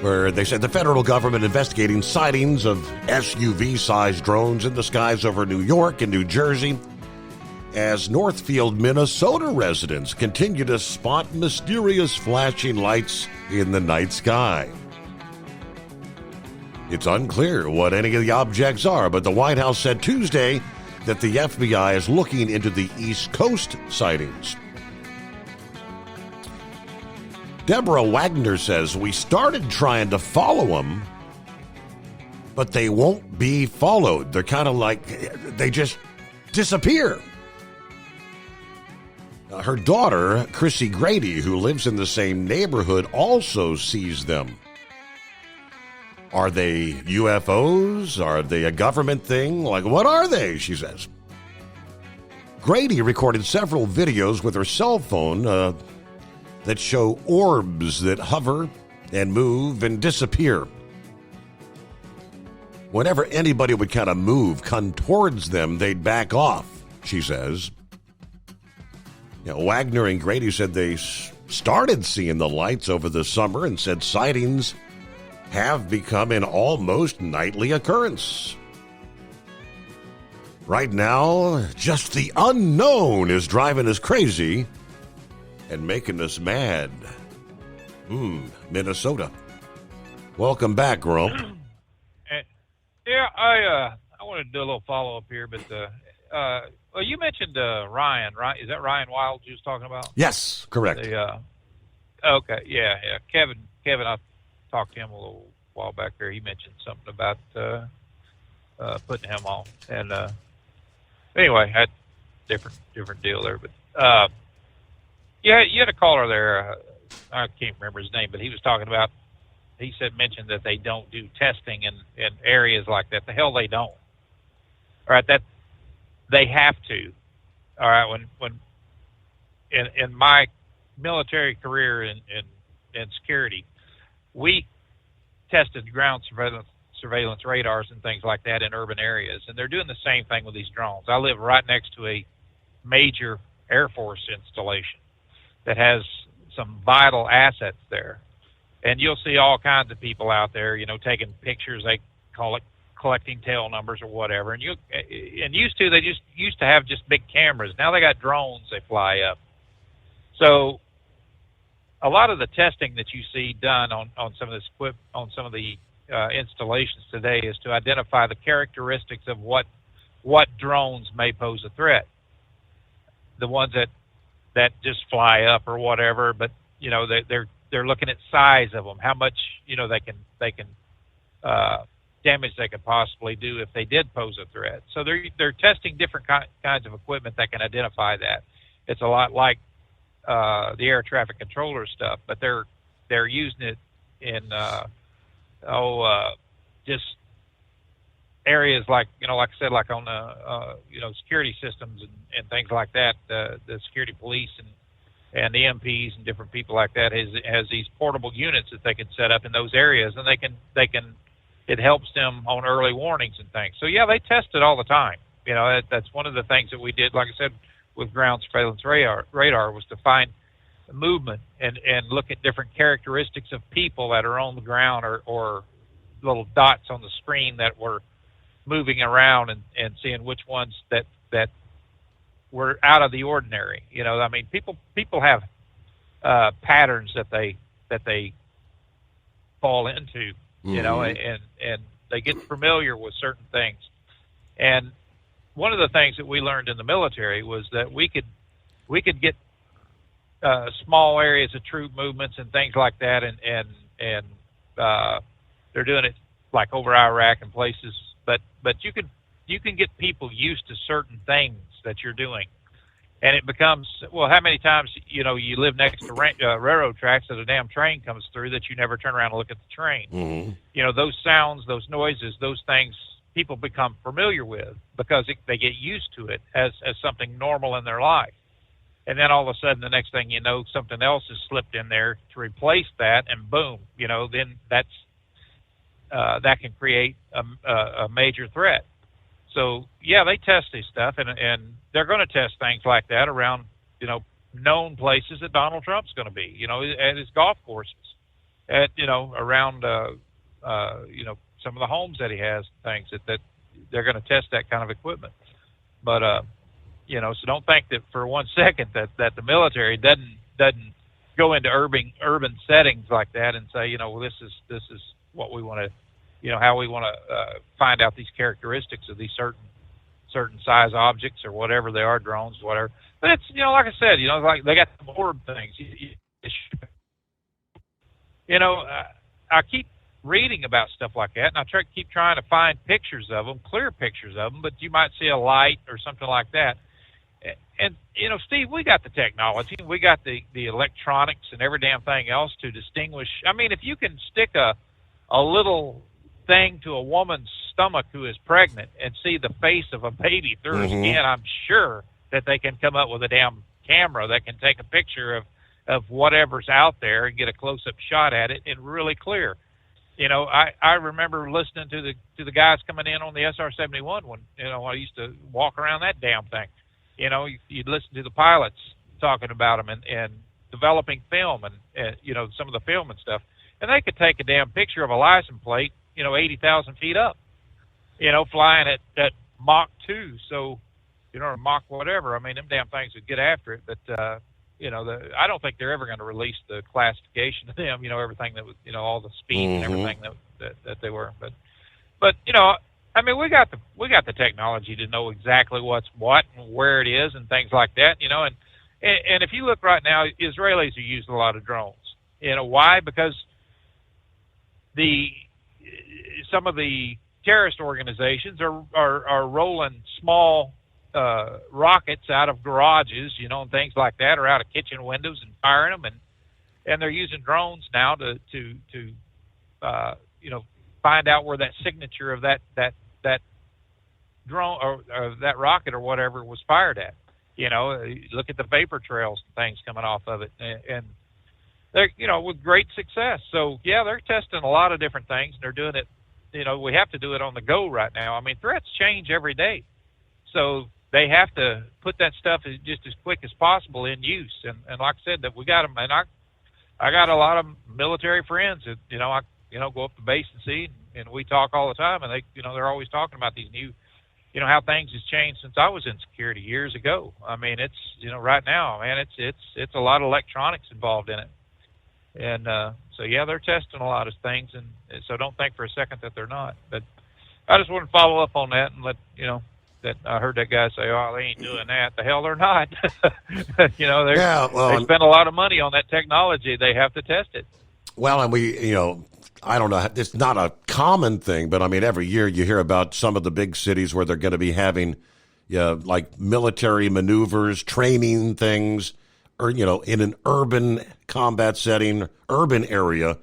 where they said the federal government investigating sightings of SUV-sized drones in the skies over New York and New Jersey as Northfield, Minnesota residents continue to spot mysterious flashing lights in the night sky. It's unclear what any of the objects are, but the White House said Tuesday that the FBI is looking into the East Coast sightings. Deborah Wagner says, we started trying to follow them, but they won't be followed. They're kind of like, they just disappear. Her daughter, Chrissy Grady, who lives in the same neighborhood, also sees them. Are they UFOs? Are they a government thing? Like, what are they? She says. Grady recorded several videos with her cell phone that show orbs that hover and move and disappear. Whenever anybody would kind of move, come towards them, they'd back off, she says. Wagner and Grady said they started seeing the lights over the summer and said sightings have become an almost nightly occurrence. Right now, just the unknown is driving us crazy and making us mad. Minnesota. Welcome back, Grump. Yeah, I wanted to do a little follow-up here, but well, you mentioned Ryan, right? Is that Ryan Wild you was talking about? Yes, correct. Okay, yeah. Kevin, I talked to him a little while back there. He mentioned something about putting him on, and anyway, had different deal there. But yeah, you had a caller there. I can't remember his name, but he was talking about. He mentioned that they don't do testing in areas like that. The hell they don't. All right, that they have to. All right, when in my military career in security, we tested ground surveillance radars and things like that in urban areas, and they're doing the same thing with these drones. I live right next to a major Air Force installation that has some vital assets there, and you'll see all kinds of people out there, taking pictures. They call it collecting tail numbers or whatever, and used to have just big cameras. Now they got drones they fly up. So a lot of the testing that you see done on some of this some of the installations today is to identify the characteristics of what drones may pose a threat. The ones that just fly up or whatever, but they're looking at size of them, how much they can damage they could possibly do if they did pose a threat. So they're testing different kinds of equipment that can identify that. It's a lot like the air traffic controller stuff, but they're using it in just areas like like I said, like on security systems and things like that. The security police and the MPs and different people like that has these portable units that they can set up in those areas, and they can it helps them on early warnings and things. So yeah, they test it all the time. That's one of the things that we did, like I said, with ground surveillance radar was to find movement and look at different characteristics of people that are on the ground or little dots on the screen that were moving around and seeing which ones that were out of the ordinary. I mean, people have patterns that they fall into, and they get familiar with certain things. And one of the things that we learned in the military was that we could get small areas of troop movements and things like that, and they're doing it like over Iraq and places. But you can get people used to certain things that you're doing, and it becomes, well, how many times you live next to railroad tracks that a damn train comes through that you never turn around and look at the train. Mm-hmm. Those sounds, those noises, those things people become familiar with because they get used to it as something normal in their life. And then all of a sudden, the next thing you know, something else has slipped in there to replace that, and boom, then that can create a major threat. So yeah, they test this stuff, and they're going to test things like that around known places that Donald Trump's going to be, at his golf courses, at around some of the homes that he has, things that they're going to test that kind of equipment. But so don't think that for 1 second that the military doesn't go into urban settings like that and say, this is what we want to, how we want to find out these characteristics of these certain size objects or whatever they are, drones, whatever. But it's, like I said, like they got the orb things. I keep reading about stuff like that, and I keep trying to find pictures of them, clear pictures of them, but you might see a light or something like that. And Steve, we got the technology, we got the electronics and every damn thing else to distinguish. I mean, if you can stick a little thing to a woman's stomach who is pregnant and see the face of a baby through her skin, I'm sure that they can come up with a damn camera that can take a picture of whatever's out there and get a close-up shot at it and really clear. I remember listening to the guys coming in on the SR-71 when I used to walk around that damn thing. You'd listen to the pilots talking about them and developing film and some of the film and stuff. And they could take a damn picture of a license plate, 80,000 feet up, flying at Mach 2. So, or Mach whatever. I mean, them damn things would get after it. But, I don't think they're ever going to release the classification of them, everything that was, all the speed and everything that they were. But I mean, we got the technology to know exactly what's what and where it is and things like that, and if you look right now, Israelis are using a lot of drones. Why? Because some of the terrorist organizations are rolling small rockets out of garages, and things like that, or out of kitchen windows and firing them, and they're using drones now to find out where that signature of that drone or that rocket or whatever was fired at. Look at the vapor trails and things coming off of it, and they're with great success. So yeah, they're testing a lot of different things, and they're doing it. We have to do it on the go right now. I mean, threats change every day, so they have to put that stuff just as quick as possible in use. And like I said, that we got them, and I got a lot of military friends that I go up to base and see, and we talk all the time, and they're always talking about these new, how things has changed since I was in security years ago. I mean, it's right now, man, it's a lot of electronics involved in it, and so yeah, they're testing a lot of things, and so don't think for a second that they're not. But I just want to follow up on that and let that I heard that guy say, "Oh, they ain't doing that." The hell they're not. They spend a lot of money on that technology. They have to test it. Well, and we, I don't know, it's not a common thing, but I mean, every year you hear about some of the big cities where they're going to be having, like military maneuvers, training things, or, in an urban combat setting, urban area,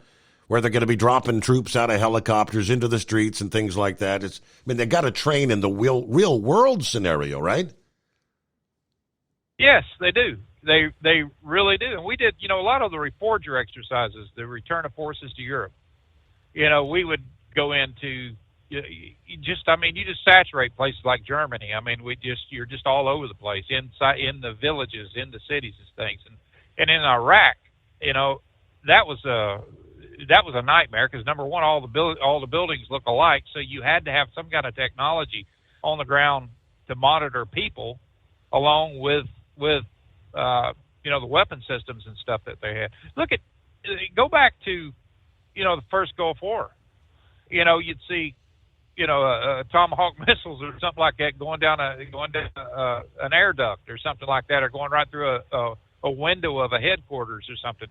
where they're going to be dropping troops out of helicopters into the streets and things like that. They got to train in the real world scenario, right? Yes, they do. They really do. And we did, a lot of the Reforger exercises, the return of forces to Europe. We would go into you just saturate places like Germany. I mean, you're just all over the place, inside, in the villages, in the cities and things. And in Iraq, that was a nightmare because number one, all the buildings look alike, so you had to have some kind of technology on the ground to monitor people, along with the weapon systems and stuff that they had. Go back to the first Gulf War. You'd see Tomahawk missiles or something like that going down an air duct or something like that, or going right through a window of a headquarters or something.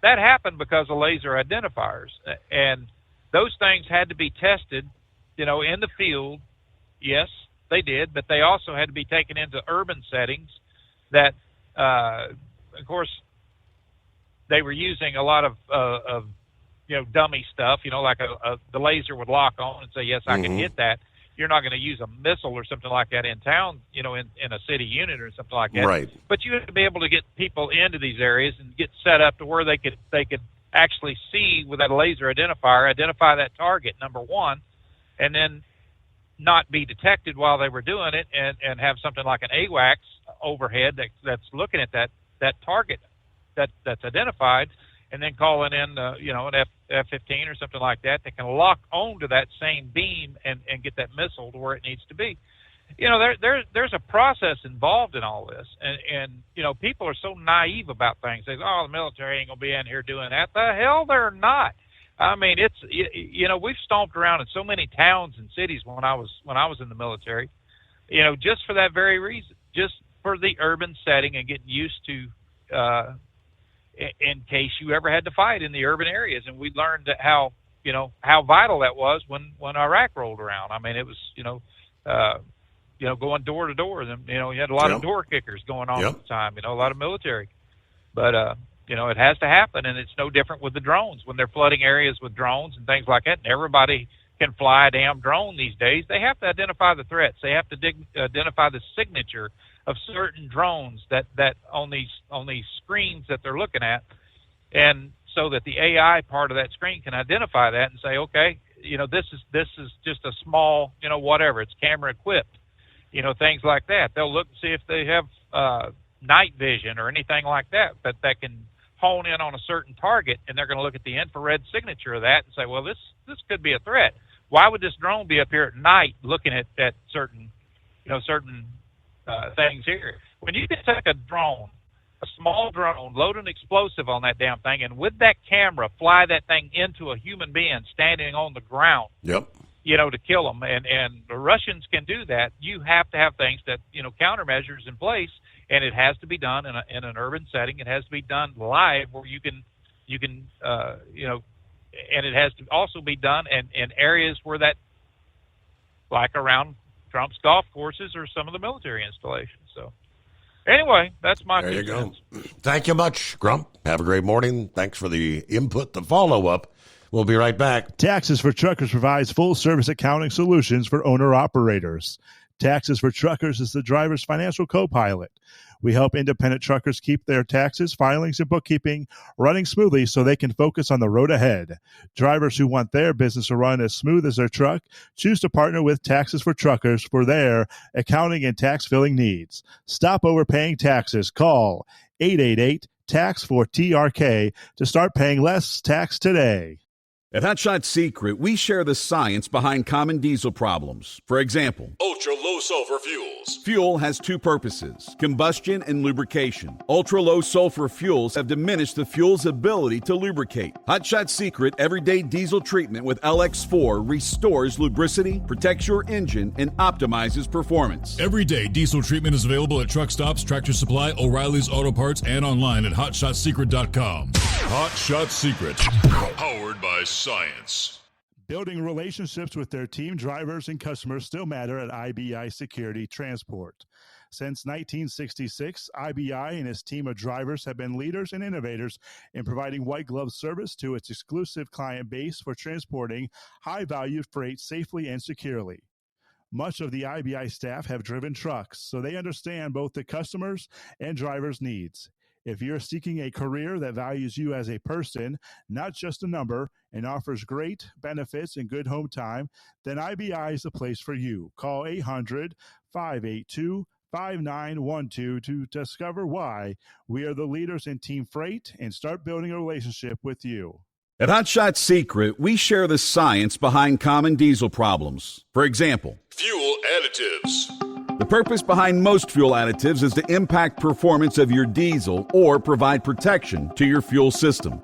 That happened because of laser identifiers, and those things had to be tested, in the field. Yes, they did, but they also had to be taken into urban settings that, of course, they were using a lot of dummy stuff, like the laser would lock on and say, yes, I can hit that. You're not going to use a missile or something like that in town, in a city unit or something like that. Right. But you have to be able to get people into these areas and get set up to where they could actually see with that laser identifier, identify that target, number one, and then not be detected while they were doing it, and have something like an AWACS overhead that's looking at that target that's identified, and then calling in an F-15 or something like that can lock onto that same beam and get that missile to where it needs to be. There's a process involved in all this, and people are so naive about things. They say, oh, the military ain't gonna be in here doing that. The hell they're not. I mean, it's we've stomped around in so many towns and cities when I was in the military, just for that very reason, just for the urban setting and getting used to, in case you ever had to fight in the urban areas. And we learned how vital that was when Iraq rolled around. I mean, it was going door to door. You had a lot of door kickers going on at the time. A lot of military, but it has to happen, and it's no different with the drones when they're flooding areas with drones and things like that. And everybody can fly a damn drone these days. They have to identify the threats. They have to identify the signature of certain drones that on these screens that they're looking at, and so that the AI part of that screen can identify that and say, okay, this is just a small, whatever, it's camera equipped, things like that. They'll look and see if they have night vision or anything like that, but that can hone in on a certain target, and they're going to look at the infrared signature of that and say, well, this could be a threat. Why would this drone be up here at night looking at certain things here? When you can take a small drone, load an explosive on that damn thing, and with that camera fly that thing into a human being standing on the ground, to kill them, and the Russians can do that. You have to have things that, countermeasures in place, and it has to be done in an urban setting. It has to be done live where you can and it has to also be done in areas where that, like around Trump's golf courses or some of the military installations. So anyway, that's my There you go. Thank you much, Grump. Have a great morning. Thanks for the input, the follow-up. We'll be right back. Taxes for Truckers provides full-service accounting solutions for owner-operators. Taxes for Truckers is the driver's financial co-pilot. We help independent truckers keep their taxes, filings, and bookkeeping running smoothly so they can focus on the road ahead. Drivers who want their business to run as smooth as their truck choose to partner with Taxes for Truckers for their accounting and tax filing needs. Stop overpaying taxes. Call 888-TAX-4TRK to start paying less tax today. At Hot Shot Secret, we share the science behind common diesel problems. For example, ultra-low sulfur fuels. Fuel has two purposes, combustion and lubrication. Ultra-low sulfur fuels have diminished the fuel's ability to lubricate. Hot Shot Secret Everyday Diesel Treatment with LX4 restores lubricity, protects your engine, and optimizes performance. Everyday Diesel Treatment is available at truck stops, Tractor Supply, O'Reilly's Auto Parts, and online at hotshotsecret.com. Hot Shot Secret, powered by science. Building relationships with their team drivers and customers still matter at IBI Security Transport. Since 1966, IBI and its team of drivers have been leaders and innovators in providing white glove service to its exclusive client base for transporting high-value freight safely and securely. Much of the IBI staff have driven trucks, so they understand both the customers' and drivers' needs. If you're seeking a career that values you as a person, not just a number, and offers great benefits and good home time, then IBI is the place for you. Call 5912 to discover why we are the leaders in team freight and start building a relationship with you. At Hot Shot Secret, we share the science behind common diesel problems. For example, Fuel additives. the purpose behind most fuel additives is to impact performance of your diesel or provide protection to your fuel system.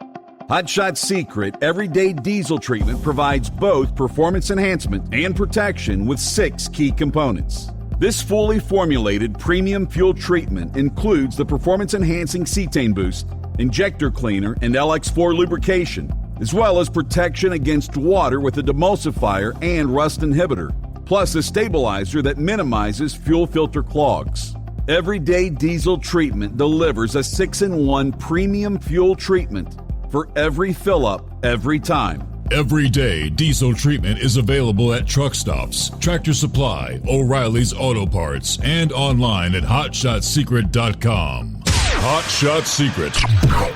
Hot Shot Secret Everyday Diesel Treatment provides both performance enhancement and protection with 6 key components. This fully formulated premium fuel treatment includes the performance-enhancing cetane boost, injector cleaner, and LX4 lubrication, as well as protection against water with a demulsifier and rust inhibitor, plus a stabilizer that minimizes fuel filter clogs. Everyday Diesel Treatment delivers a 6-in-1 premium fuel treatment for every fill-up, every time. Everyday Diesel Treatment is available at truck stops, Tractor Supply, O'Reilly's Auto Parts, and online at HotShotSecret.com. Hot Shot Secret,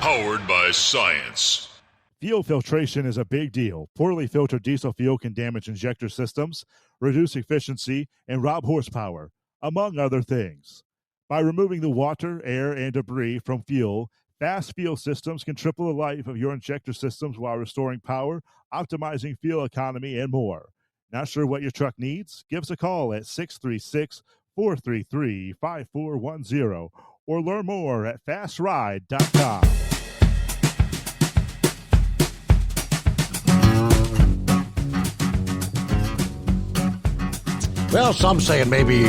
powered by science. Fuel filtration is a big deal. Poorly filtered diesel fuel can damage injector systems, reduce efficiency, and rob horsepower, among other things. By removing the water, air, and debris from fuel, Fast Fuel Systems can triple the life of your injector systems while restoring power, optimizing fuel economy, and more. Not sure what your truck needs? Give us a call at 636-433-5410 or learn more at fastride.com. Well, some saying maybe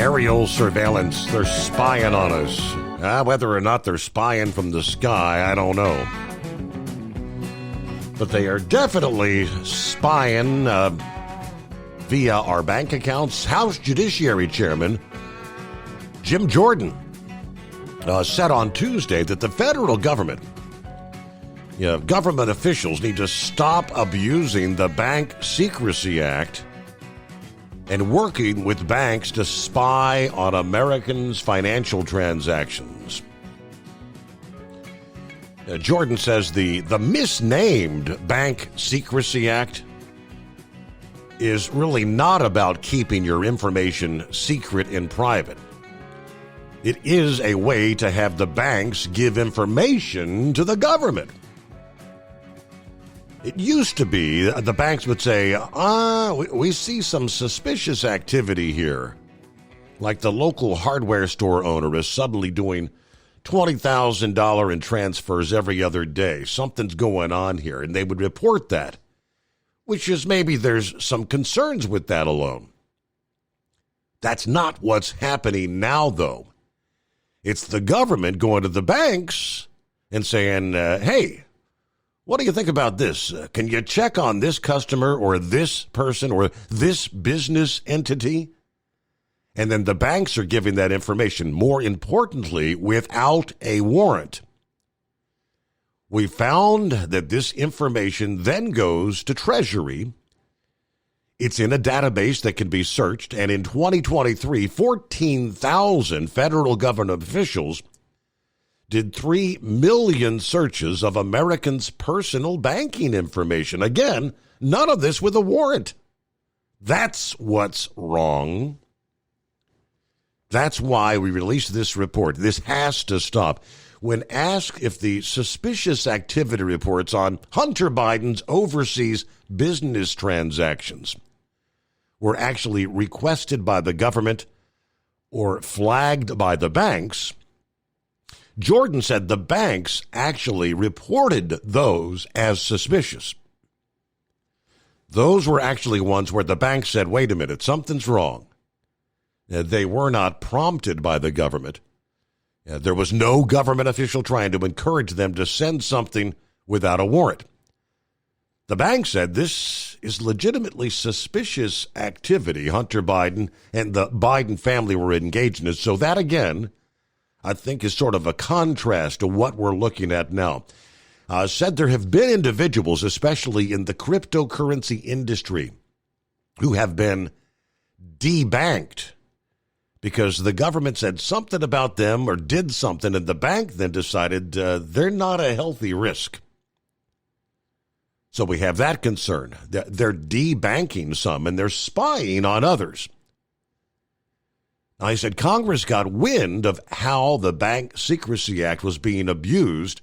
aerial surveillance, they're spying on us. Whether or not they're spying from the sky, I don't know. But they are definitely spying via our bank accounts. House Judiciary Chairman Jim Jordan said on Tuesday that the federal government, government officials need to stop abusing the Bank Secrecy Act and working with banks to spy on Americans' financial transactions. Jordan says the misnamed Bank Secrecy Act is really not about keeping your information secret and private. It is a way to have the banks give information to the government. It used to be the banks would say, we see some suspicious activity here. Like the local hardware store owner is suddenly doing $20,000 in transfers every other day. Something's going on here. And they would report that, which is maybe there's some concerns with that alone. That's not what's happening now, though. It's the government going to the banks and saying, hey, what do you think about this? Can you check on this customer or this person or this business entity? And then the banks are giving that information, more importantly, without a warrant. We found that this information then goes to Treasury. It's in a database that can be searched, and in 2023, 14,000 federal government officials did 3 million searches of Americans' personal banking information. Again, none of this with a warrant. That's what's wrong. That's why we released this report. This has to stop. When asked if the suspicious activity reports on Hunter Biden's overseas business transactions were actually requested by the government or flagged by the banks, Jordan said the banks actually reported those as suspicious. Those were actually ones where the bank said, wait a minute, something's wrong. They were not prompted by the government. There was no government official trying to encourage them to send something without a warrant. The bank said this is legitimately suspicious activity Hunter Biden and the Biden family were engaged in. So that, again, I think is sort of a contrast to what we're looking at now. Said there have been individuals, especially in the cryptocurrency industry, who have been debanked because the government said something about them or did something, and the bank then decided they're not a healthy risk. So we have that concern. They're debanking some, and they're spying on others. I said Congress got wind of how the Bank Secrecy Act was being abused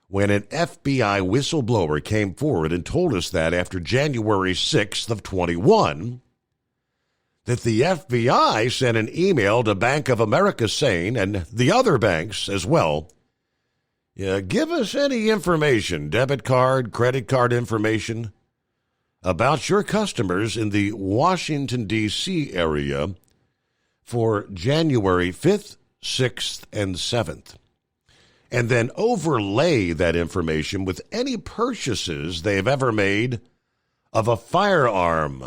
when an FBI whistleblower came forward and told us that after January 6th of 21, that the FBI sent an email to Bank of America saying, and the other banks as well, give us any information, debit card, credit card information, about your customers in the Washington, D.C. area for January 5th, 6th, and 7th. And then overlay that information with any purchases they have ever made of a firearm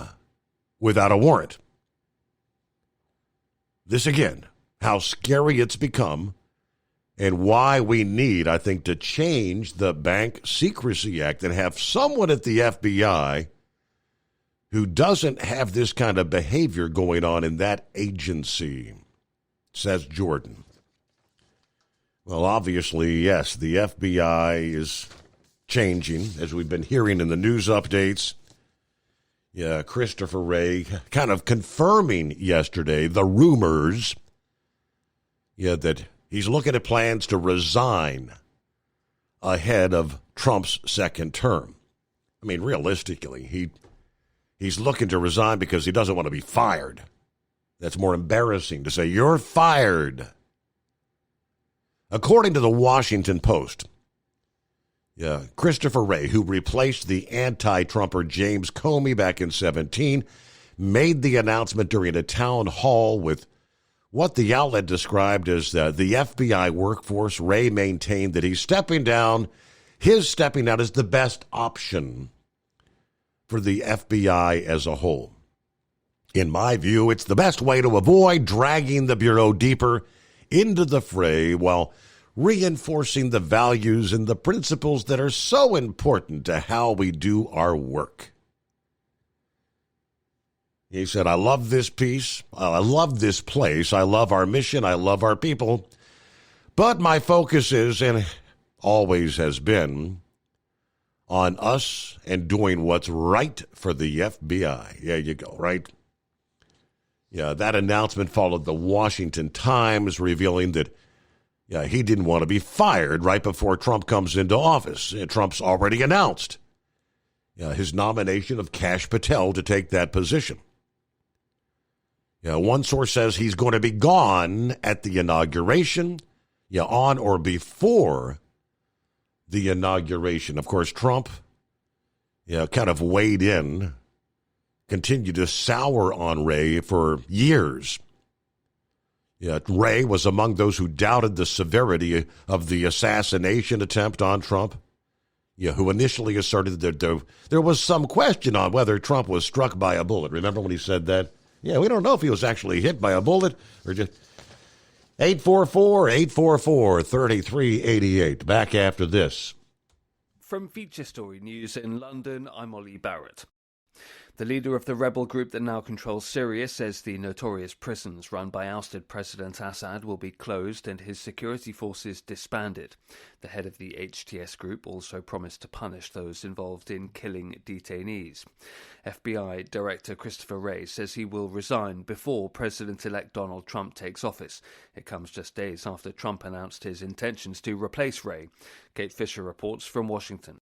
without a warrant. This again, how scary it's become and why we need, I think, to change the Bank Secrecy Act and have someone at the FBI who doesn't have this kind of behavior going on in that agency, says Jordan. Well, obviously, yes, the FBI is changing, as we've been hearing in the news updates. Yeah, Christopher Wray kind of confirming yesterday the rumors, that he's looking at plans to resign ahead of Trump's second term. I mean, realistically, he's looking to resign because he doesn't want to be fired. That's more embarrassing to say, you're fired. According to the Washington Post, Christopher Wray, who replaced the anti-Trumper James Comey back in 2017, made the announcement during a town hall with what the outlet described as the FBI workforce. Wray maintained that he's stepping down. His stepping down is the best option for the FBI as a whole. In my view, it's the best way to avoid dragging the Bureau deeper into the fray while reinforcing the values and the principles that are so important to how we do our work. He said, I love this piece. I love this place. I love our mission. I love our people. But my focus is, and always has been, on us and doing what's right for the FBI. There you go, right? Yeah, that announcement followed the Washington Times revealing that he didn't want to be fired right before Trump comes into office. Trump's already announced his nomination of Kash Patel to take that position. One source says he's going to be gone at the inauguration, on or before the inauguration. Of course, Trump, kind of weighed in, continued to sour on Wray for years. Wray was among those who doubted the severity of the assassination attempt on Trump, who initially asserted that there was some question on whether Trump was struck by a bullet. Remember when he said that? We don't know if he was actually hit by a bullet or just... 844-844-3388. Back after this. From Feature Story News in London, I'm Ollie Barrett. The leader of the rebel group that now controls Syria says the notorious prisons run by ousted President Assad will be closed and his security forces disbanded. The head of the HTS group also promised to punish those involved in killing detainees. FBI Director Christopher Wray says he will resign before President-elect Donald Trump takes office. It comes just days after Trump announced his intentions to replace Wray. Kate Fisher reports from Washington.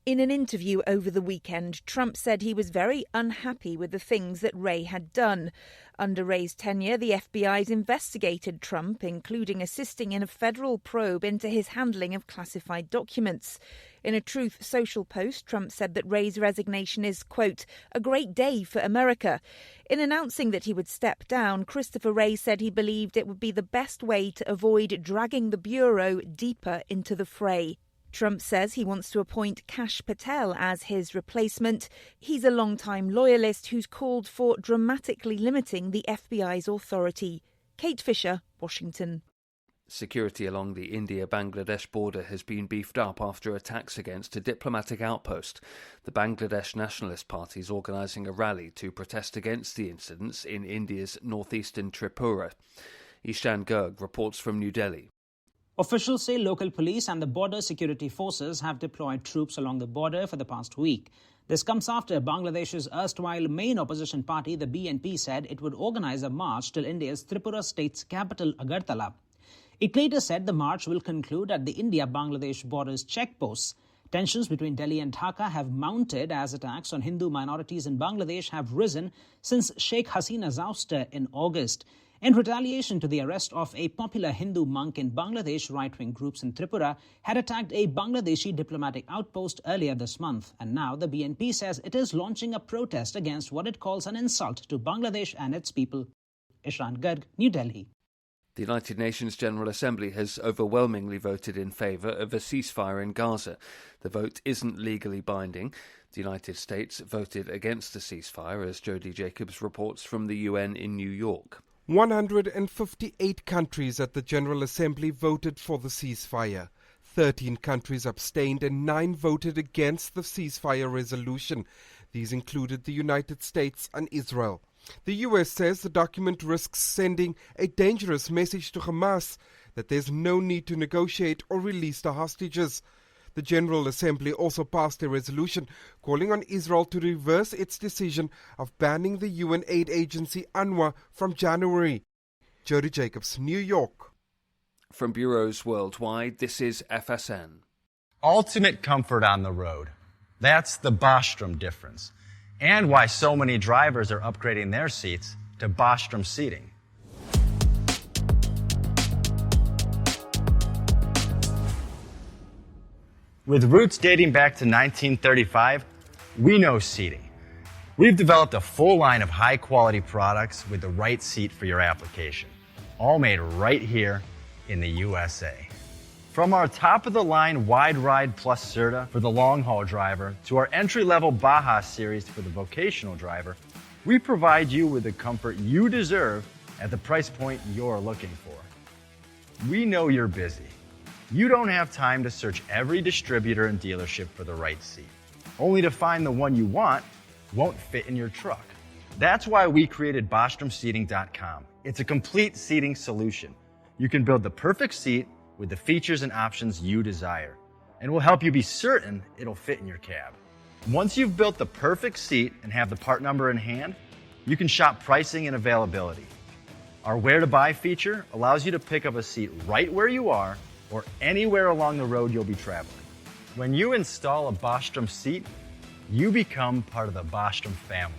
In an interview over the weekend, Trump said he was very unhappy with the things that Wray had done. Under Wray's tenure, the FBI's investigated Trump, including assisting in a federal probe into his handling of classified documents. In a Truth Social post, Trump said that Wray's resignation is, quote, a great day for America. In announcing that he would step down, Christopher Wray said he believed it would be the best way to avoid dragging the Bureau deeper into the fray. Trump says he wants to appoint Kash Patel as his replacement. He's a longtime loyalist who's called for dramatically limiting the FBI's authority. Kate Fisher, Washington. Security along the India-Bangladesh border has been beefed up after attacks against a diplomatic outpost. The Bangladesh Nationalist Party is organising a rally to protest against the incidents in India's northeastern Tripura. Ishan Garg reports from New Delhi. Officials say local police and the border security forces have deployed troops along the border for the past week. This comes after Bangladesh's erstwhile main opposition party, the BNP, said it would organize a march till India's Tripura state's capital, Agartala. It later said the march will conclude at the India-Bangladesh border's checkposts. Tensions between Delhi and Dhaka have mounted as attacks on Hindu minorities in Bangladesh have risen since Sheikh Hasina's ouster in August. In retaliation to the arrest of a popular Hindu monk in Bangladesh, right-wing groups in Tripura had attacked a Bangladeshi diplomatic outpost earlier this month. And now the BNP says it is launching a protest against what it calls an insult to Bangladesh and its people. Ishran Garg, New Delhi. The United Nations General Assembly has overwhelmingly voted in favour of a ceasefire in Gaza. The vote isn't legally binding. The United States voted against the ceasefire, as Jody Jacobs reports from the UN in New York. 158 countries at the General Assembly voted for the ceasefire. 13 countries abstained and 9 voted against the ceasefire resolution. These included the United States and Israel. The U.S. says the document risks sending a dangerous message to Hamas that there's no need to negotiate or release the hostages. The General Assembly also passed a resolution calling on Israel to reverse its decision of banning the UN aid agency UNRWA from January. Jody Jacobs, New York. From bureaus worldwide, this is FSN. Ultimate comfort on the road. That's the Bostrom difference. And why so many drivers are upgrading their seats to Bostrom seating. With roots dating back to 1935, we know seating. We've developed a full line of high-quality products with the right seat for your application, all made right here in the USA. From our top-of-the-line Wide Ride Plus Certa for the long-haul driver to our entry-level Baja series for the vocational driver, we provide you with the comfort you deserve at the price point you're looking for. We know you're busy. You don't have time to search every distributor and dealership for the right seat, only to find the one you want won't fit in your truck. That's why we created BostromSeating.com. It's a complete seating solution. You can build the perfect seat with the features and options you desire, and we'll help you be certain it'll fit in your cab. Once you've built the perfect seat and have the part number in hand, you can shop pricing and availability. Our Where to Buy feature allows you to pick up a seat right where you are or anywhere along the road you'll be traveling. When you install a Bostrom seat, you become part of the Bostrom family.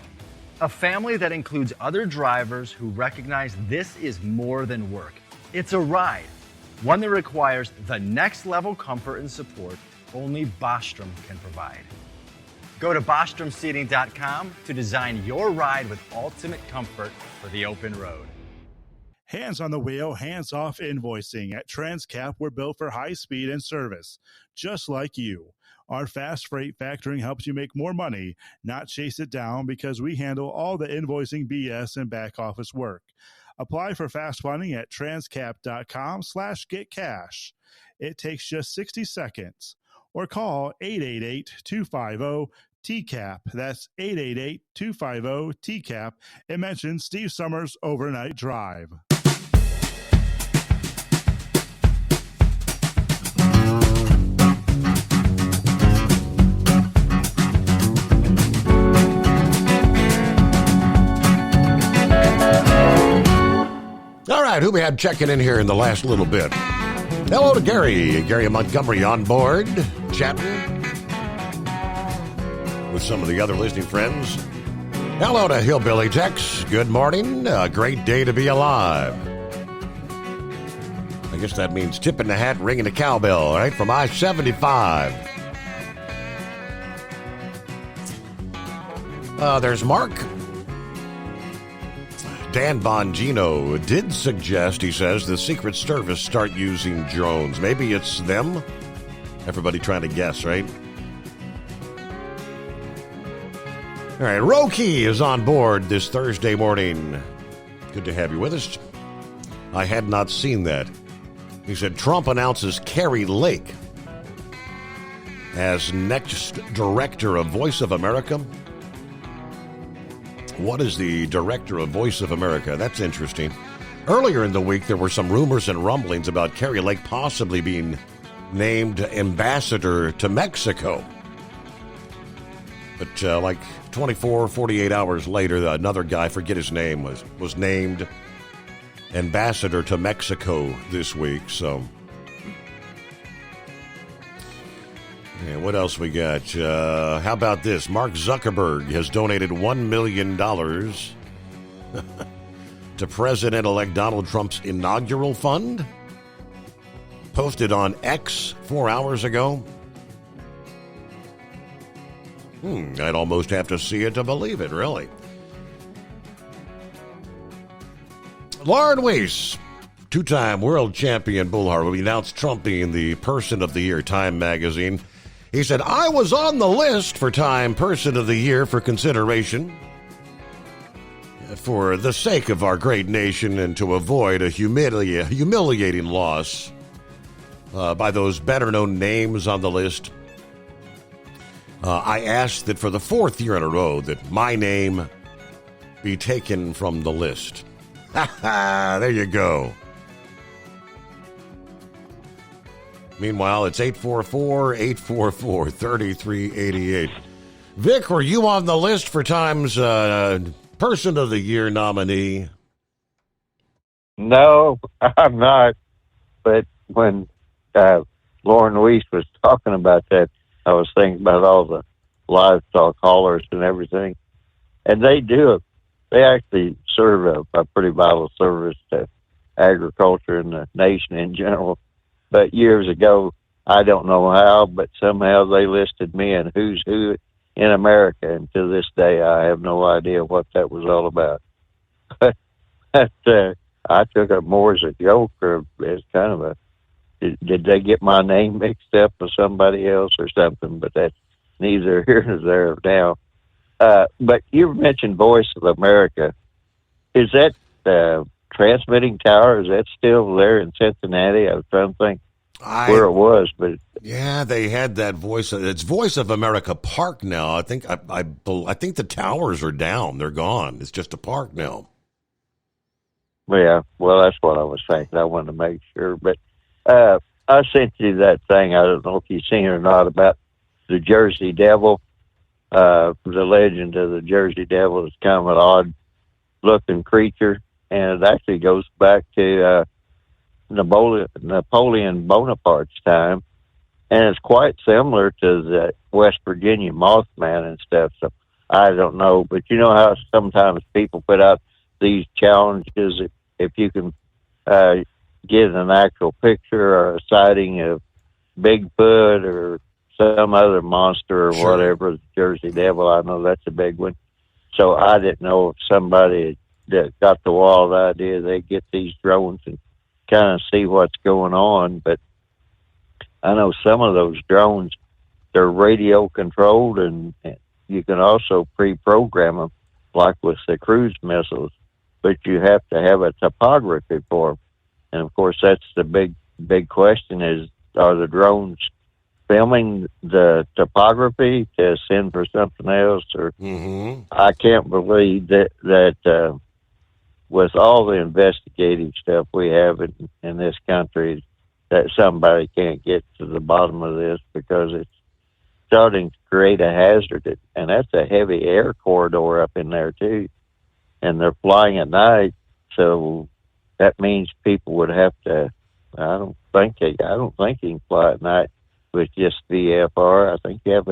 A family that includes other drivers who recognize this is more than work. It's a ride, one that requires the next level comfort and support only Bostrom can provide. Go to BostromSeating.com to design your ride with ultimate comfort for the open road. Hands on the wheel, hands off invoicing. At Transcap, we're built for high speed and service, just like you. Our fast freight factoring helps you make more money, not chase it down, because we handle all the invoicing BS and back office work. Apply for fast funding at transcap.com/getcash. It takes just 60 seconds. Or call 888-250-TCAP. That's 888-250-TCAP. And mention Steve Summers Overnight Drive. All right, who we had checking in here in the last little bit? Hello to Gary. Gary Montgomery on board, chatting with some of the other listening friends. Hello to Hillbilly Tex. Good morning. A great day to be alive. I guess that means tipping the hat, ringing the cowbell, right? From I-75. There's Mark. Dan Bongino did suggest, he says, the Secret Service start using drones. Maybe it's them? Everybody trying to guess, right? All right, Roki is on board this Thursday morning. Good to have you with us. I had not seen that. He said Trump announces Carrie Lake as next director of Voice of America. What is the director of Voice of America? That's interesting. Earlier in the week, there were some rumors and rumblings about Carrie Lake possibly being named ambassador to Mexico. But like 24, 48 hours later, another guy, forget his name, was named ambassador to Mexico this week. So, yeah, what else we got? How about this? Mark Zuckerberg has donated $1 million to President-elect Donald Trump's inaugural fund. Posted on X 4 hours ago. I'd almost have to see it to believe it, really. Lauren Weiss, two-time world champion bull harbor, announced Trump being the Person of the Year, Time magazine. He said, I was on the list for Time Person of the Year for consideration. For the sake of our great nation and to avoid a humiliating loss by those better-known names on the list, I asked that for the 4th year in a row that my name be taken from the list. Ha ha! There you go. Meanwhile, it's 844-844-3388. Vic, were you on the list for Time's Person of the Year nominee? No, I'm not. But when Lauren Weiss was talking about that, I was thinking about all the livestock haulers and everything. And they actually serve a pretty vital service to agriculture and the nation in general. But years ago, I don't know how, but somehow they listed me in Who's Who in America. And to this day, I have no idea what that was all about. But I took it more as a joke or as kind of a, did they get my name mixed up with somebody else or something? But that's neither here nor there now. But you mentioned Voice of America. Is that transmitting tower? Is that still there in Cincinnati? I was trying to think where it was, but yeah, they had that voice. It's Voice of America Park now. I think I think the towers are down. They're gone. It's just a park now. Yeah, well, that's what I was thinking. I wanted to make sure, but I sent you that thing. I don't know if you've seen it or not about the Jersey Devil. The legend of the Jersey Devil is kind of an odd-looking creature, and it actually goes back to Napoleon Bonaparte's time, and it's quite similar to the West Virginia Mothman and stuff. So I don't know, but you know how sometimes people put out these challenges if you can get an actual picture or a sighting of Bigfoot or some other monster or whatever, the Jersey Devil. I know that's a big one. So I didn't know if somebody that got the wild idea, they get these drones and kind of see what's going on. But I know some of those drones, they're radio controlled, and you can also pre-program them, like with the cruise missiles. But you have to have a topography for them. And of course, that's the big question: is are the drones filming the topography to send for something else? Or I can't believe that with all the investigative stuff we have in this country, that somebody can't get to the bottom of this, because it's starting to create a hazard. And that's a heavy air corridor up in there too, and they're flying at night, so that means people would have to. I don't think you can fly at night with just VFR. I think you have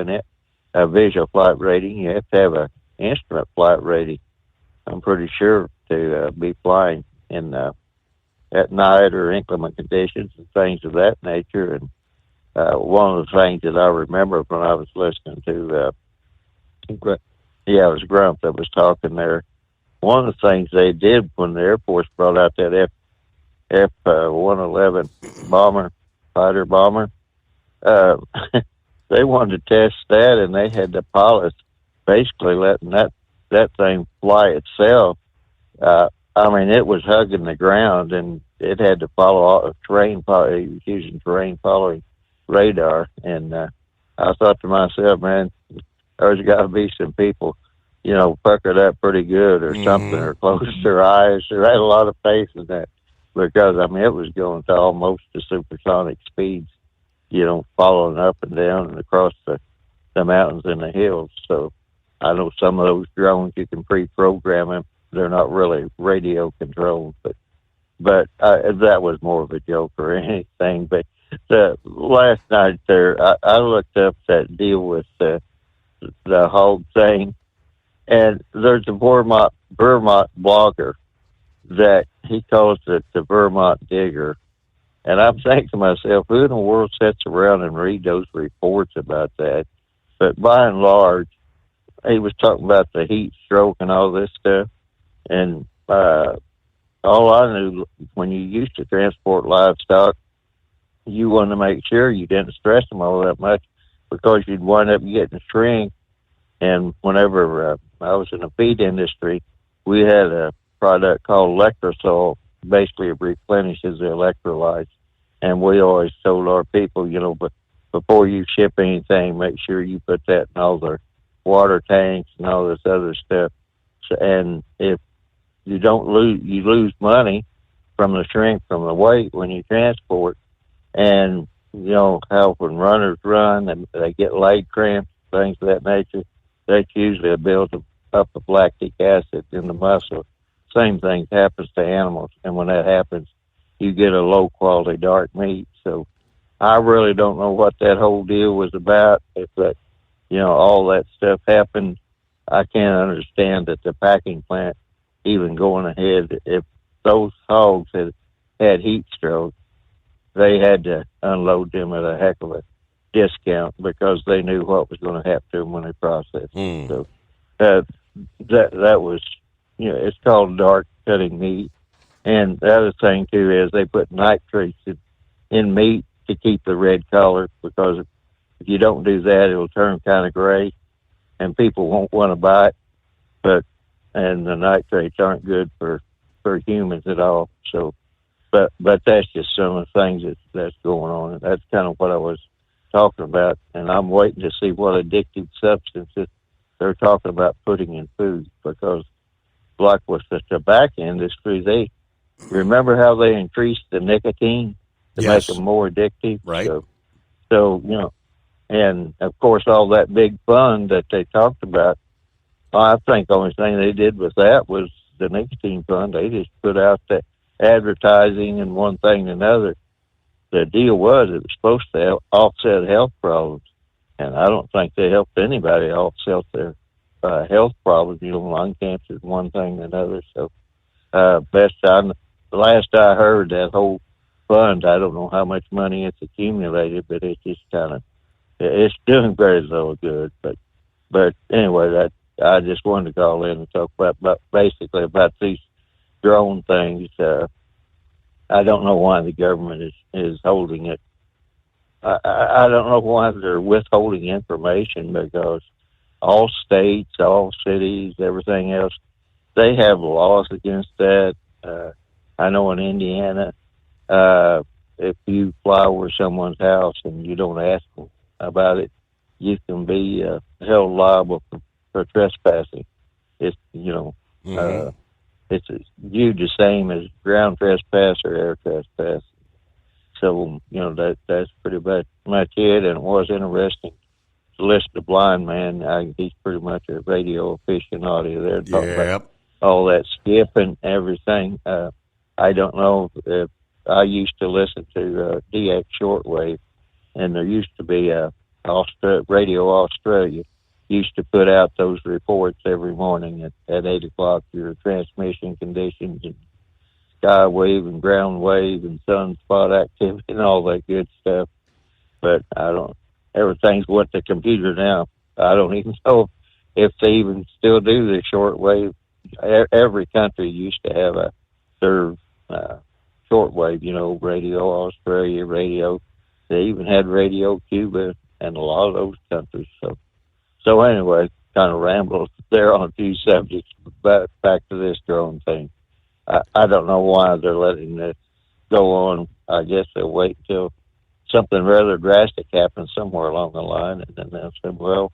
a visual flight rating. You have to have an instrument flight rating, I'm pretty sure, to be flying in at night or inclement conditions and things of that nature. And one of the things that I remember when I was listening to, it was Grump that was talking there. One of the things they did when the Air Force brought out that F-111 fighter bomber, they wanted to test that, and they had the pilots basically letting that thing fly itself. I mean, it was hugging the ground, and it had to follow terrain. He was using terrain following radar, and I thought to myself, man, there's got to be some people, puckered up pretty good or something, or closed their eyes, or had a lot of faith in that, because I mean, it was going to almost to supersonic speeds, following up and down and across the the mountains and the hills. So I know some of those drones you can pre-program them. They're not really radio controlled, but that was more of a joke or anything. But the last night there, I looked up that deal with the hog thing, and there's a Vermont blogger that he calls it the Vermont Digger. And I'm thinking to myself, who in the world sits around and read those reports about that? But by and large, he was talking about the heat stroke and all this stuff. And all I knew, when you used to transport livestock, you wanted to make sure you didn't stress them all that much, because you'd wind up getting shrink. And whenever I was in the feed industry, we had a product called Electrosol. Basically, it replenishes the electrolytes. And we always told our people, but before you ship anything, make sure you put that in all the water tanks and all this other stuff. So, and if you don't you lose money from the shrink, from the weight when you transport. And, how when runners run and they get leg cramps, things of that nature, that's usually a buildup of lactic acid in the muscle. Same thing happens to animals. And when that happens, you get a low quality dark meat. So I really don't know what that whole deal was about. But, all that stuff happened. I can't understand that the packing plant even going ahead. If those hogs had heat stroke, they had to unload them at a heck of a discount, because they knew what was going to happen to them when they processed. So that was, it's called dark cutting meat. And the other thing too is they put nitrates in meat to keep the red color, because if you don't do that, it'll turn kind of gray and people won't want to buy it. And the nitrates aren't good for humans at all. So, but that's just some of the things that's going on. And that's kind of what I was talking about. And I'm waiting to see what addictive substances they're talking about putting in food, because like with the tobacco industry, remember how they increased the nicotine to make them more addictive? Right. So, and of course, all that big fund that they talked about, I think the only thing they did with that was the nicotine fund. They just put out the advertising and one thing and another. The deal was it was supposed to offset health problems, and I don't think they helped anybody offset their health problems. Lung cancer is one thing and another. So, the last I heard, that whole fund, I don't know how much money it's accumulated, but it's just it's doing very little good. But anyway, I just wanted to call in and talk about basically about these drone things. I don't know why the government is holding it. I don't know why they're withholding information, because all states, all cities, everything else, they have laws against that. I know in Indiana, if you fly over someone's house and you don't ask them about it, you can be held liable for trespassing. It's it's viewed the same as ground trespass or air trespass. So that's pretty much it. And it was interesting to listen to Blind Man. He's pretty much a radio aficionado there, talking about all that skip and everything. I don't know if I used to listen to DX shortwave, and there used to be Radio Australia used to put out those reports every morning at 8 o'clock, your transmission conditions and sky wave and ground wave and sunspot activity and all that good stuff. But everything's went to computer now. I don't even know if they even still do the shortwave. Every country used to have their shortwave, Radio Australia, radio. They even had Radio Cuba and a lot of those countries. So anyway, kind of rambled there on a few subjects, but back to this drone thing. I don't know why they're letting this go on. I guess they'll wait until something rather drastic happens somewhere along the line, and then they'll say, well,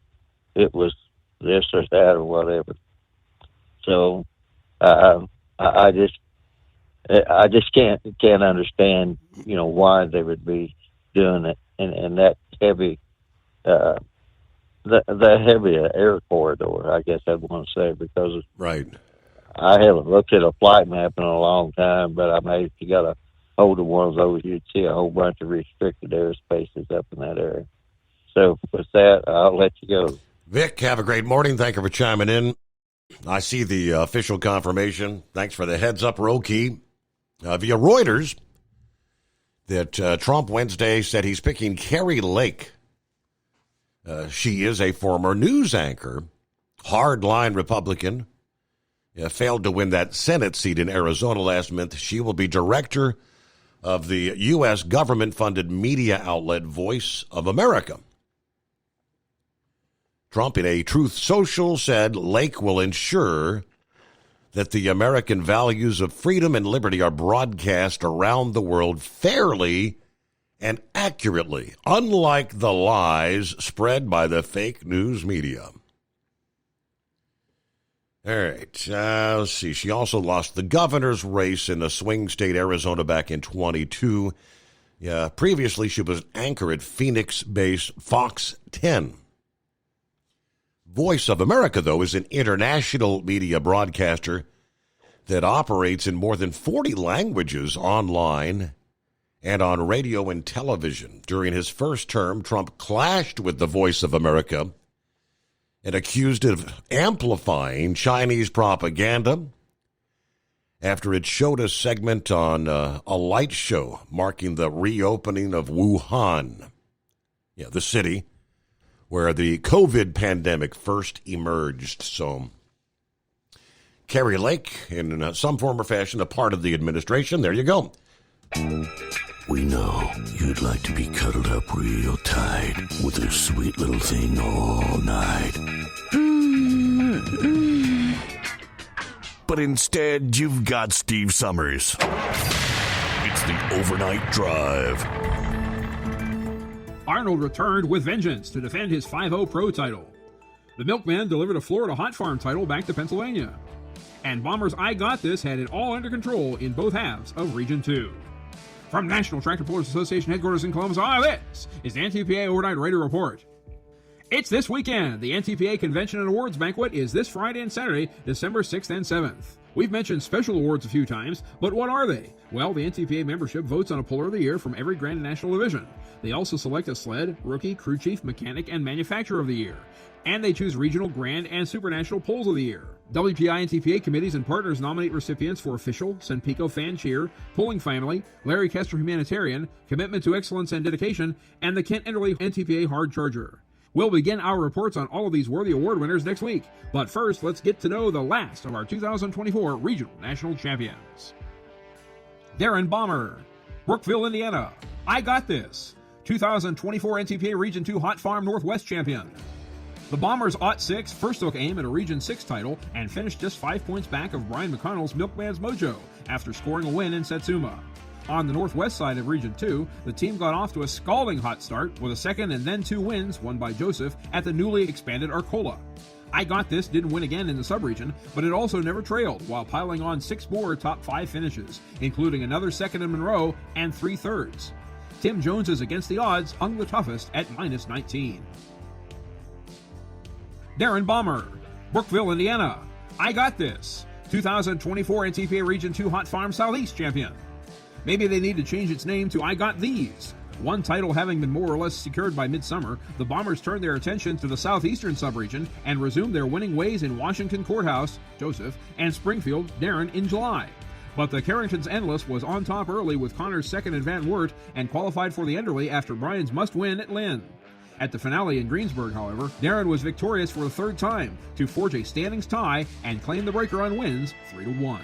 it was this or that or whatever. So I just can't understand, why they would be doing it in that heavy that heavy an air corridor, I guess I'd want to say, because right. I haven't looked at a flight map in a long time, but I mean, if you got a hold of one of those, you'd see a whole bunch of restricted airspaces up in that area. So with that, I'll let you go. Vic, have a great morning. Thank you for chiming in. I see the official confirmation. Thanks for the heads up, Roki, via Reuters, that Trump Wednesday said he's picking Kari Lake. She is a former news anchor, hardline Republican, failed to win that Senate seat in Arizona last month. She will be director of the U.S. government-funded media outlet Voice of America. Trump, in a Truth Social, said Lake will ensure that the American values of freedom and liberty are broadcast around the world fairly and accurately, unlike the lies spread by the fake news media. All right, let's see. She also lost the governor's race in a swing state, Arizona, back in 22. Previously, she was anchor at Phoenix-based Fox 10. Voice of America, though, is an international media broadcaster that operates in more than 40 languages online and on radio and television. During his first term, Trump clashed with the Voice of America and accused it of amplifying Chinese propaganda after it showed a segment on a light show marking the reopening of Wuhan, the city where the COVID pandemic first emerged. So Kari Lake, in some form or fashion, a part of the administration. There you go. We know you'd like to be cuddled up real tight with a sweet little thing all night. But instead, you've got Steve Summers. It's the Overnight Drive. Arnold returned with vengeance to defend his 5-0 pro title. The Milkman delivered a Florida Hot Farm title back to Pennsylvania. And Bombers' I Got This had it all under control in both halves of Region 2. From National Tractor Pullers Association headquarters in Columbus, Ohio, this is the NTPA Overnight Radio Report. It's this weekend. The NTPA Convention and Awards Banquet is this Friday and Saturday, December 6th and 7th. We've mentioned special awards a few times, but what are they? Well, the NTPA membership votes on a Puller of the Year from every Grand National Division. They also select a sled, rookie, crew chief, mechanic, and manufacturer of the year. And they choose regional, grand, and supernational polls of the year. WPI NTPA committees and partners nominate recipients for Official, Senpico Fan Cheer, Pulling Family, Larry Kester Humanitarian, Commitment to Excellence and Dedication, and the Kent Enderley NTPA Hard Charger. We'll begin our reports on all of these worthy award winners next week. But first, let's get to know the last of our 2024 Regional National Champions. Darren Bomber, Brookville, Indiana. I Got This, 2024 NTPA Region 2 Hot Farm Northwest Champion. The Bombers '06 first took aim at a Region 6 title and finished just 5 points back of Brian McConnell's Milkman's Mojo after scoring a win in Satsuma. On the northwest side of Region 2, the team got off to a scalding hot start with a second and then 2 wins won by Joseph at the newly expanded Arcola. I Got This didn't win again in the subregion, but it also never trailed while piling on 6 more top 5 finishes, including another second in Monroe and 3 thirds. Tim Jones's Against the Odds hung the toughest at -19. Darren Bomber, Brookville, Indiana. I Got This, 2024 NTPA Region 2 Hot Farm Southeast Champion. Maybe they need to change its name to I Got These. One title having been more or less secured by midsummer, the Bombers turned their attention to the southeastern subregion and resumed their winning ways in Washington Courthouse, Joseph, and Springfield, Darren, in July. But the Carrington's Endless was on top early with Connor's second in Van Wert and qualified for the Enderley after Brian's must-win at Lynn. At the finale in Greensburg, however, Darren was victorious for the 3rd time to forge a standings tie and claim the breaker on wins 3-1.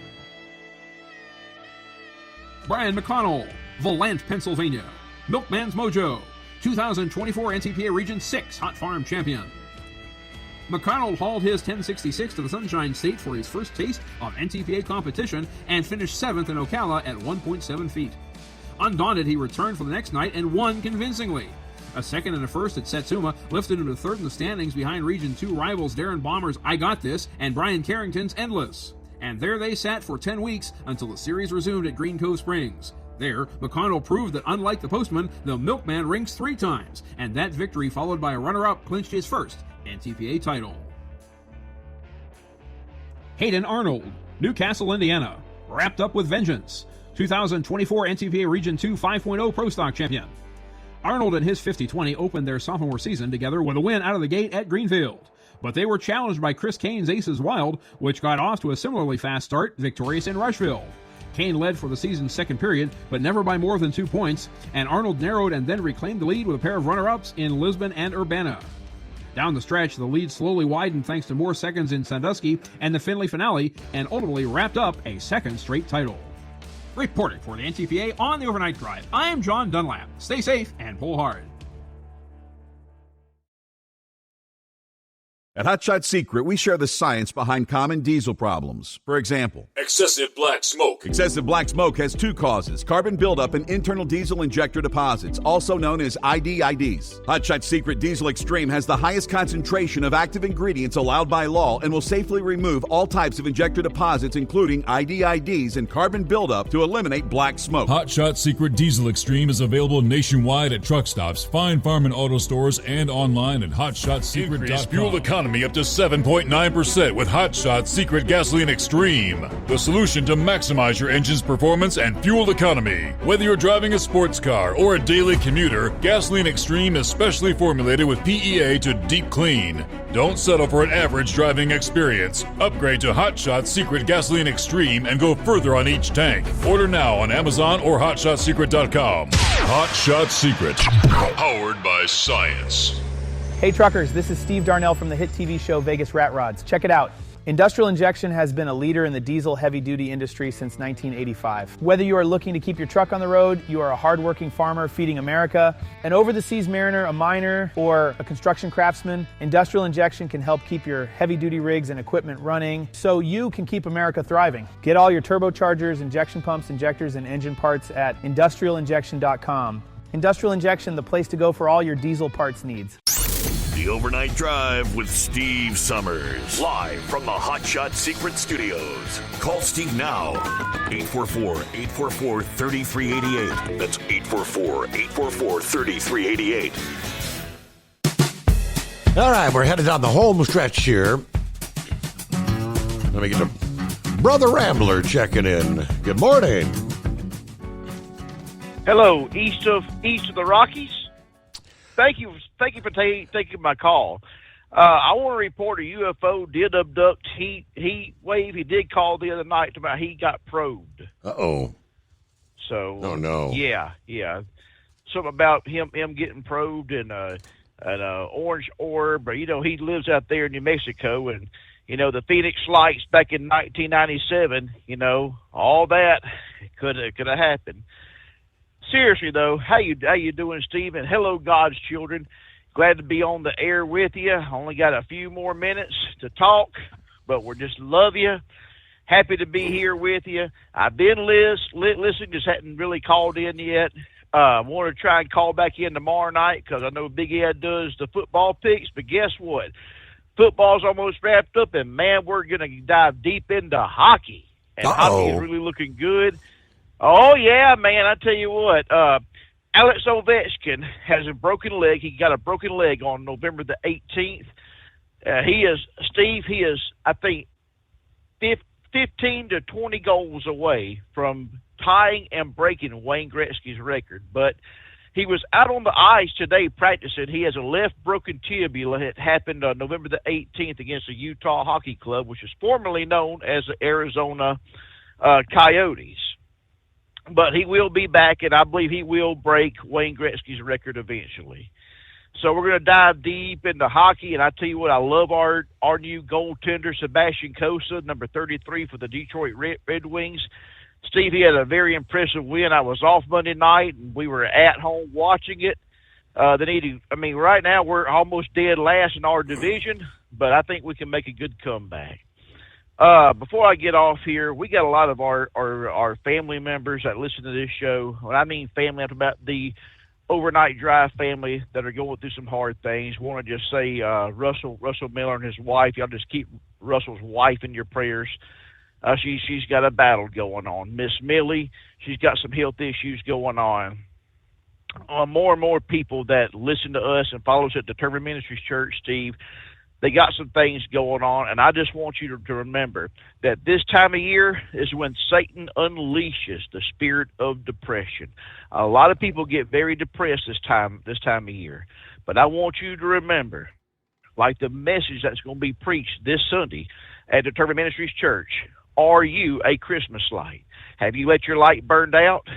Brian McConnell, Volant, Pennsylvania. Milkman's Mojo, 2024 NTPA Region 6 Hot Farm Champion. McConnell hauled his 1066 to the Sunshine State for his first taste of NTPA competition and finished 7th in Ocala at 1.7 feet. Undaunted, he returned for the next night and won convincingly. A second and a first at Satsuma lifted him to 3rd in the standings behind Region 2 rivals Darren Bomber's I Got This and Brian Carrington's Endless. And there they sat for 10 weeks until the series resumed at Green Cove Springs. There, McConnell proved that unlike the Postman, the Milkman rings 3 times, and that victory, followed by a runner-up, clinched his first NTPA title. Hayden Arnold, Newcastle, Indiana, wrapped up with vengeance. 2024 NTPA Region 2 5.0 Pro Stock champion. Arnold and his 50-20 opened their sophomore season together with a win out of the gate at Greenfield. But they were challenged by Chris Kane's Aces Wild, which got off to a similarly fast start, victorious in Rushville. Kane led for the season's second period, but never by more than 2 points, and Arnold narrowed and then reclaimed the lead with a pair of runner-ups in Lisbon and Urbana. Down the stretch, the lead slowly widened thanks to more seconds in Sandusky and the Findlay finale, and ultimately wrapped up a second straight title. Reporting for the NTPA on the Overnight Drive, I am John Dunlap. Stay safe and pull hard. At Hot Shot Secret, we share the science behind common diesel problems. For example, Excessive black smoke. excessive black smoke has 2 causes: carbon buildup and internal diesel injector deposits, also known as IDIDs. Hot Shot Secret Diesel Extreme has the highest concentration of active ingredients allowed by law and will safely remove all types of injector deposits, including IDIDs and carbon buildup, to eliminate black smoke. Hot Shot Secret Diesel Extreme is available nationwide at truck stops, fine farm and auto stores, and online at hotshotsecret.com. Increase fuel economy up to 7.9% with Hot Shot Secret Gasoline Extreme, the solution to maximize your engine's performance and fuel economy. Whether you're driving a sports car or a daily commuter, Gasoline Extreme is specially formulated with PEA to deep clean. Don't settle for an average driving experience. Upgrade to Hot Shot Secret Gasoline Extreme and go further on each tank. Order now on Amazon or hotshotsecret.com. Hot Shot Secret, powered by science. Hey truckers, this is Steve Darnell from the hit TV show Vegas Rat Rods. Check it out. Industrial Injection has been a leader in the diesel heavy-duty industry since 1985. Whether you are looking to keep your truck on the road, you are a hardworking farmer feeding America, an over-the-seas mariner, a miner, or a construction craftsman, Industrial Injection can help keep your heavy-duty rigs and equipment running so you can keep America thriving. Get all your turbochargers, injection pumps, injectors, and engine parts at industrialinjection.com. Industrial Injection, the place to go for all your diesel parts needs. The Overnight Drive with Steve Summers. Live from the Hot Shot Secret Studios. Call Steve now. 844-844-3388. That's 844-844-3388. All right, we're headed down the home stretch here. Let me get to Brother Rambler checking in. Good morning. Hello, east of the Rockies. Thank you for taking my call. I want to report a UFO did abduct Heat Wave. He did call the other night about he got probed. Uh-oh. So. Oh no. Yeah. Something about him getting probed and an orange orb. But he lives out there in New Mexico, and the Phoenix Lights back in 1997. All that could have happened. Seriously, though, how you doing, Stephen? Hello, God's children. Glad to be on the air with you. Only got a few more minutes to talk, but we just love you. Happy to be here with you. I've been listening, just hadn't really called in yet. I want to try and call back in tomorrow night because I know Big Ed does the football picks, but guess what? Football's almost wrapped up, and, man, we're going to dive deep into hockey. And hockey is really looking good. Oh, yeah, man, I tell you what, Alex Ovechkin has a broken leg. He got a broken leg on November the 18th. He is, I think, 15 to 20 goals away from tying and breaking Wayne Gretzky's record. But he was out on the ice today practicing. He has a left broken tibia. It happened on November the 18th against the Utah Hockey Club, which is formerly known as the Arizona Coyotes. But he will be back, and I believe he will break Wayne Gretzky's record eventually. So we're going to dive deep into hockey, and I tell you what, I love our new goaltender, Sebastian Cossa, number 33 for the Detroit Red Wings. Steve, he had a very impressive win. I was off Monday night, and we were at home watching it. Right now we're almost dead last in our division, but I think we can make a good comeback. Before I get off here, we got a lot of our family members that listen to this show. When I mean family, I'm talking about the Overnight Drive family that are going through some hard things. I want to just say Russell Miller and his wife, y'all just keep Russell's wife in your prayers. She's got a battle going on. Miss Millie, she's got some health issues going on. More and more people that listen to us and follow us at Determined Ministries Church, Steve, they got some things going on, and I just want you to remember that this time of year is when Satan unleashes the spirit of depression. A lot of people get very depressed this time of year, but I want you to remember, like the message that's going to be preached this Sunday at Determined Ministries Church, are you a Christmas light? Have you let your light burned out?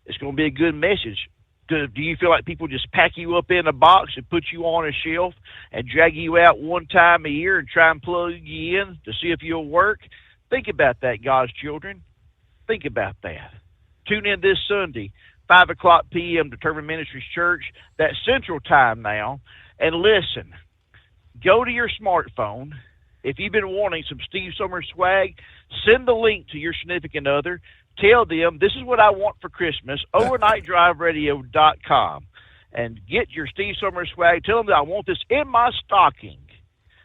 It's going to be a good message. Do you feel like people just pack you up in a box and put you on a shelf and drag you out one time a year and try and plug you in to see if you'll work? Think about that, God's children. Think about that. Tune in this Sunday, 5 o'clock p.m., Determined Ministries Church. That's Central Time now. And listen, go to your smartphone. If you've been wanting some Steve Summers swag, send the link to your significant other. Tell them, this is what I want for Christmas, overnightdriveradio.com. And get your Steve Summers swag. Tell them that I want this in my stocking,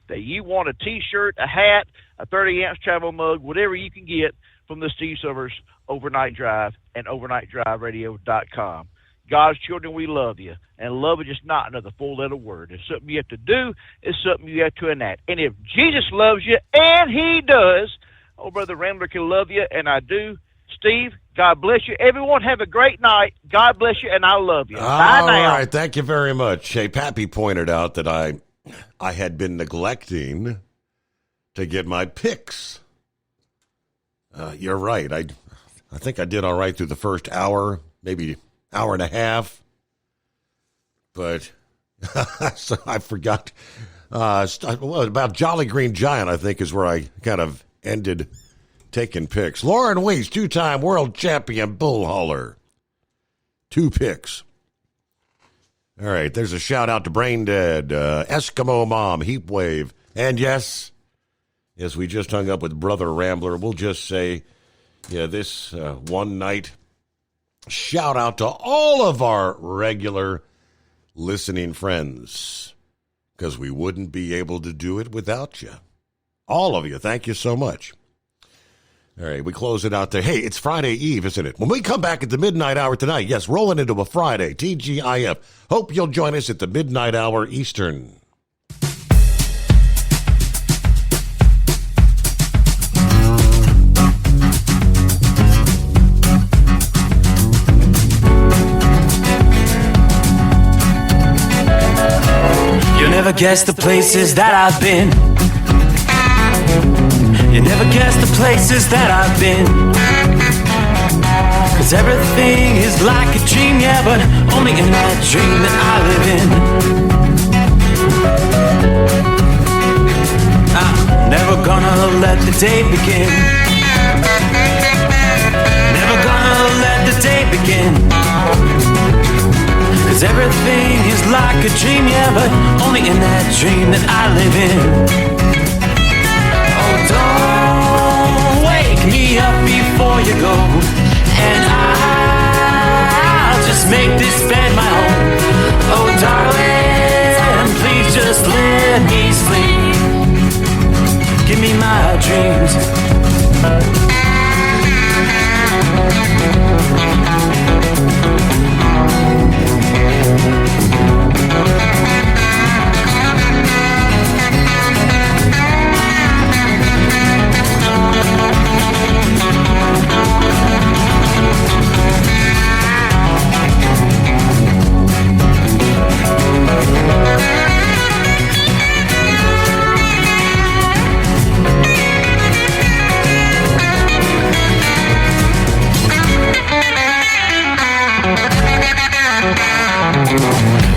that you want a T-shirt, a hat, a 30-ounce travel mug, whatever you can get from the Steve Summers Overnight Drive and overnightdriveradio.com. God's children, we love you. And love is just not another four-letter word. It's something you have to do. It's something you have to enact. And if Jesus loves you, and he does, oh, Brother Rambler can love you, and I do. Steve, God bless you. Everyone have a great night. God bless you, and I love you. Bye now. All right, thank you very much. Hey, Pappy pointed out that I had been neglecting to get my picks. You're right. I think I did all right through the first hour, maybe hour and a half. But so I forgot. About Jolly Green Giant, I think, is where I kind of ended taking picks. Lauren Weiss, two-time world champion bull hauler. 2 picks. All right, there's a shout-out to Brain Dead, Eskimo Mom, Heat Wave, and yes, we just hung up with Brother Rambler. We'll just say, this one night, shout-out to all of our regular listening friends, because we wouldn't be able to do it without you. All of you, thank you so much. All right, we close it out there. Hey, it's Friday Eve, isn't it? When we come back at the midnight hour tonight, yes, rolling into a Friday, TGIF. Hope you'll join us at the midnight hour Eastern. You'll never guess the places that I've been. You never guess the places that I've been. Cause everything is like a dream, yeah, but only in that dream that I live in. I'm never gonna let the day begin. Never gonna let the day begin. Cause everything is like a dream, yeah, but only in that dream that I live in. Don't wake me up before you go, and I'll just make this bed my home. Oh, darling, please just let me sleep. Give me my dreams.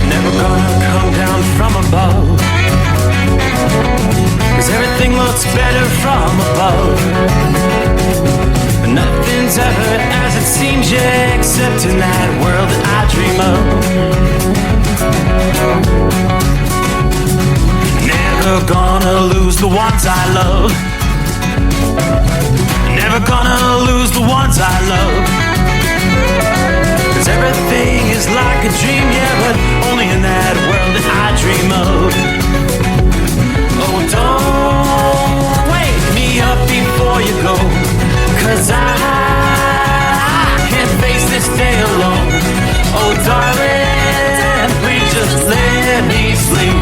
Never gonna come down from above, cause everything looks better from above. Nothing's ever as it seems, yeah, except in that world that I dream of. Never gonna lose the ones I love. Never gonna lose the ones I love. Cause everything is like a dream, yeah, but only in that world that I dream of. Oh, don't wake me up before sleep.